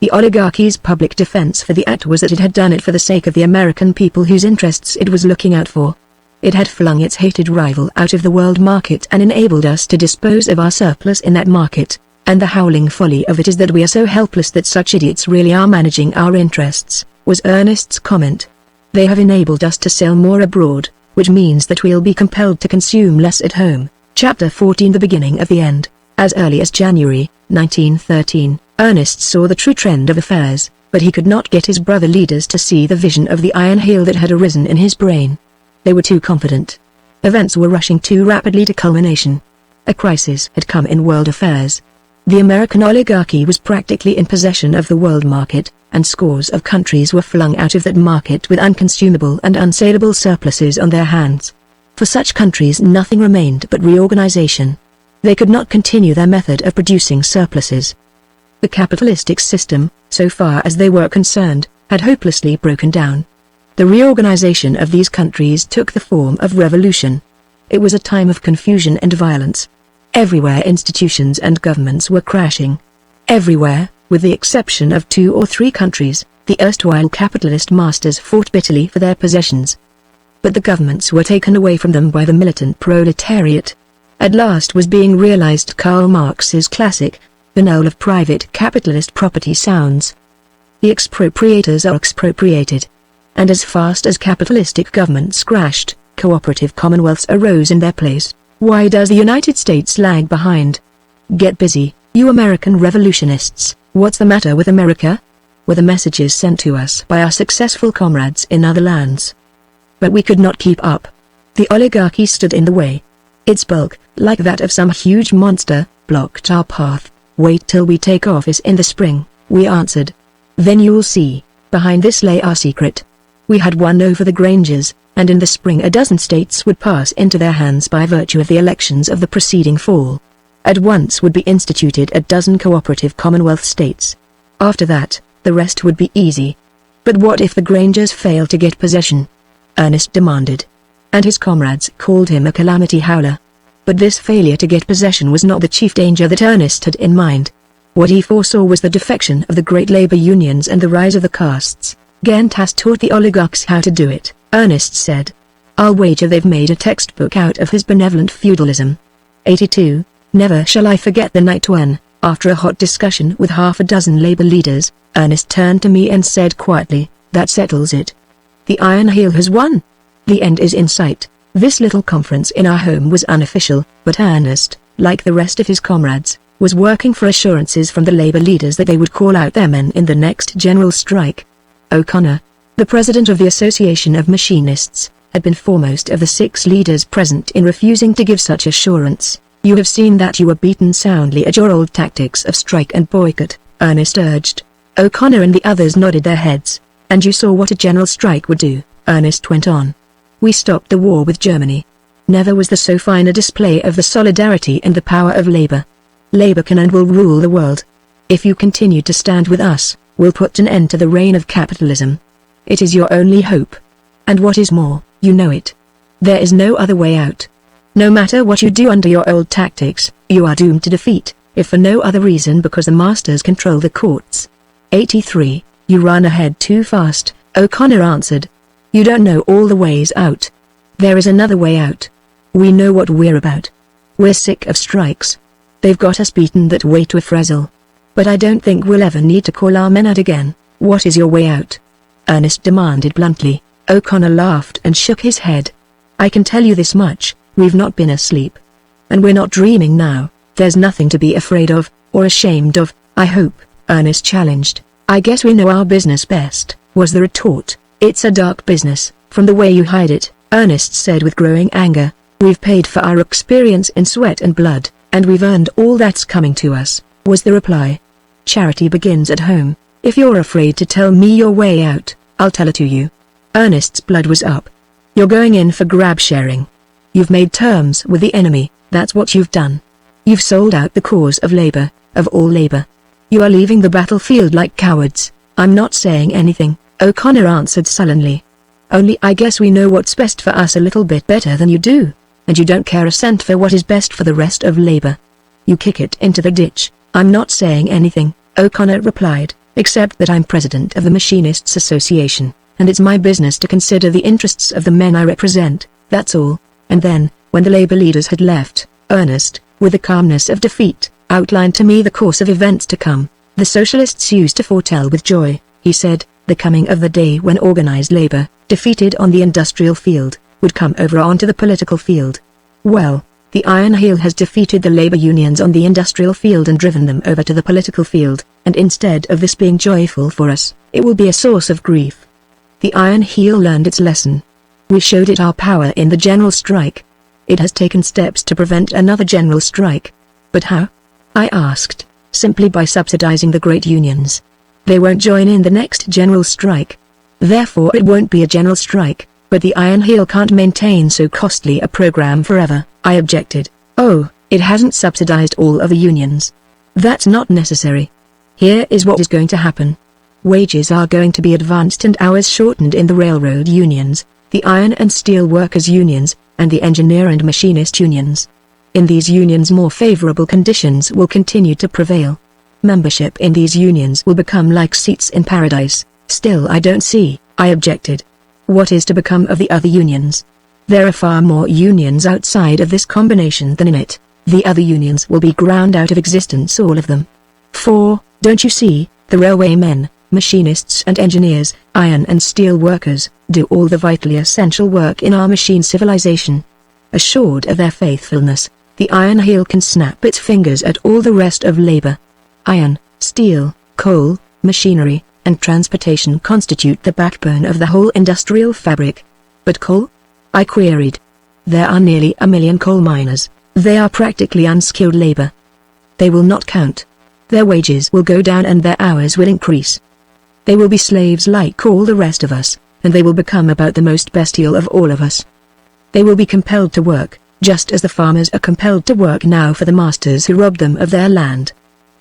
the oligarchy's public defense for the act was that it had done it for the sake of the American people whose interests it was looking out for. It had flung its hated rival out of the world market and enabled us to dispose of our surplus in that market, and the howling folly of it is that we are so helpless that such idiots really are managing our interests, was Ernest's comment. They have enabled us to sell more abroad, which means that we'll be compelled to consume less at home. Chapter 14 The beginning of the end. As early as January, 1913, Ernest saw the true trend of affairs, but he could not get his brother leaders to see the vision of the iron heel that had arisen in his brain. They were too confident. Events were rushing too rapidly to culmination. A crisis had come in world affairs. The American oligarchy was practically in possession of the world market, and scores of countries were flung out of that market with unconsumable and unsaleable surpluses on their hands. For such countries nothing remained but reorganization. They could not continue their method of producing surpluses. The capitalistic system, so far as they were concerned, had hopelessly broken down. The reorganization of these countries took the form of revolution. It was a time of confusion and violence. Everywhere institutions and governments were crashing. Everywhere, with the exception of 2 or 3 countries, the erstwhile capitalist masters fought bitterly for their possessions. But the governments were taken away from them by the militant proletariat. At last was being realized Karl Marx's classic, "The knell of private capitalist property sounds. The expropriators are expropriated." And as fast as capitalistic governments crashed, cooperative commonwealths arose in their place. Why does the United States lag behind? Get busy, you American revolutionists. What's the matter with America? Were the messages sent to us by our successful comrades in other lands. But we could not keep up. The oligarchy stood in the way. Its bulk, like that of some huge monster, blocked our path. "Wait till we take office in the spring," we answered. "Then you'll see. Behind this lay our secret." We had won over the Grangers, and in the spring a dozen states would pass into their hands by virtue of the elections of the preceding fall. At once would be instituted a dozen cooperative Commonwealth states. After that, the rest would be easy. But what if the Grangers fail to get possession? Ernest demanded. And his comrades called him a calamity howler. But this failure to get possession was not the chief danger that Ernest had in mind. What he foresaw was the defection of the great labor unions and the rise of the castes. Ghent has taught the oligarchs how to do it, Ernest said. "I'll wager they've made a textbook out of his benevolent feudalism." 82. Never shall I forget the night when, after a hot discussion with half a dozen labor leaders, Ernest turned to me and said quietly, "That settles it. The Iron Heel has won. The end is in sight." This little conference in our home was unofficial, but Ernest, like the rest of his comrades, was working for assurances from the labor leaders that they would call out their men in the next general strike. O'Connor, the president of the Association of Machinists, had been foremost of the 6 leaders present in refusing to give such assurance. "You have seen that you were beaten soundly at your old tactics of strike and boycott," Ernest urged. O'Connor and the others nodded their heads. And you saw what a general strike would do, Ernest went on. We stopped the war with Germany. Never was there so fine a display of the solidarity and the power of labor. Labor can and will rule the world. If you continue to stand with us, we'll put an end to the reign of capitalism. It is your only hope. And what is more, you know it. There is no other way out. No matter what you do under your old tactics, you are doomed to defeat, if for no other reason because the masters control the courts. 83. You run ahead too fast, O'Connor answered. You don't know all the ways out. There is another way out. We know what we're about. We're sick of strikes. They've got us beaten that way to a frazzle. But I don't think we'll ever need to call our men out again. What is your way out? Ernest demanded bluntly. O'Connor laughed and shook his head. I can tell you this much, we've not been asleep. And we're not dreaming now. There's nothing to be afraid of, or ashamed of, I hope, Ernest challenged. I guess we know our business best, was the retort. It's a dark business, from the way you hide it, Ernest said with growing anger. We've paid for our experience in sweat and blood, and we've earned all that's coming to us, was the reply. Charity begins at home. If you're afraid to tell me your way out, I'll tell it to you. Ernest's blood was up. You're going in for grab sharing. You've made terms with the enemy, that's what you've done. You've sold out the cause of labor, of all labor. You are leaving the battlefield like cowards. I'm not saying anything, O'Connor answered sullenly. Only I guess we know what's best for us a little bit better than you do. And you don't care a cent for what is best for the rest of labor. You kick it into the ditch. I'm not saying anything, O'Connor replied, except that I'm president of the Machinists Association, and it's my business to consider the interests of the men I represent, that's all. And then, when the labor leaders had left, Ernest, with the calmness of defeat, outlined to me the course of events to come. The socialists used to foretell with joy, he said, the coming of the day when organized labor, defeated on the industrial field, would come over onto the political field. Well, the Iron Heel has defeated the labor unions on the industrial field and driven them over to the political field, and instead of this being joyful for us, it will be a source of grief. The Iron Heel learned its lesson. We showed it our power in the general strike. It has taken steps to prevent another general strike. But how? I asked. Simply by subsidizing the great unions. They won't join in the next general strike. Therefore it won't be a general strike. But the Iron Heel can't maintain so costly a program forever, I objected. Oh, it hasn't subsidized all of the unions. That's not necessary. Here is what is going to happen. Wages are going to be advanced and hours shortened in the railroad unions, the iron and steel workers unions, and the engineer and machinist unions. In these unions more favorable conditions will continue to prevail. Membership in these unions will become like seats in paradise. Still I don't see, I objected. What is to become of the other unions? There are far more unions outside of this combination than in it. The other unions will be ground out of existence, all of them. For, don't you see, the railway men, machinists and engineers, iron and steel workers, do all the vitally essential work in our machine civilization. Assured of their faithfulness, the Iron Heel can snap its fingers at all the rest of labor. Iron, steel, coal, machinery, and transportation constitute the backbone of the whole industrial fabric. But coal? I queried. There are nearly 1 million coal miners. They are practically unskilled labor. They will not count. Their wages will go down and their hours will increase. They will be slaves like all the rest of us, and they will become about the most bestial of all of us. They will be compelled to work, just as the farmers are compelled to work now for the masters who robbed them of their land.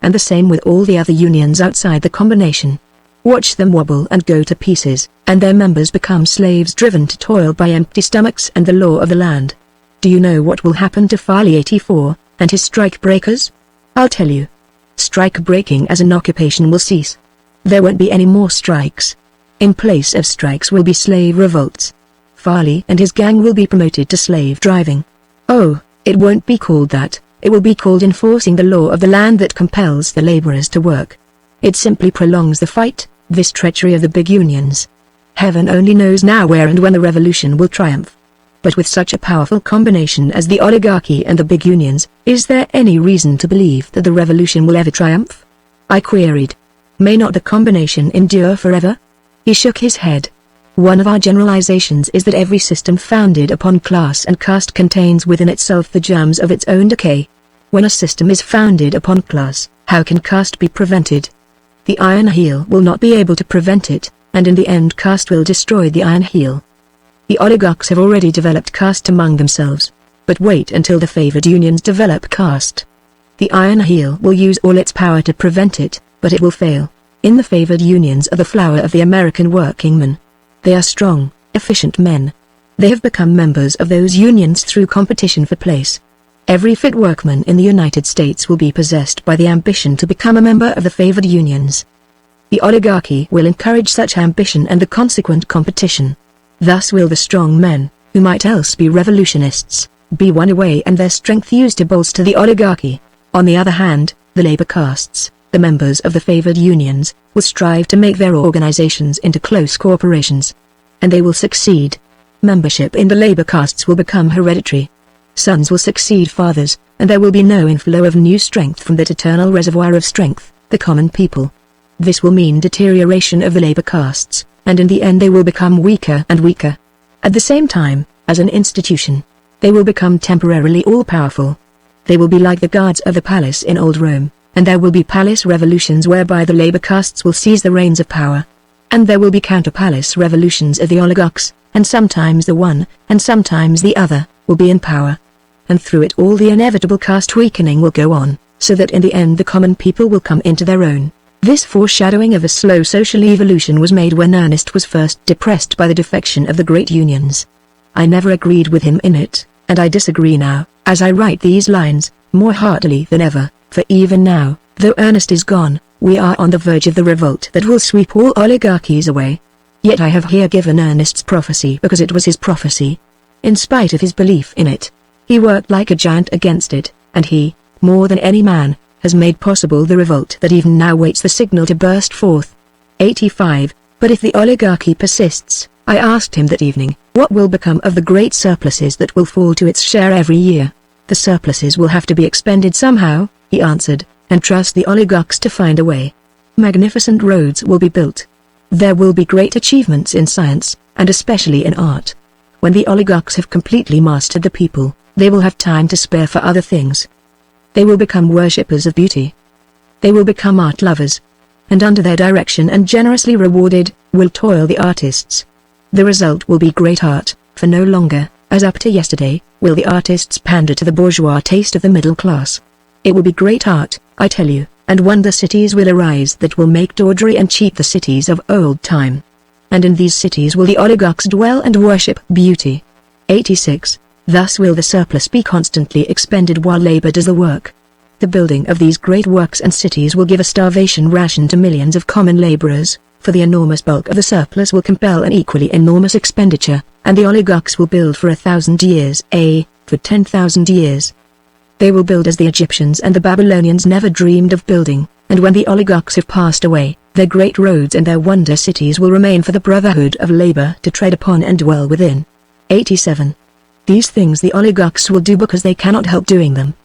And the same with all the other unions outside the combination. Watch them wobble and go to pieces, and their members become slaves driven to toil by empty stomachs and the law of the land. Do you know what will happen to Farley 84, and his strike breakers? I'll tell you. Strike breaking as an occupation will cease. There won't be any more strikes. In place of strikes will be slave revolts. Farley and his gang will be promoted to slave driving. Oh, it won't be called that, it will be called enforcing the law of the land that compels the laborers to work. It simply prolongs the fight, this treachery of the big unions. Heaven only knows now where and when the revolution will triumph. But with such a powerful combination as the oligarchy and the big unions, is there any reason to believe that the revolution will ever triumph? I queried. May not the combination endure forever? He shook his head. One of our generalizations is that every system founded upon class and caste contains within itself the germs of its own decay. When a system is founded upon class, how can caste be prevented? The Iron Heel will not be able to prevent it. and in the end caste will destroy the iron heel. The oligarchs have already developed caste among themselves. But wait until the favored unions develop caste. The iron heel will use all its power to prevent it, but it will fail. In the favored unions are the flower of the American workingmen. They are strong, efficient men. They have become members of those unions through competition for place. Every fit workman in the United States will be possessed by the ambition to become a member of the favored unions. The oligarchy will encourage such ambition and the consequent competition. Thus will the strong men, who might else be revolutionists, be won away and their strength used to bolster the oligarchy. On the other hand, the labor castes, the members of the favored unions, will strive to make their organizations into close corporations. And they will succeed. Membership in the labor castes will become hereditary. Sons will succeed fathers, and there will be no inflow of new strength from that eternal reservoir of strength, the common people. This will mean deterioration of the labor castes, and in the end they will become weaker and weaker. At the same time, as an institution, they will become temporarily all-powerful. They will be like the guards of the palace in old Rome, and there will be palace revolutions whereby the labor castes will seize the reins of power. And there will be counter-palace revolutions of the oligarchs, and sometimes the one, and sometimes the other, will be in power. And through it all the inevitable caste weakening will go on, so that in the end the common people will come into their own. This foreshadowing of a slow social evolution was made when Ernest was first depressed by the defection of the great unions. I never agreed with him in it, and I disagree now, as I write these lines, more heartily than ever, for even now, though Ernest is gone, we are on the verge of the revolt that will sweep all oligarchies away. Yet I have here given Ernest's prophecy because it was his prophecy. In spite of his belief in it, he worked like a giant against it, and he, more than any man, has made possible the revolt that even now waits the signal to burst forth. 85. But if the oligarchy persists, I asked him that evening, what will become of the great surpluses that will fall to its share every year? The surpluses will have to be expended somehow, he answered, and trust the oligarchs to find a way. Magnificent roads will be built. There will be great achievements in science, and especially in art. When the oligarchs have completely mastered the people, they will have time to spare for other things. They will become worshippers of beauty. They will become art lovers. And under their direction and generously rewarded, will toil the artists. The result will be great art, for no longer, as up to yesterday, will the artists pander to the bourgeois taste of the middle class. It will be great art, I tell you, and wonder cities will arise that will make tawdry and cheap the cities of old time. And in these cities will the oligarchs dwell and worship beauty. 86. Thus will the surplus be constantly expended while labor does the work. The building of these great works and cities will give a starvation ration to millions of common laborers, for the enormous bulk of the surplus will compel an equally enormous expenditure, and the oligarchs will build for 1,000 years, for 10,000 years. They will build as the Egyptians and the Babylonians never dreamed of building, and when the oligarchs have passed away, their great roads and their wonder cities will remain for the brotherhood of labor to tread upon and dwell within. 87. These things the oligarchs will do because they cannot help doing them.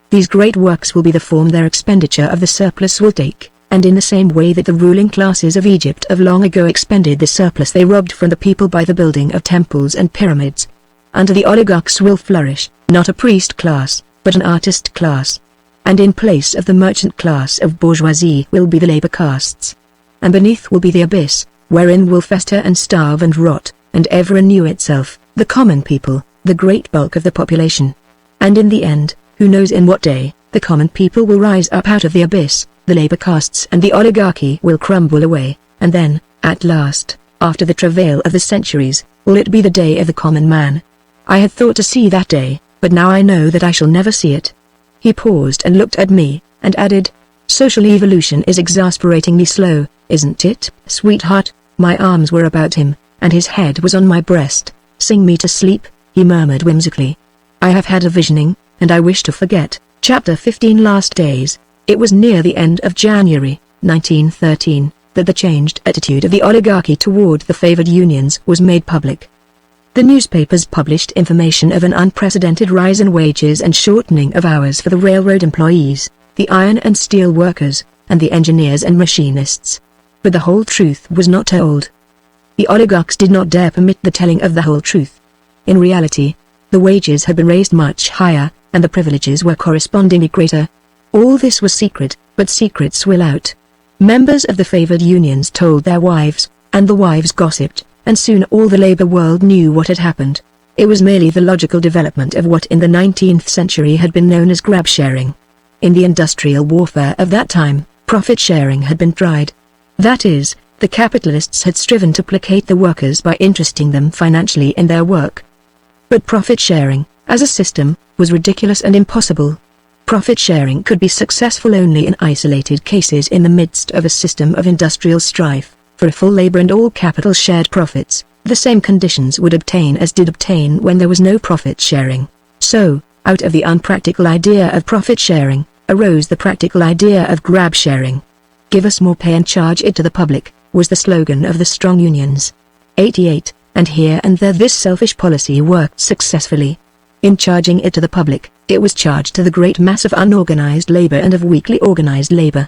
These great works will be the form their expenditure of the surplus will take, and in the same way that the ruling classes of Egypt of long ago expended the surplus they robbed from the people by the building of temples and pyramids. Under the oligarchs will flourish, not a priest class, but an artist class. And in place of the merchant class of bourgeoisie will be the labor castes. And beneath will be the abyss, wherein will fester and starve and rot, and ever renew itself, the common people, the great bulk of the population. And in the end, who knows in what day, the common people will rise up out of the abyss, the labor castes and the oligarchy will crumble away, and then, at last, after the travail of the centuries, will it be the day of the common man. I had thought to see that day, but now I know that I shall never see it. He paused and looked at me, and added, social evolution is exasperatingly slow, isn't it, sweetheart? My arms were about him, and his head was on my breast. Sing me to sleep, he murmured whimsically. I have had a visioning, and I wish to forget. Chapter 15. Last days. It was near the end of January, 1913, that the changed attitude of the oligarchy toward the favored unions was made public. The newspapers published information of an unprecedented rise in wages and shortening of hours for the railroad employees, the iron and steel workers, and the engineers and machinists. But the whole truth was not told. The oligarchs did not dare permit the telling of the whole truth. In reality, the wages had been raised much higher, and the privileges were correspondingly greater. All this was secret, but secrets will out. Members of the favored unions told their wives, and the wives gossiped, and soon all the labor world knew what had happened. It was merely the logical development of what in the 19th century had been known as grab sharing. In the industrial warfare of that time, profit sharing had been tried. That is, the capitalists had striven to placate the workers by interesting them financially in their work. But profit sharing, as a system, was ridiculous and impossible. Profit sharing could be successful only in isolated cases in the midst of a system of industrial strife. For full labor and all capital shared profits, the same conditions would obtain as did obtain when there was no profit sharing. So, out of the unpractical idea of profit sharing, arose the practical idea of grab sharing. "Give us more pay and charge it to the public," was the slogan of the strong unions. 88, and here and there this selfish policy worked successfully. In charging it to the public, it was charged to the great mass of unorganized labor and of weakly organized labor.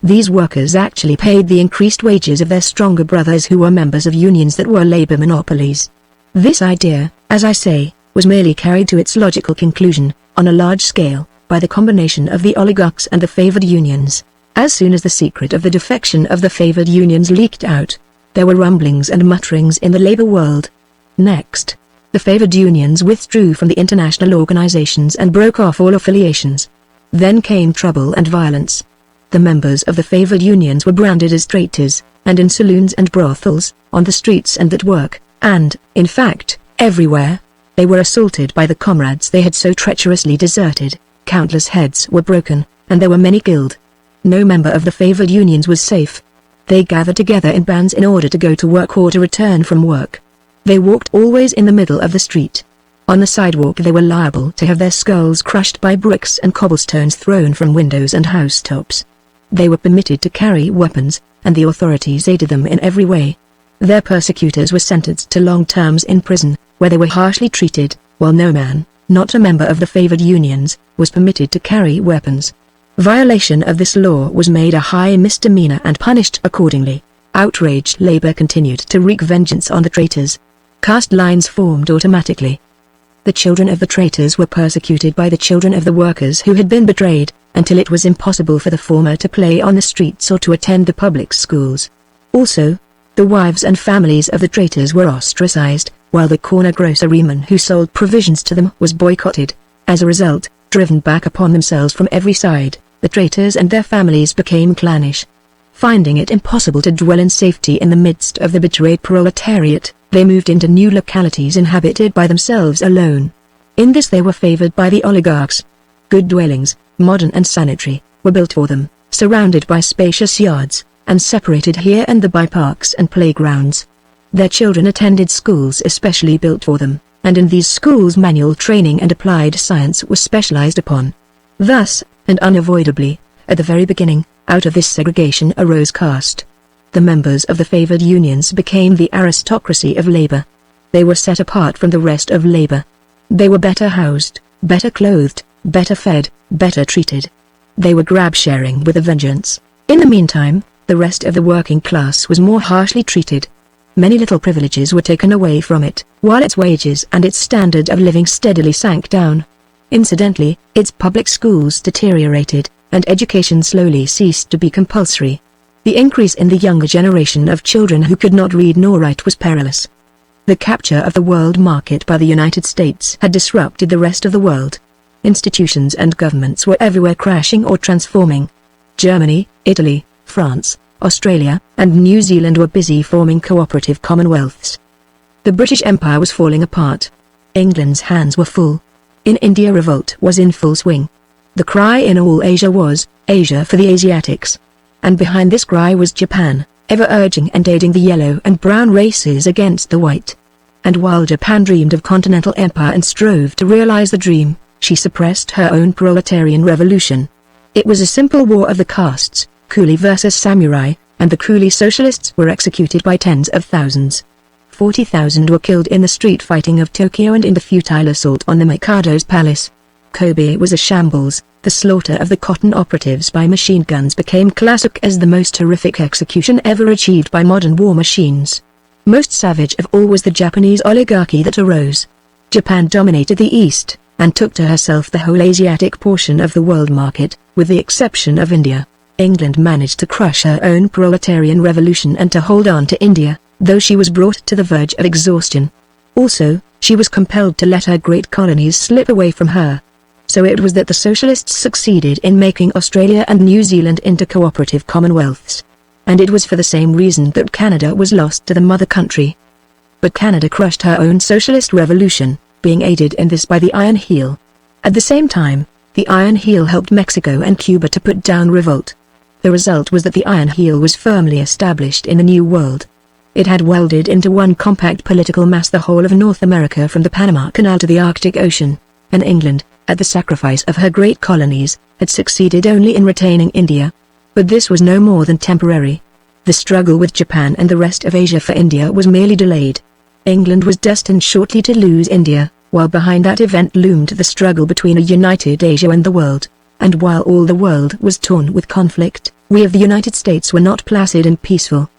These workers actually paid the increased wages of their stronger brothers who were members of unions that were labor monopolies. This idea, as I say, was merely carried to its logical conclusion, on a large scale, by the combination of the oligarchs and the favored unions. As soon as the secret of the defection of the favored unions leaked out, there were rumblings and mutterings in the labor world. Next, the favored unions withdrew from the international organizations and broke off all affiliations. Then came trouble and violence. The members of the favored unions were branded as traitors, and in saloons and brothels, on the streets and at work, and, in fact, everywhere, they were assaulted by the comrades they had so treacherously deserted. Countless heads were broken, and there were many killed. No member of the favored unions was safe. They gathered together in bands in order to go to work or to return from work. They walked always in the middle of the street. On the sidewalk they were liable to have their skulls crushed by bricks and cobblestones thrown from windows and housetops. They were permitted to carry weapons, and the authorities aided them in every way. Their persecutors were sentenced to long terms in prison, where they were harshly treated, while no man, not a member of the favored unions, was permitted to carry weapons. Violation of this law was made a high misdemeanor and punished accordingly. Outraged labor continued to wreak vengeance on the traitors. Caste lines formed automatically. The children of the traitors were persecuted by the children of the workers who had been betrayed, until it was impossible for the former to play on the streets or to attend the public schools. Also, the wives and families of the traitors were ostracized, while the corner groceryman who sold provisions to them was boycotted. As a result, driven back upon themselves from every side, the traitors and their families became clannish. Finding it impossible to dwell in safety in the midst of the betrayed proletariat, they moved into new localities inhabited by themselves alone. In this they were favored by the oligarchs. Good dwellings, modern and sanitary, were built for them, surrounded by spacious yards, and separated here and there by parks and playgrounds. Their children attended schools especially built for them, and in these schools manual training and applied science was specialized upon. Thus, and unavoidably, at the very beginning, out of this segregation arose caste. The members of the favored unions became the aristocracy of labor. They were set apart from the rest of labor. They were better housed, better clothed, better fed, better treated. They were grab-sharing with a vengeance. In the meantime, the rest of the working class was more harshly treated. Many little privileges were taken away from it, while its wages and its standard of living steadily sank down. Incidentally, its public schools deteriorated, and education slowly ceased to be compulsory. The increase in the younger generation of children who could not read nor write was perilous. The capture of the world market by the United States had disrupted the rest of the world. Institutions and governments were everywhere crashing or transforming. Germany, Italy, France, Australia, and New Zealand were busy forming cooperative commonwealths. The British Empire was falling apart. England's hands were full. In India revolt was in full swing. The cry in all Asia was, Asia for the Asiatics. And behind this cry was Japan, ever urging and aiding the yellow and brown races against the white. And while Japan dreamed of continental empire and strove to realize the dream, she suppressed her own proletarian revolution. It was a simple war of the castes, coolie versus samurai, and the coolie socialists were executed by tens of thousands. 40,000 were killed in the street fighting of Tokyo and in the futile assault on the Mikado's palace. Kobe was a shambles. The slaughter of the cotton operatives by machine guns became classic as the most horrific execution ever achieved by modern war machines. Most savage of all was the Japanese oligarchy that arose. Japan dominated the East, and took to herself the whole Asiatic portion of the world market, with the exception of India. England managed to crush her own proletarian revolution and to hold on to India. though she was brought to the verge of exhaustion. Also, she was compelled to let her great colonies slip away from her. So it was that the socialists succeeded in making Australia and New Zealand into cooperative commonwealths. And it was for the same reason that Canada was lost to the mother country. But Canada crushed her own socialist revolution, being aided in this by the Iron Heel. At the same time, the Iron Heel helped Mexico and Cuba to put down revolt. The result was that the Iron Heel was firmly established in the New World. It had welded into one compact political mass the whole of North America from the Panama Canal to the Arctic Ocean, and England, at the sacrifice of her great colonies, had succeeded only in retaining India. But this was no more than temporary. The struggle with Japan and the rest of Asia for India was merely delayed. England was destined shortly to lose India, while behind that event loomed the struggle between a united Asia and the world. And while all the world was torn with conflict, we of the United States were not placid and peaceful.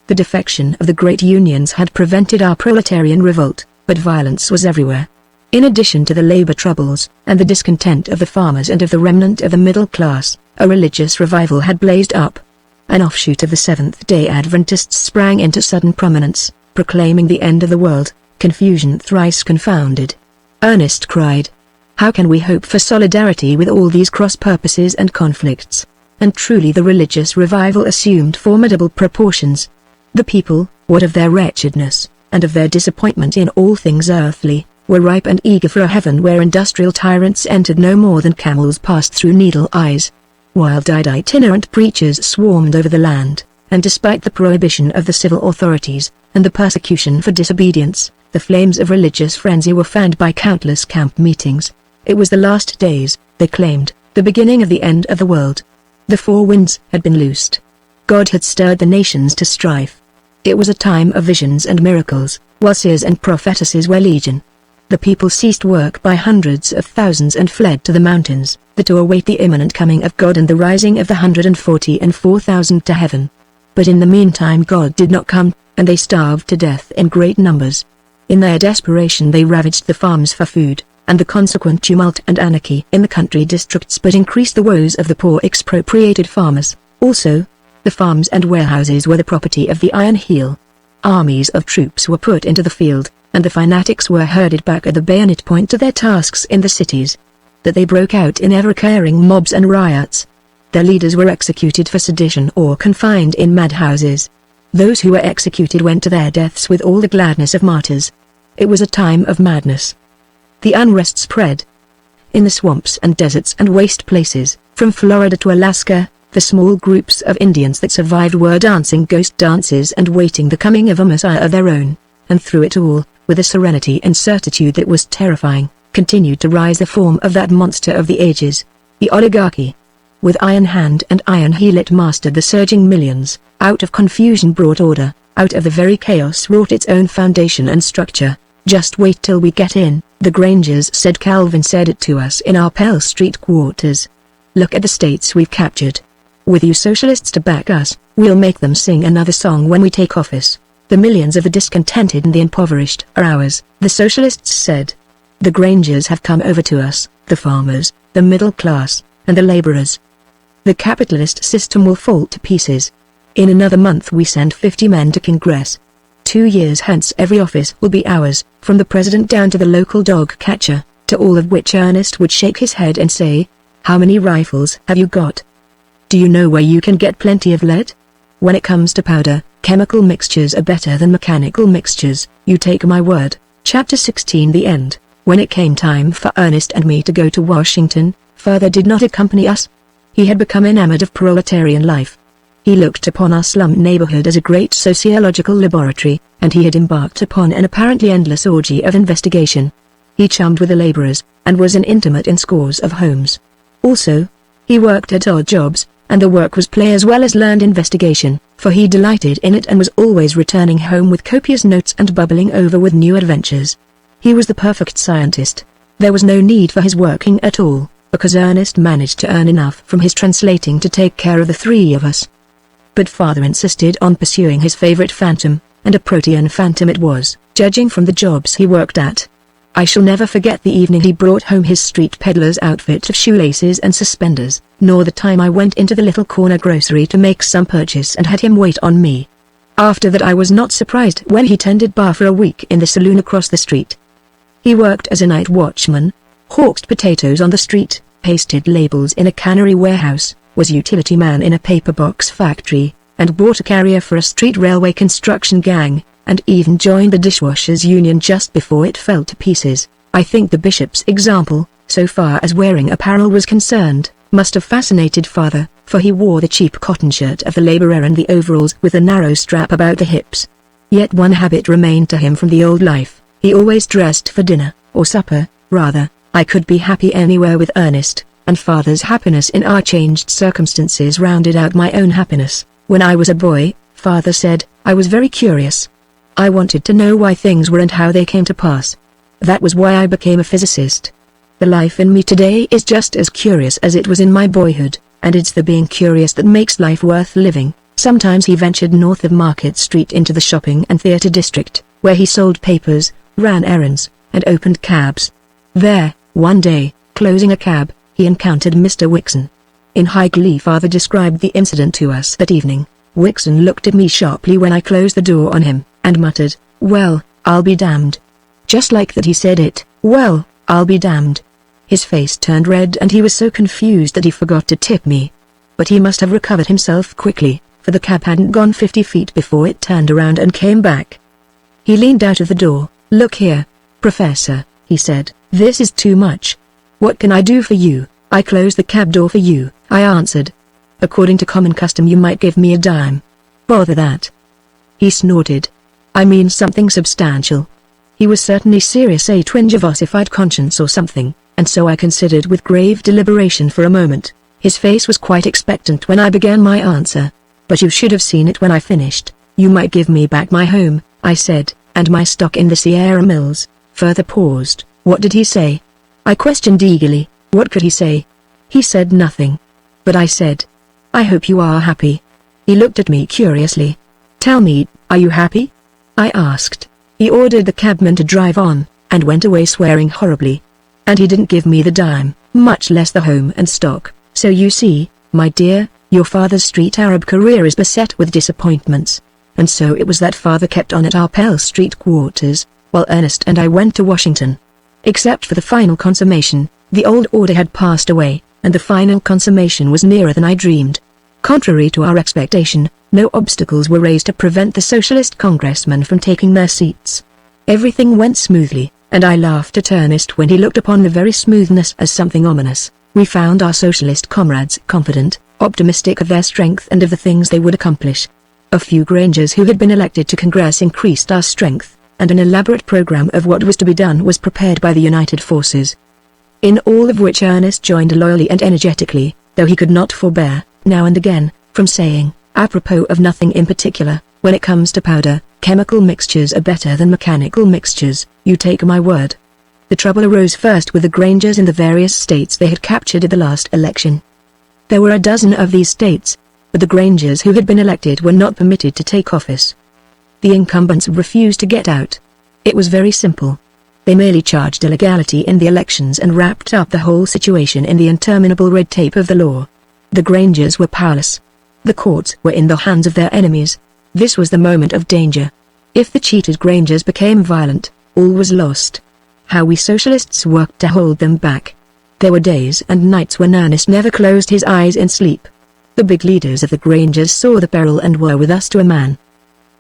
The defection of the great unions had prevented our proletarian revolt, but violence was everywhere. In addition to the labor troubles, and the discontent of the farmers and of the remnant of the middle class, a religious revival had blazed up. An offshoot of the Seventh-day Adventists sprang into sudden prominence, proclaiming the end of the world, confusion thrice confounded. Ernest cried, "How can we hope for solidarity with all these cross-purposes and conflicts?" And truly the religious revival assumed formidable proportions. The people, what of their wretchedness, and of their disappointment in all things earthly, were ripe and eager for a heaven where industrial tyrants entered no more than camels passed through needle eyes. Wild-eyed itinerant preachers swarmed over the land, and despite the prohibition of the civil authorities, and the persecution for disobedience, the flames of religious frenzy were fanned by countless camp meetings. It was the last days, they claimed, the beginning of the end of the world. The four winds had been loosed. God had stirred the nations to strife. It was a time of visions and miracles, while seers and prophetesses were legion. The people ceased work by hundreds of thousands and fled to the mountains, to await the imminent coming of God and the rising of the 144,000 to heaven. But in the meantime God did not come, and they starved to death in great numbers. In their desperation they ravaged the farms for food, and the consequent tumult and anarchy in the country districts but increased the woes of the poor expropriated farmers. Also, the farms and warehouses were the property of the Iron Heel. Armies of troops were put into the field, and the fanatics were herded back at the bayonet point to their tasks in the cities. That they broke out in ever-occurring mobs and riots. Their leaders were executed for sedition or confined in madhouses. Those who were executed went to their deaths with all the gladness of martyrs. It was a time of madness. The unrest spread. In the swamps and deserts and waste places, from Florida to Alaska, the small groups of Indians that survived were dancing ghost dances and waiting the coming of a messiah of their own. And through it all, with a serenity and certitude that was terrifying, continued to rise the form of that monster of the ages, the oligarchy. With iron hand and iron heel it mastered the surging millions, out of confusion brought order, out of the very chaos wrought its own foundation and structure. "Just wait till we get in," the Grangers said. Calvin said it to us in our Pell Street quarters. "Look at the states we've captured. With you socialists to back us, we'll make them sing another song when we take office. The millions of the discontented and the impoverished are ours," the socialists said. "The Grangers have come over to us, the farmers, the middle class, and the laborers. The capitalist system will fall to pieces. In another month we send 50 men to Congress. 2 years hence every office will be ours, from the president down to the local dog catcher, to all of which Ernest would shake his head and say, 'How many rifles have you got? Do you know where you can get plenty of lead? When it comes to powder, chemical mixtures are better than mechanical mixtures, you take my word.'" Chapter 16. The end. When it came time for Ernest and me to go to Washington, Father did not accompany us. He had become enamored of proletarian life. He looked upon our slum neighborhood as a great sociological laboratory, and he had embarked upon an apparently endless orgy of investigation. He chummed with the laborers, and was an intimate in scores of homes. Also, he worked at odd jobs, and the work was play as well as learned investigation, for he delighted in it and was always returning home with copious notes and bubbling over with new adventures. He was the perfect scientist. There was no need for his working at all, because Ernest managed to earn enough from his translating to take care of the three of us. But Father insisted on pursuing his favorite phantom, and a protean phantom it was, judging from the jobs he worked at. I shall never forget the evening he brought home his street peddler's outfit of shoelaces and suspenders, nor the time I went into the little corner grocery to make some purchase and had him wait on me. After that I was not surprised when he tended bar for a week in the saloon across the street. He worked as a night watchman, hawked potatoes on the street, pasted labels in a cannery warehouse, was utility man in a paper box factory, and bought a carrier for a street railway construction gang, and even joined the dishwashers union just before it fell to pieces. I think the bishop's example, so far as wearing apparel was concerned, must have fascinated father, for he wore the cheap cotton shirt of the laborer and the overalls with a narrow strap about the hips. Yet one habit remained to him from the old life: he always dressed for dinner, or supper, rather. I could be happy anywhere with Ernest, and father's happiness in our changed circumstances rounded out my own happiness. When I was a boy, father said, I was very curious. I wanted to know why things were and how they came to pass. That was why I became a physicist. The life in me today is just as curious as it was in my boyhood, and it's the being curious that makes life worth living. Sometimes he ventured north of Market Street into the shopping and theatre district, where he sold papers, ran errands, and opened cabs. There, one day, closing a cab, he encountered Mr. Wixon. In high glee father described the incident to us that evening. Wixon looked at me sharply when I closed the door on him, and muttered, "Well, I'll be damned." Just like that he said it, "Well, I'll be damned." His face turned red and he was so confused that he forgot to tip me. But he must have recovered himself quickly, for the cab hadn't gone 50 feet before it turned around and came back. He leaned out of the door. "Look here, Professor," he said, "this is too much. What can I do for you?" "I closed the cab door for you," I answered. "According to common custom you might give me a dime." "Bother that." He snorted. "I mean something substantial." He was certainly serious, a twinge of ossified conscience or something, and so I considered with grave deliberation for a moment. His face was quite expectant when I began my answer. "But you should have seen it when I finished. You might give me back my home," I said, "and my stock in the Sierra Mills." Further paused. "What did he say?" I questioned eagerly. What could he say? He said nothing. But I said, "I hope you are happy." He looked at me curiously. "Tell me, are you happy?" I asked. He ordered the cabman to drive on, and went away swearing horribly. And he didn't give me the dime, much less the home and stock. So you see, my dear, your father's street Arab career is beset with disappointments. And so it was that father kept on at our Pell Street quarters, while Ernest and I went to Washington. Except for the final consummation, the old order had passed away, and the final consummation was nearer than I dreamed. Contrary to our expectation, no obstacles were raised to prevent the socialist congressmen from taking their seats. Everything went smoothly, and I laughed at Ernest when he looked upon the very smoothness as something ominous. We found our socialist comrades confident, optimistic of their strength and of the things they would accomplish. A few Grangers who had been elected to Congress increased our strength, and an elaborate program of what was to be done was prepared by the united forces. In all of which Ernest joined loyally and energetically, though he could not forbear, now and again, from saying, apropos of nothing in particular, "When it comes to powder, chemical mixtures are better than mechanical mixtures, you take my word." The trouble arose first with the Grangers in the various states they had captured at the last election. There were a dozen of these states, but the Grangers who had been elected were not permitted to take office. The incumbents refused to get out. It was very simple. They merely charged illegality in the elections and wrapped up the whole situation in the interminable red tape of the law. The Grangers were powerless. The courts were in the hands of their enemies. This was the moment of danger. If the cheated Grangers became violent, all was lost. How we socialists worked to hold them back. There were days and nights when Ernest never closed his eyes in sleep. The big leaders of the Grangers saw the peril and were with us to a man.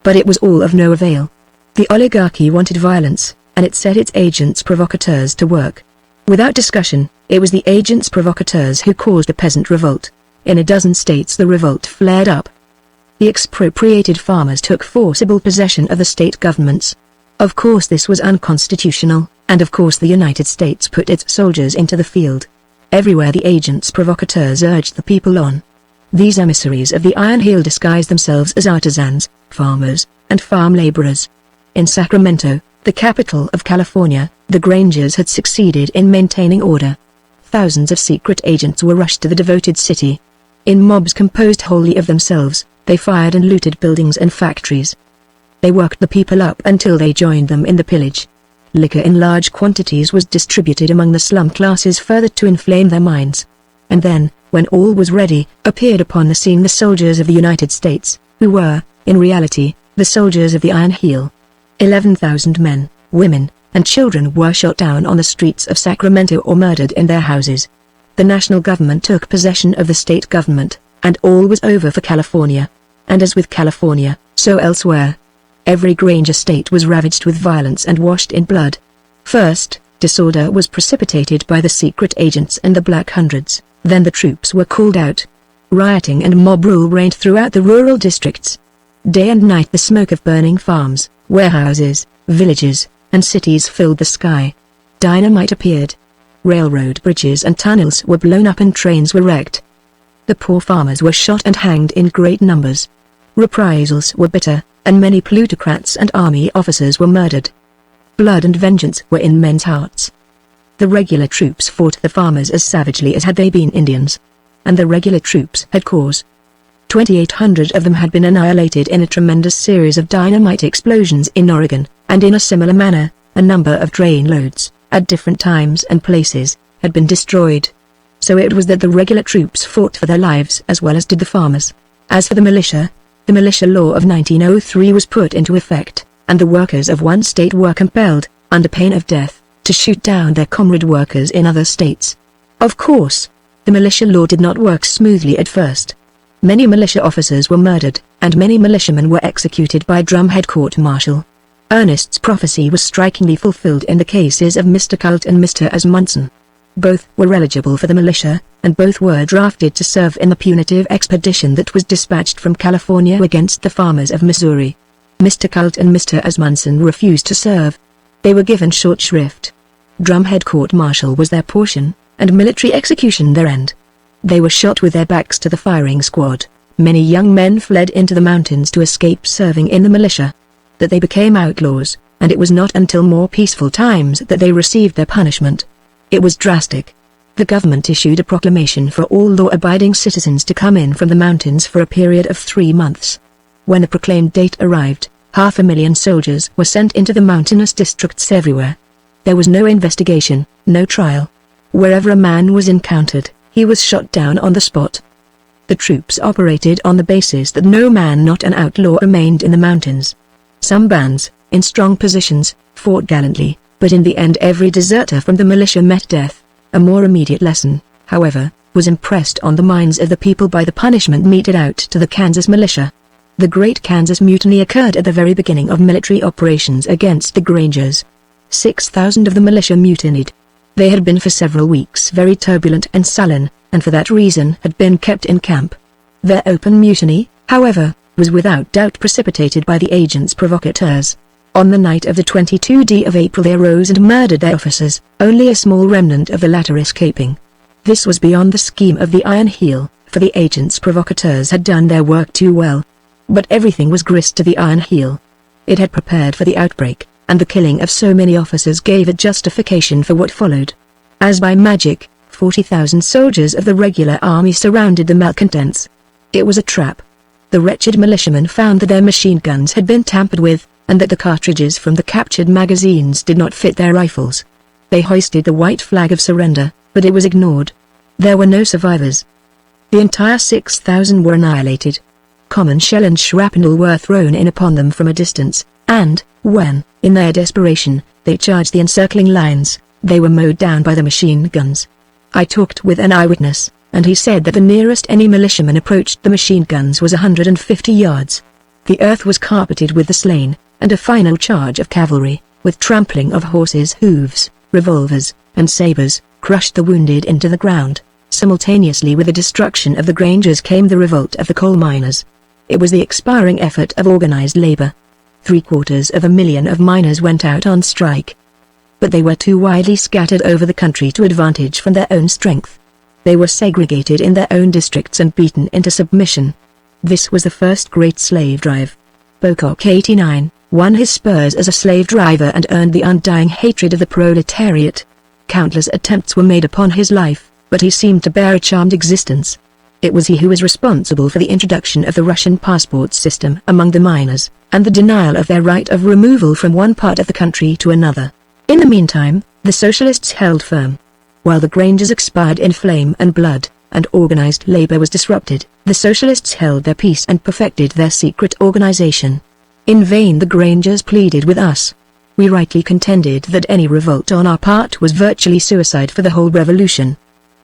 But it was all of no avail. The oligarchy wanted violence, and it set its agents provocateurs to work. Without discussion, it was the agents provocateurs who caused a peasant revolt. In a dozen states the revolt flared up. The expropriated farmers took forcible possession of the state governments. Of course this was unconstitutional, and of course the United States put its soldiers into the field. Everywhere the agents provocateurs urged the people on. These emissaries of the Iron Heel disguised themselves as artisans, farmers, and farm laborers. In Sacramento, the capital of California, the Grangers had succeeded in maintaining order. Thousands of secret agents were rushed to the devoted city. In mobs composed wholly of themselves, they fired and looted buildings and factories. They worked the people up until they joined them in the pillage. Liquor in large quantities was distributed among the slum classes further to inflame their minds. And then, when all was ready, appeared upon the scene the soldiers of the United States, who were, in reality, the soldiers of the Iron Heel. 11,000 men, women, and children were shot down on the streets of Sacramento or murdered in their houses. The national government took possession of the state government, and all was over for California. And as with California, so elsewhere. Every Granger state was ravaged with violence and washed in blood. First, disorder was precipitated by the secret agents and the Black Hundreds, then the troops were called out. Rioting and mob rule reigned throughout the rural districts. Day and night the smoke of burning farms, warehouses, villages, and cities filled the sky. Dynamite appeared. Railroad bridges and tunnels were blown up and trains were wrecked. The poor farmers were shot and hanged in great numbers. Reprisals were bitter, and many plutocrats and army officers were murdered. Blood and vengeance were in men's hearts. The regular troops fought the farmers as savagely as had they been Indians. And the regular troops had cause. 2,800 of them had been annihilated in a tremendous series of dynamite explosions in Oregon, and in a similar manner, a number of train loads, at different times and places, had been destroyed. So it was that the regular troops fought for their lives as well as did the farmers. As for the militia law of 1903 was put into effect, and the workers of one state were compelled, under pain of death, to shoot down their comrade workers in other states. Of course, the militia law did not work smoothly at first. Many militia officers were murdered, and many militiamen were executed by drumhead court-martial. Ernest's prophecy was strikingly fulfilled in the cases of Mr. Colt and Mr. Asmunsen. Both were eligible for the militia, and both were drafted to serve in the punitive expedition that was dispatched from California against the farmers of Missouri. Mr. Colt and Mr. Asmunsen refused to serve. They were given short shrift. Drumhead court-martial was their portion, and military execution their end. They were shot with their backs to the firing squad. Many young men fled into the mountains to escape serving in the militia. That they became outlaws, and it was not until more peaceful times that they received their punishment. It was drastic. The government issued a proclamation for all law-abiding citizens to come in from the mountains for a period of 3 months. When the proclaimed date arrived, 500,000 soldiers were sent into the mountainous districts everywhere. There was no investigation, no trial. Wherever a man was encountered, he was shot down on the spot. The troops operated on the basis that no man not an outlaw remained in the mountains. Some bands, in strong positions, fought gallantly, but in the end every deserter from the militia met death. A more immediate lesson, however, was impressed on the minds of the people by the punishment meted out to the Kansas militia. The Great Kansas Mutiny occurred at the very beginning of military operations against the Grangers. 6,000 of the militia mutinied. They had been for several weeks very turbulent and sullen, and for that reason had been kept in camp. Their open mutiny, however, was without doubt precipitated by the agents provocateurs. On the night of the 22nd of April they arose and murdered their officers, only a small remnant of the latter escaping. This was beyond the scheme of the Iron Heel, for the agents provocateurs had done their work too well. But everything was grist to the Iron Heel. It had prepared for the outbreak, and the killing of so many officers gave it justification for what followed. As by magic, 40,000 soldiers of the regular army surrounded the malcontents. It was a trap. The wretched militiamen found that their machine guns had been tampered with, and that the cartridges from the captured magazines did not fit their rifles. They hoisted the white flag of surrender, but it was ignored. There were no survivors. The entire 6,000 were annihilated. Common shell and shrapnel were thrown in upon them from a distance, and, when, in their desperation, they charged the encircling lines, they were mowed down by the machine guns. I talked with an eyewitness, and he said that the nearest any militiaman approached the machine guns was 150 yards. The earth was carpeted with the slain, and a final charge of cavalry, with trampling of horses' hooves, revolvers, and sabers, crushed the wounded into the ground. Simultaneously with the destruction of the Grangers came the revolt of the coal miners. It was the expiring effort of organized labor. 750,000 of miners went out on strike. But they were too widely scattered over the country to advantage from their own strength. They were segregated in their own districts and beaten into submission. This was the first great slave drive. Pocock 89 won his spurs as a slave driver and earned the undying hatred of the proletariat. Countless attempts were made upon his life, but he seemed to bear a charmed existence. It was he who was responsible for the introduction of the Russian passport system among the miners, and the denial of their right of removal from one part of the country to another. In the meantime, the socialists held firm. While the Grangers expired in flame and blood, and organized labor was disrupted, the socialists held their peace and perfected their secret organization. In vain the Grangers pleaded with us. We rightly contended that any revolt on our part was virtually suicide for the whole revolution.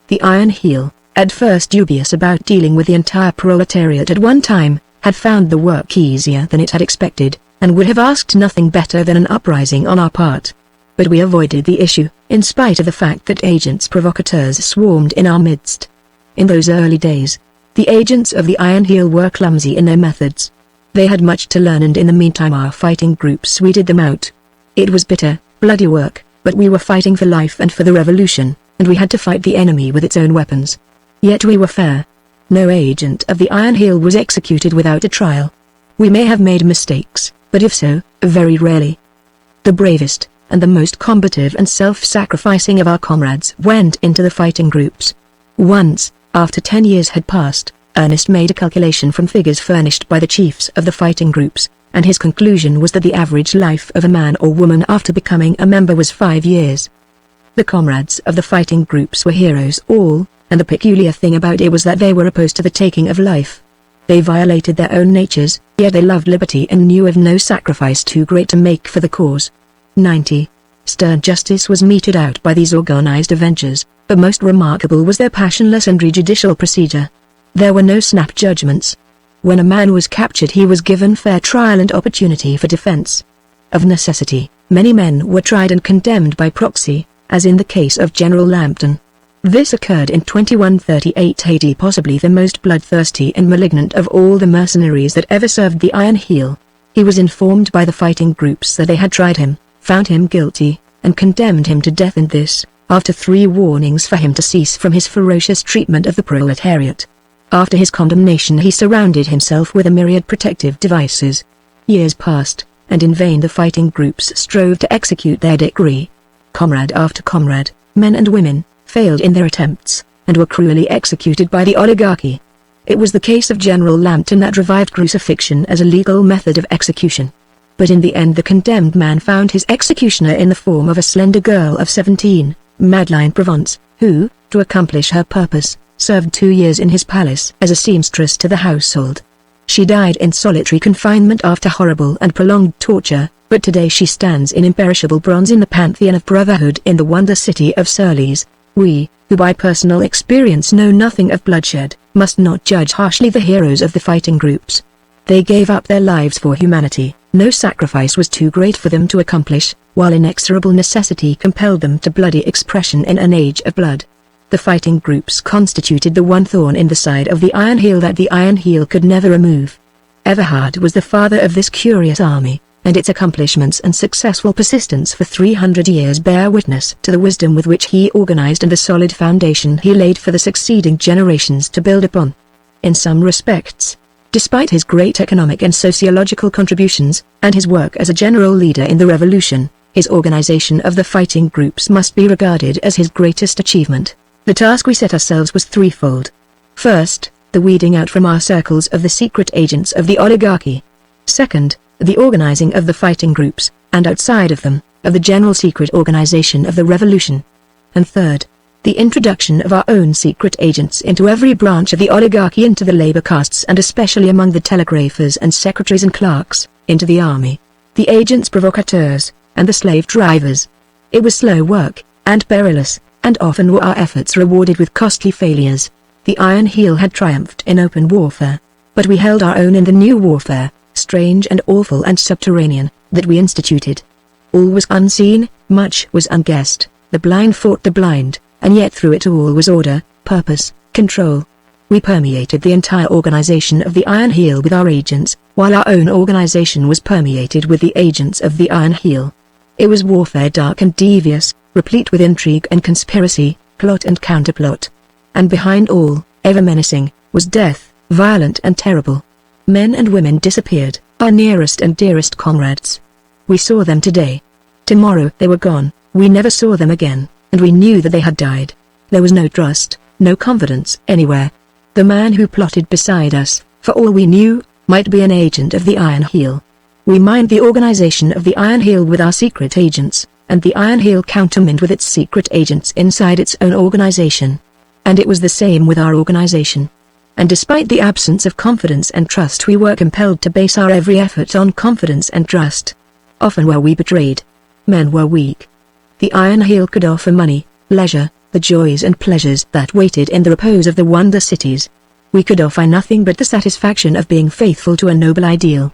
The Iron Heel, at first dubious about dealing with the entire proletariat at one time, had found the work easier than it had expected, and would have asked nothing better than an uprising on our part. But we avoided the issue, in spite of the fact that agents provocateurs swarmed in our midst. In those early days, the agents of the Iron Heel were clumsy in their methods. They had much to learn, and in the meantime our fighting groups weeded them out. It was bitter, bloody work, but we were fighting for life and for the revolution, and we had to fight the enemy with its own weapons. Yet we were fair. No agent of the Iron Heel was executed without a trial. We may have made mistakes, but if so, very rarely. The bravest, and the most combative and self-sacrificing of our comrades went into the fighting groups. Once, after 10 years had passed, Ernest made a calculation from figures furnished by the chiefs of the fighting groups, and his conclusion was that the average life of a man or woman after becoming a member was 5 years. The comrades of the fighting groups were heroes all, and the peculiar thing about it was that they were opposed to the taking of life. They violated their own natures, yet they loved liberty and knew of no sacrifice too great to make for the cause. 90. Stern justice was meted out by these organized avengers, but most remarkable was their passionless and judicial procedure. There were no snap judgments. When a man was captured he was given fair trial and opportunity for defense. Of necessity, many men were tried and condemned by proxy, as in the case of General Lambton. This occurred in 2138 AD, possibly the most bloodthirsty and malignant of all the mercenaries that ever served the Iron Heel. He was informed by the fighting groups that they had tried him, found him guilty, and condemned him to death, and this, after 3 warnings for him to cease from his ferocious treatment of the proletariat. After his condemnation he surrounded himself with a myriad protective devices. Years passed, and in vain the fighting groups strove to execute their decree. Comrade after comrade, men and women, failed in their attempts, and were cruelly executed by the oligarchy. It was the case of General Lambton that revived crucifixion as a legal method of execution. But in the end the condemned man found his executioner in the form of a slender girl of 17, Madeleine Provence, who, to accomplish her purpose, served 2 years in his palace as a seamstress to the household. She died in solitary confinement after horrible and prolonged torture, but today she stands in imperishable bronze in the pantheon of brotherhood in the wonder city of Surlees. We, who by personal experience know nothing of bloodshed, must not judge harshly the heroes of the fighting groups. They gave up their lives for humanity. No sacrifice was too great for them to accomplish, while inexorable necessity compelled them to bloody expression in an age of blood. The fighting groups constituted the one thorn in the side of the Iron Heel that the Iron Heel could never remove. Everhard was the father of this curious army, and its accomplishments and successful persistence for 300 years bear witness to the wisdom with which he organized and the solid foundation he laid for the succeeding generations to build upon. In some respects, despite his great economic and sociological contributions, and his work as a general leader in the revolution, his organization of the fighting groups must be regarded as his greatest achievement. The task we set ourselves was threefold. First, the weeding out from our circles of the secret agents of the oligarchy. Second, the organizing of the fighting groups, and outside of them, of the general secret organization of the revolution. And third, the introduction of our own secret agents into every branch of the oligarchy, into the labor castes, and especially among the telegraphers and secretaries and clerks, into the army, the agents provocateurs, and the slave drivers. It was slow work, and perilous, and often were our efforts rewarded with costly failures. The Iron Heel had triumphed in open warfare, but we held our own in the new warfare, strange and awful and subterranean, that we instituted. All was unseen, much was unguessed, the blind fought the blind, and yet through it all was order, purpose, control. We permeated the entire organization of the Iron Heel with our agents, while our own organization was permeated with the agents of the Iron Heel. It was warfare dark and devious, replete with intrigue and conspiracy, plot and counterplot. And behind all, ever menacing, was death, violent and terrible. Men and women disappeared, our nearest and dearest comrades. We saw them today. Tomorrow they were gone, we never saw them again, and we knew that they had died. There was no trust, no confidence anywhere. The man who plotted beside us, for all we knew, might be an agent of the Iron Heel. We mined the organization of the Iron Heel with our secret agents, and the Iron Heel countermined with its secret agents inside its own organization. And it was the same with our organization. and despite the absence of confidence and trust we were compelled to base our every effort on confidence and trust. Often were we betrayed. Men were weak. The Iron Heel could offer money, leisure, the joys and pleasures that waited in the repose of the Wonder Cities. We could offer nothing but the satisfaction of being faithful to a noble ideal.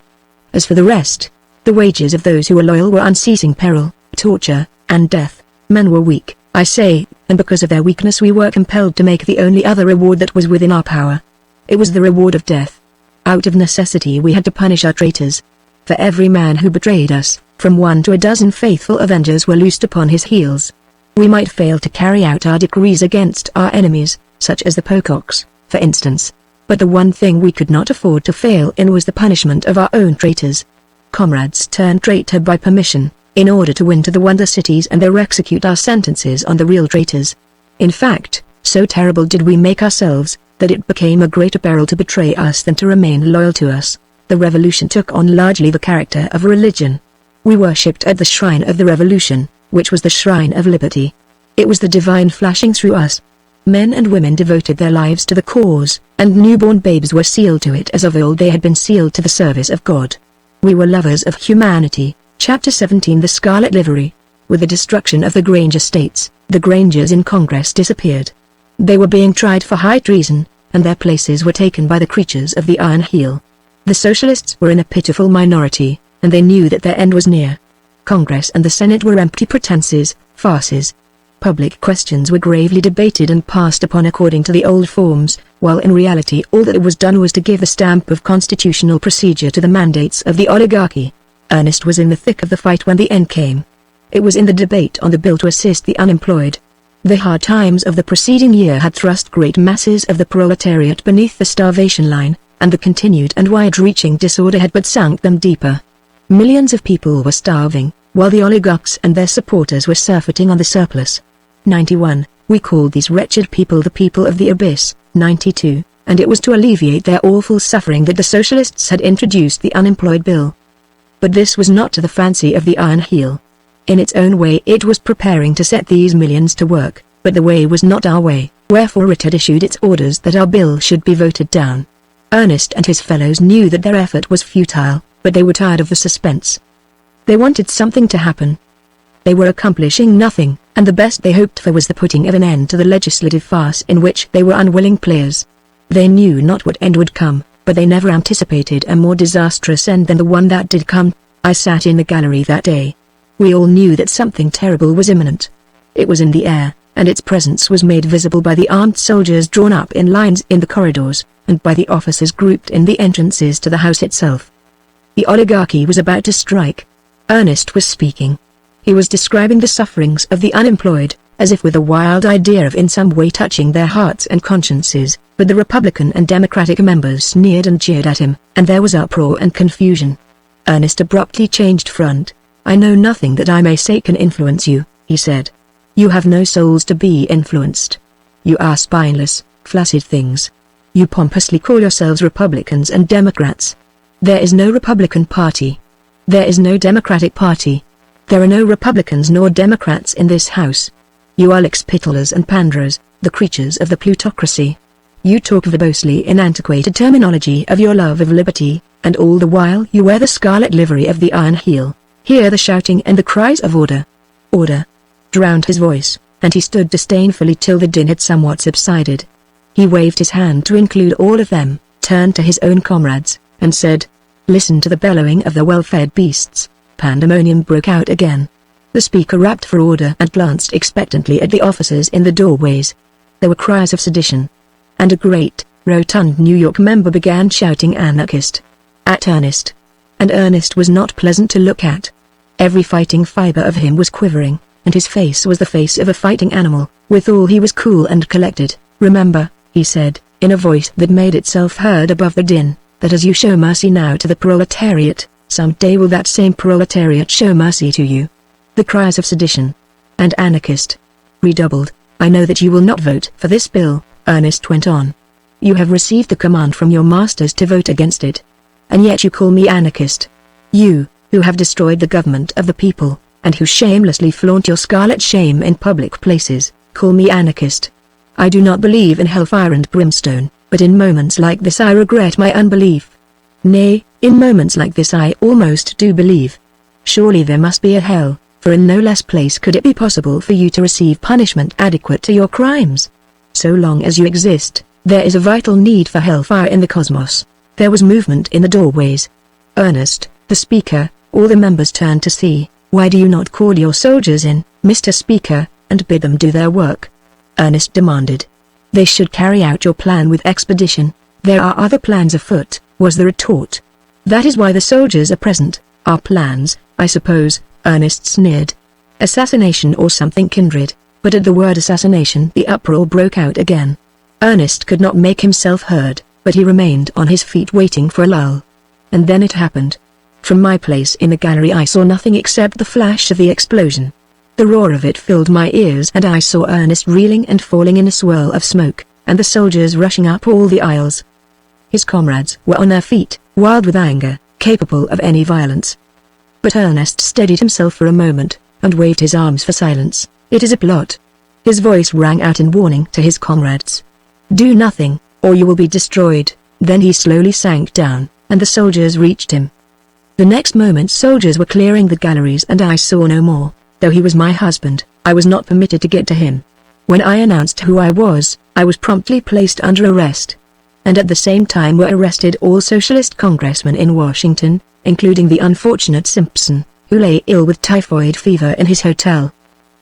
As for the rest, the wages of those who were loyal were unceasing peril, torture, and death. Men were weak, I say, and because of their weakness we were compelled to make the only other reward that was within our power. It was the reward of death. Out of necessity we had to punish our traitors. For every man who betrayed us, from 1 to a dozen faithful avengers were loosed upon his heels. We might fail to carry out our decrees against our enemies, such as the Pococks, for instance. But the one thing we could not afford to fail in was the punishment of our own traitors. Comrades turned traitor by permission, in order to win to the Wonder Cities and there execute our sentences on the real traitors. In fact, so terrible did we make ourselves, that it became a greater peril to betray us than to remain loyal to us. The revolution took on largely the character of a religion. We worshipped at the shrine of the revolution, which was the shrine of liberty. It was the divine flashing through us. Men and women devoted their lives to the cause, and newborn babes were sealed to it as of old they had been sealed to the service of God. We were lovers of humanity. Chapter 17 The Scarlet Livery. With the destruction of the Granger States, the Grangers in Congress disappeared. They were being tried for high treason, and their places were taken by the creatures of the Iron Heel. The Socialists were in a pitiful minority, and they knew that their end was near. Congress and the Senate were empty pretenses, farces. Public questions were gravely debated and passed upon according to the old forms, while in reality all that was done was to give the stamp of constitutional procedure to the mandates of the oligarchy. Ernest was in the thick of the fight when the end came. It was in the debate on the bill to assist the unemployed. The hard times of the preceding year had thrust great masses of the proletariat beneath the starvation line, and the continued and wide-reaching disorder had but sunk them deeper. Millions of people were starving, while the oligarchs and their supporters were surfeiting on the surplus. 91. We called these wretched people the people of the abyss. 92. And it was to alleviate their awful suffering that the Socialists had introduced the unemployed bill. But this was not to the fancy of the Iron Heel. In its own way it was preparing to set these millions to work, but the way was not our way, wherefore it had issued its orders that our bill should be voted down. Ernest and his fellows knew that their effort was futile, but they were tired of the suspense. They wanted something to happen. They were accomplishing nothing, and the best they hoped for was the putting of an end to the legislative farce in which they were unwilling players. They knew not what end would come, but they never anticipated a more disastrous end than the one that did come. I sat in the gallery that day. We all knew that something terrible was imminent. It was in the air, and its presence was made visible by the armed soldiers drawn up in lines in the corridors, and by the officers grouped in the entrances to the house itself. The oligarchy was about to strike. Ernest was speaking. He was describing the sufferings of the unemployed, as if with a wild idea of in some way touching their hearts and consciences, but the Republican and Democratic members sneered and jeered at him, and there was uproar and confusion. Ernest abruptly changed front. I know nothing that I may say can influence you, he said. You have no souls to be influenced. You are spineless, flaccid things. You pompously call yourselves Republicans and Democrats. There is no Republican Party. There is no Democratic Party. There are no Republicans nor Democrats in this house. You are lickspittles and panderers, the creatures of the plutocracy. You talk verbosely in antiquated terminology of your love of liberty, and all the while you wear the scarlet livery of the Iron Heel. Hear the shouting and the cries of order. Order! Drowned his voice, and he stood disdainfully till the din had somewhat subsided. He waved his hand to include all of them, turned to his own comrades, and said, Listen to the bellowing of the well-fed beasts. Pandemonium broke out again. The speaker rapped for order and glanced expectantly at the officers in the doorways. There were cries of sedition. And a great, rotund New York member began shouting anarchist at Ernest. And Ernest was not pleasant to look at. Every fighting fiber of him was quivering, and his face was the face of a fighting animal. Withal he was cool and collected. Remember, he said, in a voice that made itself heard above the din, that as you show mercy now to the proletariat, some day will that same proletariat show mercy to you. The cries of sedition and anarchist redoubled. I know that you will not vote for this bill, Ernest went on. You have received the command from your masters to vote against it. And yet you call me anarchist. You, who have destroyed the government of the people, and who shamelessly flaunt your scarlet shame in public places, call me anarchist. I do not believe in hellfire and brimstone, But in moments like this I regret my unbelief. Nay, in moments like this I almost do believe. Surely there must be a hell, for in no less place could it be possible for you to receive punishment adequate to your crimes. So long as you exist, there is a vital need for hellfire in the cosmos. There was movement in the doorways. Ernest, the speaker, all the members turned to see. Why do you not call your soldiers in, Mr. Speaker, and bid them do their work? Ernest demanded. They should carry out your plan with expedition. There are other plans afoot, was the retort. That is why the soldiers are present. Our plans, I suppose, Ernest sneered. Assassination or something kindred, but at the word assassination the uproar broke out again. Ernest could not make himself heard, but he remained on his feet waiting for a lull. And then it happened. From my place in the gallery I saw nothing except the flash of the explosion. The roar of it filled my ears and I saw Ernest reeling and falling in a swirl of smoke, and the soldiers rushing up all the aisles. His comrades were on their feet, wild with anger, capable of any violence. But Ernest steadied himself for a moment, and waved his arms for silence. It is a plot. His voice rang out in warning to his comrades. Do nothing, or you will be destroyed. Then he slowly sank down, and the soldiers reached him. The next moment soldiers were clearing the galleries and I saw no more. Though he was my husband, I was not permitted to get to him. When I announced who I was promptly placed under arrest. And at the same time were arrested all socialist congressmen in Washington, including the unfortunate Simpson, who lay ill with typhoid fever in his hotel.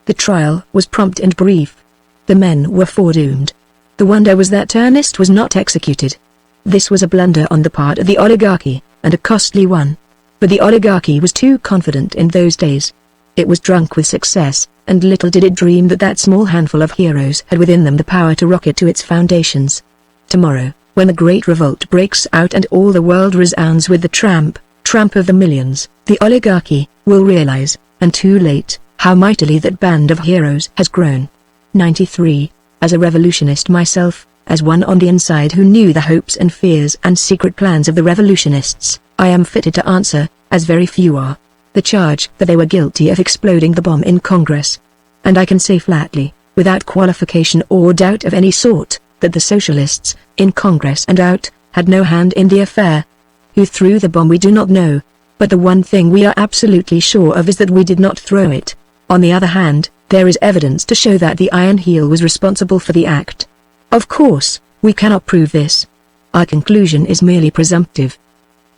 The trial was prompt and brief. The men were foredoomed. The wonder was that Ernest was not executed. This was a blunder on the part of the oligarchy, and a costly one. But the oligarchy was too confident in those days. It was drunk with success, and little did it dream that that small handful of heroes had within them the power to rock it to its foundations. Tomorrow, when the great revolt breaks out and all the world resounds with the tramp of the millions, the oligarchy will realize, and too late, how mightily that band of heroes has grown. 93. As a revolutionist myself, as one on the inside who knew the hopes and fears and secret plans of the revolutionists, I am fitted to answer, as very few are, the charge that they were guilty of exploding the bomb in Congress. And I can say flatly, without qualification or doubt of any sort, that the socialists, in Congress and out, had no hand in the affair. Who threw the bomb we do not know, but the one thing we are absolutely sure of is that we did not throw it. On the other hand, there is evidence to show that the Iron Heel was responsible for the act. Of course, we cannot prove this. Our conclusion is merely presumptive.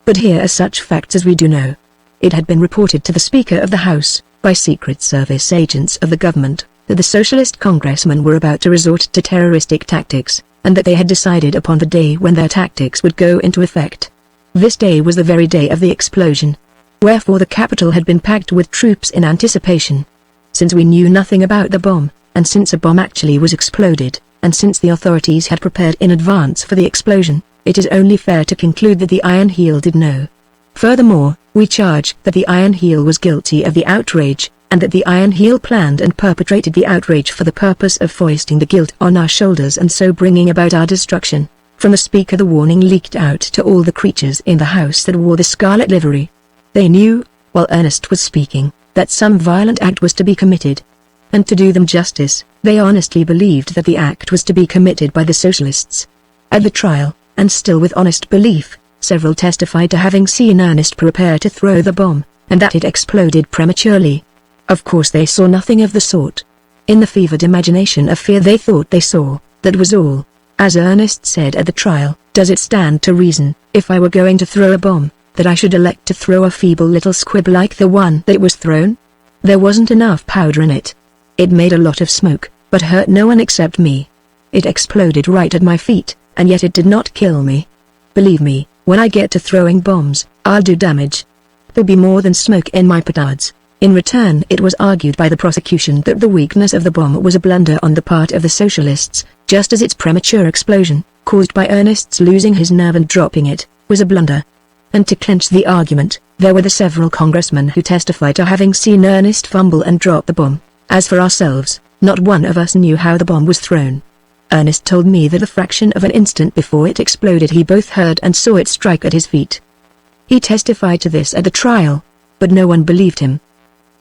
But here are such facts as we do know. It had been reported to the Speaker of the House, by Secret Service agents of the government, that the socialist congressmen were about to resort to terroristic tactics, and that they had decided upon the day when their tactics would go into effect. This day was the very day of the explosion. Wherefore the Capitol had been packed with troops in anticipation. Since we knew nothing about the bomb, and since a bomb actually was exploded, and since the authorities had prepared in advance for the explosion, it is only fair to conclude that the Iron Heel did know. Furthermore, we charge that the Iron Heel was guilty of the outrage, and that the Iron Heel planned and perpetrated the outrage for the purpose of foisting the guilt on our shoulders and so bringing about our destruction. From the Speaker the warning leaked out to all the creatures in the house that wore the scarlet livery. They knew, while Ernest was speaking, that some violent act was to be committed. And to do them justice, they honestly believed that the act was to be committed by the socialists. At the trial, and still with honest belief, several testified to having seen Ernest prepare to throw the bomb, and that it exploded prematurely. Of course they saw nothing of the sort. In the fevered imagination of fear they thought they saw, that was all. As Ernest said at the trial, does it stand to reason, if I were going to throw a bomb, that I should elect to throw a feeble little squib like the one that was thrown? There wasn't enough powder in it. It made a lot of smoke, but hurt no one except me. It exploded right at my feet, and yet it did not kill me. Believe me, when I get to throwing bombs, I'll do damage. There'll be more than smoke in my petards. In return, it was argued by the prosecution that the weakness of the bomb was a blunder on the part of the socialists, just as its premature explosion, caused by Ernest's losing his nerve and dropping it, was a blunder. And to clinch the argument, there were the several congressmen who testified to having seen Ernest fumble and drop the bomb. As for ourselves, not one of us knew how the bomb was thrown. Ernest told me that a fraction of an instant before it exploded he both heard and saw it strike at his feet. He testified to this at the trial, but no one believed him.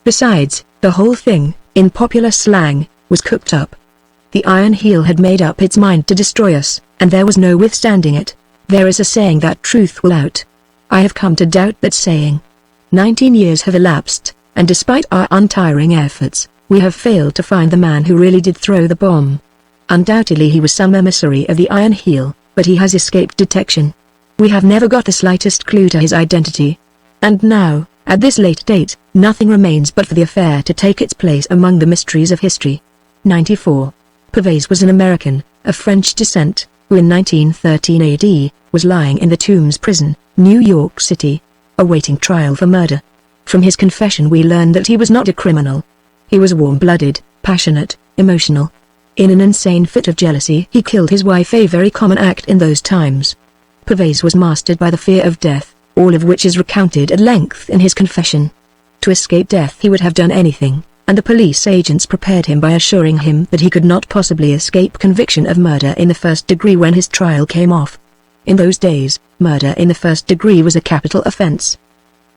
Besides, the whole thing, in popular slang, was cooked up. The Iron Heel had made up its mind to destroy us, and there was no withstanding it. There is a saying that truth will out. I have come to doubt that saying. 19 years have elapsed, and despite our untiring efforts, we have failed to find the man who really did throw the bomb. Undoubtedly he was some emissary of the Iron Heel, but he has escaped detection. We have never got the slightest clue to his identity. And now, at this late date, nothing remains but for the affair to take its place among the mysteries of history. 94. Pavese was an American, of French descent, who in 1913 AD, was lying in the Tombs prison, New York City, awaiting trial for murder. From his confession we learn that he was not a criminal. He was warm-blooded, passionate, emotional. In an insane fit of jealousy he killed his wife, a very common act in those times. Pavese was mastered by the fear of death, all of which is recounted at length in his confession. To escape death he would have done anything, and the police agents prepared him by assuring him that he could not possibly escape conviction of murder in the first degree when his trial came off. In those days, murder in the first degree was a capital offense.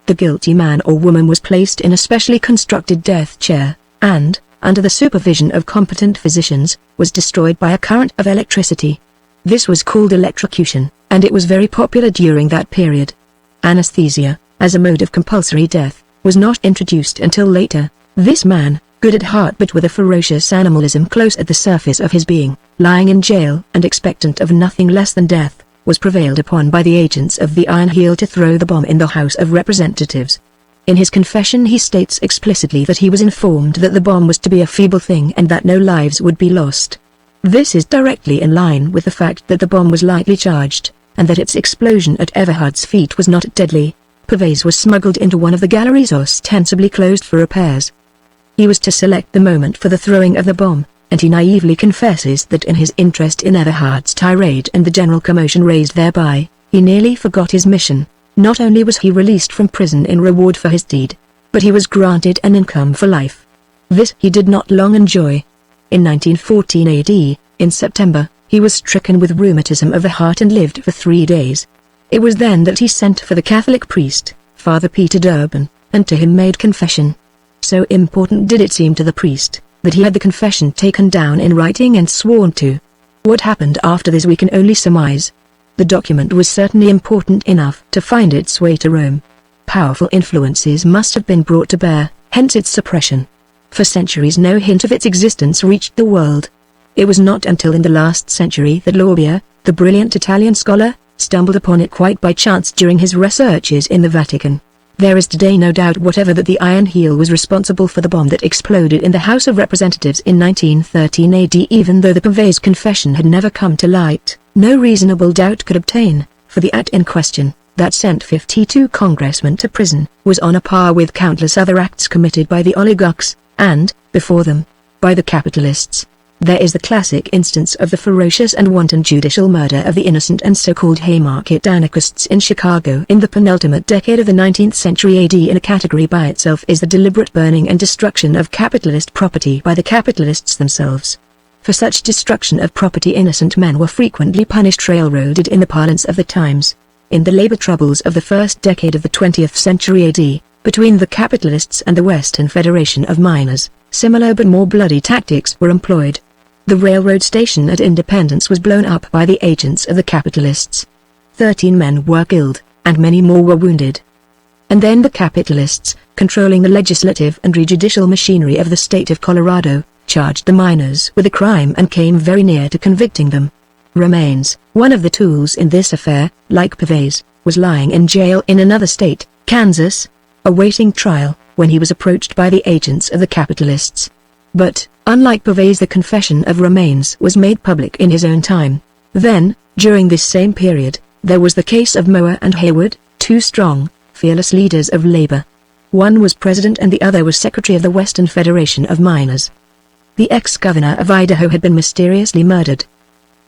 The guilty man or woman was placed in a specially constructed death chair, and, under the supervision of competent physicians, was destroyed by a current of electricity. This was called electrocution, and it was very popular during that period. Anesthesia, as a mode of compulsory death, was not introduced until later. This man, good at heart but with a ferocious animalism close at the surface of his being, lying in jail and expectant of nothing less than death, was prevailed upon by the agents of the Iron Heel to throw the bomb in the House of Representatives. In his confession he states explicitly that he was informed that the bomb was to be a feeble thing and that no lives would be lost. This is directly in line with the fact that the bomb was lightly charged, and that its explosion at Everhard's feet was not deadly. Pavese was smuggled into one of the galleries ostensibly closed for repairs. He was to select the moment for the throwing of the bomb, and he naively confesses that in his interest in Everhard's tirade and the general commotion raised thereby, he nearly forgot his mission. Not only was he released from prison in reward for his deed, but he was granted an income for life. This he did not long enjoy. In 1914 AD, in September, he was stricken with rheumatism of the heart and lived for 3 days. It was then that he sent for the Catholic priest, Father Peter Durbin, and to him made confession. So important did it seem to the priest, that he had the confession taken down in writing and sworn to. What happened after this we can only surmise. The document was certainly important enough to find its way to Rome. Powerful influences must have been brought to bear, hence its suppression. For centuries no hint of its existence reached the world. It was not until in the last century that Lorbia, the brilliant Italian scholar, stumbled upon it quite by chance during his researches in the Vatican. There is today no doubt whatever that the Iron Heel was responsible for the bomb that exploded in the House of Representatives in 1913 AD. Even though the Pavese confession had never come to light, no reasonable doubt could obtain, for the act in question, that sent 52 congressmen to prison, was on a par with countless other acts committed by the oligarchs, and, before them, by the capitalists. There is the classic instance of the ferocious and wanton judicial murder of the innocent and so-called Haymarket anarchists in Chicago in the penultimate decade of the 19th century AD. In a category by itself is the deliberate burning and destruction of capitalist property by the capitalists themselves. For such destruction of property innocent men were frequently punished, railroaded in the parlance of the times. In the labor troubles of the first decade of the 20th century AD, between the capitalists and the Western Federation of Miners, similar but more bloody tactics were employed. The railroad station at Independence was blown up by the agents of the capitalists. 13 men were killed, and many more were wounded. And then the capitalists, controlling the legislative and judicial machinery of the state of Colorado, charged the miners with a crime and came very near to convicting them. Romanes, one of the tools in this affair, like Pavese, was lying in jail in another state, Kansas, awaiting trial, when he was approached by the agents of the capitalists. But, unlike Pavese, the confession of Romanes was made public in his own time. Then, during this same period, there was the case of Moore and Haywood, two strong, fearless leaders of labor. One was president and the other was secretary of the Western Federation of Miners. The ex-governor of Idaho had been mysteriously murdered.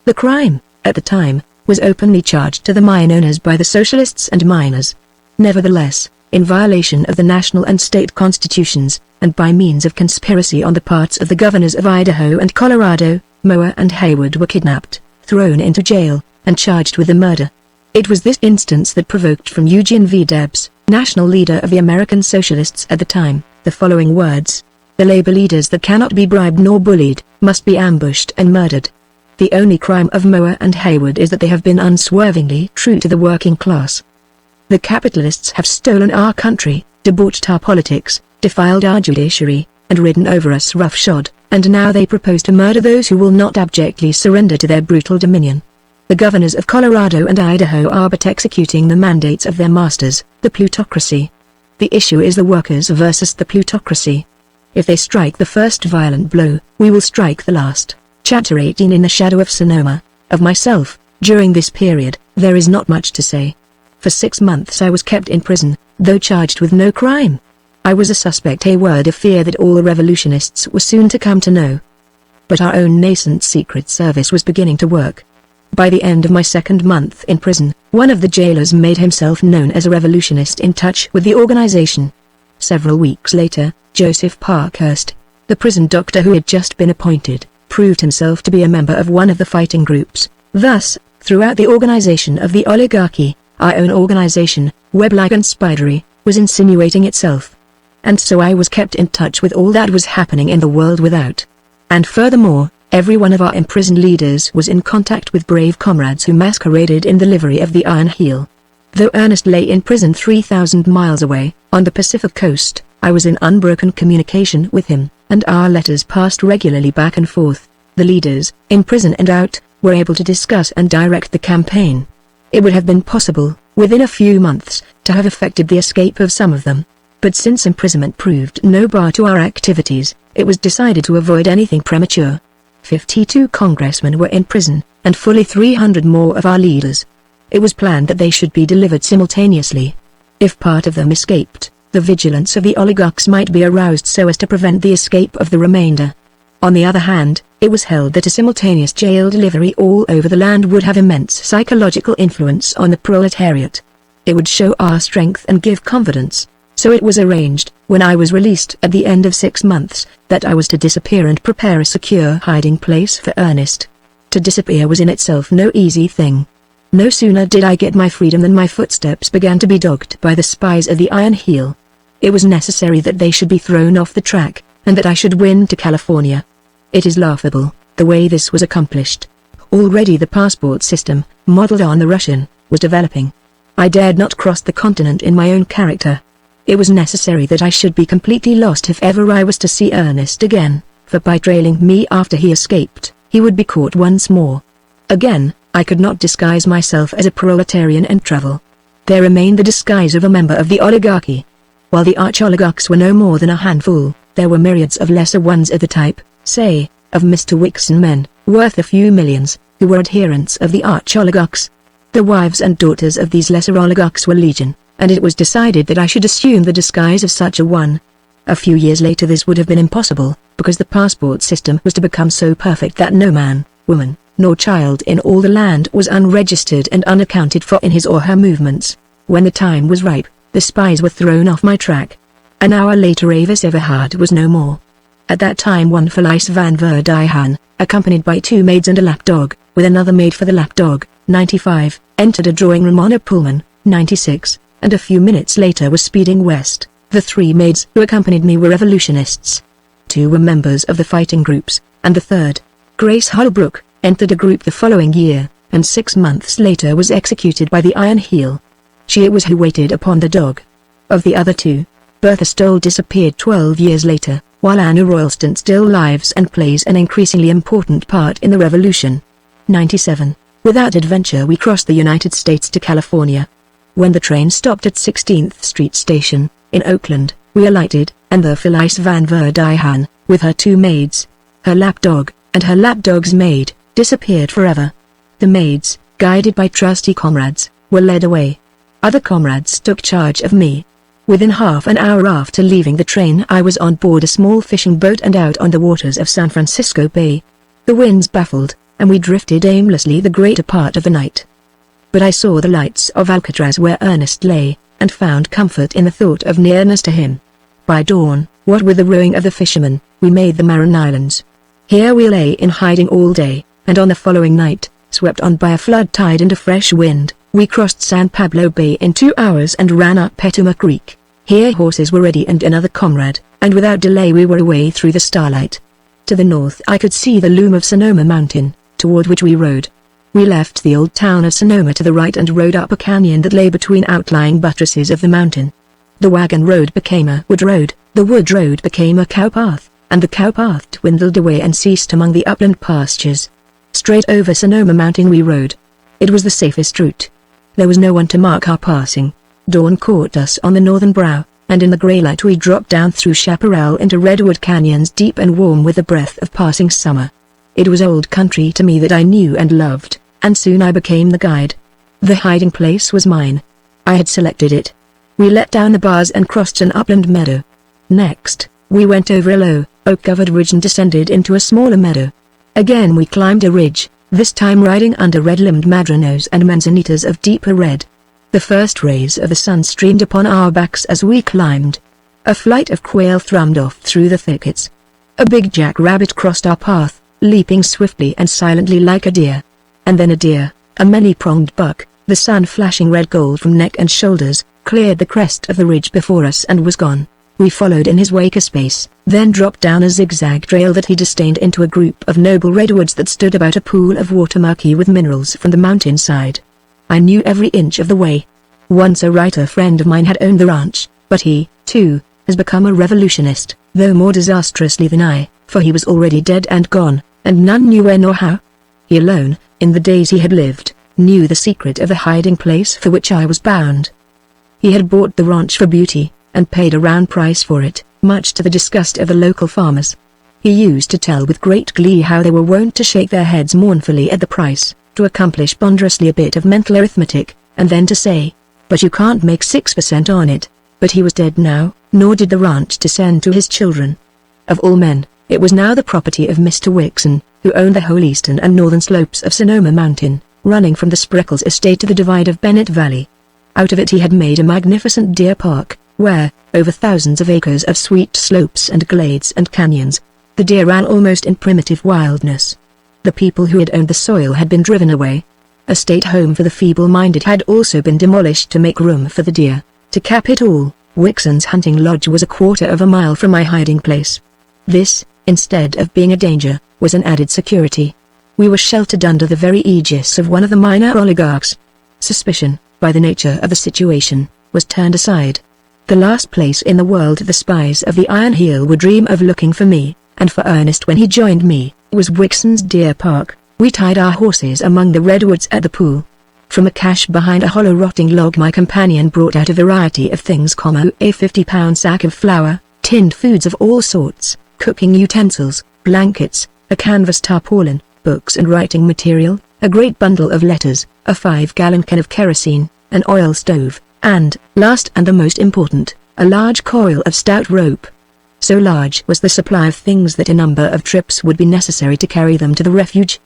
The crime, at the time, was openly charged to the mine owners by the socialists and miners. Nevertheless, in violation of the national and state constitutions, and by means of conspiracy on the parts of the governors of Idaho and Colorado, Moore and Haywood were kidnapped, thrown into jail, and charged with the murder. It was this instance that provoked from Eugene V. Debs, national leader of the American Socialists at the time, the following words: The labor leaders that cannot be bribed nor bullied, must be ambushed and murdered. The only crime of Moore and Hayward is that they have been unswervingly true to the working class. The capitalists have stolen our country, debauched our politics, defiled our judiciary, and ridden over us roughshod, and now they propose to murder those who will not abjectly surrender to their brutal dominion. The governors of Colorado and Idaho are but executing the mandates of their masters, the plutocracy. The issue is the workers versus the plutocracy. If they strike the first violent blow, we will strike the last. Chapter 18. In the shadow of Sonoma. Of myself, during this period, there is not much to say. For 6 months I was kept in prison, though charged with no crime. I was a suspect, a word of fear that all the revolutionists were soon to come to know. But our own nascent secret service was beginning to work. By the end of my 2nd month in prison, one of the jailers made himself known as a revolutionist in touch with the organization. Several weeks later, Joseph Parkhurst, the prison doctor who had just been appointed, proved himself to be a member of one of the fighting groups. Thus, throughout the organization of the oligarchy, our own organization, web-like and spidery, was insinuating itself. And so I was kept in touch with all that was happening in the world without. And furthermore, every one of our imprisoned leaders was in contact with brave comrades who masqueraded in the livery of the Iron Heel. Though Ernest lay in prison 3,000 miles away, on the Pacific coast, I was in unbroken communication with him, and our letters passed regularly back and forth. The leaders, in prison and out, were able to discuss and direct the campaign. It would have been possible, within a few months, to have effected the escape of some of them. But since imprisonment proved no bar to our activities, it was decided to avoid anything premature. 52 congressmen were in prison, and fully 300 more of our leaders. It was planned that they should be delivered simultaneously. If part of them escaped, the vigilance of the oligarchs might be aroused so as to prevent the escape of the remainder. On the other hand, it was held that a simultaneous jail delivery all over the land would have immense psychological influence on the proletariat. It would show our strength and give confidence. So it was arranged, when I was released at the end of 6 months, that I was to disappear and prepare a secure hiding place for Ernest. To disappear was in itself no easy thing. No sooner did I get my freedom than my footsteps began to be dogged by the spies of the Iron Heel. It was necessary that they should be thrown off the track, and that I should win to California. It is laughable, the way this was accomplished. Already the passport system, modeled on the Russian, was developing. I dared not cross the continent in my own character. It was necessary that I should be completely lost if ever I was to see Ernest again, for by trailing me after he escaped, he would be caught once more. Again, I could not disguise myself as a proletarian and travel. There remained the disguise of a member of the oligarchy. While the arch-oligarchs were no more than a handful, there were myriads of lesser ones of the type, say, of Mr. Wixon men, worth a few millions, who were adherents of the arch-oligarchs. The wives and daughters of these lesser oligarchs were legion, and it was decided that I should assume the disguise of such a one. A few years later this would have been impossible, because the passport system was to become so perfect that no man, woman, nor child in all the land was unregistered and unaccounted for in his or her movements. When the time was ripe, the spies were thrown off my track. An hour later Avis Everhard was no more. At that time one Felice van Verdyhan, accompanied by 2 maids and a lapdog, with another maid for the lapdog, 95, entered a drawing room on a Pullman, 96, and a few minutes later was speeding west. The 3 maids who accompanied me were revolutionists. 2 were members of the fighting groups, and the third, Grace Holbrook, entered a group the following year, and 6 months later was executed by the Iron Heel. She it was who waited upon the dog. Of the other 2, Bertha Stoll disappeared 12 years later, while Anna Roylston still lives and plays an increasingly important part in the revolution. 97. Without adventure we crossed the United States to California. When the train stopped at 16th Street Station, in Oakland, we alighted, and the Felice van Verdyhan, with her 2 maids, her lapdog, and her lapdog's maid, disappeared forever. The maids, guided by trusty comrades, were led away. Other comrades took charge of me. Within half an hour after leaving the train I was on board a small fishing boat and out on the waters of San Francisco Bay. The winds baffled, and we drifted aimlessly the greater part of the night. But I saw the lights of Alcatraz where Ernest lay, and found comfort in the thought of nearness to him. By dawn, what with the rowing of the fishermen, we made the Marin Islands. Here we lay in hiding all day, and on the following night, swept on by a flood tide and a fresh wind, we crossed San Pablo Bay in 2 hours and ran up Petuma Creek. Here horses were ready and another comrade, and without delay we were away through the starlight. To the north I could see the loom of Sonoma Mountain, toward which we rode. We left the old town of Sonoma to the right and rode up a canyon that lay between outlying buttresses of the mountain. The wagon road became a wood road, the wood road became a cow path, and the cow path dwindled away and ceased among the upland pastures. Straight over Sonoma Mountain we rode. It was the safest route. There was no one to mark our passing. Dawn caught us on the northern brow, and in the grey light we dropped down through chaparral into redwood canyons deep and warm with the breath of passing summer. It was old country to me that I knew and loved, and soon I became the guide. The hiding place was mine. I had selected it. We let down the bars and crossed an upland meadow. Next, we went over a low, oak-covered ridge and descended into a smaller meadow. Again we climbed a ridge, this time riding under red-limbed madronos and manzanitas of deeper red. The first rays of the sun streamed upon our backs as we climbed. A flight of quail thrummed off through the thickets. A big jackrabbit crossed our path, leaping swiftly and silently like a deer. And then a deer, a many-pronged buck, the sun flashing red gold from neck and shoulders, cleared the crest of the ridge before us and was gone. We followed in his wake a space, then dropped down a zigzag trail that he disdained into a group of noble redwoods that stood about a pool of water murky with minerals from the mountainside. I knew every inch of the way. Once a writer friend of mine had owned the ranch, but he, too, has become a revolutionist, though more disastrously than I, for he was already dead and gone, and none knew when or how. He alone, in the days he had lived, knew the secret of the hiding place for which I was bound. He had bought the ranch for beauty, and paid a round price for it, much to the disgust of the local farmers. He used to tell with great glee how they were wont to shake their heads mournfully at the price, to accomplish ponderously a bit of mental arithmetic, and then to say, "But you can't make 6% on it." But he was dead now, nor did the ranch descend to his children. Of all men, it was now the property of Mr. Wixon, who owned the whole eastern and northern slopes of Sonoma Mountain, running from the Spreckles estate to the divide of Bennett Valley. Out of it he had made a magnificent deer park, where, over thousands of acres of sweet slopes and glades and canyons, the deer ran almost in primitive wildness. The people who had owned the soil had been driven away. A state home for the feeble-minded had also been demolished to make room for the deer. To cap it all, Wixon's hunting lodge was a quarter of a mile from my hiding place. This, instead of being a danger, was an added security. We were sheltered under the very aegis of one of the minor oligarchs. Suspicion, by the nature of the situation, was turned aside. The last place in the world the spies of the Iron Heel would dream of looking for me, and for Ernest when he joined me, was Wixon's deer park. We tied our horses among the redwoods at the pool. From a cache behind a hollow rotting log my companion brought out a variety of things, a 50-pound sack of flour, tinned foods of all sorts, cooking utensils, blankets, a canvas tarpaulin, books and writing material, a great bundle of letters, a 5-gallon can of kerosene, an oil stove, and, last and the most important, a large coil of stout rope. So large was the supply of things that a number of trips would be necessary to carry them to the refuge.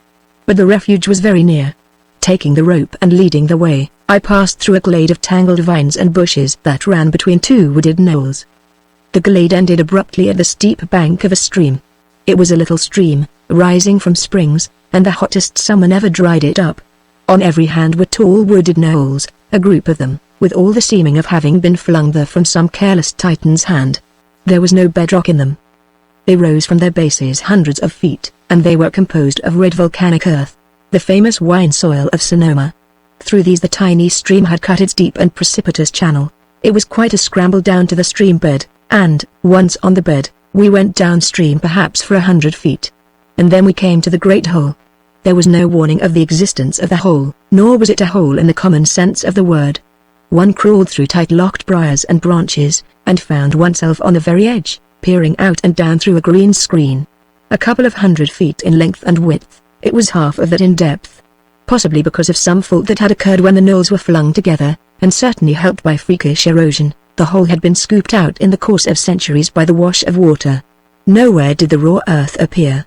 But the refuge was very near. Taking the rope and leading the way, I passed through a glade of tangled vines and bushes that ran between two wooded knolls. The glade ended abruptly at the steep bank of a stream. It was a little stream, rising from springs, and the hottest summer never dried it up. On every hand were tall wooded knolls, a group of them, with all the seeming of having been flung there from some careless Titan's hand. There was no bedrock in them. They rose from their bases hundreds of feet, and they were composed of red volcanic earth, the famous wine soil of Sonoma. Through these the tiny stream had cut its deep and precipitous channel. It was quite a scramble down to the stream bed, and, once on the bed, we went downstream perhaps for 100 feet. And then we came to the great hole. There was no warning of the existence of the hole, nor was it a hole in the common sense of the word. One crawled through tight-locked briars and branches, and found oneself on the very edge, peering out and down through a green screen. A couple of 100 feet in length and width, it was half of that in depth. Possibly because of some fault that had occurred when the knolls were flung together, and certainly helped by freakish erosion, the hole had been scooped out in the course of centuries by the wash of water. Nowhere did the raw earth appear.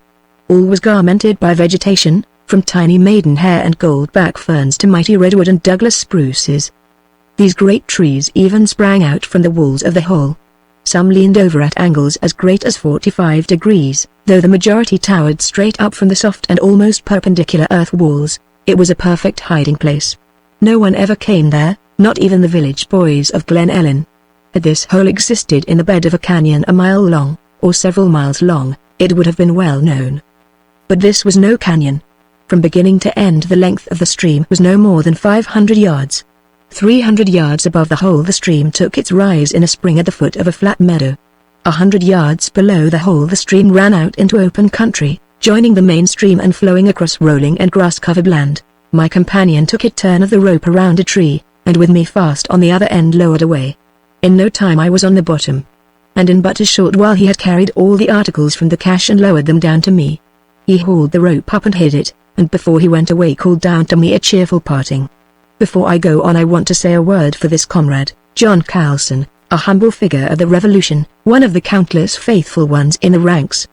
All was garmented by vegetation, from tiny maidenhair and goldback ferns to mighty redwood and Douglas spruces. These great trees even sprang out from the walls of the hole. Some leaned over at angles as great as 45 degrees, though the majority towered straight up from the soft and almost perpendicular earth walls. It was a perfect hiding place. No one ever came there, not even the village boys of Glen Ellen. Had this hole existed in the bed of a canyon a mile long, or several miles long, it would have been well known. But this was no canyon. From beginning to end the length of the stream was no more than 500 yards. 300 yards above the hole the stream took its rise in a spring at the foot of a flat meadow. 100 yards below the hole the stream ran out into open country, joining the main stream and flowing across rolling and grass-covered land. My companion took a turn of the rope around a tree, and with me fast on the other end lowered away. In no time I was on the bottom. And in but a short while he had carried all the articles from the cache and lowered them down to me. He hauled the rope up and hid it, and before he went away called down to me a cheerful parting. Before I go on I want to say a word for this comrade, John Carlson, a humble figure of the Revolution, one of the countless faithful ones in the ranks.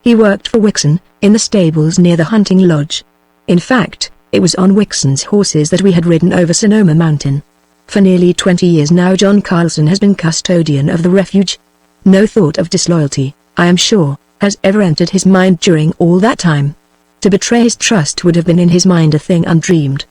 He worked for Wixon, in the stables near the hunting lodge. In fact, it was on Wixon's horses that we had ridden over Sonoma Mountain. For nearly 20 years now John Carlson has been custodian of the refuge. No thought of disloyalty, I am sure, has ever entered his mind during all that time. To betray his trust would have been in his mind a thing undreamed.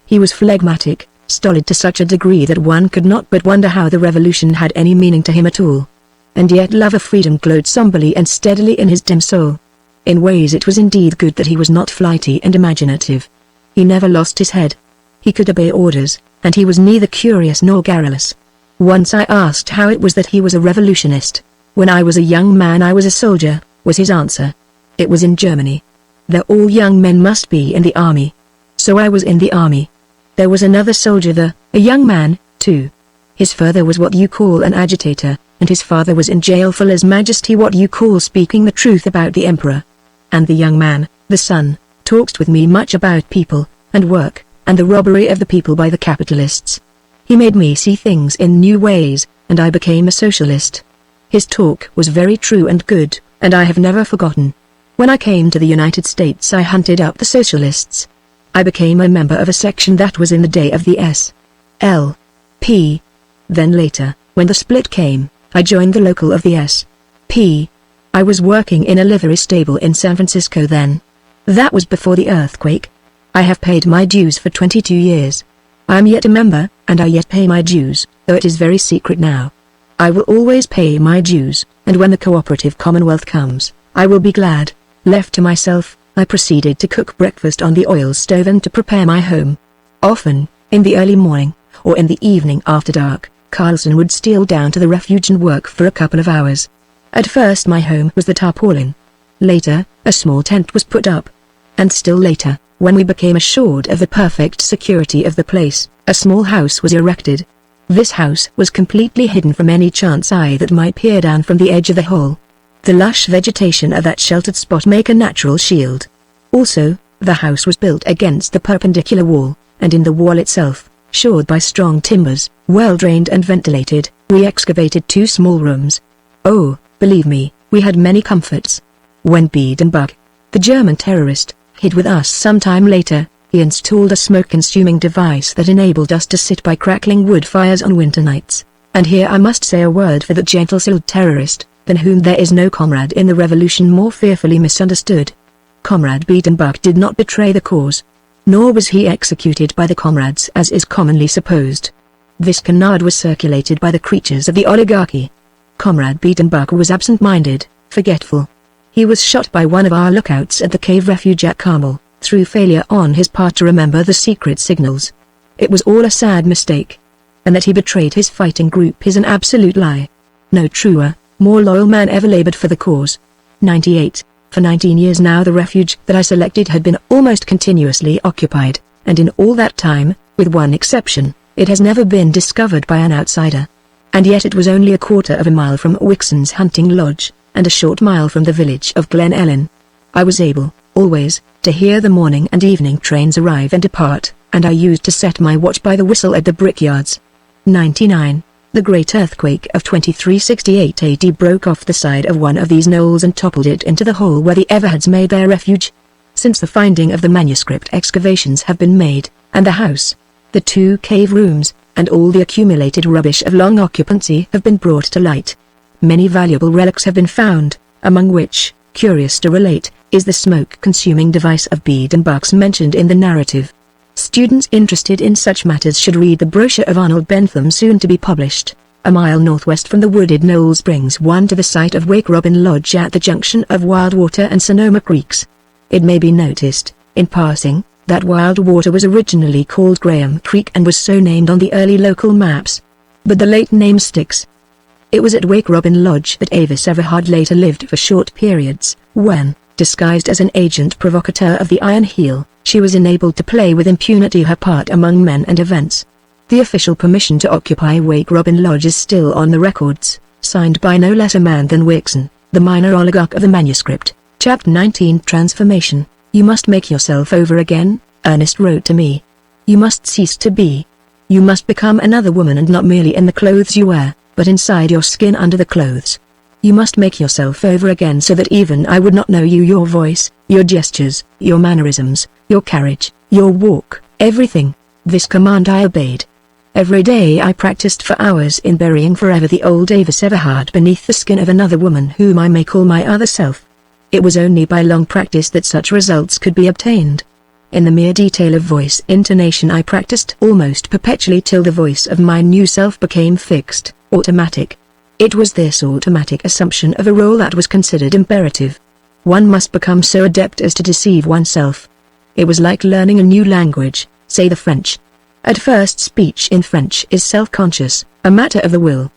He was phlegmatic, stolid to such a degree that one could not but wonder how the revolution had any meaning to him at all. And yet love of freedom glowed somberly and steadily in his dim soul. In ways it was indeed good that he was not flighty and imaginative. He never lost his head. He could obey orders, and he was neither curious nor garrulous. Once I asked how it was that he was a revolutionist. When I was a young man I was a soldier, was his answer. It was in Germany. There all young men must be in the army. So I was in the army. There was another soldier there, a young man, too. His father was what you call an agitator, and his father was in jail for lèse-majesté, what you call speaking the truth about the emperor. And the young man, the son, talked with me much about people, and work, and the robbery of the people by the capitalists. He made me see things in new ways, and I became a socialist. His talk was very true and good, and I have never forgotten. When I came to the United States I hunted up the socialists. I became a member of a section that was in the day of the S.L.P. Then later, when the split came, I joined the local of the S.P. I was working in a livery stable in San Francisco then. That was before the earthquake. I have paid my dues for 22 years. I am yet a member, and I yet pay my dues, though it is very secret now. I will always pay my dues, and when the cooperative commonwealth comes, I will be glad. Left to myself, I proceeded to cook breakfast on the oil stove and to prepare my home. Often, in the early morning, or in the evening after dark, Carlson would steal down to the refuge and work for a couple of hours. At first my home was the tarpaulin. Later, a small tent was put up. And still later, when we became assured of the perfect security of the place, a small house was erected. This house was completely hidden from any chance eye that might peer down from the edge of the hole. The lush vegetation of that sheltered spot make a natural shield. Also, the house was built against the perpendicular wall, and in the wall itself, shored by strong timbers, well drained and ventilated, we excavated 2 small rooms. Oh, believe me, we had many comforts. When Biedenbach, the German terrorist, hid with us some time later, he installed a smoke-consuming device that enabled us to sit by crackling wood fires on winter nights. And here I must say a word for the gentle-souled terrorist, than whom there is no comrade in the revolution more fearfully misunderstood. Comrade Biedenbach did not betray the cause. Nor was he executed by the comrades as is commonly supposed. This canard was circulated by the creatures of the oligarchy. Comrade Biedenbach was absent-minded, forgetful. He was shot by one of our lookouts at the cave refuge at Carmel, through failure on his part to remember the secret signals. It was all a sad mistake. And that he betrayed his fighting group is an absolute lie. No truer, more loyal man ever labored for the cause. 98. For 19 years now the refuge that I selected had been almost continuously occupied, and in all that time, with one exception, it has never been discovered by an outsider. And yet it was only a quarter of a mile from Wixon's hunting lodge, and a short mile from the village of Glen Ellen. I was able, always, to hear the morning and evening trains arrive and depart, and I used to set my watch by the whistle at the brickyards. 99. The great earthquake of 2368 AD broke off the side of one of these knolls and toppled it into the hole where the Everhards made their refuge. Since the finding of the manuscript, excavations have been made, and the house, the 2 cave rooms, and all the accumulated rubbish of long occupancy have been brought to light. Many valuable relics have been found, among which, curious to relate, is the smoke-consuming device of Biedenbach's mentioned in the narrative. Students interested in such matters should read the brochure of Arnold Bentham soon to be published. A mile northwest from the wooded knolls brings one to the site of Wake Robin Lodge at the junction of Wildwater and Sonoma Creeks. It may be noticed, in passing, that Wildwater was originally called Graham Creek and was so named on the early local maps. But the late name sticks. It was at Wake Robin Lodge that Avis Everhard later lived for short periods, when, disguised as an agent provocateur of the Iron Heel, she was enabled to play with impunity her part among men and events. The official permission to occupy Wake Robin Lodge is still on the records, signed by no less a man than Wixon, the minor oligarch of the manuscript. Chapter 19 Transformation. You must make yourself over again, Ernest wrote to me. You must cease to be. You must become another woman, and not merely in the clothes you wear, but inside your skin under the clothes. You must make yourself over again so that even I would not know you, your voice, your gestures, your mannerisms, your carriage, your walk, everything. This command I obeyed. Every day I practiced for hours in burying forever the old Avis Everhard beneath the skin of another woman whom I may call my other self. It was only by long practice that such results could be obtained. In the mere detail of voice intonation I practiced almost perpetually till the voice of my new self became fixed, automatic. It was this automatic assumption of a role that was considered imperative. One must become so adept as to deceive oneself. It was like learning a new language, say the French. At first speech in French is self-conscious, a matter of the will.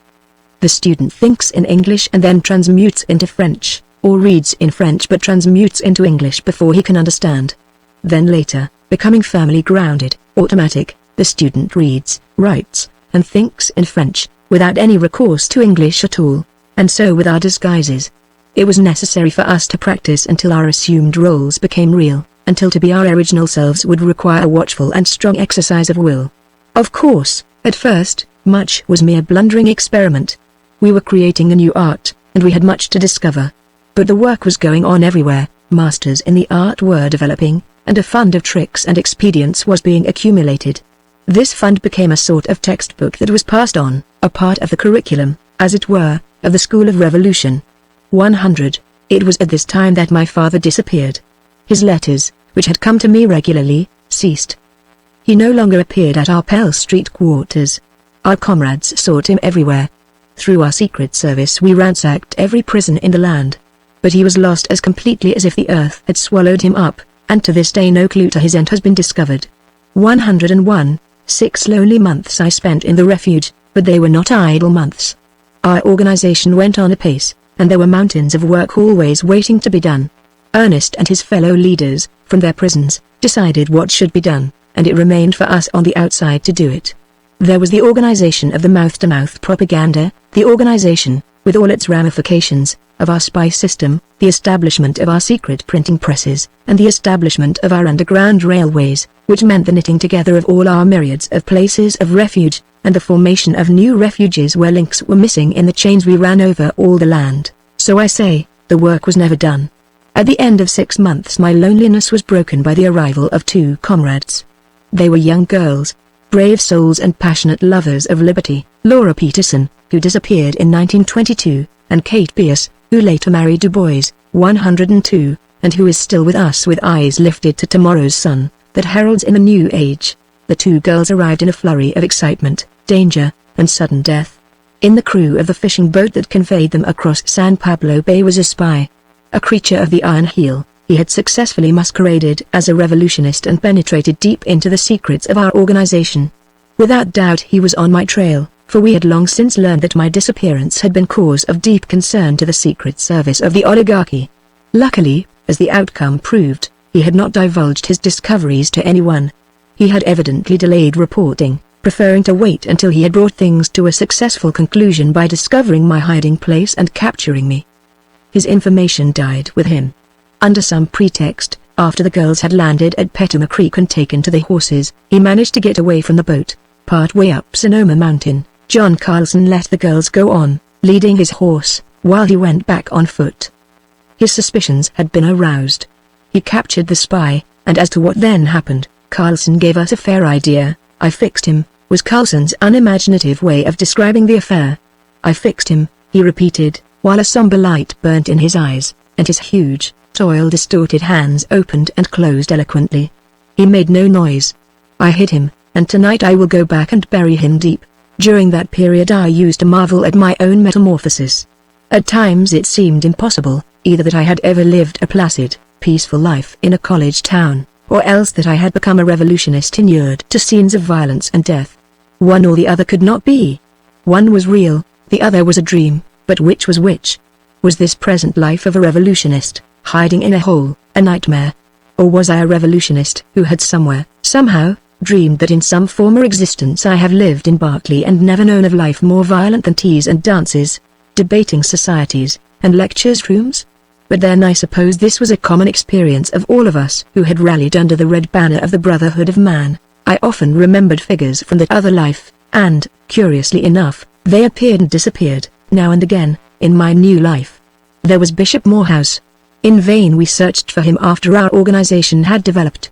The student thinks in English and then transmutes into French, or reads in French but transmutes into English before he can understand. Then later, becoming firmly grounded, automatic, the student reads, writes, and thinks in French, without any recourse to English at all, and so with our disguises. It was necessary for us to practice until our assumed roles became real, until to be our original selves would require a watchful and strong exercise of will. Of course, at first, much was mere blundering experiment. We were creating a new art, and we had much to discover. But the work was going on everywhere, masters in the art were developing, and a fund of tricks and expedients was being accumulated. This fund became a sort of textbook that was passed on, a part of the curriculum, as it were, of the School of Revolution. 100. It was at this time that my father disappeared. His letters, which had come to me regularly, ceased. He no longer appeared at our Pell Street quarters. Our comrades sought him everywhere. Through our secret service we ransacked every prison in the land. But he was lost as completely as if the earth had swallowed him up, and to this day no clue to his end has been discovered. 101. 6 lonely months I spent in the refuge, but they were not idle months. Our organization went on apace, and there were mountains of work always waiting to be done. Ernest and his fellow leaders, from their prisons, decided what should be done, and it remained for us on the outside to do it. There was the organization of the mouth-to-mouth propaganda, the organization, with all its ramifications, of our spy system, the establishment of our secret printing presses, and the establishment of our underground railways, which meant the knitting together of all our myriads of places of refuge, and the formation of new refuges where links were missing in the chains we ran over all the land. So I say, the work was never done. At the end of 6 months my loneliness was broken by the arrival of 2 comrades. They were young girls, brave souls and passionate lovers of liberty, Laura Peterson, who disappeared in 1922, and Kate Pierce, who later married Du Bois, 102, and who is still with us with eyes lifted to tomorrow's sun, that heralds in the new age. The 2 girls arrived in a flurry of excitement, danger, and sudden death. In the crew of the fishing boat that conveyed them across San Pablo Bay was a spy. A creature of the Iron Heel, he had successfully masqueraded as a revolutionist and penetrated deep into the secrets of our organization. Without doubt he was on my trail, for we had long since learned that my disappearance had been cause of deep concern to the secret service of the oligarchy. Luckily, as the outcome proved, he had not divulged his discoveries to anyone. He had evidently delayed reporting, preferring to wait until he had brought things to a successful conclusion by discovering my hiding place and capturing me. His information died with him. Under some pretext, after the girls had landed at Petuma Creek and taken to the horses, he managed to get away from the boat. Part way up Sonoma Mountain, John Carlson let the girls go on, leading his horse, while he went back on foot. His suspicions had been aroused. He captured the spy, and as to what then happened, Carlson gave us a fair idea. I fixed him, was Carlson's unimaginative way of describing the affair. I fixed him, he repeated, while a somber light burnt in his eyes, and his huge, toil-distorted hands opened and closed eloquently. He made no noise. I hid him, and tonight I will go back and bury him deep. During that period I used to marvel at my own metamorphosis. At times it seemed impossible, either that I had ever lived a placid, peaceful life in a college town, or else that I had become a revolutionist inured to scenes of violence and death. One or the other could not be. One was real, the other was a dream, but which was which? Was this present life of a revolutionist, hiding in a hole, a nightmare? Or was I a revolutionist who had somewhere, somehow, dreamed that in some former existence I have lived in Berkeley and never known of life more violent than teas and dances, debating societies, and lectures rooms? But then I suppose this was a common experience of all of us who had rallied under the red banner of the Brotherhood of Man. I often remembered figures from that other life, and, curiously enough, they appeared and disappeared, now and again, in my new life. There was Bishop Morehouse. In vain we searched for him after our organization had developed.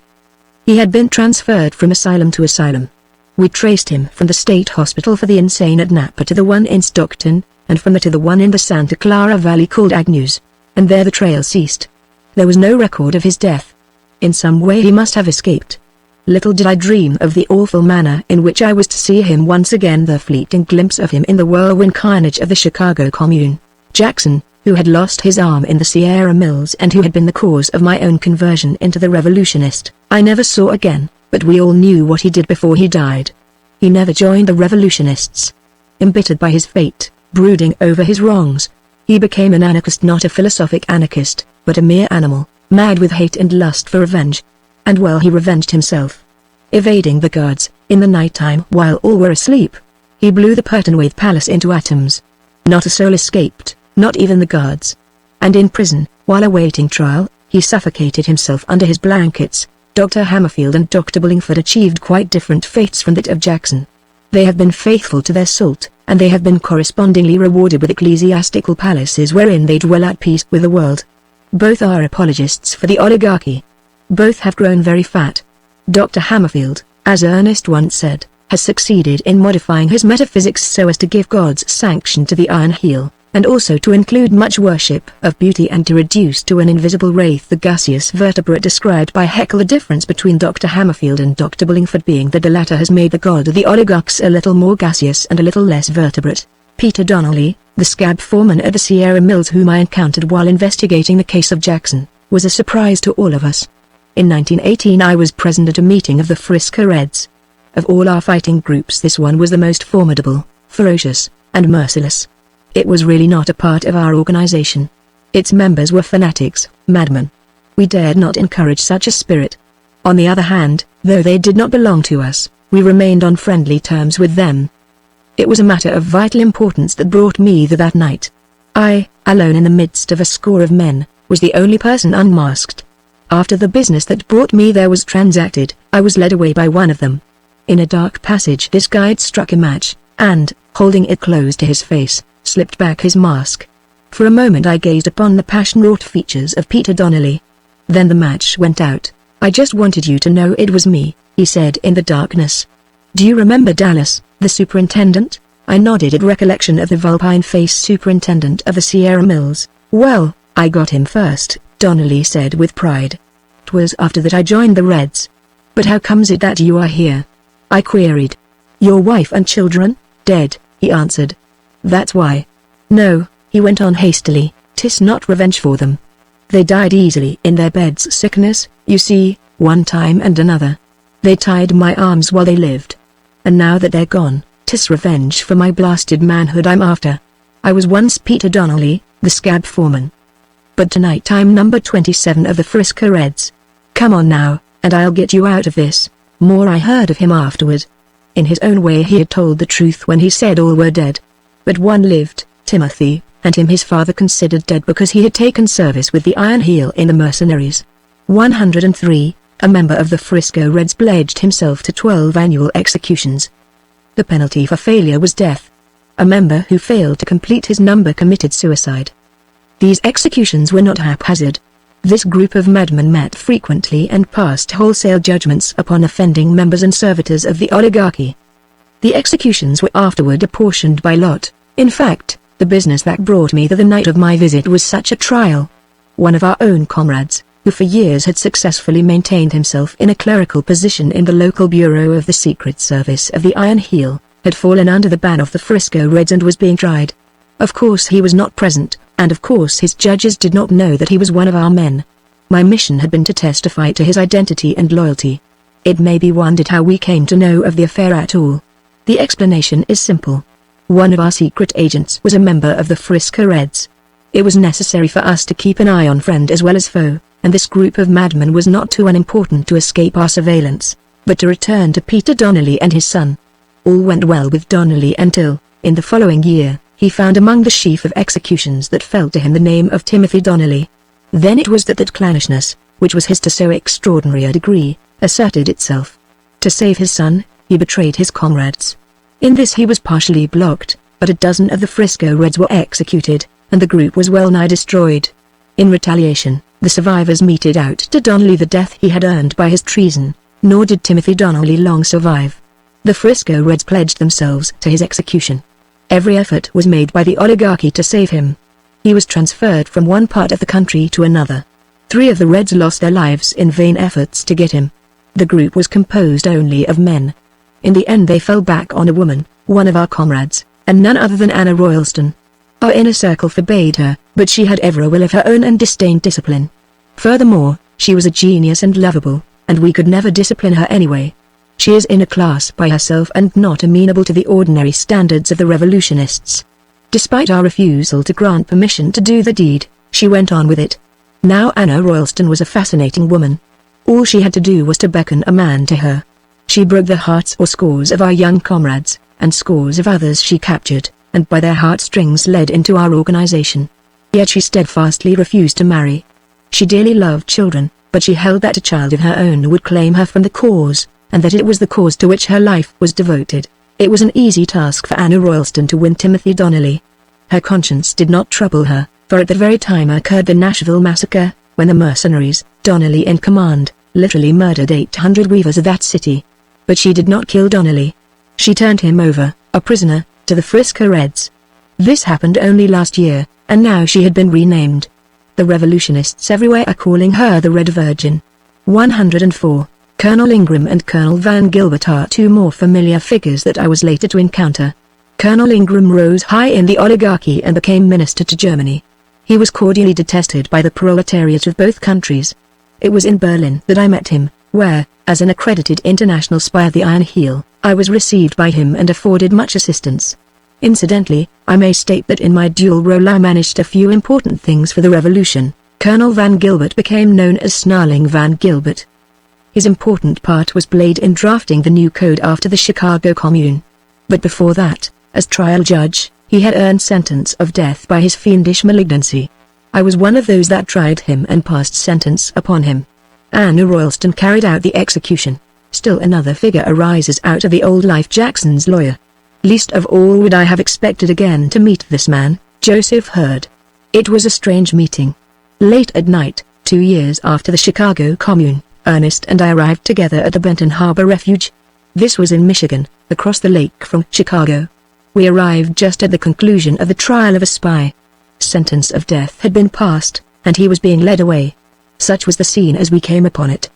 He had been transferred from asylum to asylum. We traced him from the state hospital for the insane at Napa to the one in Stockton, and from there to the one in the Santa Clara Valley called Agnews, and there the trail ceased. There was no record of his death. In some way he must have escaped. Little did I dream of the awful manner in which I was to see him once again, the fleeting glimpse of him in the whirlwind carnage of the Chicago Commune. Jackson, who had lost his arm in the Sierra Mills and who had been the cause of my own conversion into the revolutionist, I never saw again, but we all knew what he did before he died. He never joined the revolutionists. Embittered by his fate, brooding over his wrongs, he became an anarchist, not a philosophic anarchist, but a mere animal, mad with hate and lust for revenge. And well, he revenged himself. Evading the guards, in the nighttime while all were asleep, he blew the Pertonwaithe Palace into atoms. Not a soul escaped, not even the guards. And in prison, while awaiting trial, he suffocated himself under his blankets. Dr. Hammerfield and Dr. Bullingford achieved quite different fates from that of Jackson. They have been faithful to their salt, and they have been correspondingly rewarded with ecclesiastical palaces wherein they dwell at peace with the world. Both are apologists for the oligarchy. Both have grown very fat. Dr. Hammerfield, as Ernest once said, has succeeded in modifying his metaphysics so as to give God's sanction to the iron heel, and also to include much worship of beauty and to reduce to an invisible wraith the gaseous vertebrate described by Haeckel. The difference between Dr. Hammerfield and Dr. Bullingford being that the latter has made the god of the oligarchs a little more gaseous and a little less vertebrate. Peter Donnelly, the scab foreman at the Sierra Mills whom I encountered while investigating the case of Jackson, was a surprise to all of us. In 1918 I was present at a meeting of the Frisco Reds. Of all our fighting groups this one was the most formidable, ferocious, and merciless. It was really not a part of our organization. Its members were fanatics, madmen. We dared not encourage such a spirit. On the other hand, though they did not belong to us, we remained on friendly terms with them. It was a matter of vital importance that brought me there that night. I, alone in the midst of a score of men, was the only person unmasked. After the business that brought me there was transacted, I was led away by one of them. In a dark passage this guide struck a match, and, holding it close to his face, slipped back his mask. For a moment I gazed upon the passion-wrought features of Peter Donnelly. Then the match went out. "I just wanted you to know it was me," he said in the darkness. "Do you remember Dallas, the superintendent?" I nodded at recollection of the vulpine-faced superintendent of the Sierra Mills. "Well, I got him first," Donnelly said with pride. "'Twas after that I joined the Reds." "But how comes it that you are here?" I queried. "Your wife and children, dead," he answered. "That's why." "No," he went on hastily, "'tis not revenge for them. They died easily in their beds sickness, you see, one time and another. They tied my arms while they lived. And now that they're gone, 'tis revenge for my blasted manhood I'm after. I was once Peter Donnelly, the scab foreman. But tonight I'm number 27 of the Frisco Reds. Come on now, and I'll get you out of this." More I heard of him afterward. In his own way he had told the truth when he said all were dead. But one lived, Timothy, and him his father considered dead because he had taken service with the Iron Heel in the mercenaries. 103, a member of the Frisco Reds pledged himself to 12 annual executions. The penalty for failure was death. A member who failed to complete his number committed suicide. These executions were not haphazard. This group of madmen met frequently and passed wholesale judgments upon offending members and servitors of the oligarchy. The executions were afterward apportioned by lot. In fact, the business that brought me there the night of my visit was such a trial. One of our own comrades, who for years had successfully maintained himself in a clerical position in the local bureau of the Secret Service of the Iron Heel, had fallen under the ban of the Frisco Reds and was being tried. Of course he was not present, and of course his judges did not know that he was one of our men. My mission had been to testify to his identity and loyalty. It may be wondered how we came to know of the affair at all. The explanation is simple. One of our secret agents was a member of the Frisco Reds. It was necessary for us to keep an eye on friend as well as foe, and this group of madmen was not too unimportant to escape our surveillance, but to return to Peter Donnelly and his son. All went well with Donnelly until, in the following year, he found among the sheaf of executions that fell to him the name of Timothy Donnelly. Then it was that clannishness, which was his to so extraordinary a degree, asserted itself. To save his son, he betrayed his comrades. In this he was partially blocked, but a dozen of the Frisco Reds were executed, and the group was well nigh destroyed. In retaliation, the survivors meted out to Donnelly the death he had earned by his treason, nor did Timothy Donnelly long survive. The Frisco Reds pledged themselves to his execution. Every effort was made by the oligarchy to save him. He was transferred from one part of the country to another. 3 of the Reds lost their lives in vain efforts to get him. The group was composed only of men. In the end they fell back on a woman, one of our comrades, and none other than Anna Royalston. Our inner circle forbade her, but she had ever a will of her own and disdained discipline. Furthermore, she was a genius and lovable, and we could never discipline her anyway. She is in a class by herself and not amenable to the ordinary standards of the revolutionists. Despite our refusal to grant permission to do the deed, she went on with it. Now Anna Royalston was a fascinating woman. All she had to do was to beckon a man to her. She broke the hearts or scores of our young comrades, and scores of others she captured, and by their heartstrings led into our organization. Yet she steadfastly refused to marry. She dearly loved children, but she held that a child of her own would claim her from the cause, and that it was the cause to which her life was devoted. It was an easy task for Anna Royalston to win Timothy Donnelly. Her conscience did not trouble her, for at the very time occurred the Nashville massacre, when the mercenaries, Donnelly in command, literally murdered 800 weavers of that city. But she did not kill Donnelly. She turned him over, a prisoner, to the Frisco Reds. This happened only last year, and now she had been renamed. The revolutionists everywhere are calling her the Red Virgin. 104. Colonel Ingram and Colonel Van Gilbert are 2 more familiar figures that I was later to encounter. Colonel Ingram rose high in the oligarchy and became minister to Germany. He was cordially detested by the proletariat of both countries. It was in Berlin that I met him, where, as an accredited international spy of the Iron Heel, I was received by him and afforded much assistance. Incidentally, I may state that in my dual role I managed a few important things for the revolution. Colonel Van Gilbert became known as Snarling Van Gilbert. His important part was played in drafting the new code after the Chicago Commune. But before that, as trial judge, he had earned sentence of death by his fiendish malignancy. I was one of those that tried him and passed sentence upon him. Anna Royalston carried out the execution. Still another figure arises out of the old life: Jackson's lawyer. Least of all would I have expected again to meet this man, Joseph Hurd. It was a strange meeting. Late at night, 2 years after the Chicago Commune, Ernest and I arrived together at the Benton Harbor Refuge. This was in Michigan, across the lake from Chicago. We arrived just at the conclusion of the trial of a spy. Sentence of death had been passed, and he was being led away. Such was the scene as we came upon it.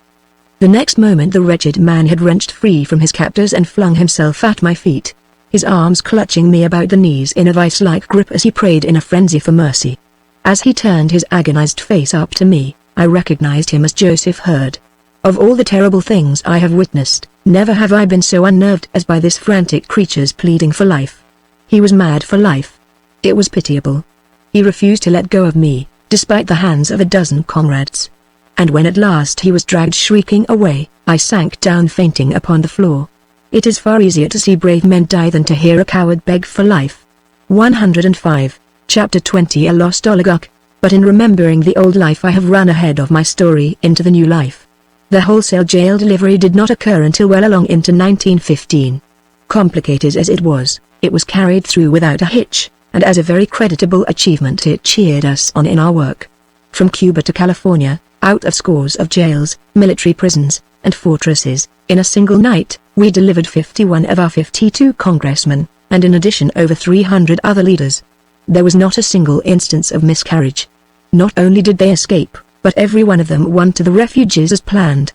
The next moment the wretched man had wrenched free from his captors and flung himself at my feet, his arms clutching me about the knees in a vice-like grip as he prayed in a frenzy for mercy. As he turned his agonized face up to me, I recognized him as Joseph Hurd. Of all the terrible things I have witnessed, never have I been so unnerved as by this frantic creature's pleading for life. He was mad for life. It was pitiable. He refused to let go of me, despite the hands of a dozen comrades. And when at last he was dragged shrieking away, I sank down fainting upon the floor. It is far easier to see brave men die than to hear a coward beg for life. 105. Chapter 20. A Lost Oligarch. But in remembering the old life I have run ahead of my story into the new life. The wholesale jail delivery did not occur until well along into 1915. Complicated as it was carried through without a hitch, and as a very creditable achievement it cheered us on in our work. From Cuba to California, out of scores of jails, military prisons, and fortresses, in a single night, we delivered 51 of our 52 congressmen, and in addition over 300 other leaders. There was not a single instance of miscarriage. Not only did they escape, but every one of them went to the refuges as planned.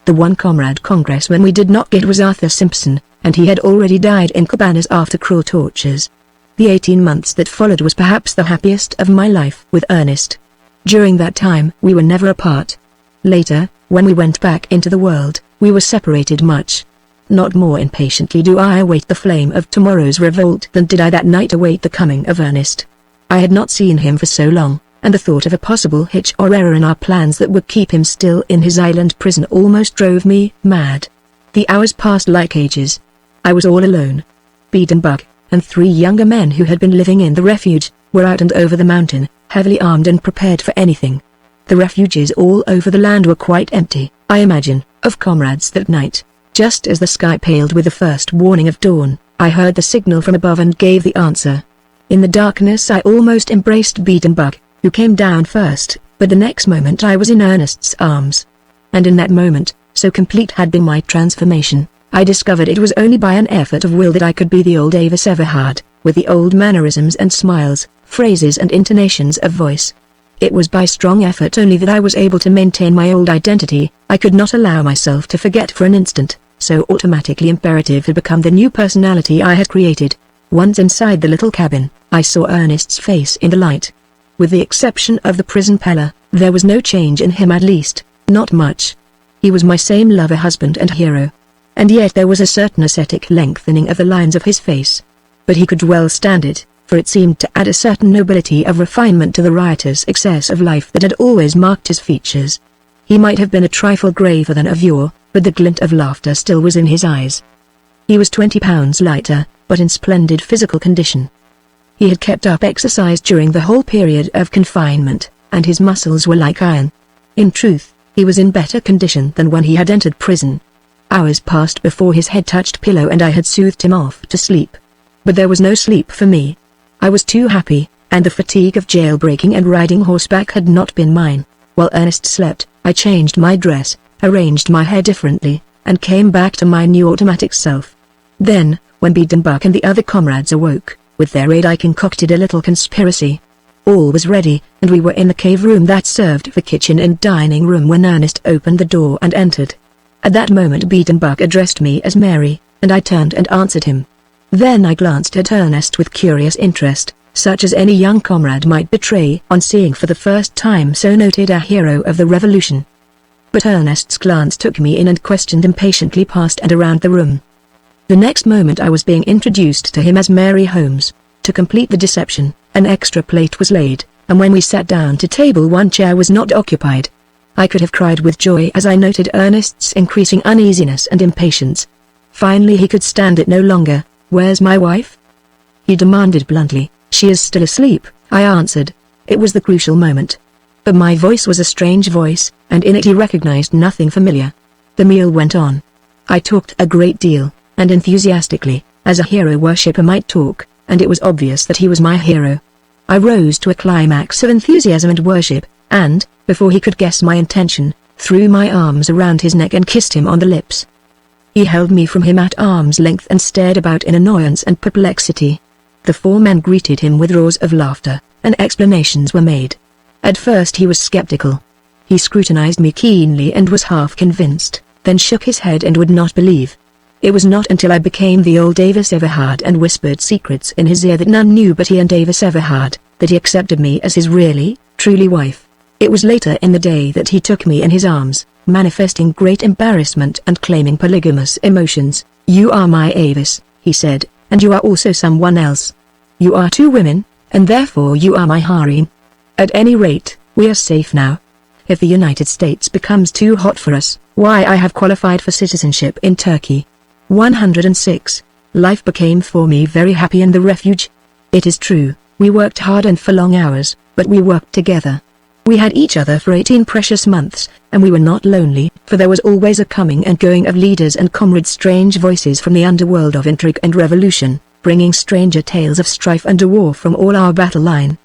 The one comrade congressman we did not get was Arthur Simpson, and he had already died in cabanas after cruel tortures. The 18 months that followed was perhaps the happiest of my life with Ernest. During that time we were never apart. Later, when we went back into the world, we were separated much. Not more impatiently do I await the flame of tomorrow's revolt than did I that night await the coming of Ernest. I had not seen him for so long, and the thought of a possible hitch or error in our plans that would keep him still in his island prison almost drove me mad. The hours passed like ages. I was all alone. Biedenbach, and 3 younger men who had been living in the refuge, were out and over the mountain, heavily armed and prepared for anything. The refuges all over the land were quite empty, I imagine, of comrades that night. Just as the sky paled with the first warning of dawn, I heard the signal from above and gave the answer. In the darkness I almost embraced Biedenbach, who came down first, but the next moment I was in Ernest's arms. And in that moment, so complete had been my transformation, I discovered it was only by an effort of will that I could be the old Davis Everhard, with the old mannerisms and smiles, phrases and intonations of voice. It was by strong effort only that I was able to maintain my old identity. I could not allow myself to forget for an instant, so automatically imperative had become the new personality I had created. Once inside the little cabin, I saw Ernest's face in the light. With the exception of the prison pallor, there was no change in him, at least, not much. He was my same lover, husband and hero. And yet there was a certain ascetic lengthening of the lines of his face. But he could well stand it, for it seemed to add a certain nobility of refinement to the riotous excess of life that had always marked his features. He might have been a trifle graver than of yore, but the glint of laughter still was in his eyes. He was 20 pounds lighter, but in splendid physical condition. He had kept up exercise during the whole period of confinement, and his muscles were like iron. In truth, he was in better condition than when he had entered prison. Hours passed before his head touched pillow and I had soothed him off to sleep. But there was no sleep for me. I was too happy, and the fatigue of jailbreaking and riding horseback had not been mine. While Ernest slept, I changed my dress, arranged my hair differently, and came back to my new automatic self. Then, when Biedenbach and the other comrades awoke, with their aid I concocted a little conspiracy. All was ready, and we were in the cave room that served for kitchen and dining room when Ernest opened the door and entered. At that moment Biedenbach addressed me as Mary, and I turned and answered him. Then I glanced at Ernest with curious interest, such as any young comrade might betray on seeing for the first time so noted a hero of the revolution. But Ernest's glance took me in and questioned impatiently past and around the room. The next moment I was being introduced to him as Mary Holmes. To complete the deception, an extra plate was laid, and when we sat down to table one chair was not occupied. I could have cried with joy as I noted Ernest's increasing uneasiness and impatience. Finally he could stand it no longer. "Where's my wife?" he demanded bluntly. "She is still asleep," I answered. It was the crucial moment. But my voice was a strange voice, and in it he recognized nothing familiar. The meal went on. I talked a great deal, and enthusiastically, as a hero worshipper might talk, and it was obvious that he was my hero. I rose to a climax of enthusiasm and worship, and, before he could guess my intention, threw my arms around his neck and kissed him on the lips. He held me from him at arm's length and stared about in annoyance and perplexity. The 4 men greeted him with roars of laughter, and explanations were made. At first he was skeptical. He scrutinized me keenly and was half convinced, then shook his head and would not believe. It was not until I became the old Davis Everhard and whispered secrets in his ear that none knew but he and Davis Everhard, that he accepted me as his really, truly wife. It was later in the day that he took me in his arms, manifesting great embarrassment and claiming polygamous emotions. "You are my Avis," he said, "and you are also someone else. You are 2 women, and therefore you are my harem. At any rate, we are safe now. If the United States becomes too hot for us, why, I have qualified for citizenship in Turkey." 106. Life became for me very happy in the refuge. It is true, we worked hard and for long hours, but we worked together. We had each other for 18 precious months, and we were not lonely, for there was always a coming and going of leaders and comrades, strange voices from the underworld of intrigue and revolution, bringing stranger tales of strife and war from all our battle line.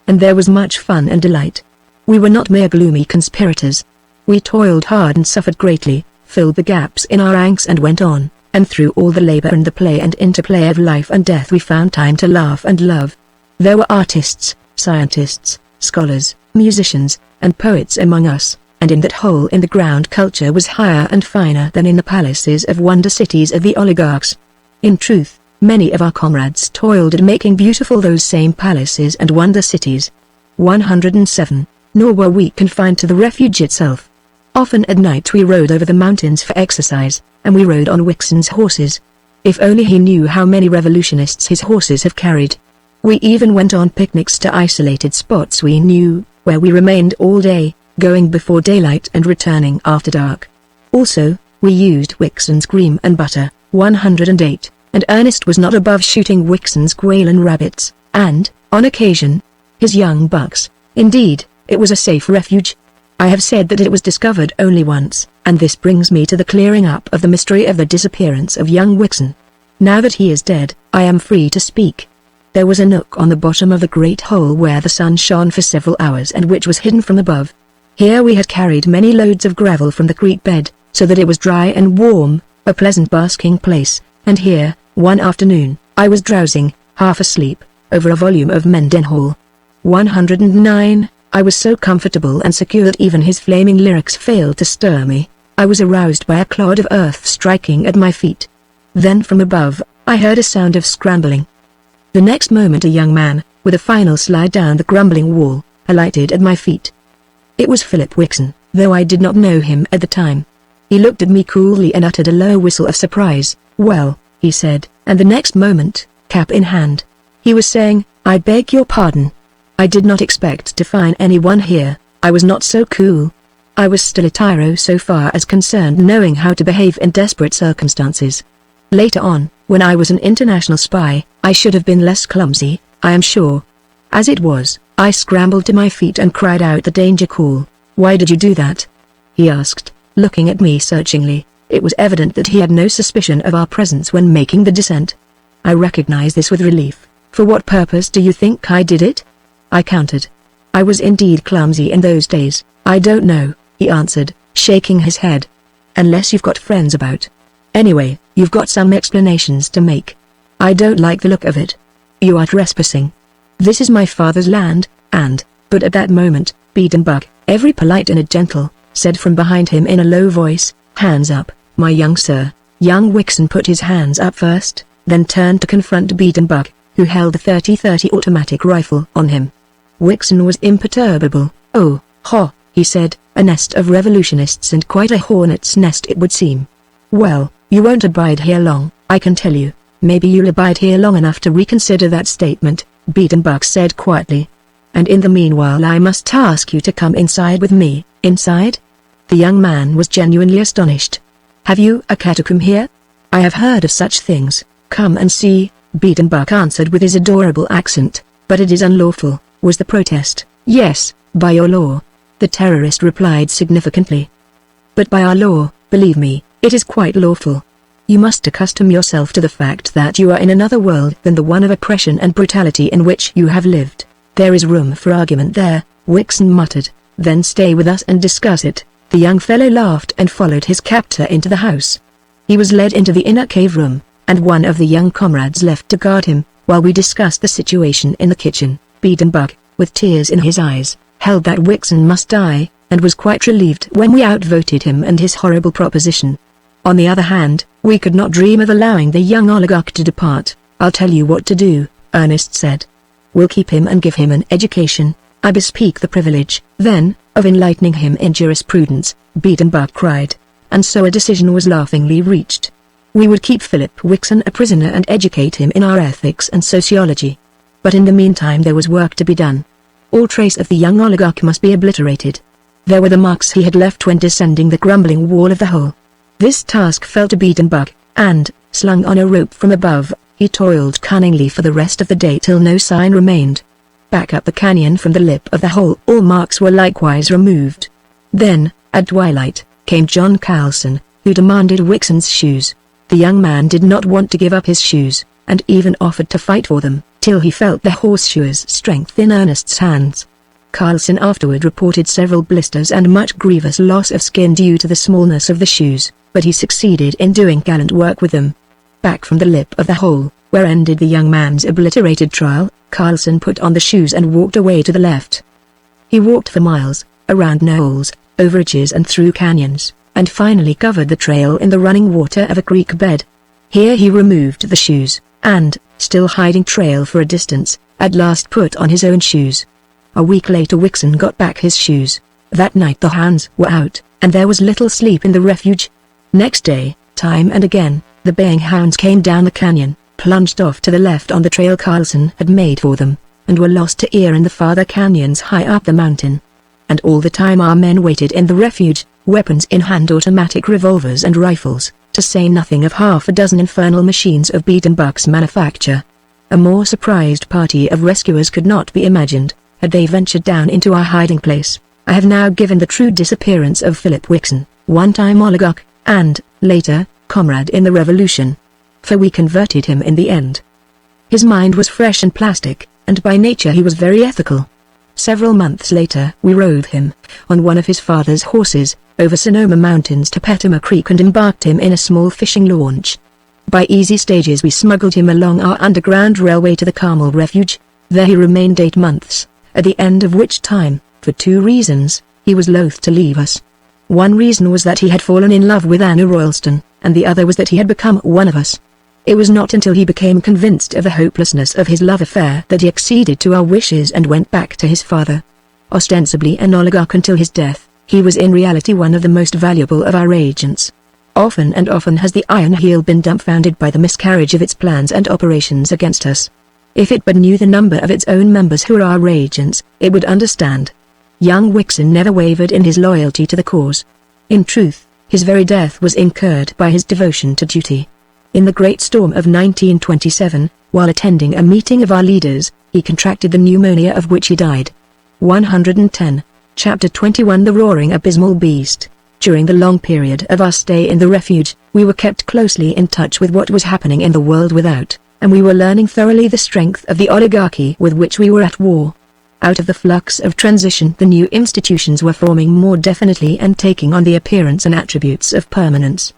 And there was much fun and delight. We were not mere gloomy conspirators. We toiled hard and suffered greatly, filled the gaps in our ranks and went on, and through all the labor and the play and interplay of life and death we found time to laugh and love. There were artists, scientists, scholars, musicians, and poets among us, and in that hole in the ground culture was higher and finer than in the palaces of wonder cities of the oligarchs. In truth, many of our comrades toiled at making beautiful those same palaces and wonder cities. 107. Nor were we confined to the refuge itself. Often at night we rode over the mountains for exercise, and we rode on Wixon's horses. If only he knew how many revolutionists his horses have carried. We even went on picnics to isolated spots we knew, where we remained all day, going before daylight and returning after dark. Also, we used Wixon's cream and butter. 108, and Ernest was not above shooting Wixon's quail and rabbits, and, on occasion, his young bucks. Indeed, it was a safe refuge. I have said that it was discovered only once, and this brings me to the clearing up of the mystery of the disappearance of young Wixon. Now that he is dead, I am free to speak. There was a nook on the bottom of the great hole where the sun shone for several hours and which was hidden from above. Here we had carried many loads of gravel from the creek bed, so that it was dry and warm, a pleasant basking place, and here, one afternoon, I was drowsing, half asleep, over a volume of Mendenhall. 109. I was so comfortable and secure that even his flaming lyrics failed to stir me. I was aroused by a clod of earth striking at my feet. Then from above, I heard a sound of scrambling. The next moment a young man, with a final slide down the crumbling wall, alighted at my feet. It was Philip Wixon, though I did not know him at the time. He looked at me coolly and uttered a low whistle of surprise. "Well," he said, and the next moment, cap in hand, he was saying, "I beg your pardon. I did not expect to find anyone here. I was not so cool. I was still a tyro so far as concerned knowing how to behave in desperate circumstances. Later on, when I was an international spy, I should have been less clumsy, I am sure. As it was, I scrambled to my feet and cried out the danger call." "Why did you do that?" he asked, looking at me searchingly. It was evident that he had no suspicion of our presence when making the descent. I recognized this with relief. "For what purpose do you think I did it?" I countered. "I was indeed clumsy in those days." "I don't know," he answered, shaking his head. "Unless you've got friends about. Anyway, you've got some explanations to make. I don't like the look of it. You are trespassing. This is my father's land, and..." But at that moment, Biedenbach, every polite and gentle, said from behind him in a low voice, "Hands up, my young sir." Young Wixon put his hands up first, then turned to confront Biedenbach, who held a 30-30 automatic rifle on him. Wixon was imperturbable. "Oh, ha," he said, "a nest of revolutionists and quite a hornet's nest it would seem. Well, you won't abide here long, I can tell you. Maybe you'll abide here long enough to reconsider that statement," Biedenbach said quietly. "And in the meanwhile I must ask you to come inside with me." "Inside?" The young man was genuinely astonished. "Have you a catacomb here?" "I have heard of such things. Come and see," Biedenbach answered with his adorable accent. "But it is unlawful," was the protest. "Yes, by your law," the terrorist replied significantly. "But by our law, believe me, it is quite lawful. You must accustom yourself to the fact that you are in another world than the one of oppression and brutality in which you have lived. There is room for argument there," Wixon muttered. "Then stay with us and discuss it." The young fellow laughed and followed his captor into the house. He was led into the inner cave room, and one of the young comrades left to guard him, while we discussed the situation in the kitchen. Biedenbach, with tears in his eyes, held that Wixon must die, and was quite relieved when we outvoted him and his horrible proposition. On the other hand, we could not dream of allowing the young oligarch to depart. "I'll tell you what to do," Ernest said. "We'll keep him and give him an education. I bespeak the privilege, then, of enlightening him in jurisprudence," Biedenbach cried. And so a decision was laughingly reached. We would keep Philip Wixon a prisoner and educate him in our ethics and sociology. But in the meantime there was work to be done. All trace of the young oligarch must be obliterated. There were the marks he had left when descending the crumbling wall of the hole. This task fell to Biedenbach, and, slung on a rope from above, he toiled cunningly for the rest of the day till no sign remained. Back up the canyon from the lip of the hole all marks were likewise removed. Then, at twilight, came John Carlson, who demanded Wixon's shoes. The young man did not want to give up his shoes, and even offered to fight for them, till he felt the horseshoer's strength in Ernest's hands. Carlson afterward reported several blisters and much grievous loss of skin due to the smallness of the shoes, but he succeeded in doing gallant work with them. Back from the lip of the hole, where ended the young man's obliterated trial, Carlson put on the shoes and walked away to the left. He walked for miles, around knolls, over ridges and through canyons, and finally covered the trail in the running water of a creek bed. Here he removed the shoes, and, still hiding trail for a distance, at last put on his own shoes. A week later Wixon got back his shoes. That night the hounds were out, and there was little sleep in the refuge. Next day, time and again, the baying hounds came down the canyon, plunged off to the left on the trail Carlson had made for them, and were lost to ear in the farther canyons high up the mountain. And all the time our men waited in the refuge, weapons in hand, automatic revolvers and rifles, to say nothing of half a dozen infernal machines of beaten bucks manufacture. A more surprised party of rescuers could not be imagined, had they ventured down into our hiding place. I have now given the true disappearance of Philip Wixon, one-time oligarch, and, later, comrade in the revolution. For we converted him in the end. His mind was fresh and plastic, and by nature he was very ethical. Several months later we rode him, on one of his father's horses, over Sonoma Mountains to Petaluma Creek and embarked him in a small fishing launch. By easy stages we smuggled him along our underground railway to the Carmel Refuge. There he remained 8 months, at the end of which time, for 2 reasons, he was loath to leave us. One reason was that he had fallen in love with Anna Royalston, and the other was that he had become one of us. It was not until he became convinced of the hopelessness of his love affair that he acceded to our wishes and went back to his father. Ostensibly an oligarch until his death, he was in reality one of the most valuable of our agents. Often and often has the Iron Heel been dumbfounded by the miscarriage of its plans and operations against us. If it but knew the number of its own members who are our agents, it would understand. Young Wixon never wavered in his loyalty to the cause. In truth, his very death was incurred by his devotion to duty. In the Great Storm of 1927, while attending a meeting of our leaders, he contracted the pneumonia of which he died. 110. Chapter 21 The Roaring Abysmal Beast. During the long period of our stay in the refuge, we were kept closely in touch with what was happening in the world without, and we were learning thoroughly the strength of the oligarchy with which we were at war. Out of the flux of transition the new institutions were forming more definitely and taking on the appearance and attributes of permanence.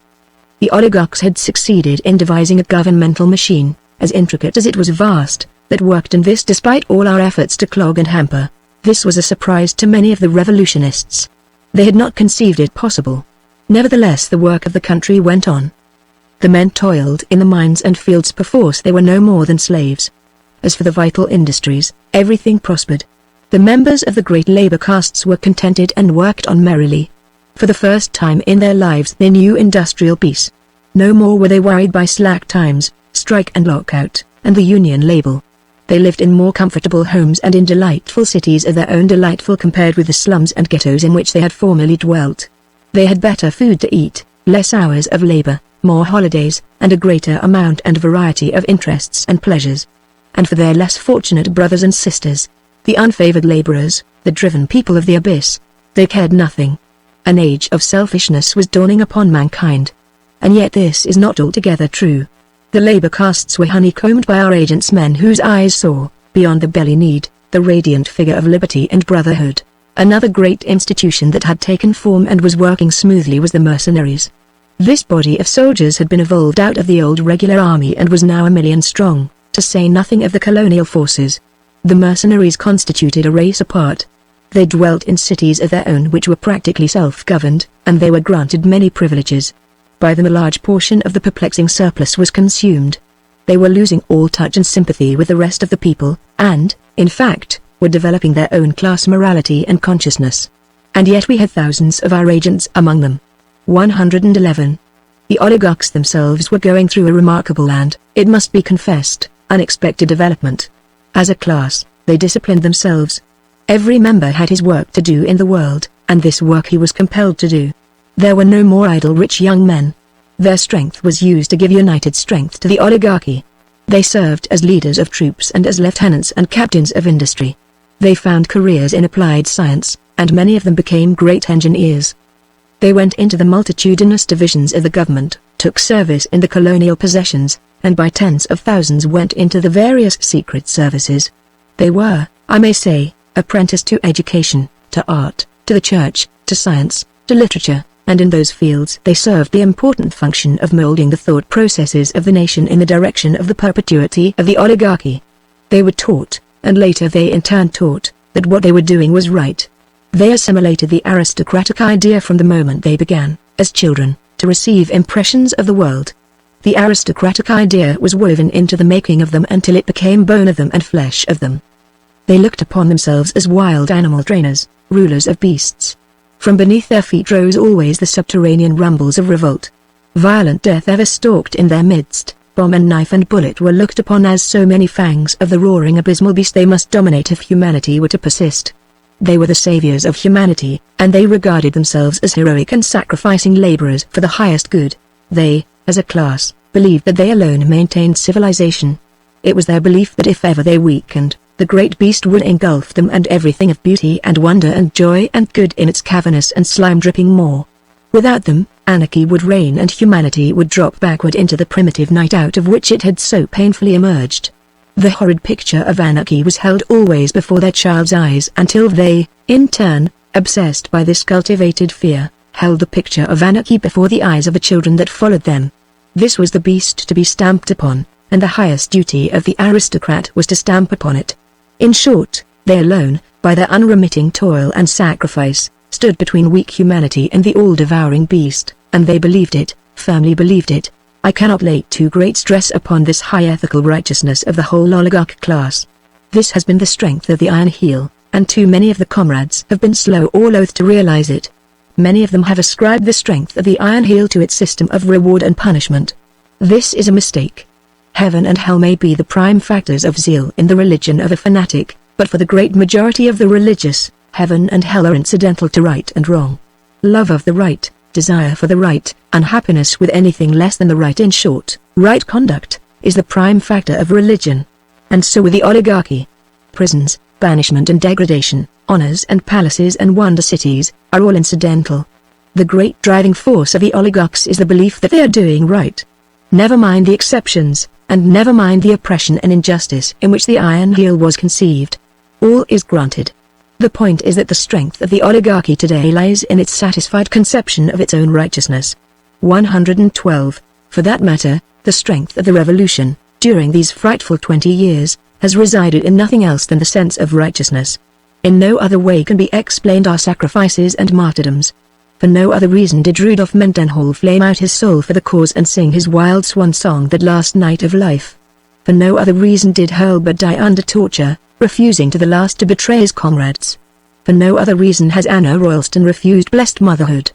The oligarchs had succeeded in devising a governmental machine, as intricate as it was vast, that worked, and this despite all our efforts to clog and hamper. This was a surprise to many of the revolutionists. They had not conceived it possible. Nevertheless the work of the country went on. The men toiled in the mines and fields perforce they were no more than slaves. As for the vital industries, everything prospered. The members of the great labor castes were contented and worked on merrily. For the first time in their lives they knew industrial peace. No more were they worried by slack times, strike and lockout, and the union label. They lived in more comfortable homes and in delightful cities of their own, delightful compared with the slums and ghettos in which they had formerly dwelt. They had better food to eat, less hours of labor, more holidays, and a greater amount and variety of interests and pleasures. And for their less fortunate brothers and sisters, the unfavored laborers, the driven people of the abyss, they cared nothing. An age of selfishness was dawning upon mankind. And yet this is not altogether true. The labor castes were honeycombed by our agents, men whose eyes saw, beyond the belly need, the radiant figure of liberty and brotherhood. Another great institution that had taken form and was working smoothly was the mercenaries. This body of soldiers had been evolved out of the old regular army and was now 1 million strong, to say nothing of the colonial forces. The mercenaries constituted a race apart. They dwelt in cities of their own which were practically self-governed, and they were granted many privileges. By them a large portion of the perplexing surplus was consumed. They were losing all touch and sympathy with the rest of the people, and, in fact, were developing their own class morality and consciousness. And yet we had thousands of our agents among them. 111. The oligarchs themselves were going through a remarkable and, it must be confessed, unexpected development. As a class, they disciplined themselves. Every member had his work to do in the world, and this work he was compelled to do. There were no more idle rich young men. Their strength was used to give united strength to the oligarchy. They served as leaders of troops and as lieutenants and captains of industry. They found careers in applied science, and many of them became great engineers. They went into the multitudinous divisions of the government, took service in the colonial possessions, and by tens of thousands went into the various secret services. They were, I may say, apprenticed to education, to art, to the church, to science, to literature, and in those fields they served the important function of molding the thought processes of the nation in the direction of the perpetuity of the oligarchy. They were taught, and later they in turn taught, that what they were doing was right. They assimilated the aristocratic idea from the moment they began, as children, to receive impressions of the world. The aristocratic idea was woven into the making of them until it became bone of them and flesh of them. They looked upon themselves as wild animal trainers, rulers of beasts. From beneath their feet rose always the subterranean rumbles of revolt. Violent death ever stalked in their midst. Bomb and knife and bullet were looked upon as so many fangs of the roaring abysmal beast they must dominate if humanity were to persist. They were the saviors of humanity, and they regarded themselves as heroic and sacrificing laborers for the highest good. They, as a class, believed that they alone maintained civilization. It was their belief that if ever they weakened, the great beast would engulf them and everything of beauty and wonder and joy and good in its cavernous and slime-dripping maw. Without them, anarchy would reign and humanity would drop backward into the primitive night out of which it had so painfully emerged. The horrid picture of anarchy was held always before their child's eyes until they, in turn, obsessed by this cultivated fear, held the picture of anarchy before the eyes of the children that followed them. This was the beast to be stamped upon, and the highest duty of the aristocrat was to stamp upon it. In short, they alone, by their unremitting toil and sacrifice, stood between weak humanity and the all-devouring beast, and they believed it, firmly believed it. I cannot lay too great stress upon this high ethical righteousness of the whole oligarch class. This has been the strength of the Iron Heel, and too many of the comrades have been slow or loath to realize it. Many of them have ascribed the strength of the Iron Heel to its system of reward and punishment. This is a mistake. Heaven and hell may be the prime factors of zeal in the religion of a fanatic, but for the great majority of the religious, heaven and hell are incidental to right and wrong. Love of the right, desire for the right, unhappiness with anything less than the right, in short, right conduct, is the prime factor of religion. And so with the oligarchy. Prisons, banishment and degradation, honors and palaces and wonder cities, are all incidental. The great driving force of the oligarchs is the belief that they are doing right. Never mind the exceptions, and never mind the oppression and injustice in which the Iron Heel was conceived. All is granted. The point is that the strength of the oligarchy today lies in its satisfied conception of its own righteousness. 112. For that matter, the strength of the revolution, during these frightful 20 years, has resided in nothing else than the sense of righteousness. In no other way can be explained our sacrifices and martyrdoms. For no other reason did Rudolf Mendenhall flame out his soul for the cause and sing his wild swan song that last night of life. For no other reason did Hurlbut die under torture, refusing to the last to betray his comrades. For no other reason has Anna Royalston refused blessed motherhood.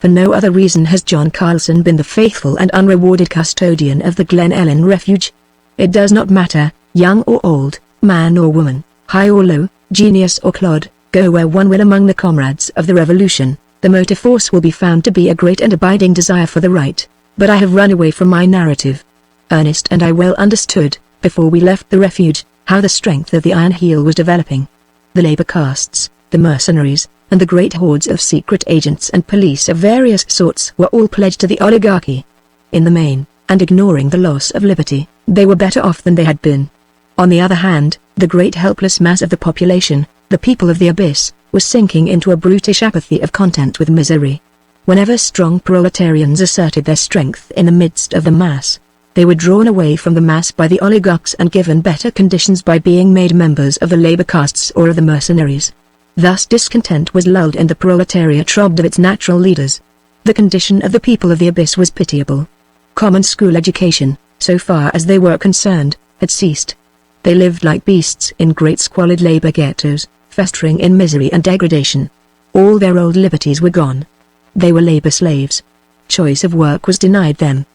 For no other reason has John Carlson been the faithful and unrewarded custodian of the Glen Ellen Refuge. It does not matter, young or old, man or woman, high or low, genius or clod, go where one will among the comrades of the revolution, the motive force will be found to be a great and abiding desire for the right. But I have run away from my narrative. Ernest and I well understood, before we left the refuge, how the strength of the Iron Heel was developing. The labor castes, the mercenaries, and the great hordes of secret agents and police of various sorts were all pledged to the oligarchy. In the main, and ignoring the loss of liberty, they were better off than they had been. On the other hand, the great helpless mass of the population, the people of the abyss, was sinking into a brutish apathy of content with misery. Whenever strong proletarians asserted their strength in the midst of the mass, they were drawn away from the mass by the oligarchs and given better conditions by being made members of the labor castes or of the mercenaries. Thus discontent was lulled and the proletariat robbed of its natural leaders. The condition of the people of the abyss was pitiable. Common school education, so far as they were concerned, had ceased. They lived like beasts in great squalid labor ghettos, festering in misery and degradation. All their old liberties were gone. They were labor slaves. Choice of work was denied them.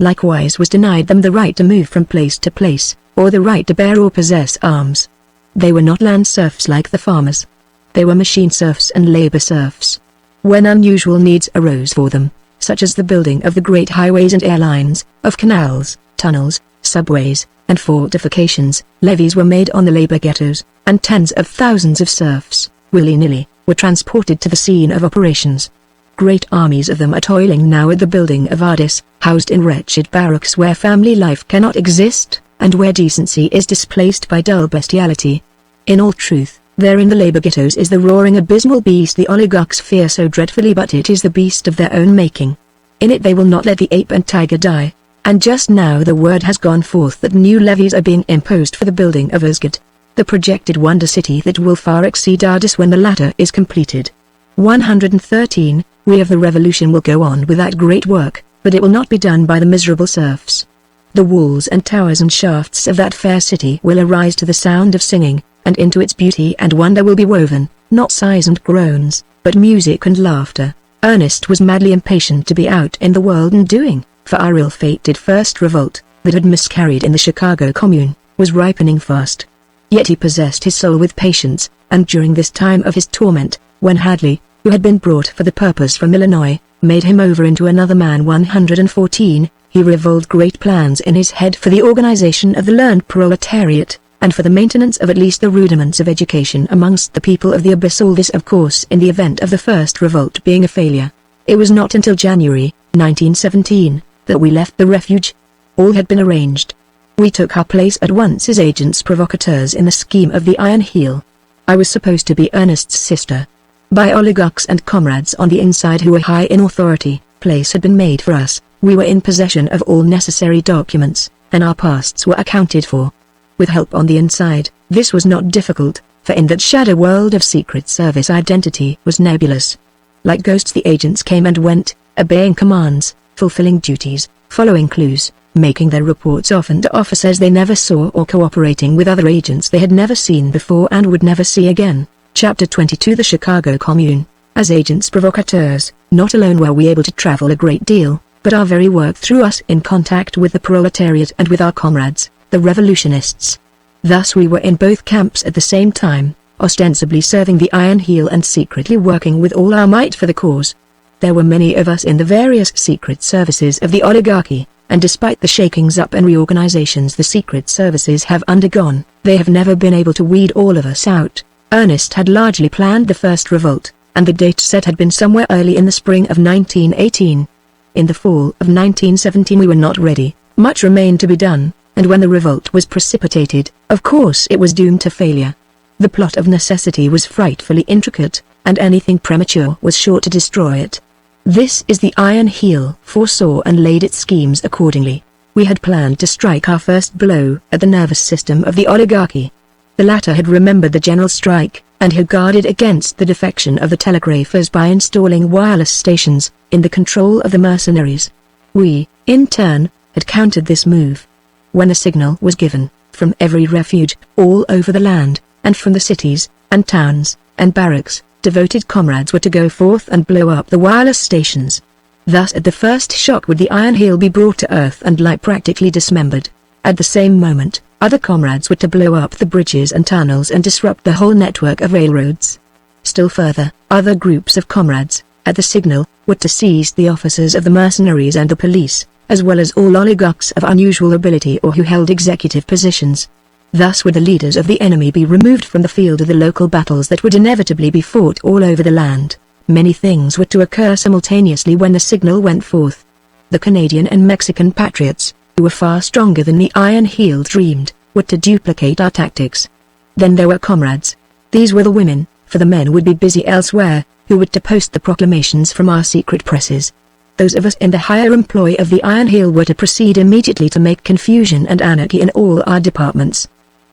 Likewise was denied them the right to move from place to place, or the right to bear or possess arms. They were not land serfs like the farmers. They were machine serfs and labor serfs. When unusual needs arose for them, such as the building of the great highways and airlines, of canals, tunnels, subways, and fortifications, levies were made on the labor ghettos, and tens of thousands of serfs, willy-nilly, were transported to the scene of operations. Great armies of them are toiling now at the building of Ardis, housed in wretched barracks where family life cannot exist, and where decency is displaced by dull bestiality. In all truth, there in the labor ghettos is the roaring abysmal beast the oligarchs fear so dreadfully, but it is the beast of their own making. In it they will not let the ape and tiger die, and just now the word has gone forth that new levies are being imposed for the building of Asgard. the projected wonder city that will far exceed Ardis when the latter is completed. 113. We of the revolution will go on with that great work, but it will not be done by the miserable serfs. The walls and towers and shafts of that fair city will arise to the sound of singing, and into its beauty and wonder will be woven, not sighs and groans, but music and laughter. Ernest was madly impatient to be out in the world and doing, for our ill-fated first revolt, that had miscarried in the Chicago Commune, was ripening fast. Yet he possessed his soul with patience, and during this time of his torment, when Hadley, who had been brought for the purpose from Illinois, made him over into another man 114, he revolved great plans in his head for the organization of the learned proletariat, and for the maintenance of at least the rudiments of education amongst the people of the abyss. All this of course in the event of the first revolt being a failure. It was not until January, 1917, that we left the refuge. All had been arranged. We took our place at once as agents provocateurs in the scheme of the Iron Heel. I was supposed to be Ernest's sister. By oligarchs and comrades on the inside who were high in authority, place had been made for us, we were in possession of all necessary documents, and our pasts were accounted for. With help on the inside, this was not difficult, for in that shadow world of Secret Service identity was nebulous. Like ghosts the agents came and went, obeying commands, fulfilling duties, following clues, making their reports often to officers they never saw or cooperating with other agents they had never seen before and would never see again. Chapter 22. The Chicago Commune. As agents provocateurs, not alone were we able to travel a great deal, but our very work threw us in contact with the proletariat and with our comrades, the revolutionists. Thus we were in both camps at the same time, ostensibly serving the Iron Heel and secretly working with all our might for the cause. There were many of us in the various secret services of the oligarchy, and despite the shakings up and reorganizations the secret services have undergone, they have never been able to weed all of us out. Ernest had largely planned the first revolt, and the date set had been somewhere early in the spring of 1918. In the fall of 1917 we were not ready, much remained to be done, and when the revolt was precipitated, of course it was doomed to failure. The plot of necessity was frightfully intricate, and anything premature was sure to destroy it. This is the Iron Heel foresaw and laid its schemes accordingly. We had planned to strike our first blow at the nervous system of the oligarchy. The latter had remembered the general strike, and had guarded against the defection of the telegraphers by installing wireless stations, in the control of the mercenaries. We, in turn, had countered this move. When the signal was given, from every refuge, all over the land, and from the cities, and towns, and barracks, devoted comrades were to go forth and blow up the wireless stations. Thus at the first shock would the Iron Heel be brought to earth and lie practically dismembered. At the same moment, other comrades were to blow up the bridges and tunnels and disrupt the whole network of railroads. Still further, other groups of comrades, at the signal, were to seize the officers of the mercenaries and the police, as well as all oligarchs of unusual ability or who held executive positions. Thus would the leaders of the enemy be removed from the field of the local battles that would inevitably be fought all over the land. Many things were to occur simultaneously when the signal went forth. The Canadian and Mexican patriots, who were far stronger than the Iron Heel dreamed, were to duplicate our tactics. Then there were comrades. These were the women, for the men would be busy elsewhere, who were to post the proclamations from our secret presses. Those of us in the higher employ of the Iron Heel were to proceed immediately to make confusion and anarchy in all our departments.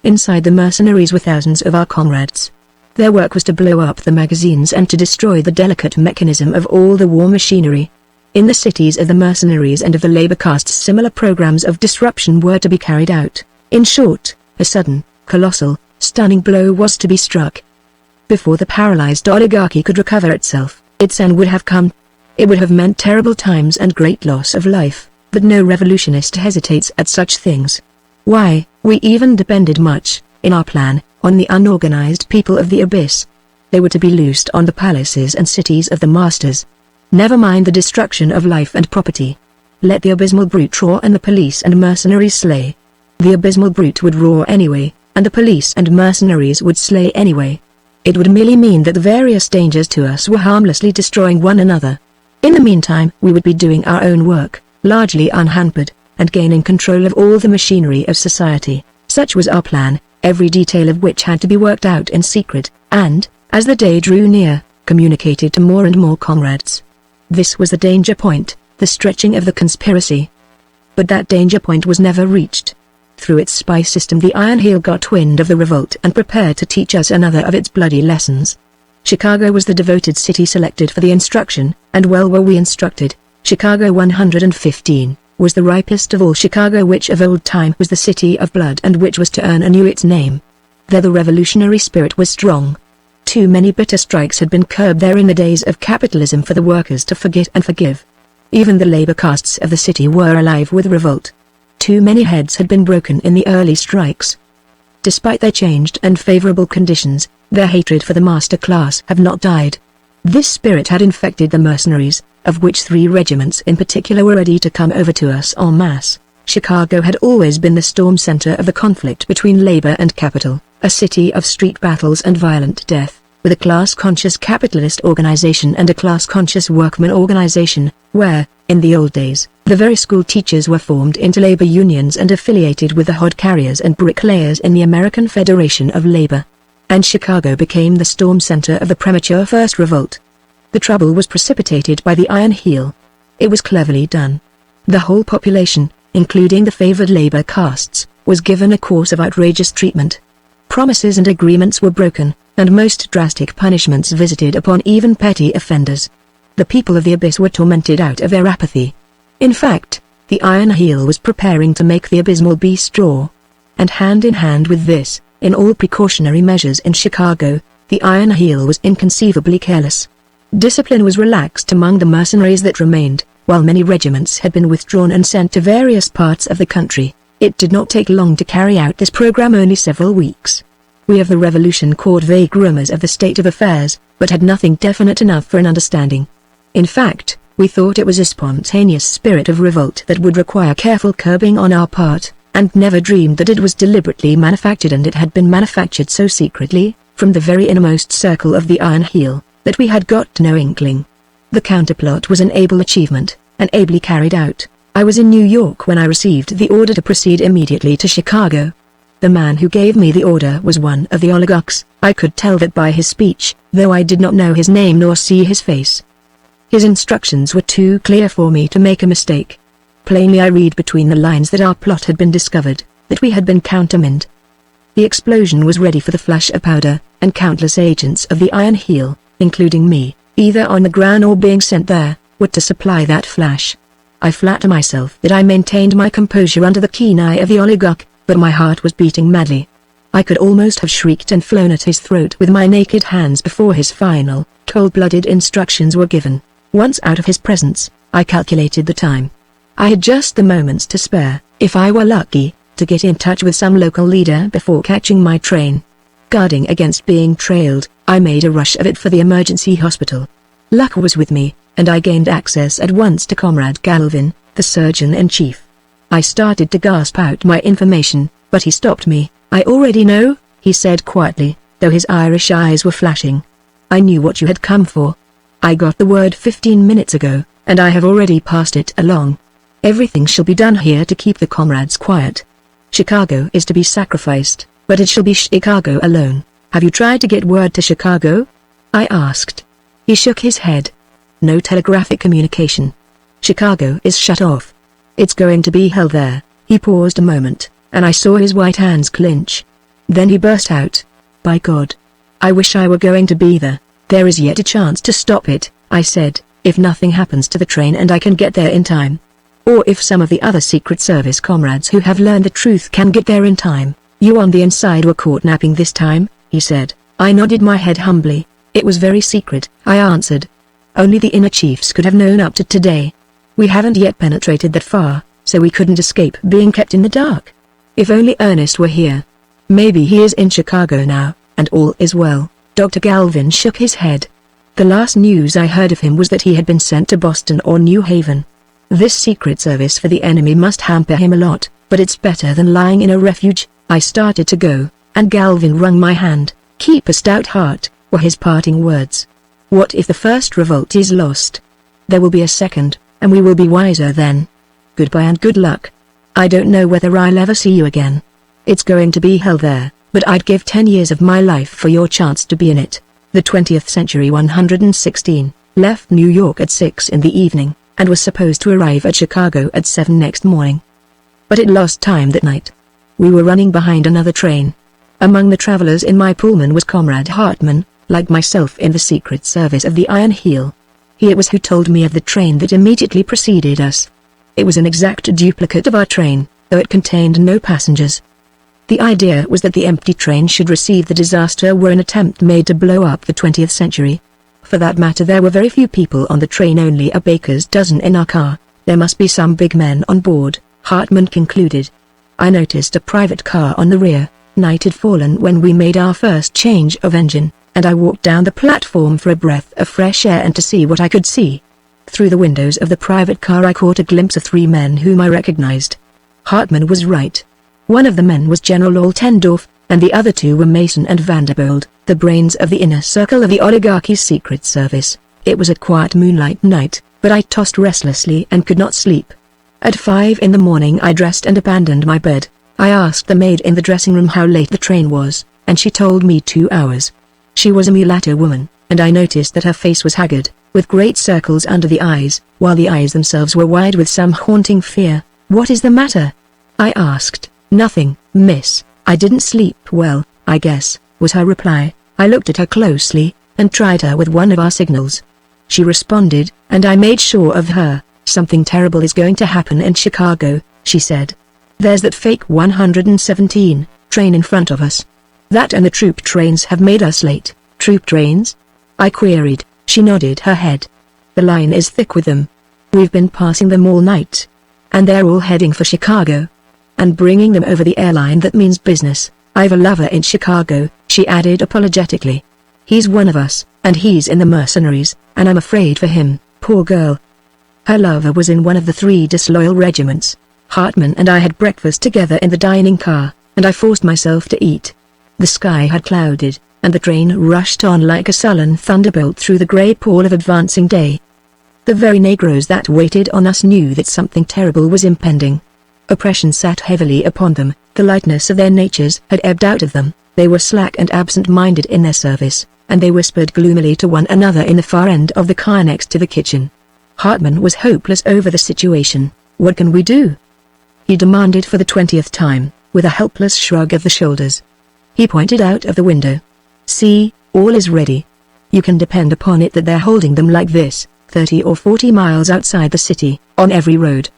Inside the mercenaries were thousands of our comrades. Their work was to blow up the magazines and to destroy the delicate mechanism of all the war machinery. In the cities of the mercenaries and of the labor castes similar programs of disruption were to be carried out. In short, a sudden, colossal, stunning blow was to be struck. Before the paralyzed oligarchy could recover itself, its end would have come. It would have meant terrible times and great loss of life, but no revolutionist hesitates at such things. Why, we even depended much, in our plan, on the unorganized people of the abyss. They were to be loosed on the palaces and cities of the masters. Never mind the destruction of life and property. Let the abysmal brute roar and the police and mercenaries slay. The abysmal brute would roar anyway, and the police and mercenaries would slay anyway. It would merely mean that the various dangers to us were harmlessly destroying one another. In the meantime we would be doing our own work, largely unhampered, and gaining control of all the machinery of society. Such was our plan, every detail of which had to be worked out in secret, and, as the day drew near, communicated to more and more comrades. This was the danger point, the stretching of the conspiracy. But that danger point was never reached. Through its spy system the Iron Heel got wind of the revolt and prepared to teach us another of its bloody lessons. Chicago was the devoted city selected for the instruction, and well were we instructed. Chicago 115 was the ripest of all. Chicago, which of old time was the city of blood and which was to earn anew its name. There the revolutionary spirit was strong. Too many bitter strikes had been curbed there in the days of capitalism for the workers to forget and forgive. Even the labor castes of the city were alive with revolt. Too many heads had been broken in the early strikes. Despite their changed and favorable conditions, their hatred for the master class have not died. This spirit had infected the mercenaries, of which 3 regiments in particular were ready to come over to us en masse. Chicago had always been the storm center of the conflict between labor and capital, a city of street battles and violent death, with a class-conscious capitalist organization and a class-conscious workman organization, where, in the old days, the very school teachers were formed into labor unions and affiliated with the hod carriers and bricklayers in the American Federation of Labor. And Chicago became the storm center of the premature First Revolt. The trouble was precipitated by the Iron Heel. It was cleverly done. The whole population, including the favored labor castes, was given a course of outrageous treatment. Promises and agreements were broken, and most drastic punishments visited upon even petty offenders. The people of the Abyss were tormented out of their apathy. In fact, the Iron Heel was preparing to make the abysmal beast straw. And hand in hand with this, in all precautionary measures in Chicago, the Iron Heel was inconceivably careless. Discipline was relaxed among the mercenaries that remained, while many regiments had been withdrawn and sent to various parts of the country. It did not take long to carry out this program, only several weeks. We of the revolution caught vague rumors of the state of affairs, but had nothing definite enough for an understanding. In fact, we thought it was a spontaneous spirit of revolt that would require careful curbing on our part, and never dreamed that it was deliberately manufactured, and it had been manufactured so secretly, from the very innermost circle of the Iron Heel, that we had got no inkling. The counterplot was an able achievement, and ably carried out. I was in New York when I received the order to proceed immediately to Chicago. The man who gave me the order was one of the oligarchs. I could tell that by his speech, though I did not know his name nor see his face. His instructions were too clear for me to make a mistake. Plainly I read between the lines that our plot had been discovered, that we had been countermined. The explosion was ready for the flash of powder, and countless agents of the Iron Heel, including me, either on the ground or being sent there, were to supply that flash. I flatter myself that I maintained my composure under the keen eye of the oligarch, but my heart was beating madly. I could almost have shrieked and flown at his throat with my naked hands before his final, cold-blooded instructions were given. Once out of his presence, I calculated the time. I had just the moments to spare, if I were lucky, to get in touch with some local leader before catching my train. Guarding against being trailed, I made a rush of it for the emergency hospital. Luck was with me, and I gained access at once to Comrade Galvin, the surgeon-in-chief. I started to gasp out my information, but he stopped me. "I already know," he said quietly, though his Irish eyes were flashing. "I knew what you had come for. I got the word 15 minutes ago, and I have already passed it along. Everything shall be done here to keep the comrades quiet. Chicago is to be sacrificed, but it shall be Chicago alone. Have you tried to get word to Chicago?" I asked. He shook his head. "No telegraphic communication. Chicago is shut off. It's going to be hell there." He paused a moment, and I saw his white hands clench. Then he burst out, "By God! I wish I were going to be there." "There is yet a chance to stop it," I said, "if nothing happens to the train and I can get there in time. Or if some of the other Secret Service comrades who have learned the truth can get there in time." "You on the inside were caught napping this time?" he said. I nodded my head humbly. "It was very secret," I answered. "Only the inner chiefs could have known up to today. We haven't yet penetrated that far, so we couldn't escape being kept in the dark. If only Ernest were here. Maybe he is in Chicago now, and all is well." Dr. Galvin shook his head. "The last news I heard of him was that he had been sent to Boston or New Haven. This secret service for the enemy must hamper him a lot, but it's better than lying in a refuge." I started to go, and Galvin wrung my hand. "Keep a stout heart," were his parting words. "What if the first revolt is lost? There will be a second, and we will be wiser then. Goodbye and good luck. I don't know whether I'll ever see you again. It's going to be hell there, but I'd give 10 years of my life for your chance to be in it." The 20th Century 116 left New York at 6 in the evening, and was supposed to arrive at Chicago at 7 next morning. But it lost time that night. We were running behind another train. Among the travelers in my Pullman was Comrade Hartman, like myself in the Secret Service of the Iron Heel. He it was who told me of the train that immediately preceded us. It was an exact duplicate of our train, though it contained no passengers. The idea was that the empty train should receive the disaster were an attempt made to blow up the 20th century. For that matter, there were very few people on the train, only a baker's dozen in our car. There must be some big men on board, Hartman concluded. I noticed a private car on the rear. Night had fallen when we made our first change of engine, and I walked down the platform for a breath of fresh air and to see what I could see. Through the windows of the private car I caught a glimpse of 3 men whom I recognized. Hartman was right. One of the men was General Altendorf, and the other 2 were Mason and Vanderbilt, the brains of the inner circle of the oligarchy's secret service. It was a quiet moonlight night, but I tossed restlessly and could not sleep. At 5 in the morning I dressed and abandoned my bed. I asked the maid in the dressing room how late the train was, and she told me 2 hours. She was a mulatto woman, and I noticed that her face was haggard, with great circles under the eyes, while the eyes themselves were wide with some haunting fear. "What is the matter?" I asked. "Nothing, miss. I didn't sleep well, I guess," was her reply. I looked at her closely, and tried her with one of our signals. She responded, and I made sure of her. "Something terrible is going to happen in Chicago," she said. "There's that fake 117 train in front of us. That and the troop trains have made us late." "Troop trains?" I queried. She nodded her head. "The line is thick with them. We've been passing them all night. And they're all heading for Chicago. And bringing them over the airline, that means business. I've a lover in Chicago," she added apologetically. "He's one of us, and he's in the mercenaries, and I'm afraid for him, poor girl." Her lover was in one of the 3 disloyal regiments. Hartman and I had breakfast together in the dining car, and I forced myself to eat. The sky had clouded, and the train rushed on like a sullen thunderbolt through the grey pall of advancing day. The very negroes that waited on us knew that something terrible was impending. Oppression sat heavily upon them, the lightness of their natures had ebbed out of them, they were slack and absent-minded in their service, and they whispered gloomily to one another in the far end of the car next to the kitchen. Hartman was hopeless over the situation. "What can we do?" he demanded for the 20th time, with a helpless shrug of the shoulders. He pointed out of the window. "See, all is ready. You can depend upon it that they're holding them like this, 30 or 40 miles outside the city, on every road."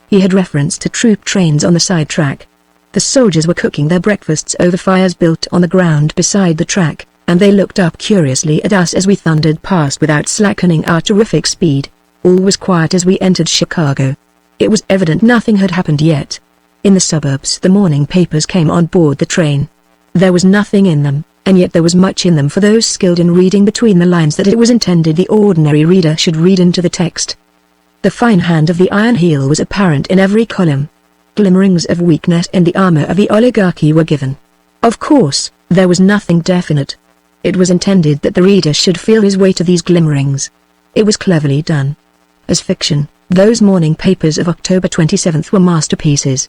He had reference to troop trains on the side track. The soldiers were cooking their breakfasts over fires built on the ground beside the track, and they looked up curiously at us as we thundered past without slackening our terrific speed. All was quiet as we entered Chicago. It was evident nothing had happened yet. In the suburbs the morning papers came on board the train. There was nothing in them, and yet there was much in them for those skilled in reading between the lines that it was intended the ordinary reader should read into the text. The fine hand of the Iron Heel was apparent in every column. Glimmerings of weakness in the armor of the oligarchy were given. Of course, there was nothing definite. It was intended that the reader should feel his way to these glimmerings. It was cleverly done. As fiction, those morning papers of October 27th were masterpieces.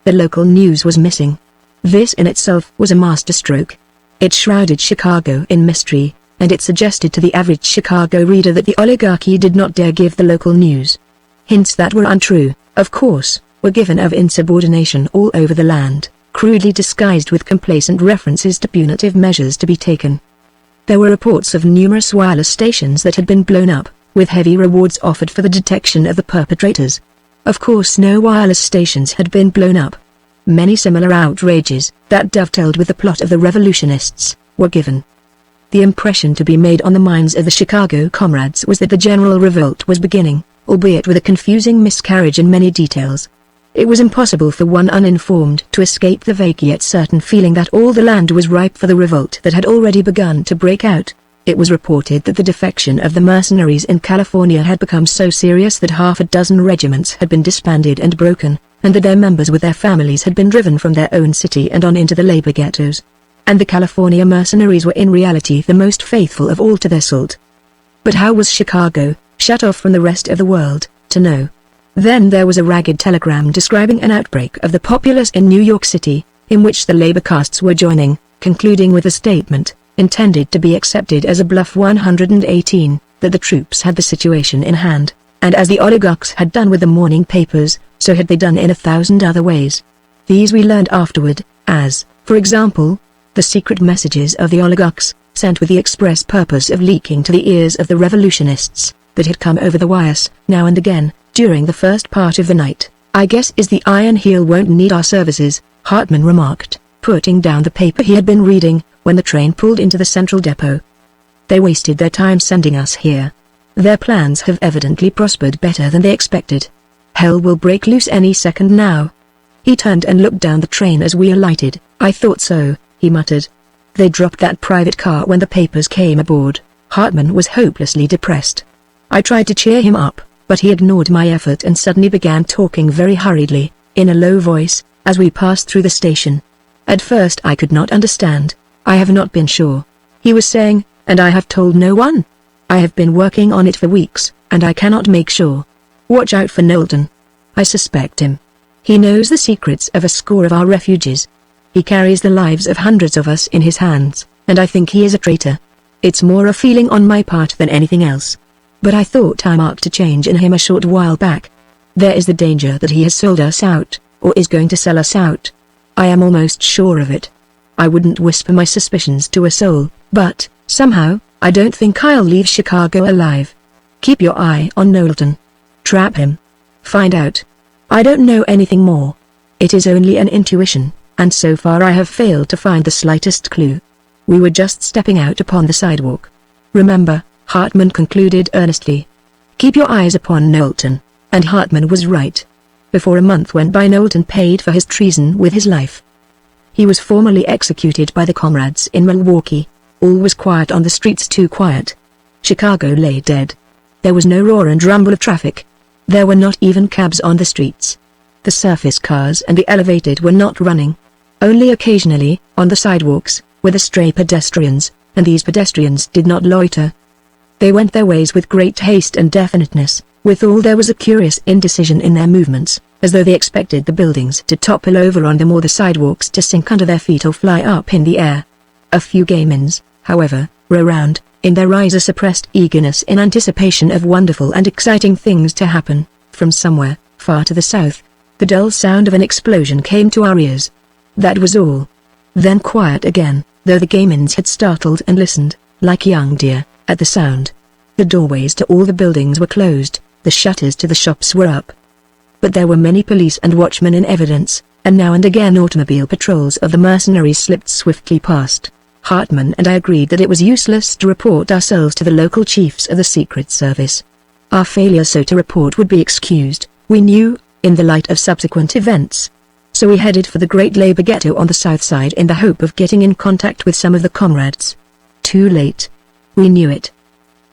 The local news was missing. This in itself was a masterstroke. It shrouded Chicago in mystery, and it suggested to the average Chicago reader that the oligarchy did not dare give the local news. Hints that were untrue, of course, were given of insubordination all over the land, crudely disguised with complacent references to punitive measures to be taken. There were reports of numerous wireless stations that had been blown up, with heavy rewards offered for the detection of the perpetrators. Of course no wireless stations had been blown up. Many similar outrages, that dovetailed with the plot of the revolutionists, were given. The impression to be made on the minds of the Chicago comrades was that the general revolt was beginning, albeit with a confusing miscarriage in many details. It was impossible for one uninformed to escape the vague yet certain feeling that all the land was ripe for the revolt that had already begun to break out. It was reported that the defection of the mercenaries in California had become so serious that half a dozen regiments had been disbanded and broken, and that their members with their families had been driven from their own city and on into the labor ghettos. And the California mercenaries were in reality the most faithful of all to their salt. But how was Chicago, shut off from the rest of the world, to know? Then there was a ragged telegram describing an outbreak of the populace in New York City, in which the labor castes were joining, concluding with a statement, intended to be accepted as a bluff 118, that the troops had the situation in hand, and as the oligarchs had done with the morning papers, so had they done in 1,000 other ways. These we learned afterward, as, for example, the secret messages of the oligarchs, sent with the express purpose of leaking to the ears of the revolutionists, that had come over the wires, now and again, during the first part of the night. "I guess is the Iron Heel won't need our services," Hartman remarked, putting down the paper he had been reading, when the train pulled into the central depot. "They wasted their time sending us here. Their plans have evidently prospered better than they expected. Hell will break loose any second now." He turned and looked down the train as we alighted. "I thought so," he muttered. "They dropped that private car when the papers came aboard." Hartman was hopelessly depressed. I tried to cheer him up, but he ignored my effort and suddenly began talking very hurriedly, in a low voice, as we passed through the station. At first I could not understand. "I have not been sure," he was saying, "and I have told no one. I have been working on it for weeks, and I cannot make sure. Watch out for Knowlton. I suspect him. He knows the secrets of a score of our refugees. He carries the lives of hundreds of us in his hands, and I think he is a traitor. It's more a feeling on my part than anything else. But I thought I marked a change in him a short while back. There is the danger that he has sold us out, or is going to sell us out. I am almost sure of it. I wouldn't whisper my suspicions to a soul, but, somehow, I don't think I'll leave Chicago alive. Keep your eye on Knowlton. Trap him. Find out. I don't know anything more. It is only an intuition, and so far I have failed to find the slightest clue." We were just stepping out upon the sidewalk. "Remember," Hartman concluded earnestly. "Keep your eyes upon Knowlton." And Hartman was right. Before a month went by, Knowlton paid for his treason with his life. He was formally executed by the comrades in Milwaukee. All was quiet on the streets, too quiet. Chicago lay dead. There was no roar and rumble of traffic. There were not even cabs on the streets. The surface cars and the elevated were not running. Only occasionally, on the sidewalks, were the stray pedestrians, and these pedestrians did not loiter. They went their ways with great haste and definiteness. Withal there was a curious indecision in their movements, as though they expected the buildings to topple over on them or the sidewalks to sink under their feet or fly up in the air. A few gamins, however, were around, in their eyes a suppressed eagerness in anticipation of wonderful and exciting things to happen. From somewhere, far to the south, the dull sound of an explosion came to our ears. That was all. Then quiet again, though the gamins had startled and listened, like young deer, at the sound. The doorways to all the buildings were closed, the shutters to the shops were up. But there were many police and watchmen in evidence, and now and again automobile patrols of the mercenaries slipped swiftly past. Hartman and I agreed that it was useless to report ourselves to the local chiefs of the Secret Service. Our failure so to report would be excused, we knew, in the light of subsequent events. So we headed for the Great Labor Ghetto on the south side in the hope of getting in contact with some of the comrades. Too late. We knew it.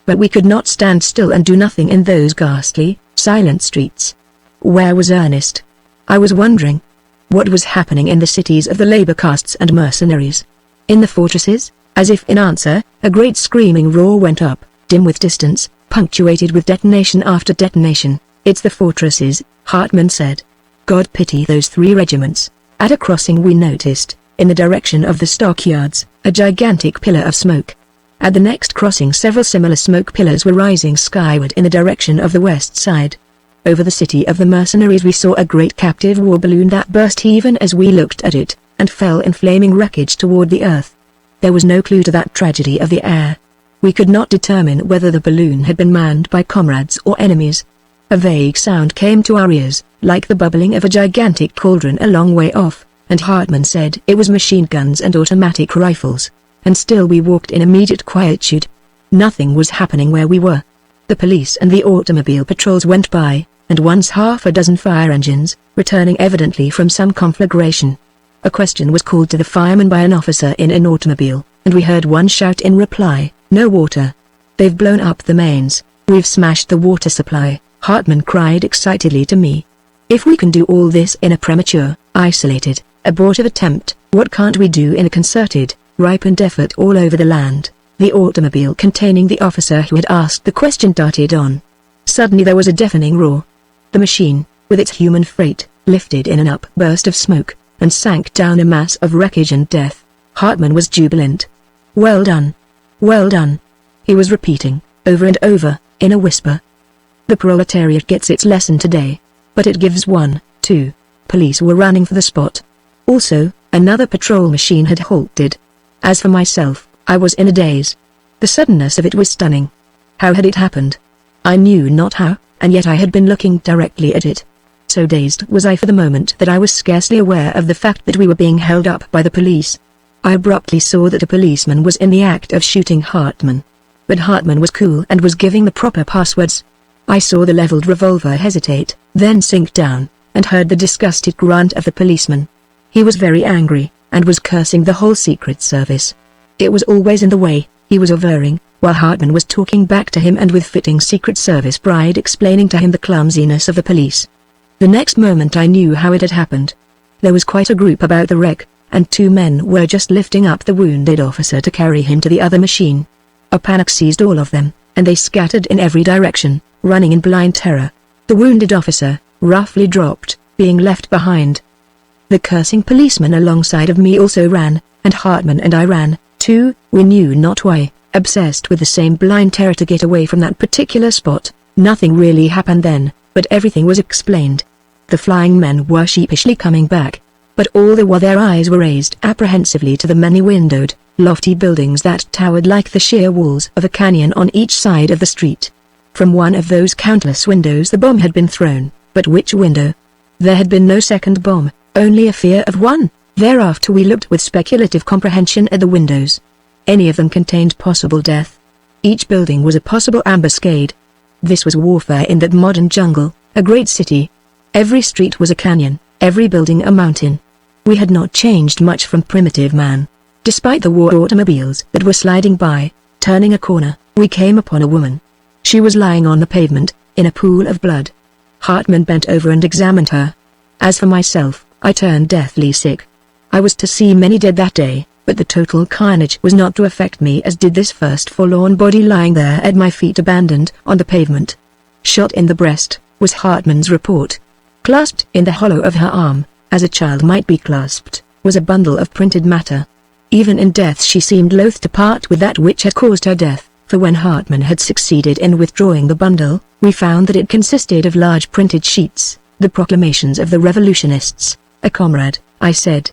But we could not stand still and do nothing in those ghastly, silent streets. Where was Ernest? I was wondering. What was happening in the cities of the labor castes and mercenaries? In the fortresses? As if in answer, a great screaming roar went up, dim with distance, punctuated with detonation after detonation. "It's the fortresses," Hartman said. "God pity those 3 regiments." At a crossing we noticed, in the direction of the stockyards, a gigantic pillar of smoke. At the next crossing several similar smoke pillars were rising skyward in the direction of the west side. Over the city of the mercenaries we saw a great captive war balloon that burst even as we looked at it, and fell in flaming wreckage toward the earth. There was no clue to that tragedy of the air. We could not determine whether the balloon had been manned by comrades or enemies. A vague sound came to our ears, like the bubbling of a gigantic cauldron a long way off, and Hartman said it was machine guns and automatic rifles. And still we walked in immediate quietude. Nothing was happening where we were. The police and the automobile patrols went by, and once half a dozen fire engines, returning evidently from some conflagration. A question was called to the fireman by an officer in an automobile, and we heard one shout in reply, "No water. They've blown up the mains, we've smashed the water supply," Hartman cried excitedly to me. "If we can do all this in a premature, isolated, abortive attempt, what can't we do in a concerted, ripened effort all over the land?" The automobile containing the officer who had asked the question darted on. Suddenly there was a deafening roar. The machine, with its human freight, lifted in an upburst of smoke, and sank down a mass of wreckage and death. Hartman was jubilant. "Well done. Well done," he was repeating, over and over, in a whisper. "The proletariat gets its lesson today. But it gives one, too. Police were running for the spot. Also, another patrol machine had halted. As for myself, I was in a daze. The suddenness of it was stunning. How had it happened? I knew not how, and yet I had been looking directly at it. So dazed was I for the moment that I was scarcely aware of the fact that we were being held up by the police. I abruptly saw that a policeman was in the act of shooting Hartman. But Hartman was cool and was giving the proper passwords. I saw the leveled revolver hesitate, then sink down, and heard the disgusted grunt of the policeman. He was very angry, and was cursing the whole Secret Service. It was always in the way, he was averring, while Hartman was talking back to him and with fitting Secret Service pride explaining to him the clumsiness of the police. The next moment I knew how it had happened. There was quite a group about the wreck, and 2 men were just lifting up the wounded officer to carry him to the other machine. A panic seized all of them, and they scattered in every direction, running in blind terror. The wounded officer, roughly dropped, being left behind. The cursing policeman alongside of me also ran, and Hartman and I ran, too, we knew not why, obsessed with the same blind terror to get away from that particular spot. Nothing really happened then, but everything was explained. The flying men were sheepishly coming back, but all the while their eyes were raised apprehensively to the many-windowed, lofty buildings that towered like the sheer walls of a canyon on each side of the street. From one of those countless windows the bomb had been thrown, but which window? There had been no second bomb, only a fear of one. Thereafter we looked with speculative comprehension at the windows. Any of them contained possible death. Each building was a possible ambuscade. This was warfare in that modern jungle, a great city. Every street was a canyon, every building a mountain. We had not changed much from primitive man. Despite the war automobiles that were sliding by, turning a corner, we came upon a woman. She was lying on the pavement, in a pool of blood. Hartman bent over and examined her. As for myself, I turned deathly sick. I was to see many dead that day, but the total carnage was not to affect me as did this first forlorn body lying there at my feet abandoned on the pavement. Shot in the breast, was Hartman's report. Clasped in the hollow of her arm, as a child might be clasped, was a bundle of printed matter. Even in death she seemed loath to part with that which had caused her death, for when Hartman had succeeded in withdrawing the bundle, we found that it consisted of large printed sheets, the proclamations of the revolutionists. "A comrade," I said.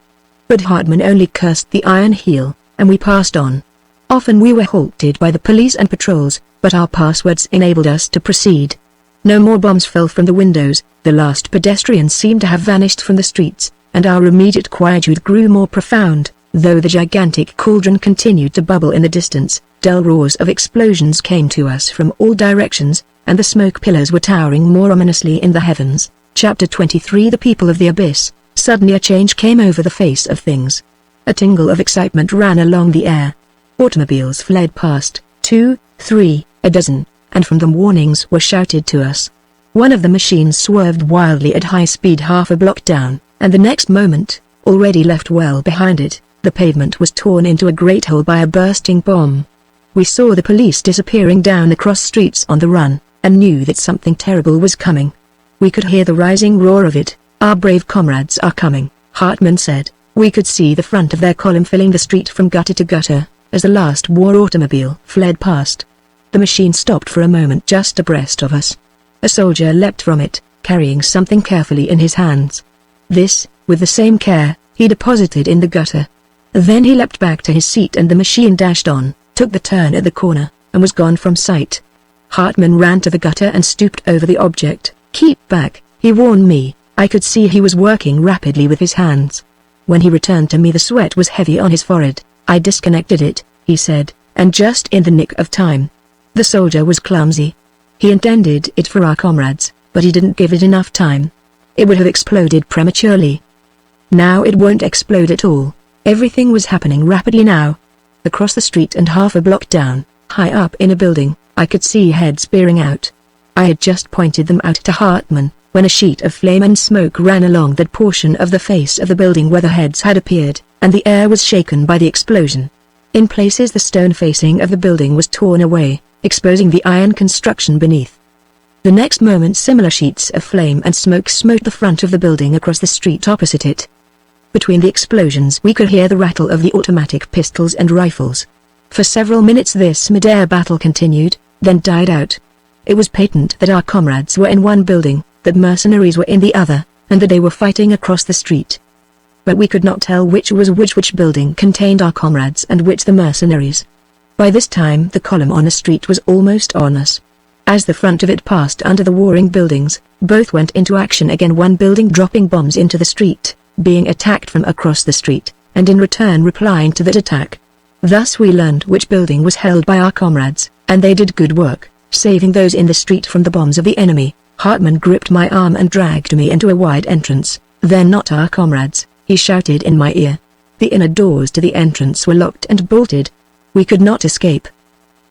But Hartman only cursed the iron heel, and we passed on. Often we were halted by the police and patrols, but our passwords enabled us to proceed. No more bombs fell from the windows, the last pedestrians seemed to have vanished from the streets, and our immediate quietude grew more profound, though the gigantic cauldron continued to bubble in the distance. Dull roars of explosions came to us from all directions, and the smoke pillars were towering more ominously in the heavens. Chapter 23 The People of the Abyss. Suddenly a change came over the face of things. A tingle of excitement ran along the air. Automobiles fled past, 2, 3, a dozen, and from them warnings were shouted to us. One of the machines swerved wildly at high speed half a block down, and the next moment, already left well behind it, the pavement was torn into a great hole by a bursting bomb. We saw the police disappearing down the cross streets on the run, and knew that something terrible was coming. We could hear the rising roar of it. "Our brave comrades are coming," Hartman said. We could see the front of their column filling the street from gutter to gutter, as the last war automobile fled past. The machine stopped for a moment just abreast of us. A soldier leapt from it, carrying something carefully in his hands. This, with the same care, he deposited in the gutter. Then he leapt back to his seat and the machine dashed on, took the turn at the corner, and was gone from sight. Hartman ran to the gutter and stooped over the object. "Keep back," he warned me. I could see he was working rapidly with his hands. When he returned to me the sweat was heavy on his forehead. "I disconnected it," he said, "and just in the nick of time." The soldier was clumsy. He intended it for our comrades, but he didn't give it enough time. It would have exploded prematurely. Now it won't explode at all. Everything was happening rapidly now. Across the street and half a block down, high up in a building, I could see heads peering out. I had just pointed them out to Hartman, when a sheet of flame and smoke ran along that portion of the face of the building where the heads had appeared, and the air was shaken by the explosion. In places the stone facing of the building was torn away, exposing the iron construction beneath. The next moment similar sheets of flame and smoke smote the front of the building across the street opposite it. Between the explosions we could hear the rattle of the automatic pistols and rifles. For several minutes this mid-air battle continued, then died out. It was patent that our comrades were in one building, that mercenaries were in the other, and that they were fighting across the street. But we could not tell which was which building contained our comrades and which the mercenaries. By this time the column on the street was almost on us. As the front of it passed under the warring buildings, both went into action again, one building dropping bombs into the street, being attacked from across the street, and in return replying to that attack. Thus we learned which building was held by our comrades, and they did good work, saving those in the street from the bombs of the enemy. Hartman gripped my arm and dragged me into a wide entrance. "They're not our comrades," he shouted in my ear. The inner doors to the entrance were locked and bolted. We could not escape.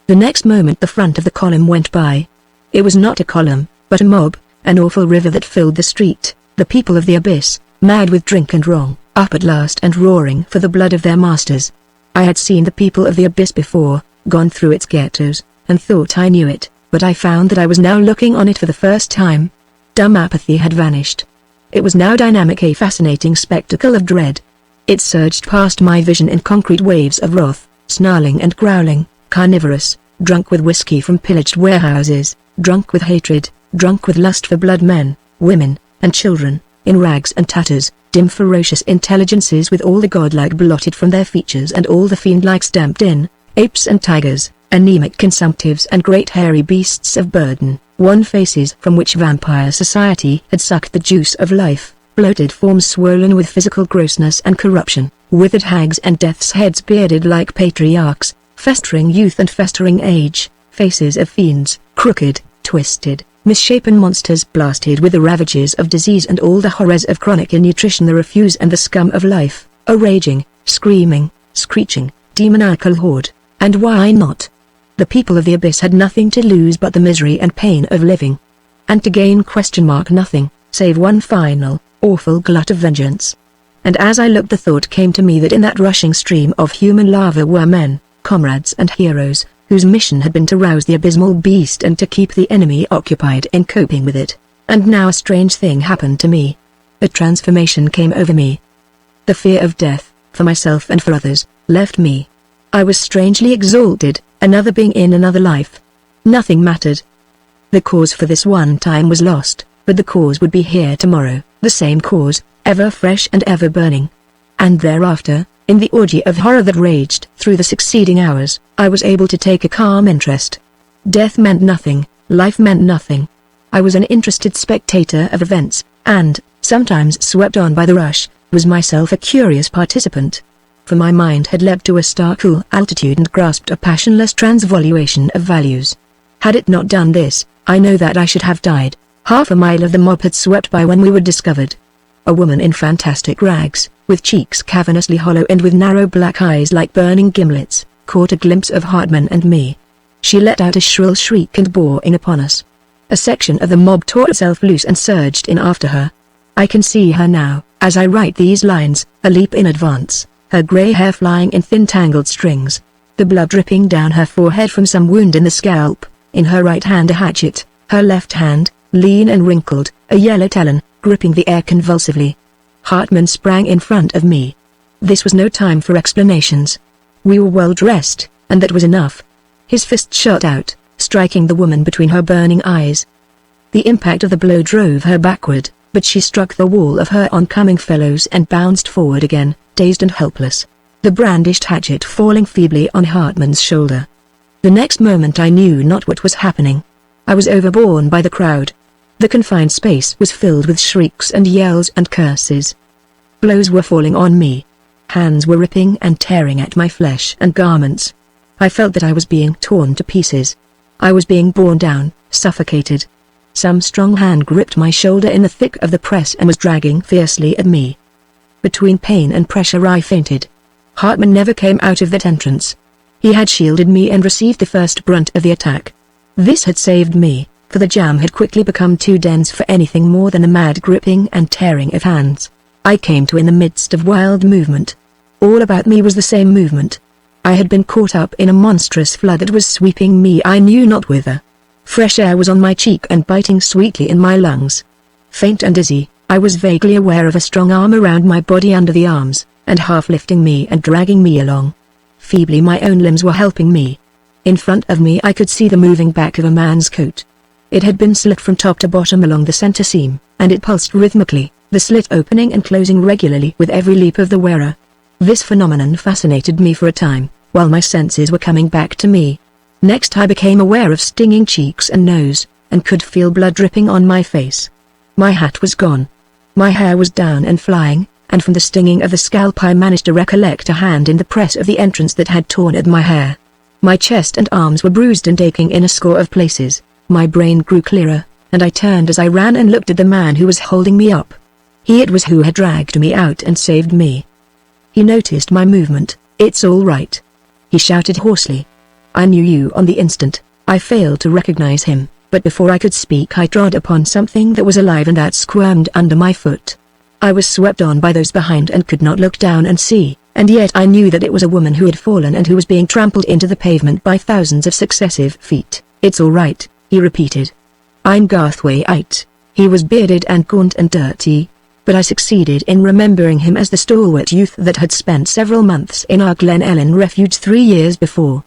The next moment the front of the column went by. It was not a column, but a mob, an awful river that filled the street, the people of the abyss, mad with drink and wrong, up at last and roaring for the blood of their masters. I had seen the people of the abyss before, gone through its ghettos, and thought I knew it, but I found that I was now looking on it for the first time. Dumb apathy had vanished. It was now dynamic, a fascinating spectacle of dread. It surged past my vision in concrete waves of wrath, snarling and growling, carnivorous, drunk with whiskey from pillaged warehouses, drunk with hatred, drunk with lust for blood, men, women, and children, in rags and tatters, dim ferocious intelligences with all the godlike blotted from their features and all the fiend-like stamped in, apes and tigers, anemic consumptives and great hairy beasts of burden, wan faces from which vampire society had sucked the juice of life, bloated forms swollen with physical grossness and corruption, withered hags and death's heads bearded like patriarchs, festering youth and festering age, faces of fiends, crooked, twisted, misshapen monsters blasted with the ravages of disease and all the horrors of chronic malnutrition, the refuse and the scum of life, a raging, screaming, screeching, demoniacal horde, and why not? The people of the abyss had nothing to lose but the misery and pain of living. And to gain nothing, save one final, awful glut of vengeance. And as I looked the thought came to me that in that rushing stream of human lava were men, comrades and heroes, whose mission had been to rouse the abysmal beast and to keep the enemy occupied in coping with it. And now a strange thing happened to me. A transformation came over me. The fear of death, for myself and for others, left me. I was strangely exalted, another being in another life. Nothing mattered. The cause for this one time was lost, but the cause would be here tomorrow, the same cause, ever fresh and ever burning. And thereafter, in the orgy of horror that raged through the succeeding hours, I was able to take a calm interest. Death meant nothing, life meant nothing. I was an interested spectator of events, and, sometimes swept on by the rush, was myself a curious participant. For my mind had leapt to a stark cool altitude and grasped a passionless transvaluation of values. Had it not done this, I know that I should have died. Half a mile of the mob had swept by when we were discovered. A woman in fantastic rags, with cheeks cavernously hollow and with narrow black eyes like burning gimlets, caught a glimpse of Hartman and me. She let out a shrill shriek and bore in upon us. A section of the mob tore itself loose and surged in after her. I can see her now, as I write these lines, a leap in advance, her grey hair flying in thin tangled strings, the blood dripping down her forehead from some wound in the scalp, in her right hand a hatchet, her left hand, lean and wrinkled, a yellow talon, gripping the air convulsively. Hartman sprang in front of me. This was no time for explanations. We were well dressed, and that was enough. His fist shot out, striking the woman between her burning eyes. The impact of the blow drove her backward, but she struck the wall of her oncoming fellows and bounced forward again, dazed and helpless, the brandished hatchet falling feebly on Hartman's shoulder. The next moment I knew not what was happening. I was overborne by the crowd. The confined space was filled with shrieks and yells and curses. Blows were falling on me. Hands were ripping and tearing at my flesh and garments. I felt that I was being torn to pieces. I was being borne down, suffocated. Some strong hand gripped my shoulder in the thick of the press and was dragging fiercely at me. Between pain and pressure I fainted. Hartman never came out of that entrance. He had shielded me and received the first brunt of the attack. This had saved me, for the jam had quickly become too dense for anything more than a mad gripping and tearing of hands. I came to in the midst of wild movement. All about me was the same movement. I had been caught up in a monstrous flood that was sweeping me I knew not whither. Fresh air was on my cheek and biting sweetly in my lungs. Faint and dizzy, I was vaguely aware of a strong arm around my body under the arms, and half lifting me and dragging me along. Feebly my own limbs were helping me. In front of me I could see the moving back of a man's coat. It had been slit from top to bottom along the center seam, and it pulsed rhythmically, the slit opening and closing regularly with every leap of the wearer. This phenomenon fascinated me for a time, while my senses were coming back to me. Next I became aware of stinging cheeks and nose, and could feel blood dripping on my face. My hat was gone. My hair was down and flying, and from the stinging of the scalp I managed to recollect a hand in the press of the entrance that had torn at my hair. My chest and arms were bruised and aching in a score of places. My brain grew clearer, and I turned as I ran and looked at the man who was holding me up. He it was who had dragged me out and saved me. He noticed my movement. "It's all right," he shouted hoarsely. "I knew you on the instant." I failed to recognize him, but before I could speak I trod upon something that was alive and that squirmed under my foot. I was swept on by those behind and could not look down and see, and yet I knew that it was a woman who had fallen and who was being trampled into the pavement by thousands of successive feet. "It's all right," he repeated. "I'm Garthwaite." He was bearded and gaunt and dirty, but I succeeded in remembering him as the stalwart youth that had spent several months in our Glen Ellen refuge 3 years before.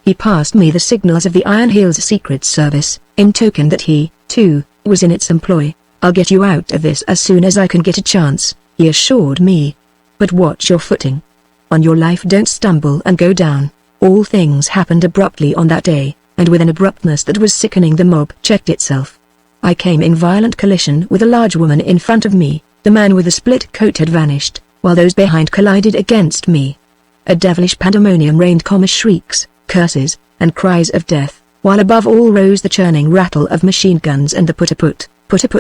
He passed me the signals of the Iron Hills Secret Service, in token that he, too, was in its employ. "I'll get you out of this as soon as I can get a chance," he assured me. "But watch your footing. On your life, don't stumble and go down." All things happened abruptly on that day, and with an abruptness that was sickening. The mob checked itself. I came in violent collision with a large woman in front of me. The man with the split coat had vanished, while those behind collided against me. A devilish pandemonium reigned, shrieks, curses, and cries of death, while above all rose the churning rattle of machine guns and the put-a-put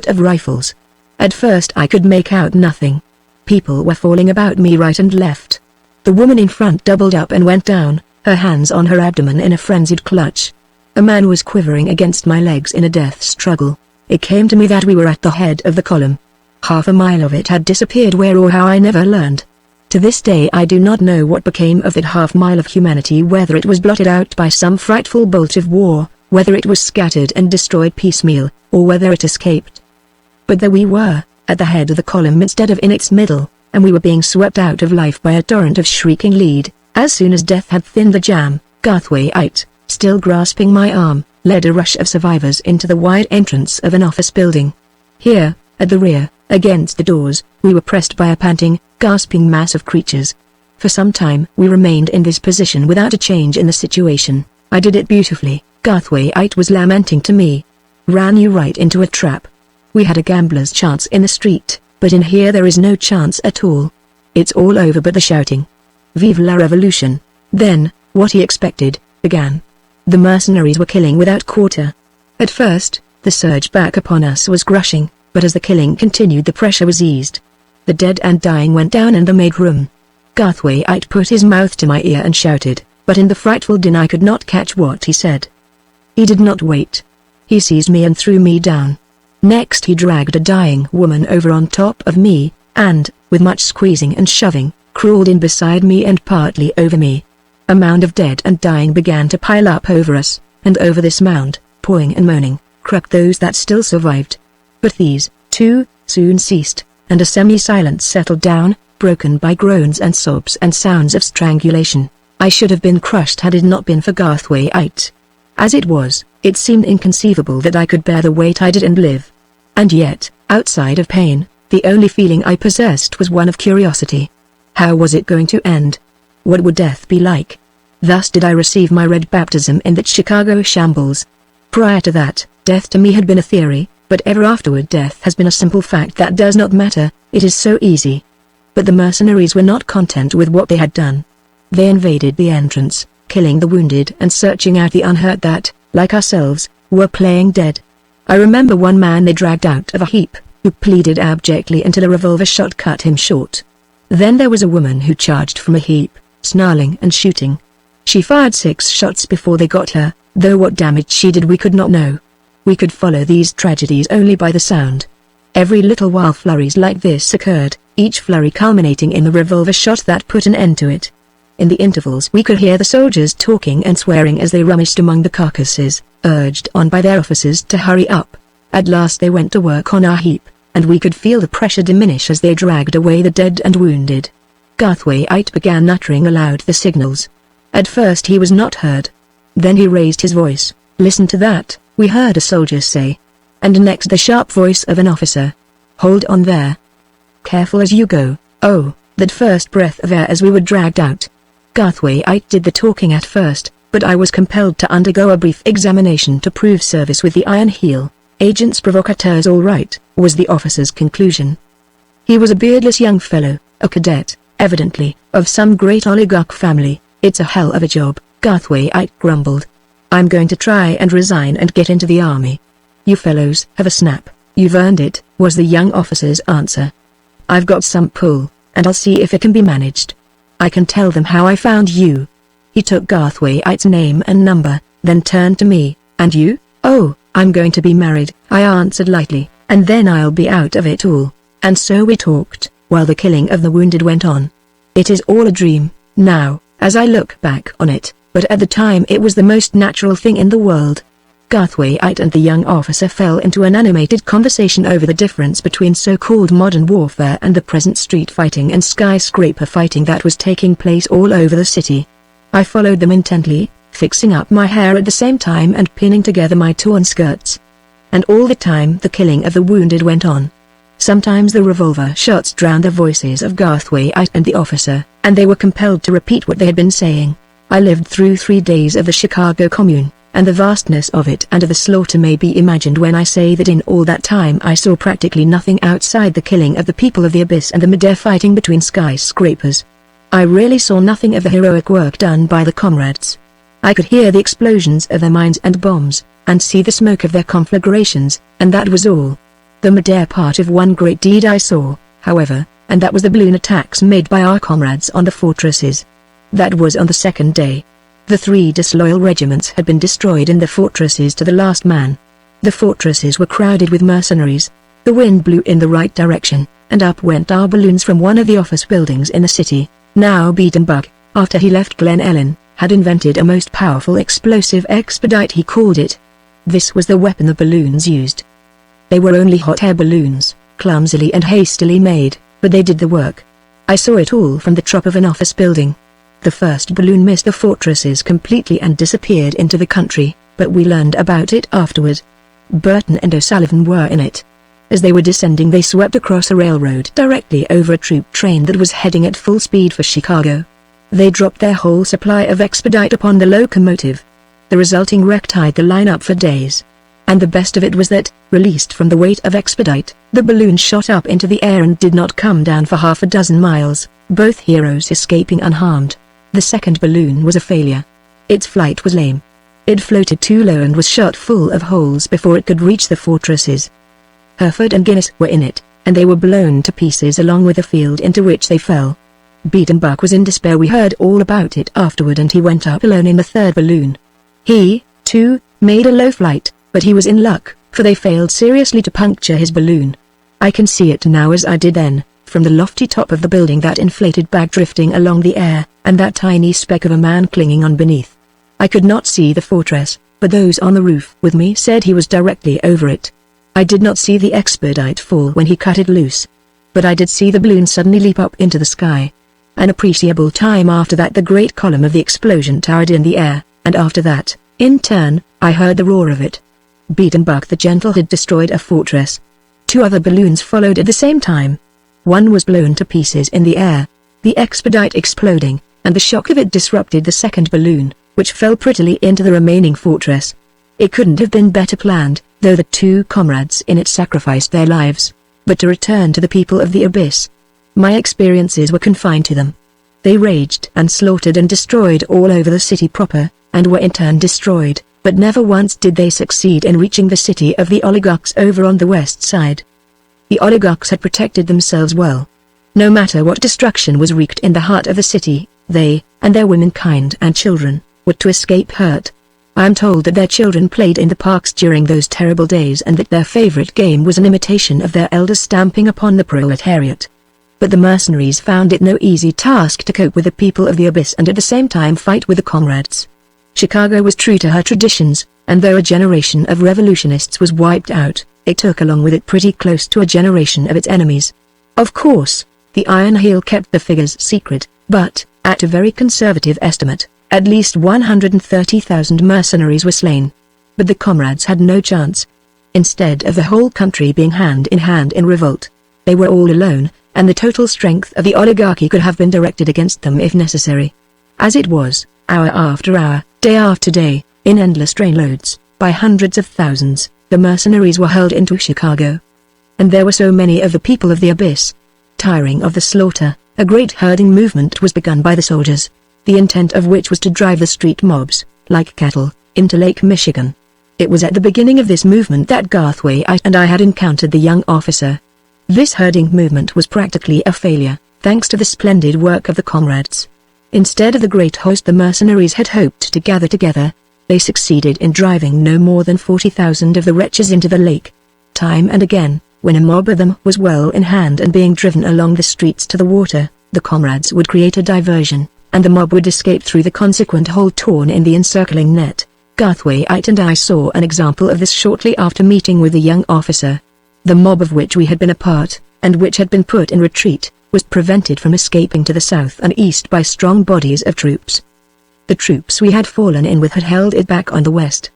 of rifles. At first I could make out nothing. People were falling about me right and left. The woman in front doubled up and went down, her hands on her abdomen in a frenzied clutch. A man was quivering against my legs in a death struggle. It came to me that we were at the head of the column. Half a mile of it had disappeared, where or how I never learned. To this day I do not know what became of that half mile of humanity, whether it was blotted out by some frightful bolt of war, whether it was scattered and destroyed piecemeal, or whether it escaped. But there we were, at the head of the column instead of in its middle, and we were being swept out of life by a torrent of shrieking lead. As soon as death had thinned the jam, Garthwaite, still grasping my arm, led a rush of survivors into the wide entrance of an office building. Here, at the rear, against the doors, we were pressed by a panting, gasping mass of creatures. For some time we remained in this position without a change in the situation. "I did it beautifully," Garthwaite was lamenting to me. "Ran you right into a trap. We had a gambler's chance in the street, but in here there is no chance at all. It's all over but the shouting. Vive la revolution." Then, what he expected, began. The mercenaries were killing without quarter. At first, the surge back upon us was crushing, but as the killing continued the pressure was eased. The dead and dying went down and they made room. Garthwaite put his mouth to my ear and shouted, but in the frightful din I could not catch what he said. He did not wait. He seized me and threw me down. Next he dragged a dying woman over on top of me, and, with much squeezing and shoving, crawled in beside me and partly over me. A mound of dead and dying began to pile up over us, and over this mound, pawing and moaning, crept those that still survived. But these, too, soon ceased, and a semi-silence settled down, broken by groans and sobs and sounds of strangulation. I should have been crushed had it not been for Garthwaite. As it was, it seemed inconceivable that I could bear the weight I did and live. And yet, outside of pain, the only feeling I possessed was one of curiosity. How was it going to end? What would death be like? Thus did I receive my red baptism in that Chicago shambles. Prior to that, death to me had been a theory, but ever afterward death has been a simple fact that does not matter, it is so easy. But the mercenaries were not content with what they had done. They invaded the entrance, killing the wounded and searching out the unhurt that, like ourselves, were playing dead. I remember one man they dragged out of a heap, who pleaded abjectly until a revolver shot cut him short. Then there was a woman who charged from a heap, snarling and shooting. She fired 6 shots before they got her, though what damage she did we could not know. We could follow these tragedies only by the sound. Every little while flurries like this occurred, each flurry culminating in the revolver shot that put an end to it. In the intervals we could hear the soldiers talking and swearing as they rummaged among the carcasses, urged on by their officers to hurry up. At last they went to work on our heap, and we could feel the pressure diminish as they dragged away the dead and wounded. Garthwaite began uttering aloud the signals. At first he was not heard. Then he raised his voice. "Listen to that," we heard a soldier say. And next the sharp voice of an officer. "Hold on there. careful as you go." Oh, that first breath of air as we were dragged out. Garthwaite did the talking at first, but I was compelled to undergo a brief examination to prove service with the Iron Heel. "Agents provocateurs all right," was the officer's conclusion. He was a beardless young fellow, a cadet, evidently, of some great oligarch family. "It's a hell of a job," Garthwaite grumbled. "I'm going to try and resign and get into the army." "You fellows have a snap, you've earned it," was the young officer's answer. "I've got some pull, and I'll see if it can be managed. I can tell them how I found you." He took Garthwaite's name and number, then turned to me. "And you?" "Oh, I'm going to be married," I answered lightly, "and then I'll be out of it all." And so we talked, while the killing of the wounded went on. It is all a dream, now, as I look back on it, but at the time it was the most natural thing in the world. Garthwaite and the young officer fell into an animated conversation over the difference between so-called modern warfare and the present street fighting and skyscraper fighting that was taking place all over the city. I followed them intently, fixing up my hair at the same time and pinning together my torn skirts. And all the time the killing of the wounded went on. Sometimes the revolver shots drowned the voices of Garthwaite and the officer, and they were compelled to repeat what they had been saying. I lived through 3 days of the Chicago Commune, and the vastness of it and of the slaughter may be imagined when I say that in all that time I saw practically nothing outside the killing of the people of the Abyss and the midair fighting between skyscrapers. I really saw nothing of the heroic work done by the comrades. I could hear the explosions of their mines and bombs, and see the smoke of their conflagrations, and that was all. The midair part of one great deed I saw, however, and that was the balloon attacks made by our comrades on the fortresses. That was on the second day. The 3 disloyal regiments had been destroyed in the fortresses to the last man. The fortresses were crowded with mercenaries. The wind blew in the right direction, and up went our balloons from one of the office buildings in the city. Now Beatenbuck, after he left Glen Ellen, had invented a most powerful explosive expedite he called it. This was the weapon the balloons used. They were only hot air balloons, clumsily and hastily made, but they did the work. I saw it all from the top of an office building. The first balloon missed the fortresses completely and disappeared into the country, but we learned about it afterward. Burton and O'Sullivan were in it. As they were descending they swept across a railroad directly over a troop train that was heading at full speed for Chicago. They dropped their whole supply of expedite upon the locomotive. The resulting wreck tied the line up for days. And the best of it was that, released from the weight of expedite, the balloon shot up into the air and did not come down for half a dozen miles, both heroes escaping unharmed. The second balloon was a failure. Its flight was lame. It floated too low and was shot full of holes before it could reach the fortresses. Hereford and Guinness were in it, and they were blown to pieces along with the field into which they fell. Beatenbuck was in despair. We heard all about it afterward, and he went up alone in the third balloon. He, too, made a low flight, but he was in luck, for they failed seriously to puncture his balloon. I can see it now as I did then, from the lofty top of the building, that inflated bag drifting along the air, and that tiny speck of a man clinging on beneath. I could not see the fortress, but those on the roof with me said he was directly over it. I did not see the expedite fall when he cut it loose, but I did see the balloon suddenly leap up into the sky. An appreciable time after that the great column of the explosion towered in the air, and after that, in turn, I heard the roar of it. Beatenbuck the Gentle had destroyed a fortress. 2 other balloons followed at the same time. One was blown to pieces in the air, the expedite exploding, and the shock of it disrupted the second balloon, which fell prettily into the remaining fortress. It couldn't have been better planned, though the 2 comrades in it sacrificed their lives. But to return to the people of the Abyss. My experiences were confined to them. They raged and slaughtered and destroyed all over the city proper, and were in turn destroyed, but never once did they succeed in reaching the city of the oligarchs over on the west side. The oligarchs had protected themselves well. No matter what destruction was wreaked in the heart of the city, they, and their womenkind and children, were to escape hurt. I am told that their children played in the parks during those terrible days, and that their favorite game was an imitation of their elders stamping upon the proletariat. But the mercenaries found it no easy task to cope with the people of the Abyss and at the same time fight with the comrades. Chicago was true to her traditions, and though a generation of revolutionists was wiped out, it took along with it pretty close to a generation of its enemies. Of course, the Iron Heel kept the figures secret, but, at a very conservative estimate, at least 130,000 mercenaries were slain. But the comrades had no chance. Instead of the whole country being hand in hand in revolt, they were all alone, and the total strength of the oligarchy could have been directed against them if necessary. As it was, hour after hour, day after day, in endless trainloads, by hundreds of thousands, the mercenaries were hurled into Chicago. And there were so many of the people of the abyss. Tiring of the slaughter, a great herding movement was begun by the soldiers, the intent of which was to drive the street mobs, like cattle, into Lake Michigan. It was at the beginning of this movement that Garthwaite and I had encountered the young officer. This herding movement was practically a failure, thanks to the splendid work of the comrades. Instead of the great host the mercenaries had hoped to gather together, they succeeded in driving no more than 40,000 of the wretches into the lake. Time and again, when a mob of them was well in hand and being driven along the streets to the water, the comrades would create a diversion, and the mob would escape through the consequent hole torn in the encircling net. Garthwaite and I saw an example of this shortly after meeting with the young officer. The mob of which we had been a part, and which had been put in retreat, was prevented from escaping to the south and east by strong bodies of troops. The troops we had fallen in with had held it back on the west.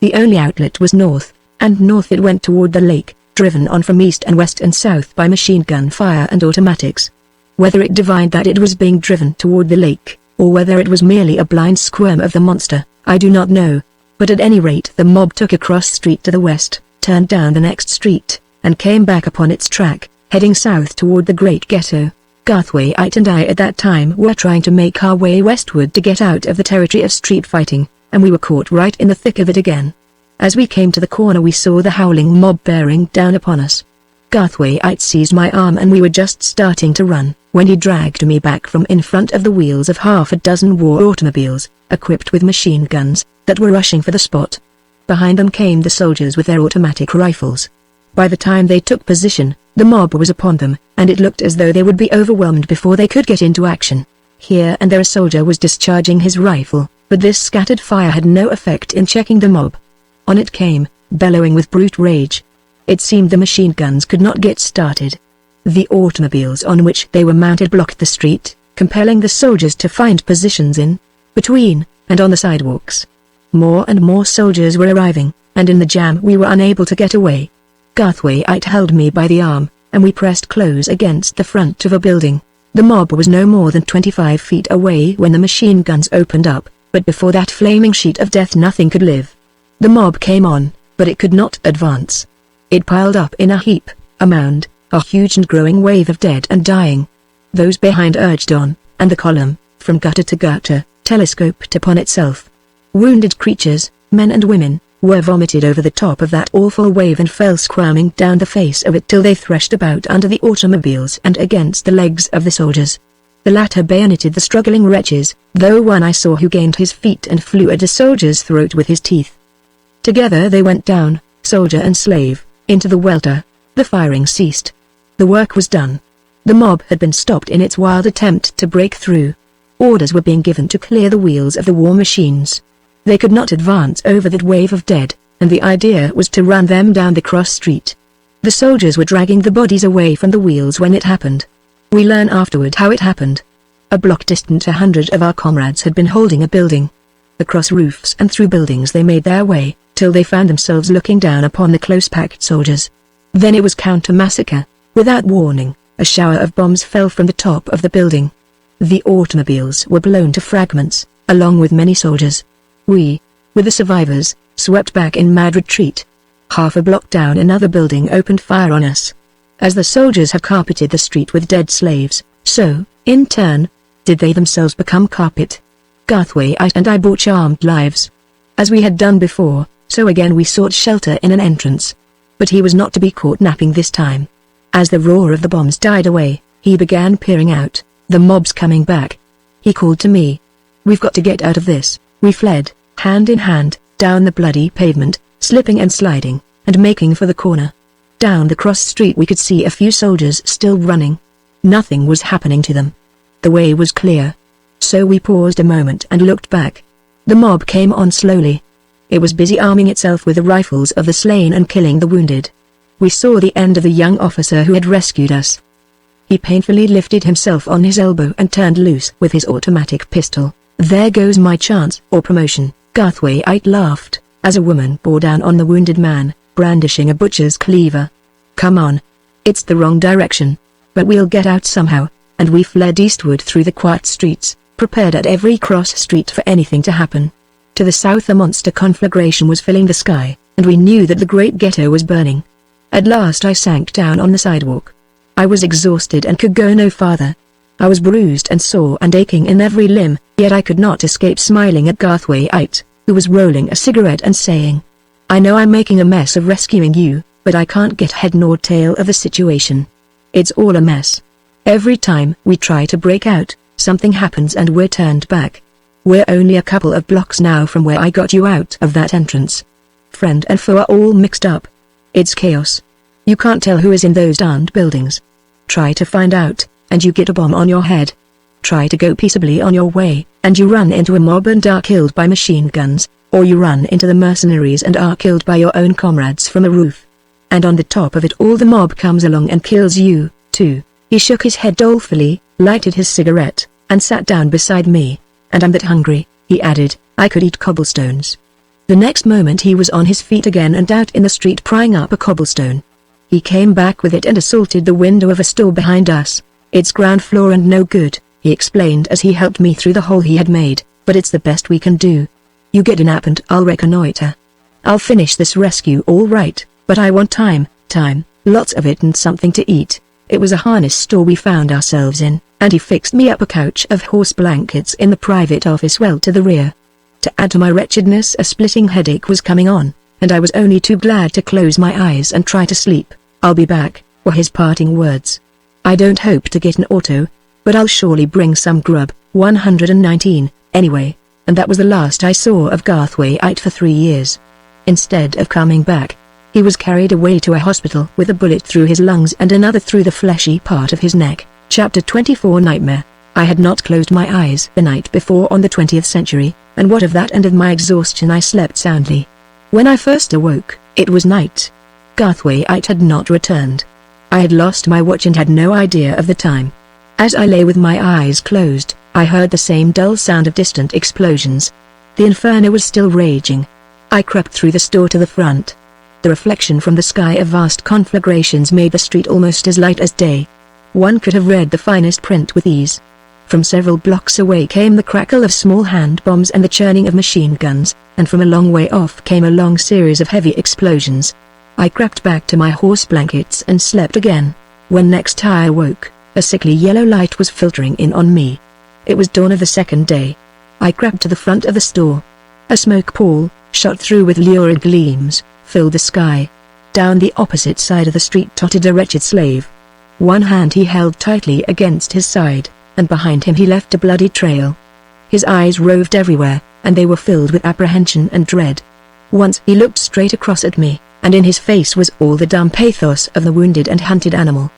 The only outlet was north, and north it went toward the lake, driven on from east and west and south by machine gun fire and automatics. Whether it divined that it was being driven toward the lake, or whether it was merely a blind squirm of the monster, I do not know, but at any rate the mob took a cross street to the west, turned down the next street, and came back upon its track, heading south toward the Great Ghetto. Garthwaite and I at that time were trying to make our way westward to get out of the territory of street fighting, and we were caught right in the thick of it again. As we came to the corner we saw the howling mob bearing down upon us. Garthwaite seized my arm and we were just starting to run, when he dragged me back from in front of the wheels of half a dozen war automobiles, equipped with machine guns, that were rushing for the spot. Behind them came the soldiers with their automatic rifles. By the time they took position, the mob was upon them, and it looked as though they would be overwhelmed before they could get into action. Here and there a soldier was discharging his rifle, but this scattered fire had no effect in checking the mob. On it came, bellowing with brute rage. It seemed the machine guns could not get started. The automobiles on which they were mounted blocked the street, compelling the soldiers to find positions in, between, and on the sidewalks. More and more soldiers were arriving, and in the jam we were unable to get away. Garthwaite held me by the arm, and we pressed close against the front of a building. The mob was no more than 25 feet away when the machine guns opened up, but before that flaming sheet of death nothing could live. The mob came on, but it could not advance. It piled up in a heap, a mound, a huge and growing wave of dead and dying. Those behind urged on, and the column, from gutter to gutter, telescoped upon itself. Wounded creatures, men and women, were vomited over the top of that awful wave and fell squirming down the face of it till they threshed about under the automobiles and against the legs of the soldiers. The latter bayoneted the struggling wretches, though one I saw who gained his feet and flew at a soldier's throat with his teeth. Together they went down, soldier and slave, into the welter. The firing ceased. The work was done. The mob had been stopped in its wild attempt to break through. Orders were being given to clear the wheels of the war machines. They could not advance over that wave of dead, and the idea was to run them down the cross street. The soldiers were dragging the bodies away from the wheels when it happened. We learn afterward how it happened. A block distant 100 of our comrades had been holding a building. Across roofs and through buildings they made their way, till they found themselves looking down upon the close-packed soldiers. Then it was counter-massacre. Without warning, a shower of bombs fell from the top of the building. The automobiles were blown to fragments, along with many soldiers. We, with the survivors, swept back in mad retreat. Half a block down another building opened fire on us. As the soldiers had carpeted the street with dead slaves, so, in turn, did they themselves become carpet. Garthwaite and I bought armed lives. As we had done before, so again we sought shelter in an entrance. But he was not to be caught napping this time. As the roar of the bombs died away, he began peering out, the mob's coming back. He called to me. "We've got to get out of this." We fled, hand in hand, down the bloody pavement, slipping and sliding, and making for the corner. Down the cross street we could see a few soldiers still running. Nothing was happening to them. The way was clear. So we paused a moment and looked back. The mob came on slowly. It was busy arming itself with the rifles of the slain and killing the wounded. We saw the end of the young officer who had rescued us. He painfully lifted himself on his elbow and turned loose with his automatic pistol. "There goes my chance or promotion," Garthwaite laughed, as a woman bore down on the wounded man, brandishing a butcher's cleaver. "Come on. It's the wrong direction." but we'll get out somehow," and we fled eastward through the quiet streets, prepared at every cross street for anything to happen. To the south a monster conflagration was filling the sky, and we knew that the great ghetto was burning. At last I sank down on the sidewalk. I was exhausted and could go no farther. I was bruised and sore and aching in every limb, yet I could not escape smiling at Garthwaite, who was rolling a cigarette and saying, "I know I'm making a mess of rescuing you, but I can't get head nor tail of the situation. It's all a mess. Every time we try to break out, something happens and we're turned back. We're only a couple of blocks now from where I got you out of that entrance. Friend and foe are all mixed up. It's chaos. You can't tell who is in those darned buildings. Try to find out, and you get a bomb on your head. Try to go peaceably on your way, and you run into a mob and are killed by machine guns, or you run into the mercenaries and are killed by your own comrades from a roof. And on the top of it all the mob comes along and kills you, too." He shook his head dolefully, lighted his cigarette, and sat down beside me. "And I'm that hungry," he added, "I could eat cobblestones." The next moment he was on his feet again and out in the street prying up a cobblestone. He came back with it and assaulted the window of a store behind us. "It's ground floor and no good," he explained as he helped me through the hole he had made, "but it's the best we can do. You get a nap and I'll reconnoiter. I'll finish this rescue all right, but I want time, lots of it and something to eat." It was a harness store we found ourselves in, and he fixed me up a couch of horse blankets in the private office well to the rear. To add to my wretchedness a splitting headache was coming on, and I was only too glad to close my eyes and try to sleep. "I'll be back," were his parting words. "I don't hope to get an auto, but I'll surely bring some grub." 119, anyway, and that was the last I saw of Garthwaite for 3 years. Instead of coming back, he was carried away to a hospital with a bullet through his lungs and another through the fleshy part of his neck. Chapter 24 Nightmare. I had not closed my eyes the night before on the 20th century, and what of that and of my exhaustion I slept soundly. When I first awoke, it was night. Garthwaite had not returned. I had lost my watch and had no idea of the time. As I lay with my eyes closed, I heard the same dull sound of distant explosions. The inferno was still raging. I crept through the store to the front. The reflection from the sky of vast conflagrations made the street almost as light as day. One could have read the finest print with ease. From several blocks away came the crackle of small hand bombs and the churning of machine guns, and from a long way off came a long series of heavy explosions. I crept back to my horse blankets and slept again. When next I awoke, a sickly yellow light was filtering in on me. It was dawn of the second day. I crept to the front of the store. A smoke pall, shot through with lurid gleams, filled the sky. Down the opposite side of the street tottered a wretched slave. One hand he held tightly against his side, and behind him he left a bloody trail. His eyes roved everywhere, and they were filled with apprehension and dread. Once he looked straight across at me, and in his face was all the dumb pathos of the wounded and hunted animal.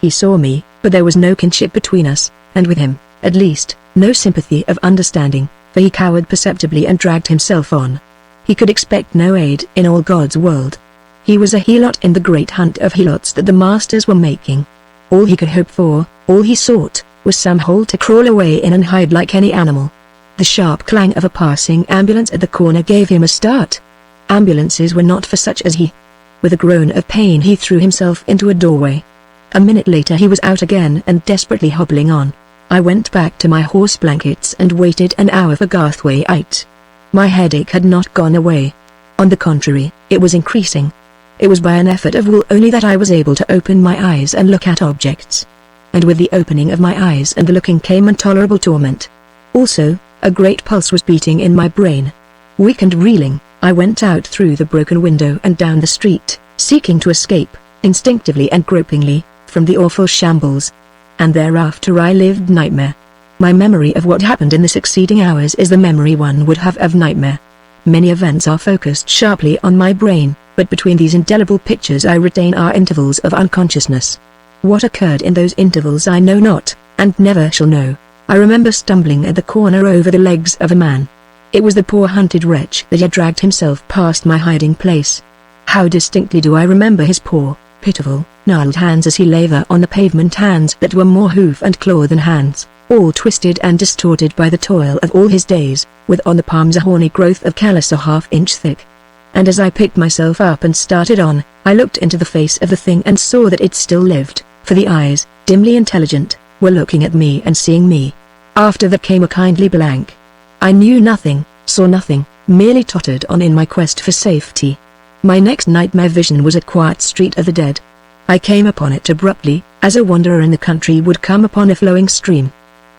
He saw me, but there was no kinship between us, and with him, at least, no sympathy of understanding, for he cowered perceptibly and dragged himself on. He could expect no aid in all God's world. He was a helot in the great hunt of helots that the masters were making. All he could hope for, all he sought, was some hole to crawl away in and hide like any animal. The sharp clang of a passing ambulance at the corner gave him a start. Ambulances were not for such as he. With a groan of pain he threw himself into a doorway. A minute later he was out again and desperately hobbling on. I went back to my horse blankets and waited an hour for Garthwaite. My headache had not gone away. On the contrary, it was increasing. It was by an effort of will only that I was able to open my eyes and look at objects. And with the opening of my eyes and the looking came intolerable torment. Also, a great pulse was beating in my brain. Weak and reeling, I went out through the broken window and down the street, seeking to escape, instinctively and gropingly, from the awful shambles. And thereafter I lived nightmare. My memory of what happened in the succeeding hours is the memory one would have of nightmare. Many events are focused sharply on my brain, but between these indelible pictures I retain our intervals of unconsciousness. What occurred in those intervals I know not, and never shall know. I remember stumbling at the corner over the legs of a man. It was the poor hunted wretch that had dragged himself past my hiding place. How distinctly do I remember his poor, pitiful, gnarled hands as he lay there on the pavement, hands that were more hoof and claw than hands, all twisted and distorted by the toil of all his days, with on the palms a horny growth of callus a half-inch thick. And as I picked myself up and started on, I looked into the face of the thing and saw that it still lived. for the eyes, dimly intelligent, were looking at me and seeing me. After that came a kindly blank. I knew nothing, saw nothing, merely tottered on in my quest for safety. My next nightmare vision was a quiet street of the dead. I came upon it abruptly, as a wanderer in the country would come upon a flowing stream.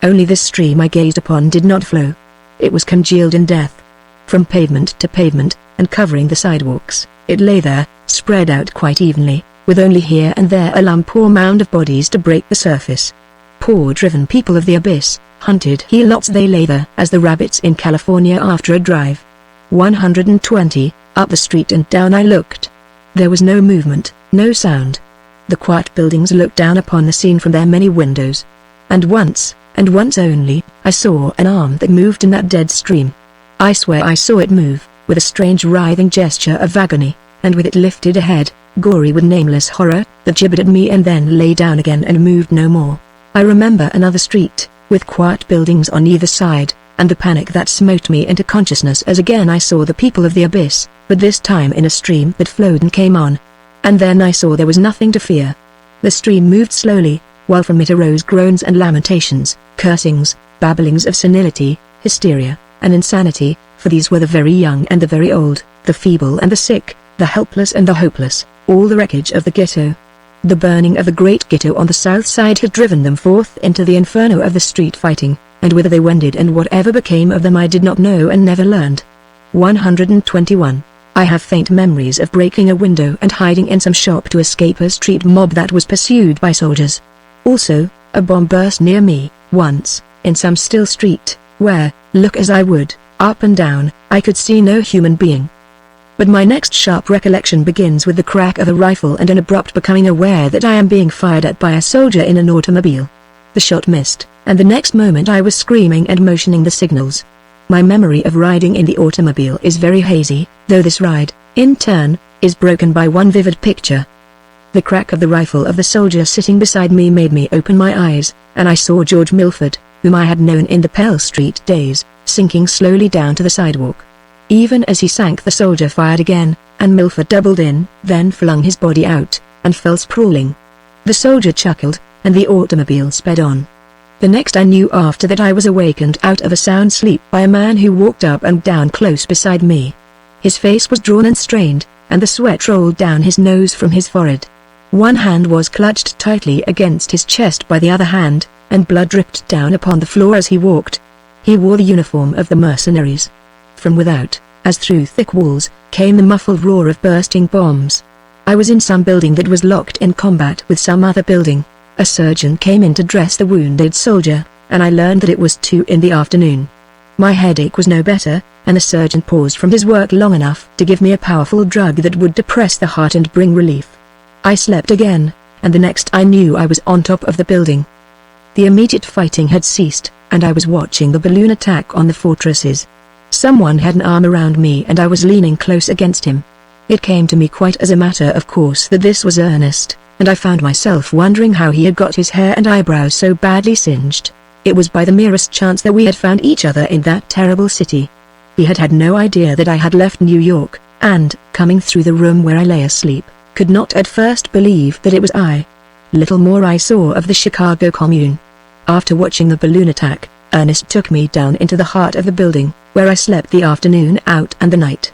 Only this stream I gazed upon did not flow. It was congealed in death. From pavement to pavement, and covering the sidewalks, it lay there, spread out quite evenly, with only here and there a lump or mound of bodies to break the surface. Poor driven people of the abyss, hunted helots, they lay there as the rabbits in California after a drive. 120, up the street and down I looked. There was no movement, no sound. The quiet buildings looked down upon the scene from their many windows. And once only, I saw an arm that moved in that dead stream. I swear I saw it move, with a strange writhing gesture of agony, and with it lifted a head, gory with nameless horror, that gibbered at me and then lay down again and moved no more. I remember another street, with quiet buildings on either side, and the panic that smote me into consciousness as again I saw the people of the abyss, but this time in a stream that flowed and came on. And then I saw there was nothing to fear. The stream moved slowly, while from it arose groans and lamentations, cursings, babblings of senility, hysteria, and insanity, for these were the very young and the very old, the feeble and the sick, the helpless and the hopeless, all the wreckage of the ghetto. The burning of the great ghetto on the south side had driven them forth into the inferno of the street fighting, and whither they wended and whatever became of them I did not know and never learned. 121. I have faint memories of breaking a window and hiding in some shop to escape a street mob that was pursued by soldiers. Also, a bomb burst near me, once, in some still street, where, look as I would, up and down, I could see no human being. But my next sharp recollection begins with the crack of a rifle and an abrupt becoming aware that I am being fired at by a soldier in an automobile. The shot missed, and the next moment I was screaming and motioning the signals. My memory of riding in the automobile is very hazy, though this ride, in turn, is broken by one vivid picture. The crack of the rifle of the soldier sitting beside me made me open my eyes, and I saw George Milford, whom I had known in the Pell Street days, sinking slowly down to the sidewalk. Even as he sank the soldier fired again, and Milford doubled in, then flung his body out, and fell sprawling. The soldier chuckled, and the automobile sped on. The next I knew after that I was awakened out of a sound sleep by a man who walked up and down close beside me. His face was drawn and strained, and the sweat rolled down his nose from his forehead. One hand was clutched tightly against his chest by the other hand, and blood dripped down upon the floor as he walked. He wore the uniform of the mercenaries. From without, as through thick walls, came the muffled roar of bursting bombs. I was in some building that was locked in combat with some other building. A surgeon came in to dress the wounded soldier, and I learned that it was 2 in the afternoon. My headache was no better, and the surgeon paused from his work long enough to give me a powerful drug that would depress the heart and bring relief. I slept again, and the next I knew I was on top of the building. The immediate fighting had ceased, and I was watching the balloon attack on the fortresses. Someone had an arm around me and I was leaning close against him. It came to me quite as a matter of course that this was Ernest, and I found myself wondering how he had got his hair and eyebrows so badly singed. It was by the merest chance that we had found each other in that terrible city. He had had no idea that I had left New York, and, coming through the room where I lay asleep, could not at first believe that it was I. Little more I saw of the Chicago Commune. After watching the balloon attack, Ernest took me down into the heart of the building, where I slept the afternoon out and the night.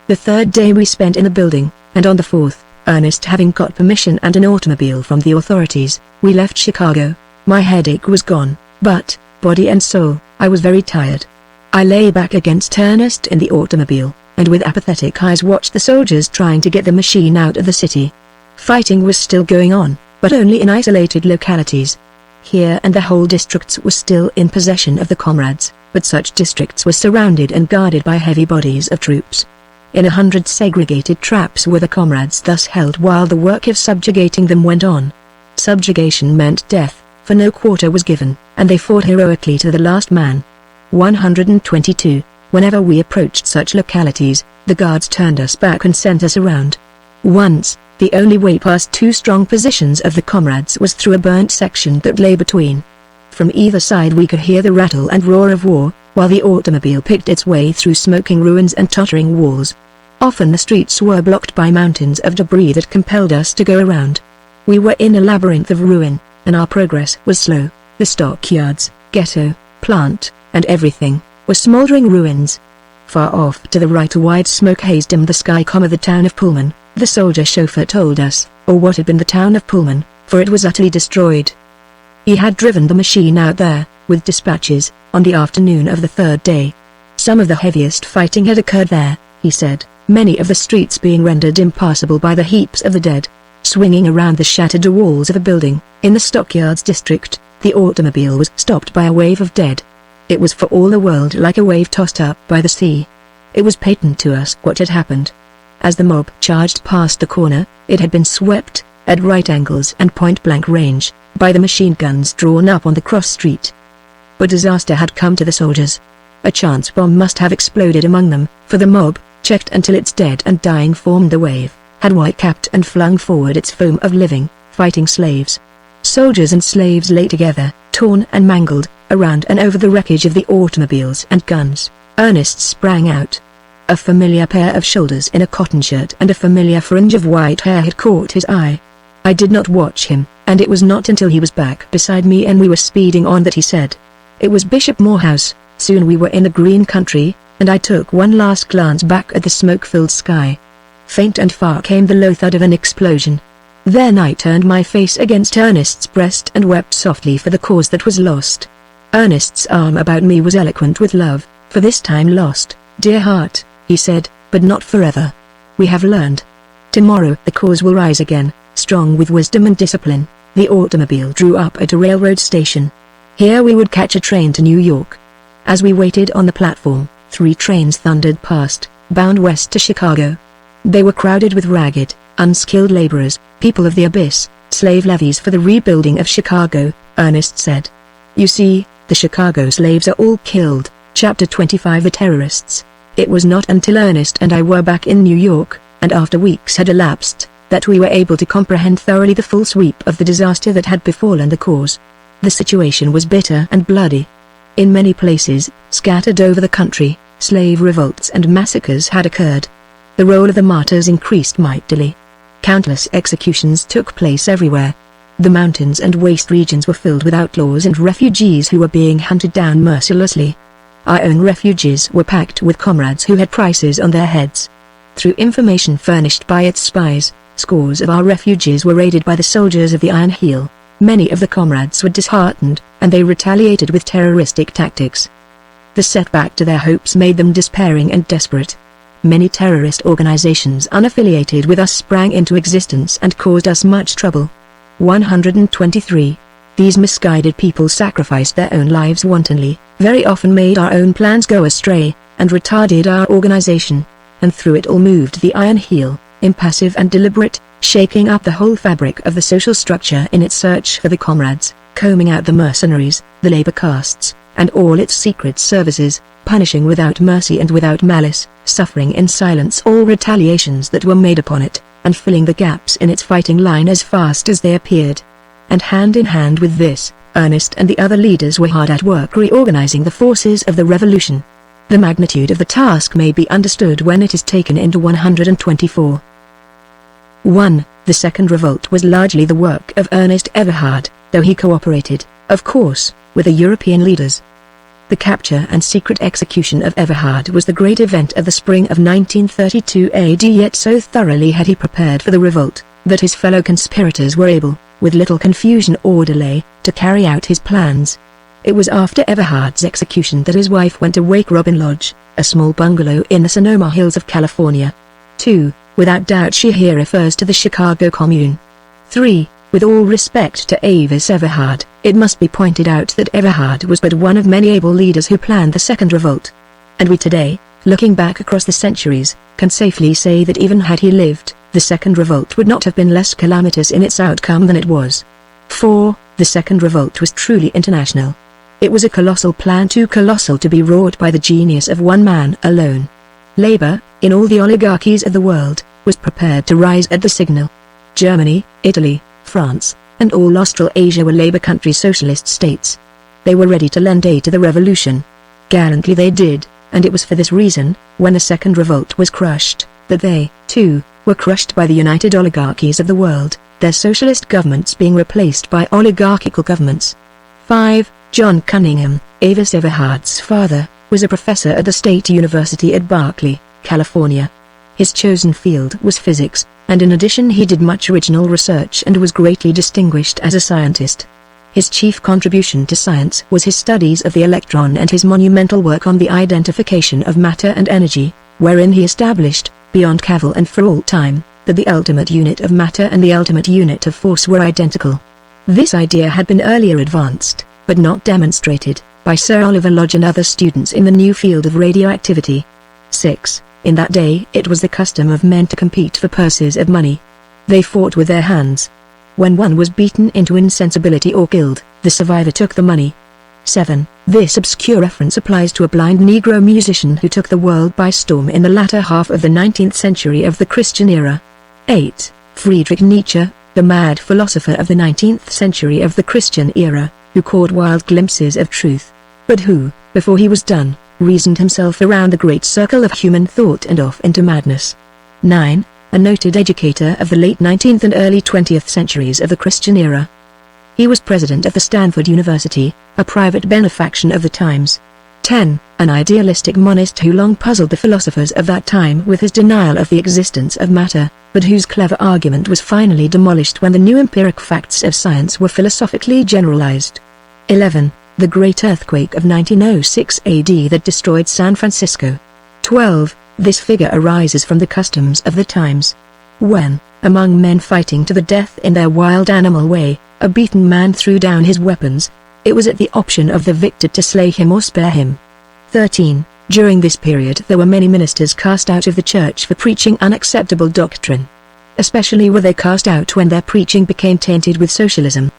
The third day we spent in the building, and on the fourth, Ernest having got permission and an automobile from the authorities, we left Chicago. My headache was gone, but, body and soul, I was very tired. I lay back against Ernest in the automobile, and with apathetic eyes watched the soldiers trying to get the machine out of the city. Fighting was still going on, but only in isolated localities. Here and the whole districts were still in possession of the comrades, but such districts were surrounded and guarded by heavy bodies of troops. In 100 segregated traps were the comrades thus held while the work of subjugating them went on. Subjugation meant death, for no quarter was given, and they fought heroically to the last man. 122. Whenever we approached such localities, the guards turned us back and sent us around. Once, the only way past 2 strong positions of the comrades was through a burnt section that lay between. From either side we could hear the rattle and roar of war, while the automobile picked its way through smoking ruins and tottering walls. Often the streets were blocked by mountains of debris that compelled us to go around. We were in a labyrinth of ruin, and our progress was slow. The stockyards, ghetto, plant, and everything, were smoldering ruins. Far off to the right a wide smoke haze dimmed the sky, the town of Pullman, the soldier chauffeur told us, or what had been the town of Pullman, for it was utterly destroyed. He had driven the machine out there, with dispatches, on the afternoon of the third day. Some of the heaviest fighting had occurred there, he said, many of the streets being rendered impassable by the heaps of the dead. Swinging around the shattered walls of a building, in the stockyards district, the automobile was stopped by a wave of dead. It was for all the world like a wave tossed up by the sea. It was patent to us what had happened. As the mob charged past the corner, it had been swept, at right angles and point-blank range, by the machine guns drawn up on the cross street. But disaster had come to the soldiers. A chance bomb must have exploded among them, for the mob, checked until its dead and dying formed the wave, had white-capped and flung forward its foam of living, fighting slaves. Soldiers and slaves lay together, torn and mangled, around and over the wreckage of the automobiles and guns. Ernest sprang out. A familiar pair of shoulders in a cotton shirt and a familiar fringe of white hair had caught his eye. I did not watch him, and it was not until he was back beside me and we were speeding on that he said. It was Bishop Morehouse. Soon we were in the green country, and I took one last glance back at the smoke-filled sky. Faint and far came the low thud of an explosion. Then I turned my face against Ernest's breast and wept softly for the cause that was lost. Ernest's arm about me was eloquent with love. For this time lost, dear heart, he said, but not forever. We have learned. Tomorrow the cause will rise again, strong with wisdom and discipline. The automobile drew up at a railroad station. Here we would catch a train to New York. As we waited on the platform, 3 trains thundered past, bound west to Chicago. They were crowded with ragged, unskilled laborers, people of the abyss, slave levies for the rebuilding of Chicago, Ernest said. You see, the Chicago slaves are all killed. Chapter 25 The terrorists. It was not until Ernest and I were back in New York, and after weeks had elapsed, that we were able to comprehend thoroughly the full sweep of the disaster that had befallen the cause. The situation was bitter and bloody. In many places, scattered over the country, slave revolts and massacres had occurred. The roll of the martyrs increased mightily. Countless executions took place everywhere. The mountains and waste regions were filled with outlaws and refugees who were being hunted down mercilessly. Our own refugees were packed with comrades who had prices on their heads. Through information furnished by its spies, scores of our refugees were raided by the soldiers of the Iron Heel. Many of the comrades were disheartened, and they retaliated with terroristic tactics. The setback to their hopes made them despairing and desperate. Many terrorist organizations unaffiliated with us sprang into existence and caused us much trouble. 123. These misguided people sacrificed their own lives wantonly, very often made our own plans go astray, and retarded our organization, and through it all moved the Iron Heel, impassive and deliberate, shaking up the whole fabric of the social structure in its search for the comrades, combing out the mercenaries, the labor castes, and all its secret services, punishing without mercy and without malice, suffering in silence all retaliations that were made upon it, and filling the gaps in its fighting line as fast as they appeared. And hand in hand with this, Ernest and the other leaders were hard at work reorganizing the forces of the revolution. The magnitude of the task may be understood when it is taken into 124. 1. The second revolt was largely the work of Ernest Everhard, though he cooperated, of course, with the European leaders. The capture and secret execution of Everhard was the great event of the spring of 1932 AD, yet so thoroughly had he prepared for the revolt, that his fellow conspirators were able, with little confusion or delay, to carry out his plans. It was after Everhard's execution that his wife went to Wake Robin Lodge, a small bungalow in the Sonoma Hills of California. 2. Without doubt she here refers to the Chicago Commune. 3. With all respect to Avis Everhard, it must be pointed out that Everhard was but one of many able leaders who planned the second revolt. And we today, looking back across the centuries, can safely say that even had he lived, the second revolt would not have been less calamitous in its outcome than it was. 4. The second revolt was truly international. It was a colossal plan, too colossal to be wrought by the genius of one man alone. Labor, in all the oligarchies of the world, was prepared to rise at the signal. Germany, Italy, France, and all Australasia were Labour country socialist states. They were ready to lend aid to the revolution. Gallantly they did, and it was for this reason, when the second revolt was crushed, that they, too, were crushed by the united oligarchies of the world, their socialist governments being replaced by oligarchical governments. 5. John Cunningham, Avis Everhard's father, was a professor at the State University at Berkeley, California. His chosen field was physics, and in addition he did much original research and was greatly distinguished as a scientist. His chief contribution to science was his studies of the electron and his monumental work on the identification of matter and energy, wherein he established, beyond cavil and for all time, that the ultimate unit of matter and the ultimate unit of force were identical. This idea had been earlier advanced, but not demonstrated, by Sir Oliver Lodge and other students in the new field of radioactivity. 6. In that day it was the custom of men to compete for purses of money. They fought with their hands. When one was beaten into insensibility or killed, the survivor took the money. 7. This obscure reference applies to a blind Negro musician who took the world by storm in the latter half of the 19th century of the Christian era. 8. Friedrich Nietzsche, the mad philosopher of the 19th century of the Christian era, who caught wild glimpses of truth, but who, before he was done, reasoned himself around the great circle of human thought and off into madness. 9. A noted educator of the late 19th and early 20th centuries of the Christian era. He was president of the Stanford University, a private benefaction of the times. 10. An idealistic monist who long puzzled the philosophers of that time with his denial of the existence of matter, but whose clever argument was finally demolished when the new empiric facts of science were philosophically generalized. 11. The great earthquake of 1906 AD that destroyed San Francisco. 12. This figure arises from the customs of the times. When, among men fighting to the death in their wild animal way, a beaten man threw down his weapons, it was at the option of the victor to slay him or spare him. 13. During this period there were many ministers cast out of the church for preaching unacceptable doctrine. Especially were they cast out when their preaching became tainted with socialism.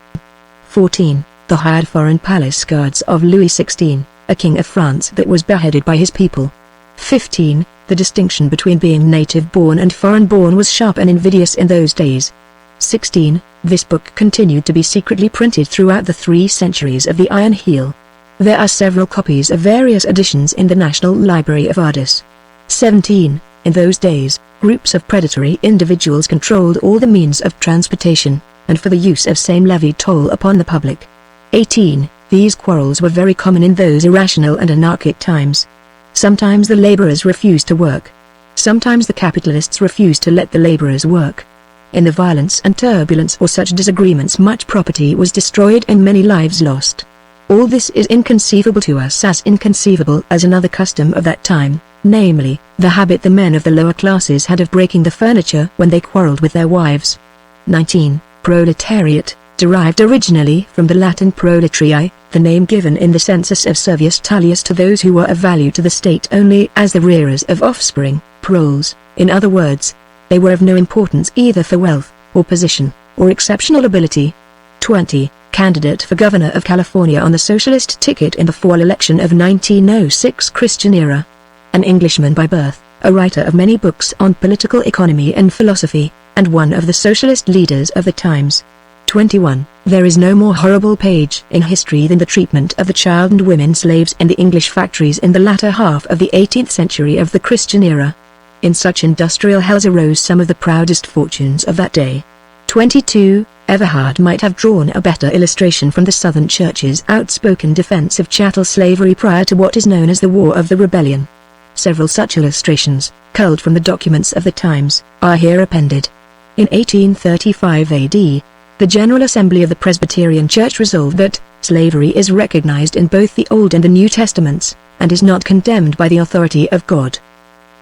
14. The hired foreign palace guards of Louis XVI, a king of France that was beheaded by his people. 15. The distinction between being native-born and foreign-born was sharp and invidious in those days. 16. This book continued to be secretly printed throughout the 3 centuries of the Iron Heel. There are several copies of various editions in the National Library of Ardis. 17. In those days, groups of predatory individuals controlled all the means of transportation, and for the use of same levied toll upon the public. 18. These quarrels were very common in those irrational and anarchic times. Sometimes the laborers refused to work. Sometimes the capitalists refused to let the laborers work. In the violence and turbulence of such disagreements much property was destroyed and many lives lost. All this is inconceivable to us, as inconceivable as another custom of that time, namely, the habit the men of the lower classes had of breaking the furniture when they quarreled with their wives. 19. Proletariat, derived originally from the Latin proletarii, the name given in the census of Servius Tullius to those who were of value to the state only as the rearers of offspring, proles. In other words, they were of no importance either for wealth, or position, or exceptional ability. 20. Candidate for governor of California on the socialist ticket in the fall election of 1906 Christian era. An Englishman by birth, a writer of many books on political economy and philosophy, and one of the socialist leaders of the times. 21. There is no more horrible page in history than the treatment of the child and women slaves in the English factories in the latter half of the 18th century of the Christian era. In such industrial hells arose some of the proudest fortunes of that day. 22. Everhard might have drawn a better illustration from the Southern Church's outspoken defense of chattel slavery prior to what is known as the War of the Rebellion. Several such illustrations, culled from the documents of the times, are here appended. In 1835 AD, the General Assembly of the Presbyterian Church resolved that slavery is recognized in both the Old and the New Testaments, and is not condemned by the authority of God.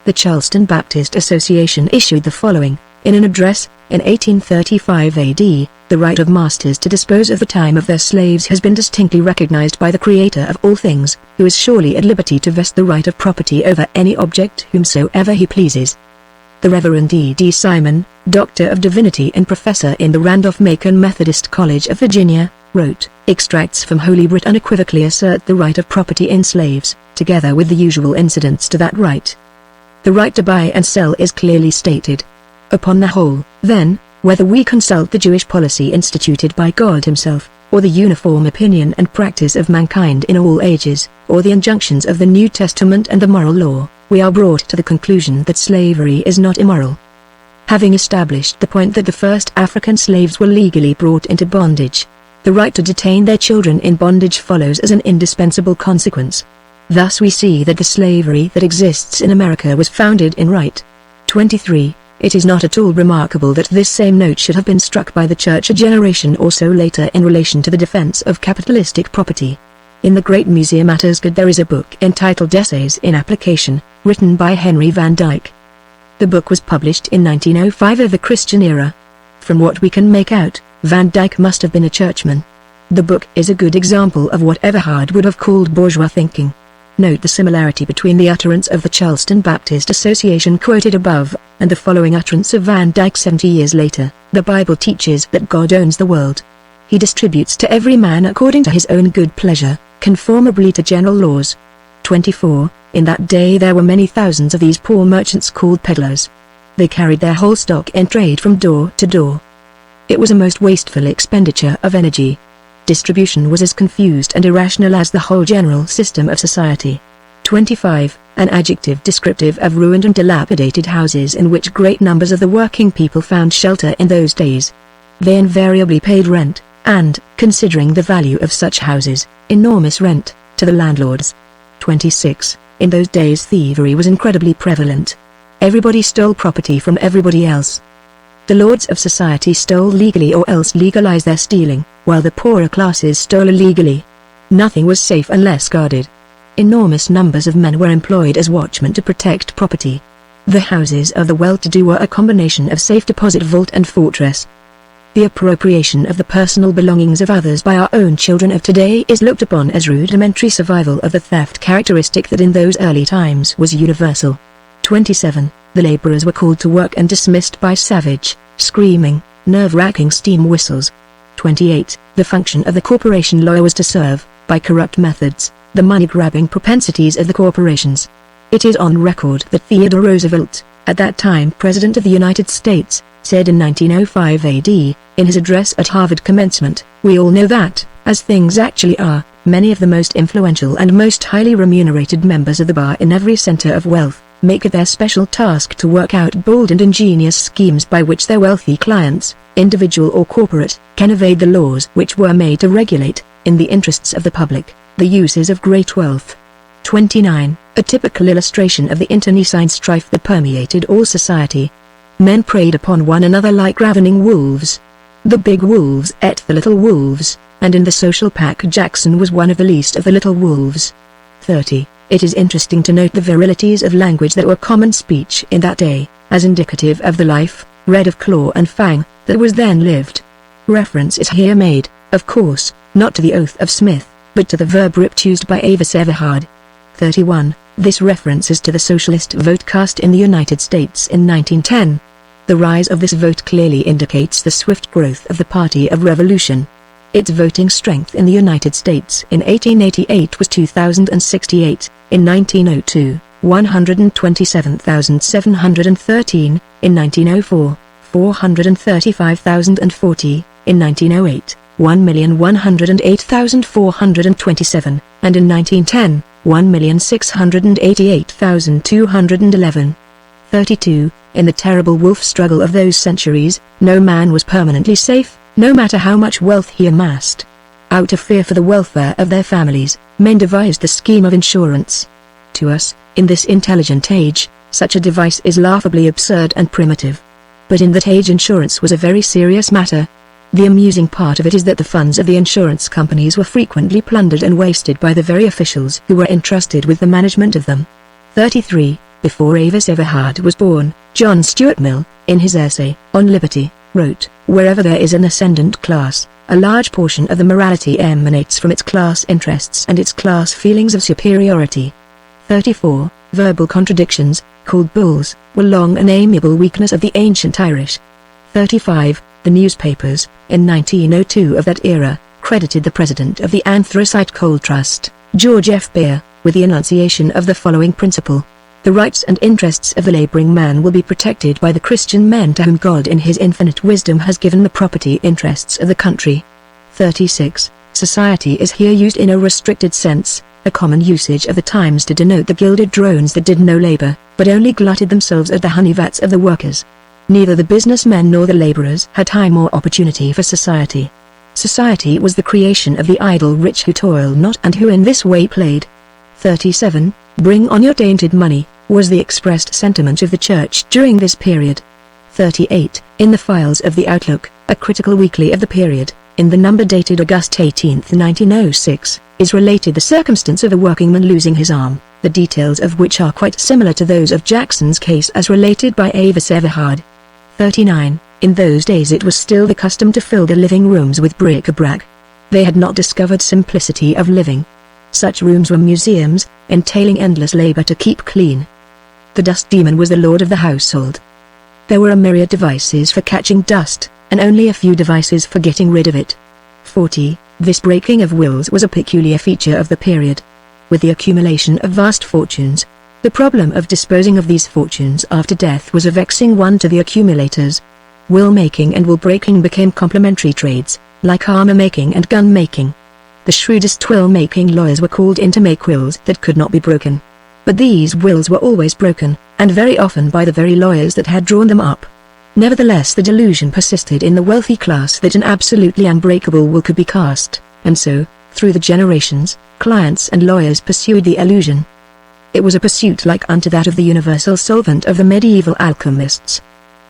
The Charleston Baptist Association issued the following, in an address, in 1835 AD, the right of masters to dispose of the time of their slaves has been distinctly recognized by the Creator of all things, who is surely at liberty to vest the right of property over any object whomsoever he pleases. The Reverend E.D. Simon, Doctor of Divinity and Professor in the Randolph-Macon Methodist College of Virginia, wrote, extracts from Holy Writ unequivocally assert the right of property in slaves, together with the usual incidents to that right. The right to buy and sell is clearly stated. Upon the whole, then, whether we consult the Jewish policy instituted by God himself, or the uniform opinion and practice of mankind in all ages, or the injunctions of the New Testament and the moral law, we are brought to the conclusion that slavery is not immoral. having established the point that the first African slaves were legally brought into bondage. The right to detain their children in bondage follows as an indispensable consequence. Thus we see that the slavery that exists in America was founded in right. 23. It is not at all remarkable that this same note should have been struck by the Church a generation or so later in relation to the defense of capitalistic property. In the Great Museum at Ascot there is a book entitled Essays in Application, written by Henry Van Dyke. The book was published in 1905 of the Christian era. From what we can make out, Van Dyke must have been a churchman. The book is a good example of what Everhard would have called bourgeois thinking. Note the similarity between the utterance of the Charleston Baptist Association quoted above, and the following utterance of Van Dyke 70 years later. The Bible teaches that God owns the world. He distributes to every man according to his own good pleasure, conformably to general laws. 24. In that day there were many thousands of these poor merchants called peddlers. They carried their whole stock in trade from door to door. It was a most wasteful expenditure of energy. Distribution was as confused and irrational as the whole general system of society. 25. An adjective descriptive of ruined and dilapidated houses in which great numbers of the working people found shelter in those days. They invariably paid rent, and, considering the value of such houses, enormous rent, to the landlords. 26. In those days thievery was incredibly prevalent. Everybody stole property from everybody else. The lords of society stole legally or else legalized their stealing, while the poorer classes stole illegally. Nothing was safe unless guarded. Enormous numbers of men were employed as watchmen to protect property. The houses of the well-to-do were a combination of safe deposit vault and fortress. The appropriation of the personal belongings of others by our own children of today is looked upon as rudimentary survival of the theft characteristic that in those early times was universal. 27. The laborers were called to work and dismissed by savage, screaming, nerve-wracking steam whistles. 28. The function of the corporation lawyer was to serve, by corrupt methods, the money-grabbing propensities of the corporations. It is on record that Theodore Roosevelt, at that time President of the United States, said in 1905 AD, in his address at Harvard commencement, "We all know that, as things actually are, many of the most influential and most highly remunerated members of the bar in every center of wealth, make it their special task to work out bold and ingenious schemes by which their wealthy clients, individual or corporate, can evade the laws which were made to regulate, in the interests of the public, the uses of great wealth." 29. A typical illustration of the internecine strife that permeated all society. Men preyed upon one another like ravening wolves. The big wolves ate the little wolves, and in the social pack Jackson was one of the least of the little wolves. 30. It is interesting to note the virilities of language that were common speech in that day, as indicative of the life, red of claw and fang, that was then lived. Reference is here made, of course, not to the oath of Smith, but to the verb ripped used by Avis Everhard. 31. This reference is to the socialist vote cast in the United States in 1910. The rise of this vote clearly indicates the swift growth of the Party of Revolution. Its voting strength in the United States in 1888 was 2,068, in 1902, 127,713, in 1904, 435,040, in 1908, 1,108,427, and in 1910, 1,688,211. 32. In the terrible wolf struggle of those centuries, no man was permanently safe, no matter how much wealth he amassed. Out of fear for the welfare of their families, men devised the scheme of insurance. To us, in this intelligent age, such a device is laughably absurd and primitive. But in that age insurance was a very serious matter. The amusing part of it is that the funds of the insurance companies were frequently plundered and wasted by the very officials who were entrusted with the management of them. 33. Before Avis Everhard was born, John Stuart Mill, in his essay, On Liberty, wrote, "Wherever there is an ascendant class, a large portion of the morality emanates from its class interests and its class feelings of superiority." 34. Verbal contradictions, called bulls, were long an amiable weakness of the ancient Irish. 35. The newspapers, in 1902 of that era, credited the president of the Anthracite Coal Trust, George F. Beer, with the enunciation of the following principle: "The rights and interests of the laboring man will be protected by the Christian men to whom God in his infinite wisdom has given the property interests of the country." 36. Society is here used in a restricted sense, a common usage of the times to denote the gilded drones that did no labor, but only glutted themselves at the honey vats of the workers. Neither the businessmen nor the laborers had time or opportunity for society. Society was the creation of the idle rich who toil not and who in this way played. 37. Bring on your tainted money, was the expressed sentiment of the church during this period. 38. In the files of the Outlook, a critical weekly of the period, in the number dated August 18, 1906, is related the circumstance of a workingman losing his arm, the details of which are quite similar to those of Jackson's case as related by Avis Everhard. 39. In those days it was still the custom to fill the living rooms with bric-a-brac. They had not discovered simplicity of living. Such rooms were museums, entailing endless labor to keep clean. The dust demon was the lord of the household. There were a myriad devices for catching dust, and only a few devices for getting rid of it. 40. This breaking of wills was a peculiar feature of the period. With the accumulation of vast fortunes, the problem of disposing of these fortunes after death was a vexing one to the accumulators. Will-making and will-breaking became complementary trades, like armor-making and gun-making. The shrewdest will-making lawyers were called in to make wills that could not be broken. But these wills were always broken, and very often by the very lawyers that had drawn them up. Nevertheless, the delusion persisted in the wealthy class that an absolutely unbreakable will could be cast, and so, through the generations, clients and lawyers pursued the illusion. It was a pursuit like unto that of the universal solvent of the medieval alchemists.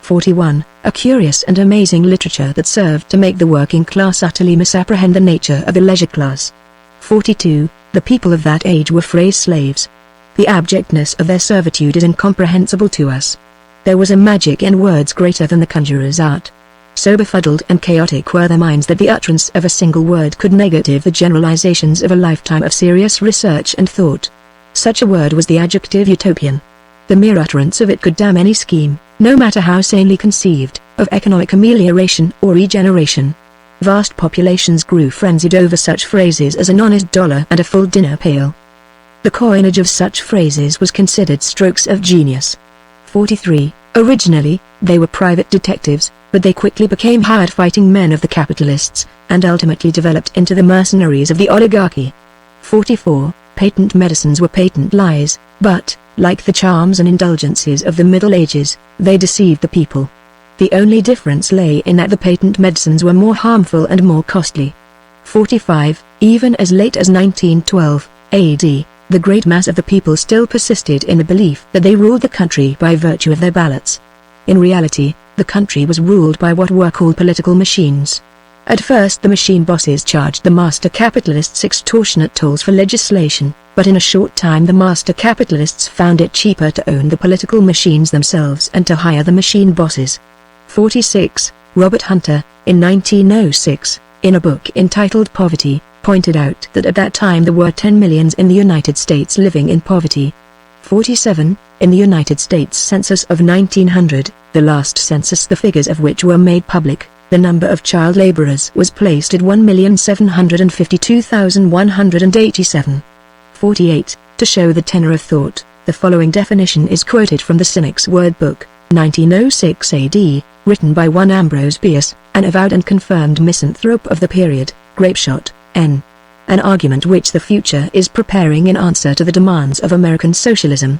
41. A curious and amazing literature that served to make the working class utterly misapprehend the nature of the leisure class. 42. The people of that age were phrase slaves. The abjectness of their servitude is incomprehensible to us. There was a magic in words greater than the conjurer's art. So befuddled and chaotic were their minds that the utterance of a single word could negative the generalizations of a lifetime of serious research and thought. Such a word was the adjective utopian. The mere utterance of it could damn any scheme, no matter how sanely conceived, of economic amelioration or regeneration. Vast populations grew frenzied over such phrases as an honest dollar and a full dinner pail. The coinage of such phrases was considered strokes of genius. 43. Originally, they were private detectives, but they quickly became hired fighting men of the capitalists, and ultimately developed into the mercenaries of the oligarchy. 44. Patent medicines were patent lies, but, like the charms and indulgences of the Middle Ages, they deceived the people. The only difference lay in that the patent medicines were more harmful and more costly. 45. Even as late as 1912 AD, the great mass of the people still persisted in the belief that they ruled the country by virtue of their ballots. In reality, the country was ruled by what were called political machines. At first the machine bosses charged the master capitalists extortionate tolls for legislation, but in a short time the master capitalists found it cheaper to own the political machines themselves and to hire the machine bosses. 46. Robert Hunter, in 1906, in a book entitled Poverty, pointed out that at that time there were 10 millions in the United States living in poverty. 47. In the United States Census of 1900, the last census the figures of which were made public, the number of child laborers was placed at 1,752,187. 48. To show the tenor of thought, the following definition is quoted from the Cynic's Word Book, 1906 AD, written by one Ambrose Bierce, an avowed and confirmed misanthrope of the period, Grapeshot, N. An argument which the future is preparing in answer to the demands of American socialism.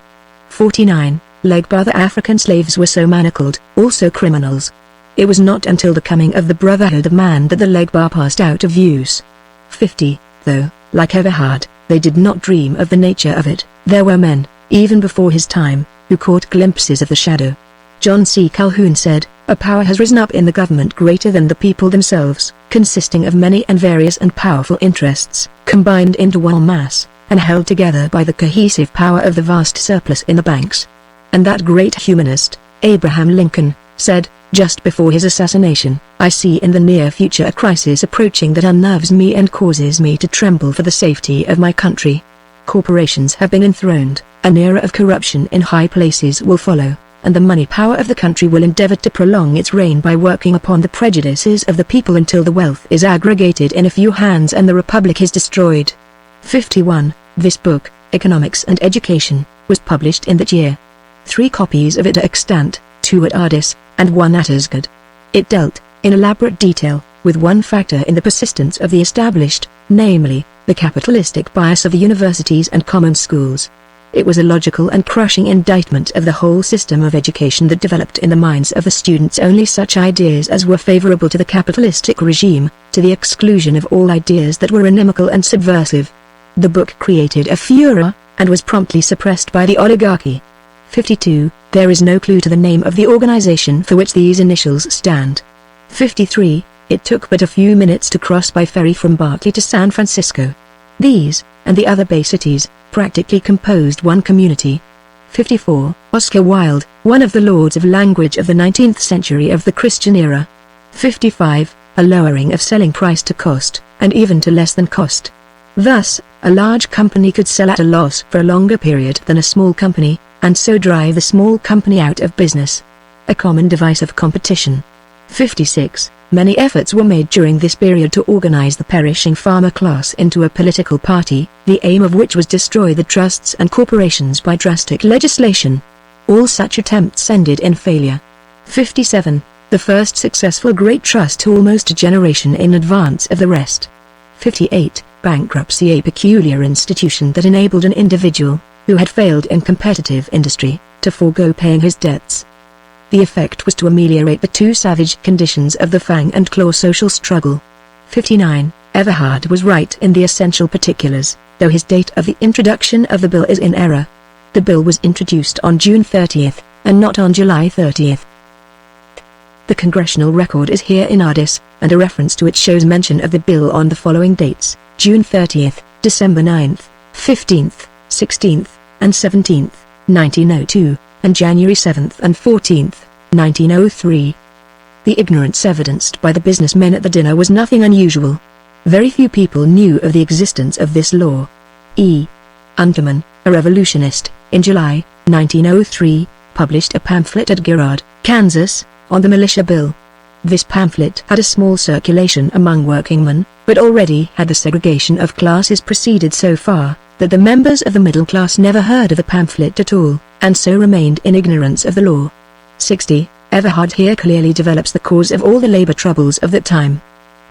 49. Legbar the African slaves were so manacled, also criminals. It was not until the coming of the Brotherhood of Man that the Legbar passed out of use. 50. Though, like Everhard, they did not dream of the nature of it, there were men, even before his time, who caught glimpses of the shadow. John C. Calhoun said, "A power has risen up in the government greater than the people themselves, consisting of many and various and powerful interests, combined into one mass, and held together by the cohesive power of the vast surplus in the banks." And that great humanist, Abraham Lincoln, said, just before his assassination, "I see in the near future a crisis approaching that unnerves me and causes me to tremble for the safety of my country. Corporations have been enthroned, an era of corruption in high places will follow, and the money power of the country will endeavor to prolong its reign by working upon the prejudices of the people until the wealth is aggregated in a few hands and the republic is destroyed." 51. This book, Economics and Education, was published in that year. 3 copies of it are extant, 2 at Ardis, and 1 at Asgard. It dealt, in elaborate detail, with one factor in the persistence of the established, namely, the capitalistic bias of the universities and common schools. It was a logical and crushing indictment of the whole system of education that developed in the minds of the students only such ideas as were favorable to the capitalistic regime, to the exclusion of all ideas that were inimical and subversive. The book created a furor, and was promptly suppressed by the oligarchy. 52. There is no clue to the name of the organization for which these initials stand. 53. It took but a few minutes to cross by ferry from Berkeley to San Francisco. These, and the other Bay cities, practically composed one community. 54. Oscar Wilde, one of the lords of language of the 19th century of the Christian era. 55. A lowering of selling price to cost, and even to less than cost. Thus, a large company could sell at a loss for a longer period than a small company, and so drive the small company out of business. A common device of competition. 56. Many efforts were made during this period to organize the perishing farmer class into a political party, the aim of which was to destroy the trusts and corporations by drastic legislation. All such attempts ended in failure. 57. The first successful great trust almost a generation in advance of the rest. 58. Bankruptcy, a peculiar institution that enabled an individual, who had failed in competitive industry, to forego paying his debts. The effect was to ameliorate the two savage conditions of the fang and claw social struggle. 59. Everhard was right in the essential particulars, though his date of the introduction of the bill is in error. The bill was introduced on June 30th, and not on July 30th. The congressional record is here in Ardis, and a reference to it shows mention of the bill on the following dates: June 30th, December 9th, 15th, 16th, and 17th, 1902. And January 7th and 14th, 1903. The ignorance evidenced by the businessmen at the dinner was nothing unusual. Very few people knew of the existence of this law. E. Unterman, a revolutionist, in July, 1903, published a pamphlet at Girard, Kansas, on the militia bill. This pamphlet had a small circulation among workingmen, but already had the segregation of classes proceeded so far, that the members of the middle class never heard of the pamphlet at all, and so remained in ignorance of the law. 60. Everhard here clearly develops the cause of all the labor troubles of that time.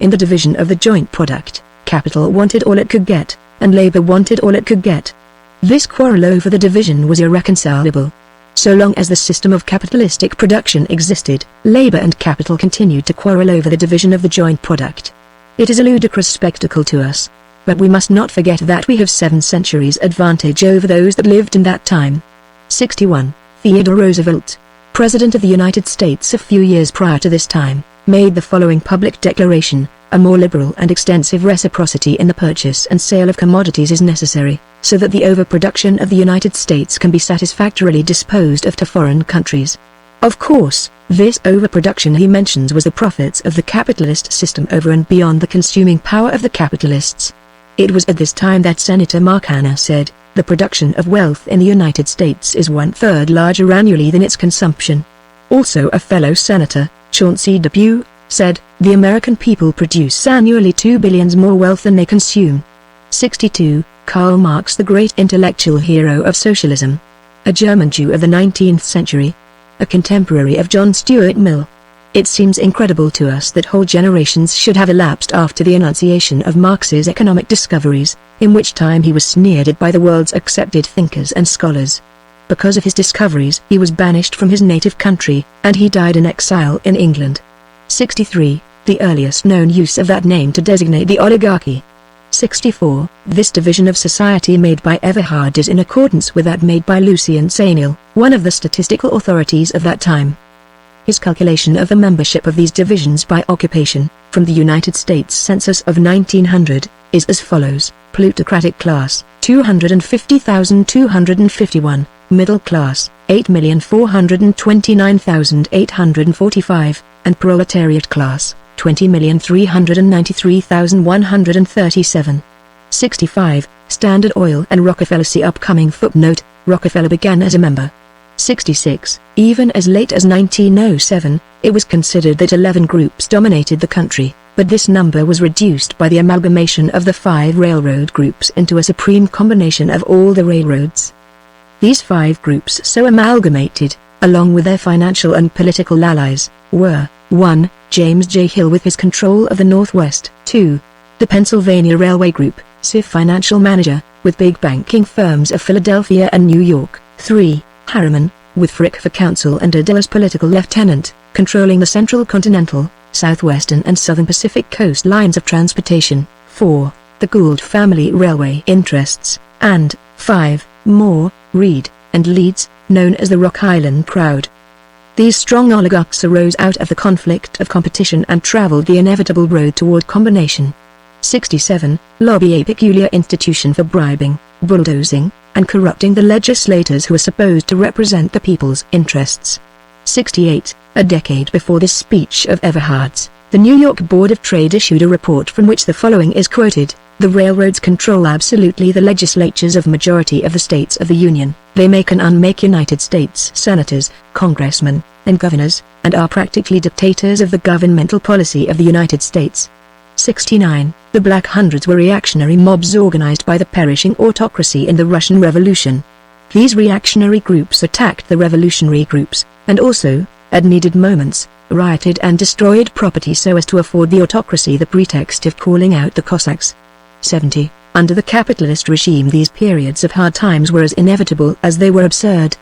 In the division of the joint product, capital wanted all it could get, and labor wanted all it could get. This quarrel over the division was irreconcilable. So long as the system of capitalistic production existed, labor and capital continued to quarrel over the division of the joint product. It is a ludicrous spectacle to us. But we must not forget that we have 7 centuries advantage over those that lived in that time. 61. Theodore Roosevelt, President of the United States a few years prior to this time, made the following public declaration: a more liberal and extensive reciprocity in the purchase and sale of commodities is necessary, so that the overproduction of the United States can be satisfactorily disposed of to foreign countries. Of course, this overproduction he mentions was the profits of the capitalist system over and beyond the consuming power of the capitalists. It was at this time that Senator Mark Hanna said, "The production of wealth in the United States is 1/3 larger annually than its consumption." Also a fellow senator, Chauncey Depew, said, "The American people produce annually 2 billions more wealth than they consume." 62. Karl Marx, the great intellectual hero of socialism. A German Jew of the 19th century. A contemporary of John Stuart Mill. It seems incredible to us that whole generations should have elapsed after the enunciation of Marx's economic discoveries, in which time he was sneered at by the world's accepted thinkers and scholars. Because of his discoveries he was banished from his native country, and he died in exile in England. 63. The earliest known use of that name to designate the oligarchy. 64. This division of society made by Everhard is in accordance with that made by Lucien Sainiel, one of the statistical authorities of that time. His calculation of the membership of these divisions by occupation, from the United States Census of 1900, is as follows: plutocratic class, 250,251, middle class, 8,429,845, and proletariat class, 20,393,137. 65. Standard Oil and Rockefeller. See upcoming footnote. Rockefeller began as a member. 66. Even as late as 1907, it was considered that 11 groups dominated the country, but this number was reduced by the amalgamation of the 5 railroad groups into a supreme combination of all the railroads. These 5 groups so amalgamated, along with their financial and political allies, were 1. James J. Hill with his control of the Northwest. 2. The Pennsylvania Railway Group, chief financial manager, with big banking firms of Philadelphia and New York. 3. Harriman, with Frick for counsel and Odell as political lieutenant, controlling the central continental, southwestern and southern Pacific coast lines of transportation. 4. The Gould family railway interests, and 5. Moore, Reed, and Leeds, known as the Rock Island crowd. These strong oligarchs arose out of the conflict of competition and traveled the inevitable road toward combination. 67. Lobby, a peculiar institution for bribing, bulldozing, and corrupting the legislators who are supposed to represent the people's interests. 68. A decade before this speech of Everhard's, the New York Board of Trade issued a report from which the following is quoted: "The railroads control absolutely the legislatures of majority of the states of the Union. They make and unmake United States senators, congressmen, and governors, and are practically dictators of the governmental policy of the United States." 69. The Black Hundreds were reactionary mobs organized by the perishing autocracy in the Russian Revolution. These reactionary groups attacked the revolutionary groups, and also, at needed moments, rioted and destroyed property so as to afford the autocracy the pretext of calling out the Cossacks. 70. Under the capitalist regime these periods of hard times were as inevitable as they were absurd.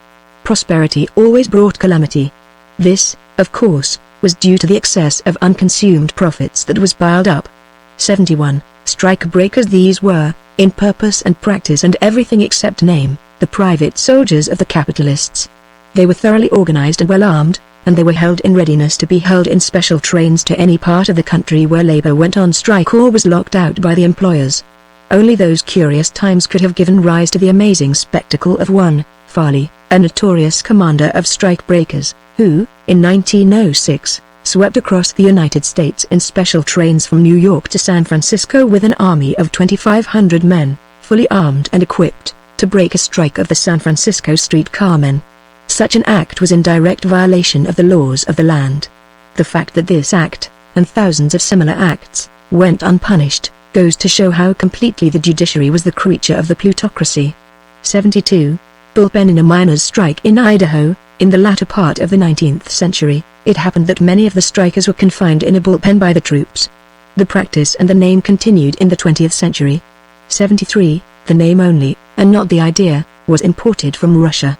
Prosperity always brought calamity. This, of course, was due to the excess of unconsumed profits that was piled up. 71. Strike breakers these were, in purpose and practice and everything except name, the private soldiers of the capitalists. They were thoroughly organized and well armed, and they were held in readiness to be held in special trains to any part of the country where labor went on strike or was locked out by the employers. Only those curious times could have given rise to the amazing spectacle of one, Farley, a notorious commander of strike breakers, who, in 1906, swept across the United States in special trains from New York to San Francisco with an army of 2,500 men, fully armed and equipped, to break a strike of the San Francisco streetcar men. Such an act was in direct violation of the laws of the land. The fact that this act, and thousands of similar acts, went unpunished, goes to show how completely the judiciary was the creature of the plutocracy. 72. Bullpen in a miners' strike in Idaho. In the latter part of the 19th century, it happened that many of the strikers were confined in a bullpen by the troops. The practice and the name continued in the 20th century. 73. The name only, and not the idea, was imported from Russia.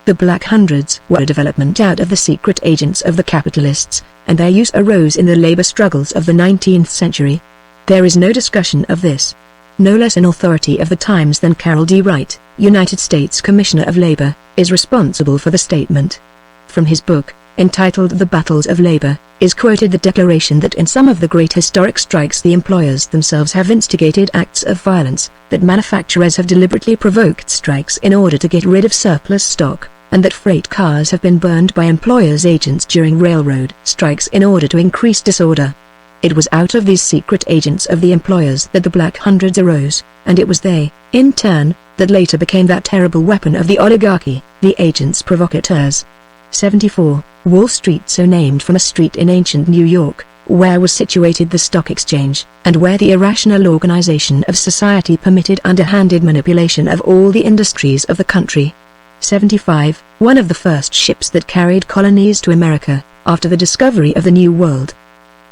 The Black Hundreds were a development out of the secret agents of the capitalists, and their use arose in the labor struggles of the 19th century. There is no discussion of this. No less an authority of the times than Carroll D. Wright, United States Commissioner of Labor, is responsible for the statement. From his book, entitled The Battles of Labor, is quoted the declaration that in some of the great historic strikes the employers themselves have instigated acts of violence, that manufacturers have deliberately provoked strikes in order to get rid of surplus stock, and that freight cars have been burned by employers' agents during railroad strikes in order to increase disorder. It was out of these secret agents of the employers that the Black Hundreds arose, and it was they, in turn, that later became that terrible weapon of the oligarchy, the agents provocateurs. 74. Wall Street, so named from a street in ancient New York, where was situated the stock exchange, and where the irrational organization of society permitted underhanded manipulation of all the industries of the country. 75. One of the first ships that carried colonies to America, after the discovery of the New World.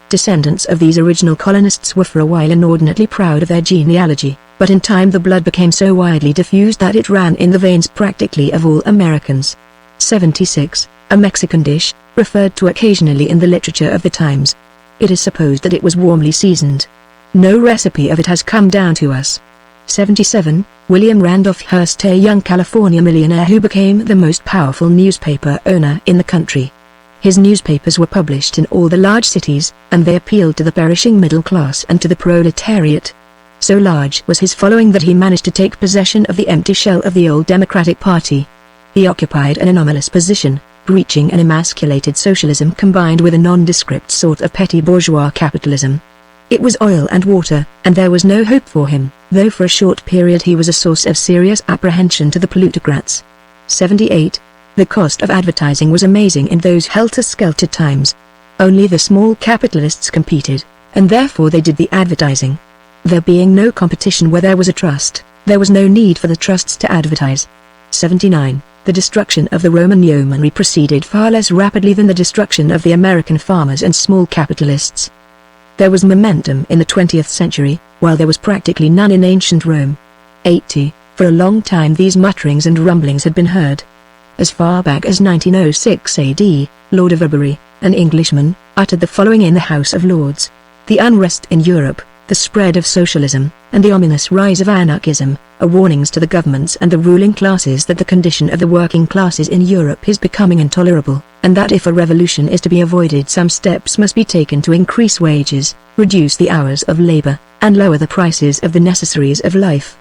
Descendants of these original colonists were for a while inordinately proud of their genealogy, but in time the blood became so widely diffused that it ran in the veins practically of all Americans. 76. A Mexican dish, referred to occasionally in the literature of the times. It is supposed that it was warmly seasoned. No recipe of it has come down to us. 77. William Randolph Hearst, a young California millionaire who became the most powerful newspaper owner in the country. His newspapers were published in all the large cities, and they appealed to the perishing middle class and to the proletariat. So large was his following that he managed to take possession of the empty shell of the old Democratic Party. He occupied an anomalous position, preaching an emasculated socialism combined with a nondescript sort of petty bourgeois capitalism. It was oil and water, and there was no hope for him, though for a short period he was a source of serious apprehension to the plutocrats. 78. The cost of advertising was amazing in those helter-skelter times. Only the small capitalists competed, and therefore they did the advertising. There being no competition where there was a trust, there was no need for the trusts to advertise. 79. The destruction of the Roman yeomanry proceeded far less rapidly than the destruction of the American farmers and small capitalists. There was momentum in the 20th century, while there was practically none in ancient Rome. 80. For a long time these mutterings and rumblings had been heard. As far back as 1906 AD, Lord of Avebury, an Englishman, uttered the following in the House of Lords: "The unrest in Europe, the spread of socialism, and the ominous rise of anarchism, are warnings to the governments and the ruling classes that the condition of the working classes in Europe is becoming intolerable, and that if a revolution is to be avoided some steps must be taken to increase wages, reduce the hours of labor, and lower the prices of the necessaries of life."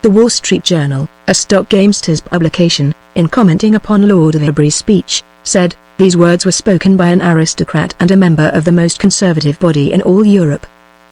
The Wall Street Journal, a stock gamesters publication, in commenting upon Lord of Avebury's speech, said, "These words were spoken by an aristocrat and a member of the most conservative body in all Europe.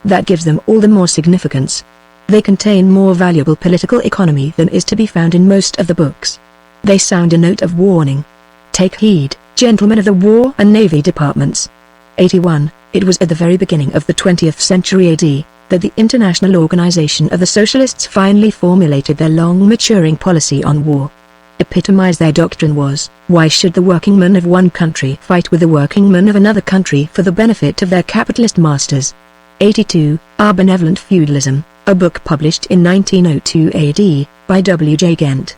That gives them all the more significance. They contain more valuable political economy than is to be found in most of the books. They sound a note of warning. Take heed, gentlemen of the War and Navy Departments." 81. It was at the very beginning of the 20th century AD, that the International Organization of the Socialists finally formulated their long-maturing policy on war. Epitomized their doctrine was, why should the workingmen of one country fight with the workingmen of another country for the benefit of their capitalist masters? 82. Our Benevolent Feudalism, a book published in 1902 AD, by W. J. Ghent.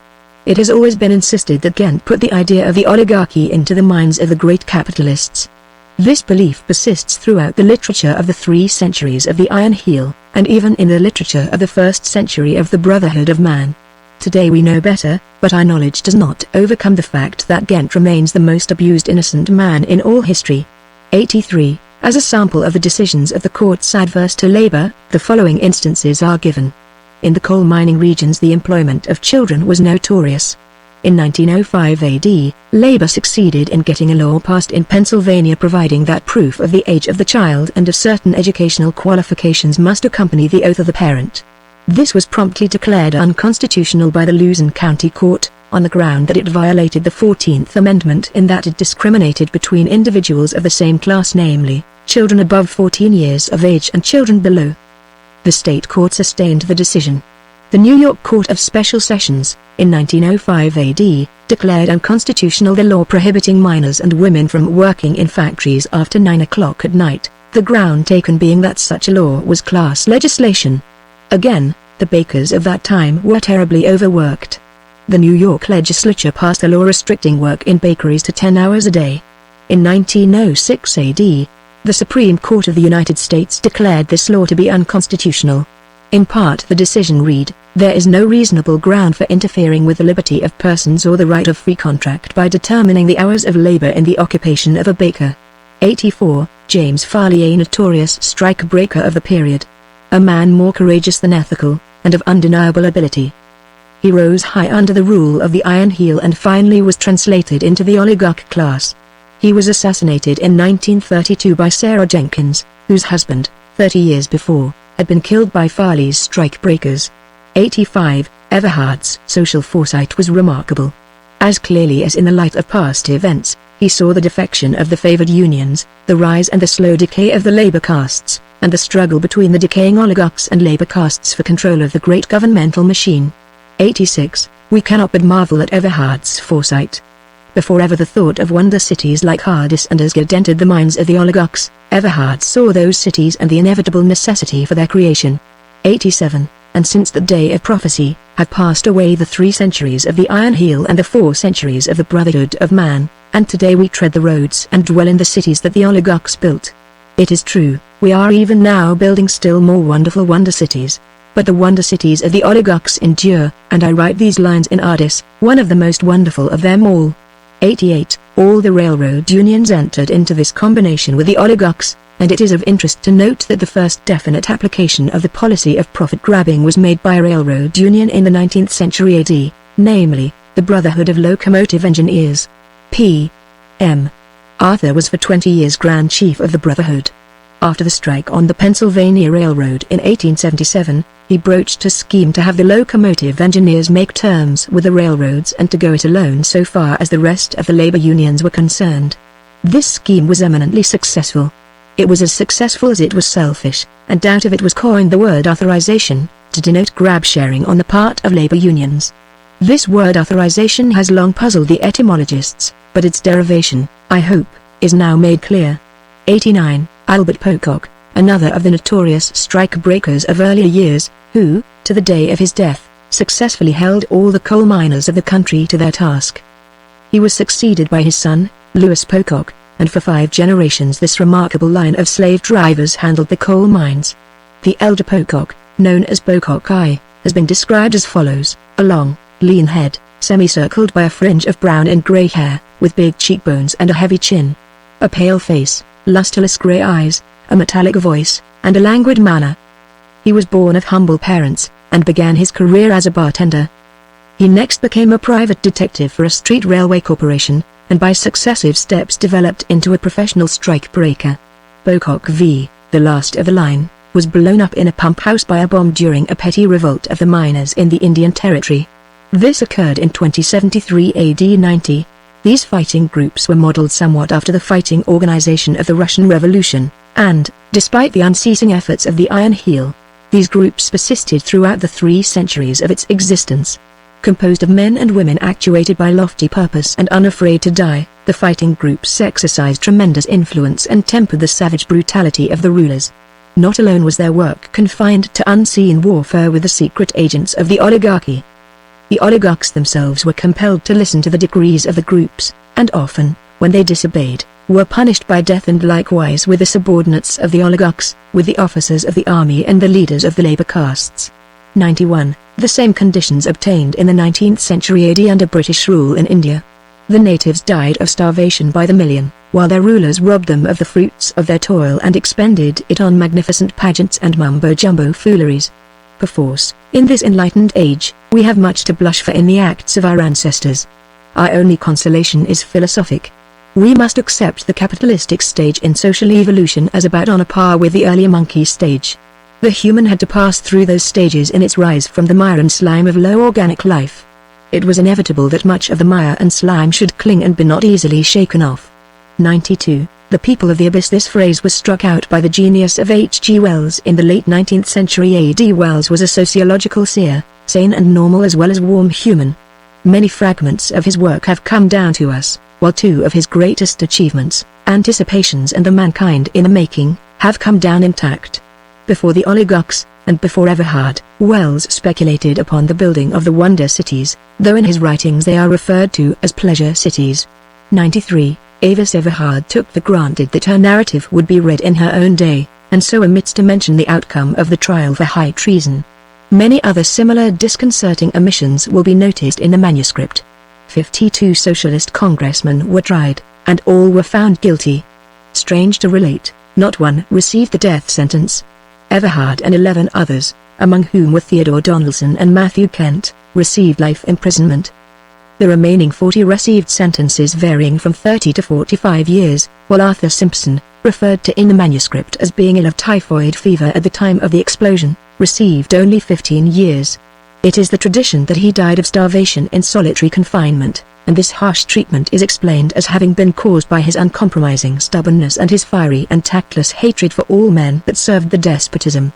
It has always been insisted that Ghent put the idea of the oligarchy into the minds of the great capitalists. This belief persists throughout the literature of the 3 centuries of the Iron Heel, and even in the literature of the 1st century of the Brotherhood of Man. Today we know better, but our knowledge does not overcome the fact that Ghent remains the most abused innocent man in all history. 83. As a sample of the decisions of the courts adverse to labor, the following instances are given. In the coal mining regions the employment of children was notorious. In 1905 AD, Labor succeeded in getting a law passed in Pennsylvania providing that proof of the age of the child and of certain educational qualifications must accompany the oath of the parent. This was promptly declared unconstitutional by the Luzerne County Court, on the ground that it violated the 14th Amendment in that it discriminated between individuals of the same class, namely, children above 14 years of age and children below. The state court sustained the decision. The New York Court of Special Sessions, in 1905 AD, declared unconstitutional the law prohibiting minors and women from working in factories after 9 o'clock at night, the ground taken being that such a law was class legislation. Again, the bakers of that time were terribly overworked. The New York legislature passed a law restricting work in bakeries to 10 hours a day. In 1906 AD, the Supreme Court of the United States declared this law to be unconstitutional. In part the decision read, "There is no reasonable ground for interfering with the liberty of persons or the right of free contract by determining the hours of labor in the occupation of a baker." 84. James Farley, a notorious strike-breaker of the period. A man more courageous than ethical, and of undeniable ability. He rose high under the rule of the Iron Heel and finally was translated into the oligarch class. He was assassinated in 1932 by Sarah Jenkins, whose husband, 30 years before, had been killed by Farley's strike-breakers. 85. Everhard's social foresight was remarkable. As clearly as in the light of past events, he saw the defection of the favored unions, the rise and the slow decay of the labor castes, and the struggle between the decaying oligarchs and labor castes for control of the great governmental machine. 86. We cannot but marvel at Everhard's foresight. Before ever the thought of wonder cities like Hardis and Asgard entered the minds of the oligarchs, Everhard saw those cities and the inevitable necessity for their creation. 87. And since the day of prophecy, have passed away the 3 centuries of the Iron Heel and the 4 centuries of the Brotherhood of Man, and today we tread the roads and dwell in the cities that the oligarchs built. It is true, we are even now building still more wonderful wonder cities. But the wonder cities of the oligarchs endure, and I write these lines in Ardis, one of the most wonderful of them all. 88. All the railroad unions entered into this combination with the oligarchs, and it is of interest to note that the first definite application of the policy of profit-grabbing was made by a railroad union in the 19th century AD, namely, the Brotherhood of Locomotive Engineers. P. M. Arthur was for 20 years Grand Chief of the Brotherhood. After the strike on the Pennsylvania Railroad in 1877, he broached a scheme to have the locomotive engineers make terms with the railroads and to go it alone so far as the rest of the labor unions were concerned. This scheme was eminently successful. It was as successful as it was selfish, and out of it was coined the word authorization, to denote grab sharing on the part of labor unions. This word authorization has long puzzled the etymologists, but its derivation, I hope, is now made clear. 89. Albert Pocock, another of the notorious strike-breakers of earlier years, who, to the day of his death, successfully held all the coal miners of the country to their task. He was succeeded by his son, Louis Pocock, and for 5 generations this remarkable line of slave drivers handled the coal mines. The elder Pocock, known as Pocock I, has been described as follows: a long, lean head, semicircled by a fringe of brown and grey hair, with big cheekbones and a heavy chin. A pale face, lustreless grey eyes, a metallic voice, and a languid manner. He was born of humble parents, and began his career as a bartender. He next became a private detective for a street railway corporation, and by successive steps developed into a professional strike-breaker. Pocock V, the last of the line, was blown up in a pump house by a bomb during a petty revolt of the miners in the Indian Territory. This occurred in 2073 AD 90. These fighting groups were modeled somewhat after the fighting organization of the Russian Revolution, and, despite the unceasing efforts of the Iron Heel, these groups persisted throughout the 3 centuries of its existence. Composed of men and women actuated by lofty purpose and unafraid to die, the fighting groups exercised tremendous influence and tempered the savage brutality of the rulers. Not alone was their work confined to unseen warfare with the secret agents of the oligarchy. The oligarchs themselves were compelled to listen to the decrees of the groups, and often, when they disobeyed, were punished by death, and likewise with the subordinates of the oligarchs, with the officers of the army and the leaders of the labor castes. 91. The same conditions obtained in the 19th century AD under British rule in India. The natives died of starvation by the million, while their rulers robbed them of the fruits of their toil and expended it on magnificent pageants and mumbo-jumbo fooleries. Perforce, in this enlightened age, we have much to blush for in the acts of our ancestors. Our only consolation is philosophic. We must accept the capitalistic stage in social evolution as about on a par with the earlier monkey stage. The human had to pass through those stages in its rise from the mire and slime of low organic life. It was inevitable that much of the mire and slime should cling and be not easily shaken off. 92. The people of the abyss. This phrase was struck out by the genius of H. G. Wells in the late 19th century AD. Wells was a sociological seer, sane and normal as well as warm human. Many fragments of his work have come down to us, while 2 of his greatest achievements, Anticipations and The Mankind in the Making, have come down intact. Before the oligarchs, and before Everhard, Wells speculated upon the building of the wonder cities, though in his writings they are referred to as pleasure cities. 93. Avis Everhard took for granted that her narrative would be read in her own day, and so omits to mention the outcome of the trial for high treason. Many other similar disconcerting omissions will be noticed in the manuscript. 52 socialist congressmen were tried, and all were found guilty. Strange to relate, not one received the death sentence. Everhard and 11 others, among whom were Theodore Donaldson and Matthew Kent, received life imprisonment. The remaining 40 received sentences varying from 30 to 45 years, while Arthur Simpson, referred to in the manuscript as being ill of typhoid fever at the time of the explosion, received only 15 years. It is the tradition that he died of starvation in solitary confinement, and this harsh treatment is explained as having been caused by his uncompromising stubbornness and his fiery and tactless hatred for all men that served the despotism.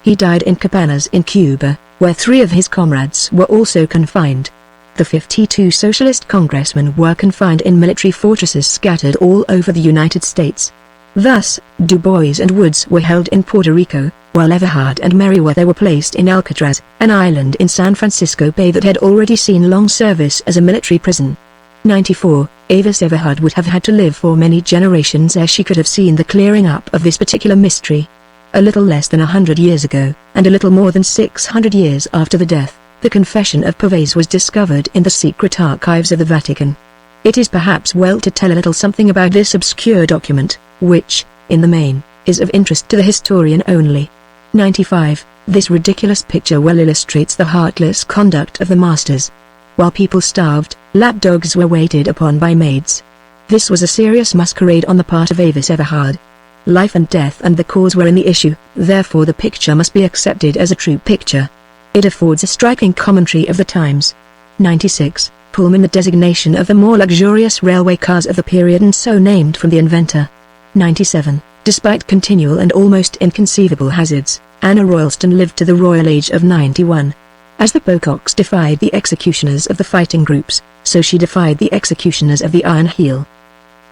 He died in Cabanas in Cuba, where 3 of his comrades were also confined. The 52 socialist congressmen were confined in military fortresses scattered all over the United States. Thus, Du Bois and Woods were held in Puerto Rico, while Everhard and Meriwether were placed in Alcatraz, an island in San Francisco Bay that had already seen long service as a military prison. 94. Avis Everhard would have had to live for many generations ere she could have seen the clearing up of this particular mystery. A little less than 100 years ago, and a little more than 600 years after the death, the Confession of Pavese was discovered in the secret archives of the Vatican. It is perhaps well to tell a little something about this obscure document, which, in the main, is of interest to the historian only. 95. This ridiculous picture well illustrates the heartless conduct of the masters. While people starved, lapdogs were waited upon by maids. This was a serious masquerade on the part of Avis Everhard. Life and death and the cause were in the issue, therefore the picture must be accepted as a true picture. It affords a striking commentary of the times. 96. Pullman, the designation of the more luxurious railway cars of the period and so named from the inventor. 97. Despite continual and almost inconceivable hazards, Anna Royalston lived to the royal age of 91. As the Pococks defied the executioners of the fighting groups, so she defied the executioners of the Iron Heel.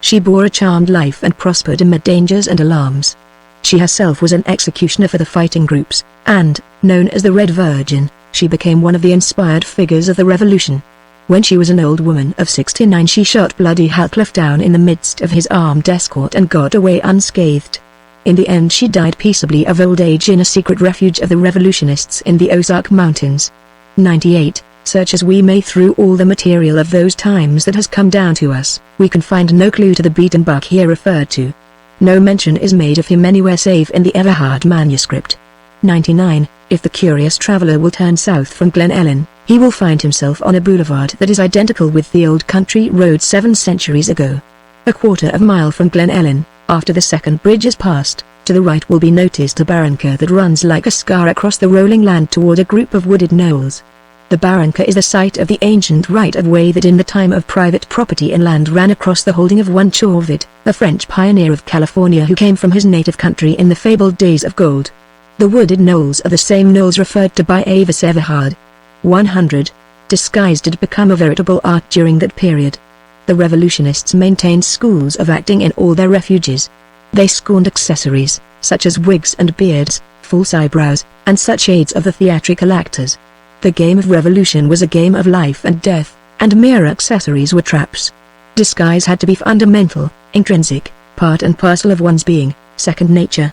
She bore a charmed life and prospered amid dangers and alarms. She herself was an executioner for the fighting groups, and, known as the Red Virgin, she became one of the inspired figures of the revolution. When she was an old woman of 69, she shot bloody Halcliffe down in the midst of his armed escort and got away unscathed. In the end she died peaceably of old age in a secret refuge of the revolutionists in the Ozark Mountains. 98. Search as we may through all the material of those times that has come down to us, we can find no clue to the beaten buck here referred to. No mention is made of him anywhere save in the Everhard manuscript. 99. If the curious traveler will turn south from Glen Ellen, he will find himself on a boulevard that is identical with the old country road 7 centuries ago. A quarter of a mile from Glen Ellen, after the second bridge is passed, to the right will be noticed a barranca that runs like a scar across the rolling land toward a group of wooded knolls. The barranca is the site of the ancient right-of-way that in the time of private property in land ran across the holding of one Chauvet, a French pioneer of California who came from his native country in the fabled days of gold. The wooded knolls are the same knolls referred to by Avis Everhard. 100. Disguise did become a veritable art during that period. The revolutionists maintained schools of acting in all their refuges. They scorned accessories, such as wigs and beards, false eyebrows, and such aids of the theatrical actors. The game of revolution was a game of life and death, and mere accessories were traps. Disguise had to be fundamental, intrinsic, part and parcel of one's being, second nature.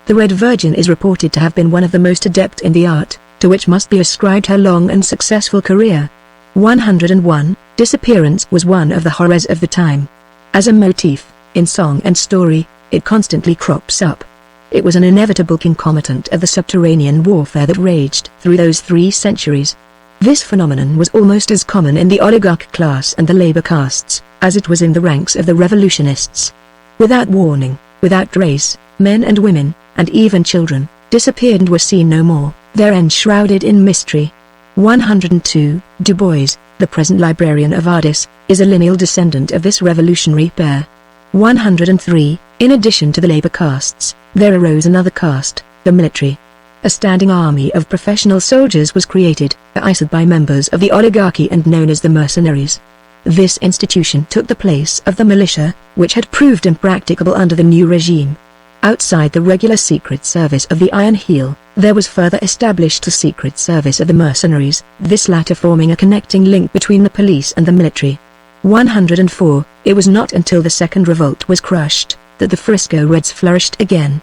The Red Virgin is reported to have been one of the most adept in the art, to which must be ascribed her long and successful career. 101. Disappearance was one of the horrors of the time. As a motif, in song and story, it constantly crops up. It was an inevitable concomitant of the subterranean warfare that raged through those 3 centuries. This phenomenon was almost as common in the oligarch class and the labor castes, as it was in the ranks of the revolutionists. Without warning, without trace, men and women, and even children, disappeared and were seen no more, their end shrouded in mystery. 102. Du Bois, the present librarian of Ardis, is a lineal descendant of this revolutionary pair. 103. In addition to the labor castes, there arose another caste, the military. A standing army of professional soldiers was created, aided by members of the oligarchy and known as the mercenaries. This institution took the place of the militia, which had proved impracticable under the new regime. Outside the regular secret service of the Iron Heel, there was further established the secret service of the mercenaries, this latter forming a connecting link between the police and the military. 104. It was not until the Second Revolt was crushed, that the Frisco Reds flourished again.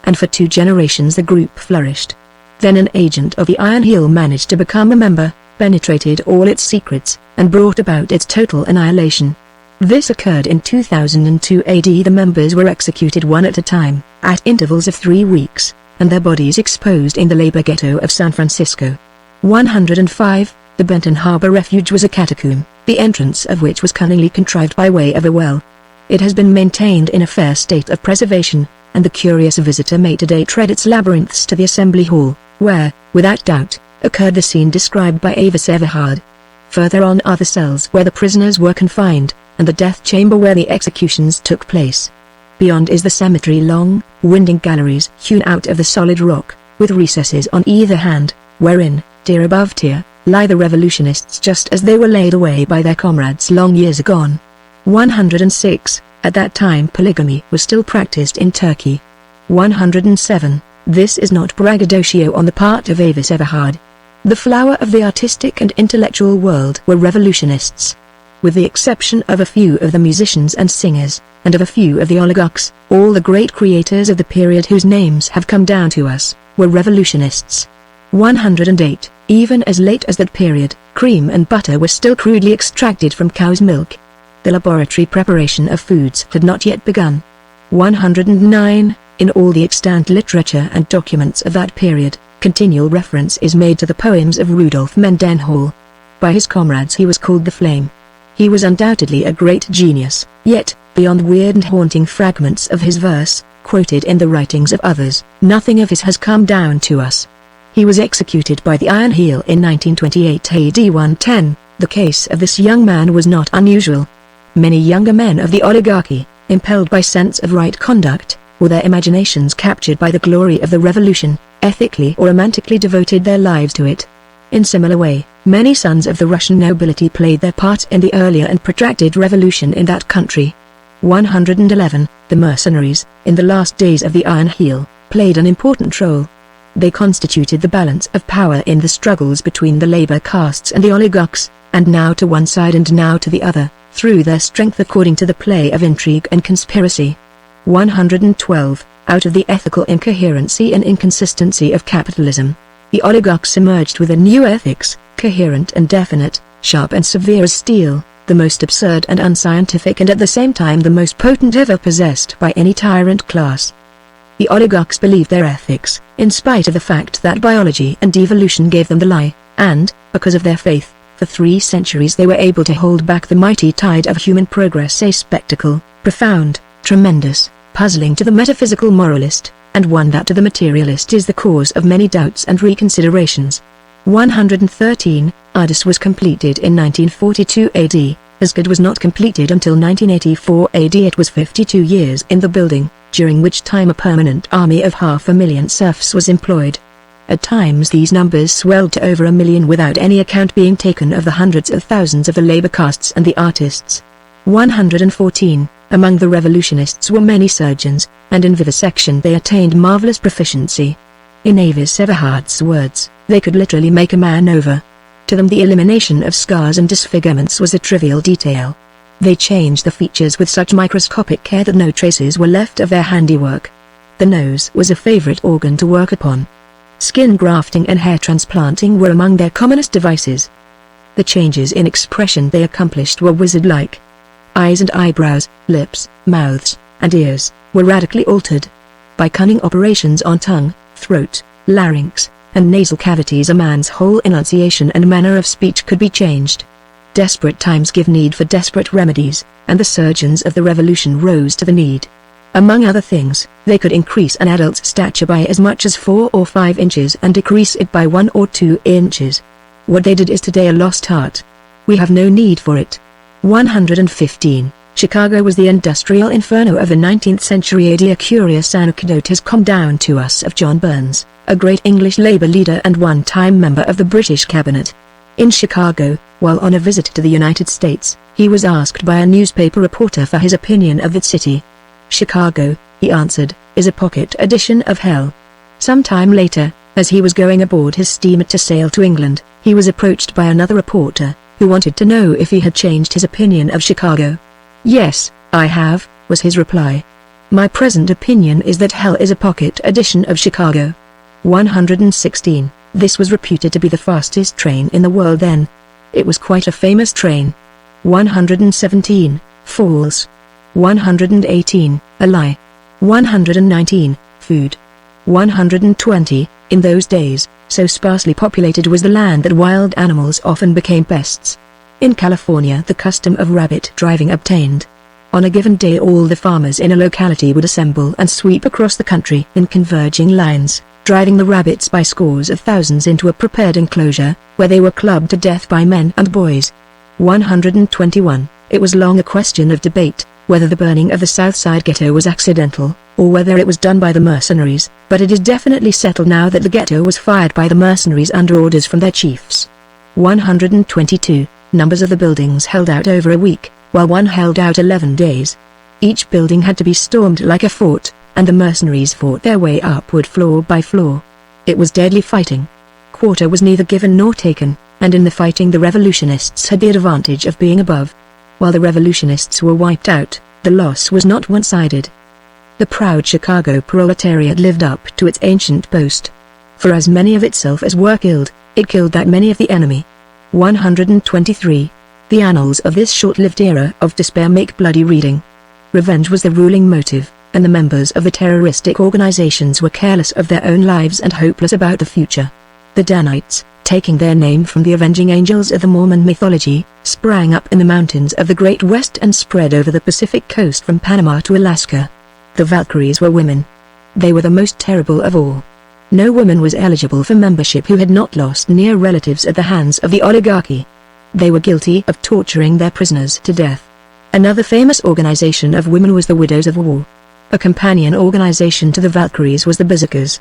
And for 2 generations the group flourished. Then an agent of the Iron Heel managed to become a member, penetrated all its secrets, and brought about its total annihilation. This occurred in 2002 AD. The members were executed one at a time, at intervals of 3 weeks, and their bodies exposed in the labor ghetto of San Francisco. 105. The Benton Harbor Refuge was a catacomb, the entrance of which was cunningly contrived by way of a well. It has been maintained in a fair state of preservation, and the curious visitor may today tread its labyrinths to the assembly hall, where, without doubt, occurred the scene described by Avis Everhard. Further on are the cells where the prisoners were confined, and the death chamber where the executions took place. Beyond is the cemetery, long, winding galleries hewn out of the solid rock, with recesses on either hand, wherein, tier above tier, lie the revolutionists just as they were laid away by their comrades long years agone. 106. At that time polygamy was still practiced in Turkey. 107. This is not braggadocio on the part of Avis Everhard. The flower of the artistic and intellectual world were revolutionists. With the exception of a few of the musicians and singers, and of a few of the oligarchs, all the great creators of the period whose names have come down to us, were revolutionists. 108. Even as late as that period, cream and butter were still crudely extracted from cow's milk. The laboratory preparation of foods had not yet begun. 109. In all the extant literature and documents of that period, continual reference is made to the poems of Rudolf Mendenhall. By his comrades he was called the Flame. He was undoubtedly a great genius, yet, beyond weird and haunting fragments of his verse, quoted in the writings of others, nothing of his has come down to us. He was executed by the Iron Heel in 1928 AD 110. The case of this young man was not unusual. Many younger men of the oligarchy, impelled by sense of right conduct, or their imaginations captured by the glory of the revolution, ethically or romantically devoted their lives to it. In similar way, many sons of the Russian nobility played their part in the earlier and protracted revolution in that country. 111. The mercenaries, in the last days of the Iron Heel, played an important role. They constituted the balance of power in the struggles between the labor castes and the oligarchs, and now to one side and now to the other, through their strength according to the play of intrigue and conspiracy. 112. Out of the ethical incoherency and inconsistency of capitalism, the oligarchs emerged with a new ethics, coherent and definite, sharp and severe as steel, the most absurd and unscientific and at the same time the most potent ever possessed by any tyrant class. The oligarchs believed their ethics, in spite of the fact that biology and evolution gave them the lie, and, because of their faith, for 3 centuries they were able to hold back the mighty tide of human progress, a spectacle, profound, tremendous, puzzling to the metaphysical moralist, and one that to the materialist is the cause of many doubts and reconsiderations. 113. Ardis was completed in 1942 AD, Asgard was not completed until 1984 AD. It was 52 years in the building, during which time a permanent army of 500,000 serfs was employed. At times these numbers swelled to over 1 million without any account being taken of the hundreds of thousands of the labor castes and the artists. 114. Among the revolutionists were many surgeons, and in vivisection they attained marvelous proficiency. In Avis Everhard's words, they could literally make a man over. To them the elimination of scars and disfigurements was a trivial detail. They changed the features with such microscopic care that no traces were left of their handiwork. The nose was a favorite organ to work upon. Skin grafting and hair transplanting were among their commonest devices. The changes in expression they accomplished were wizard-like. Eyes and eyebrows, lips, mouths, and ears, were radically altered. By cunning operations on tongue, throat, larynx, and nasal cavities a man's whole enunciation and manner of speech could be changed. Desperate times give need for desperate remedies, and the surgeons of the revolution rose to the need. Among other things, they could increase an adult's stature by as much as 4 or 5 inches and decrease it by 1 or 2 inches. What they did is today a lost art. We have no need for it. 115. Chicago was the industrial inferno of the 19th century AD. A curious anecdote has come down to us of John Burns, a great English labor leader and one-time member of the British cabinet. In Chicago, while on a visit to the United States, he was asked by a newspaper reporter for his opinion of that city. Chicago, he answered, is a pocket edition of hell. Some time later, as he was going aboard his steamer to sail to England, he was approached by another reporter, who wanted to know if he had changed his opinion of Chicago. "Yes, I have," was his reply. "My present opinion is that hell is a pocket edition of Chicago." 116. This was reputed to be the fastest train in the world then. It was quite a famous train. 117. False. 118. A lie. 119. Food. 120. In those days, so sparsely populated was the land that wild animals often became pests. In California the custom of rabbit driving obtained. On a given day all the farmers in a locality would assemble and sweep across the country in converging lines, driving the rabbits by scores of thousands into a prepared enclosure, where they were clubbed to death by men and boys. 121. It was long a question of debate, whether the burning of the South Side ghetto was accidental, or whether it was done by the mercenaries, but it is definitely settled now that the ghetto was fired by the mercenaries under orders from their chiefs. 122. Numbers of the buildings held out over a week, while one held out 11 days. Each building had to be stormed like a fort, and the mercenaries fought their way upward floor by floor. It was deadly fighting. Quarter was neither given nor taken, and in the fighting the revolutionists had the advantage of being above. While the revolutionists were wiped out, the loss was not one-sided. The proud Chicago proletariat lived up to its ancient boast. For as many of itself as were killed, it killed that many of the enemy. 123. The annals of this short-lived era of despair make bloody reading. Revenge was the ruling motive, and the members of the terroristic organizations were careless of their own lives and hopeless about the future. The Danites, taking their name from the avenging angels of the Mormon mythology, sprang up in the mountains of the Great West and spread over the Pacific coast from Panama to Alaska. The Valkyries were women. They were the most terrible of all. No woman was eligible for membership who had not lost near relatives at the hands of the oligarchy. They were guilty of torturing their prisoners to death. Another famous organization of women was the Widows of War. A companion organization to the Valkyries was the Berserkers.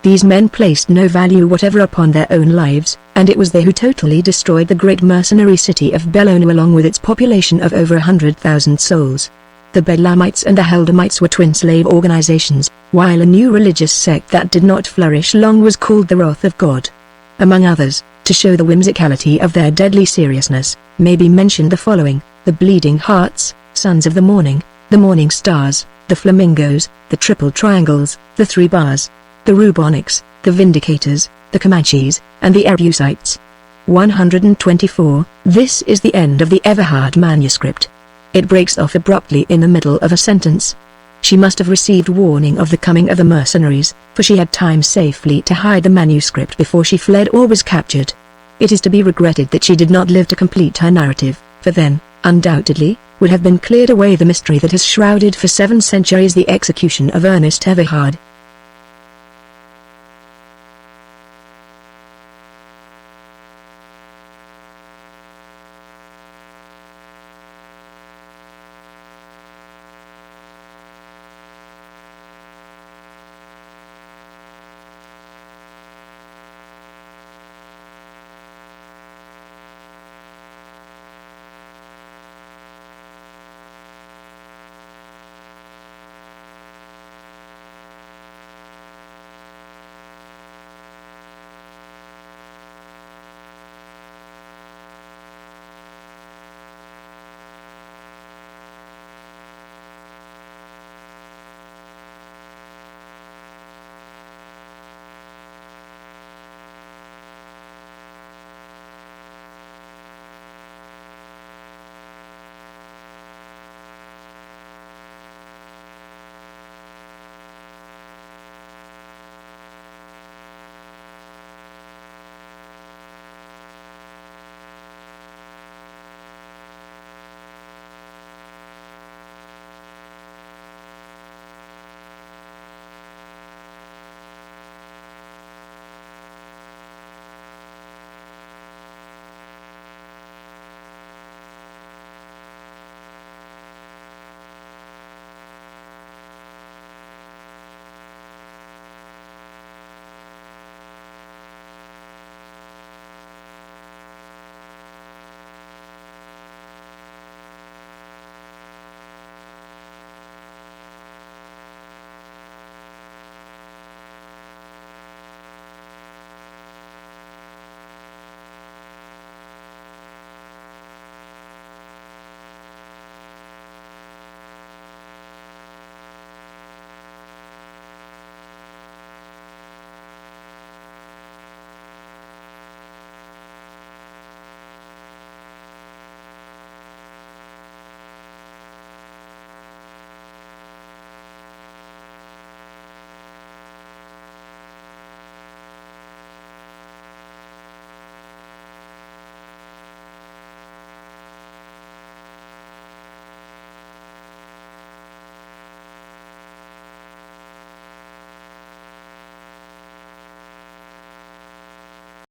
These men placed no value whatever upon their own lives, and it was they who totally destroyed the great mercenary city of Bellona along with its population of over 100,000 souls. The Bedlamites and the Helldamites were twin slave organizations, while a new religious sect that did not flourish long was called the Wrath of God. Among others, to show the whimsicality of their deadly seriousness, may be mentioned the following: the Bleeding Hearts, Sons of the Morning Stars, the Flamingos, the Triple Triangles, the Three Bars, the Rubonics, the Vindicators, the Comanches, and the Ebusites. 124. This is the end of the Everhard manuscript. It breaks off abruptly in the middle of a sentence. She must have received warning of the coming of the mercenaries, for she had time safely to hide the manuscript before she fled or was captured. It is to be regretted that she did not live to complete her narrative, for then, undoubtedly, would have been cleared away the mystery that has shrouded for 7 centuries the execution of Ernest Everhard.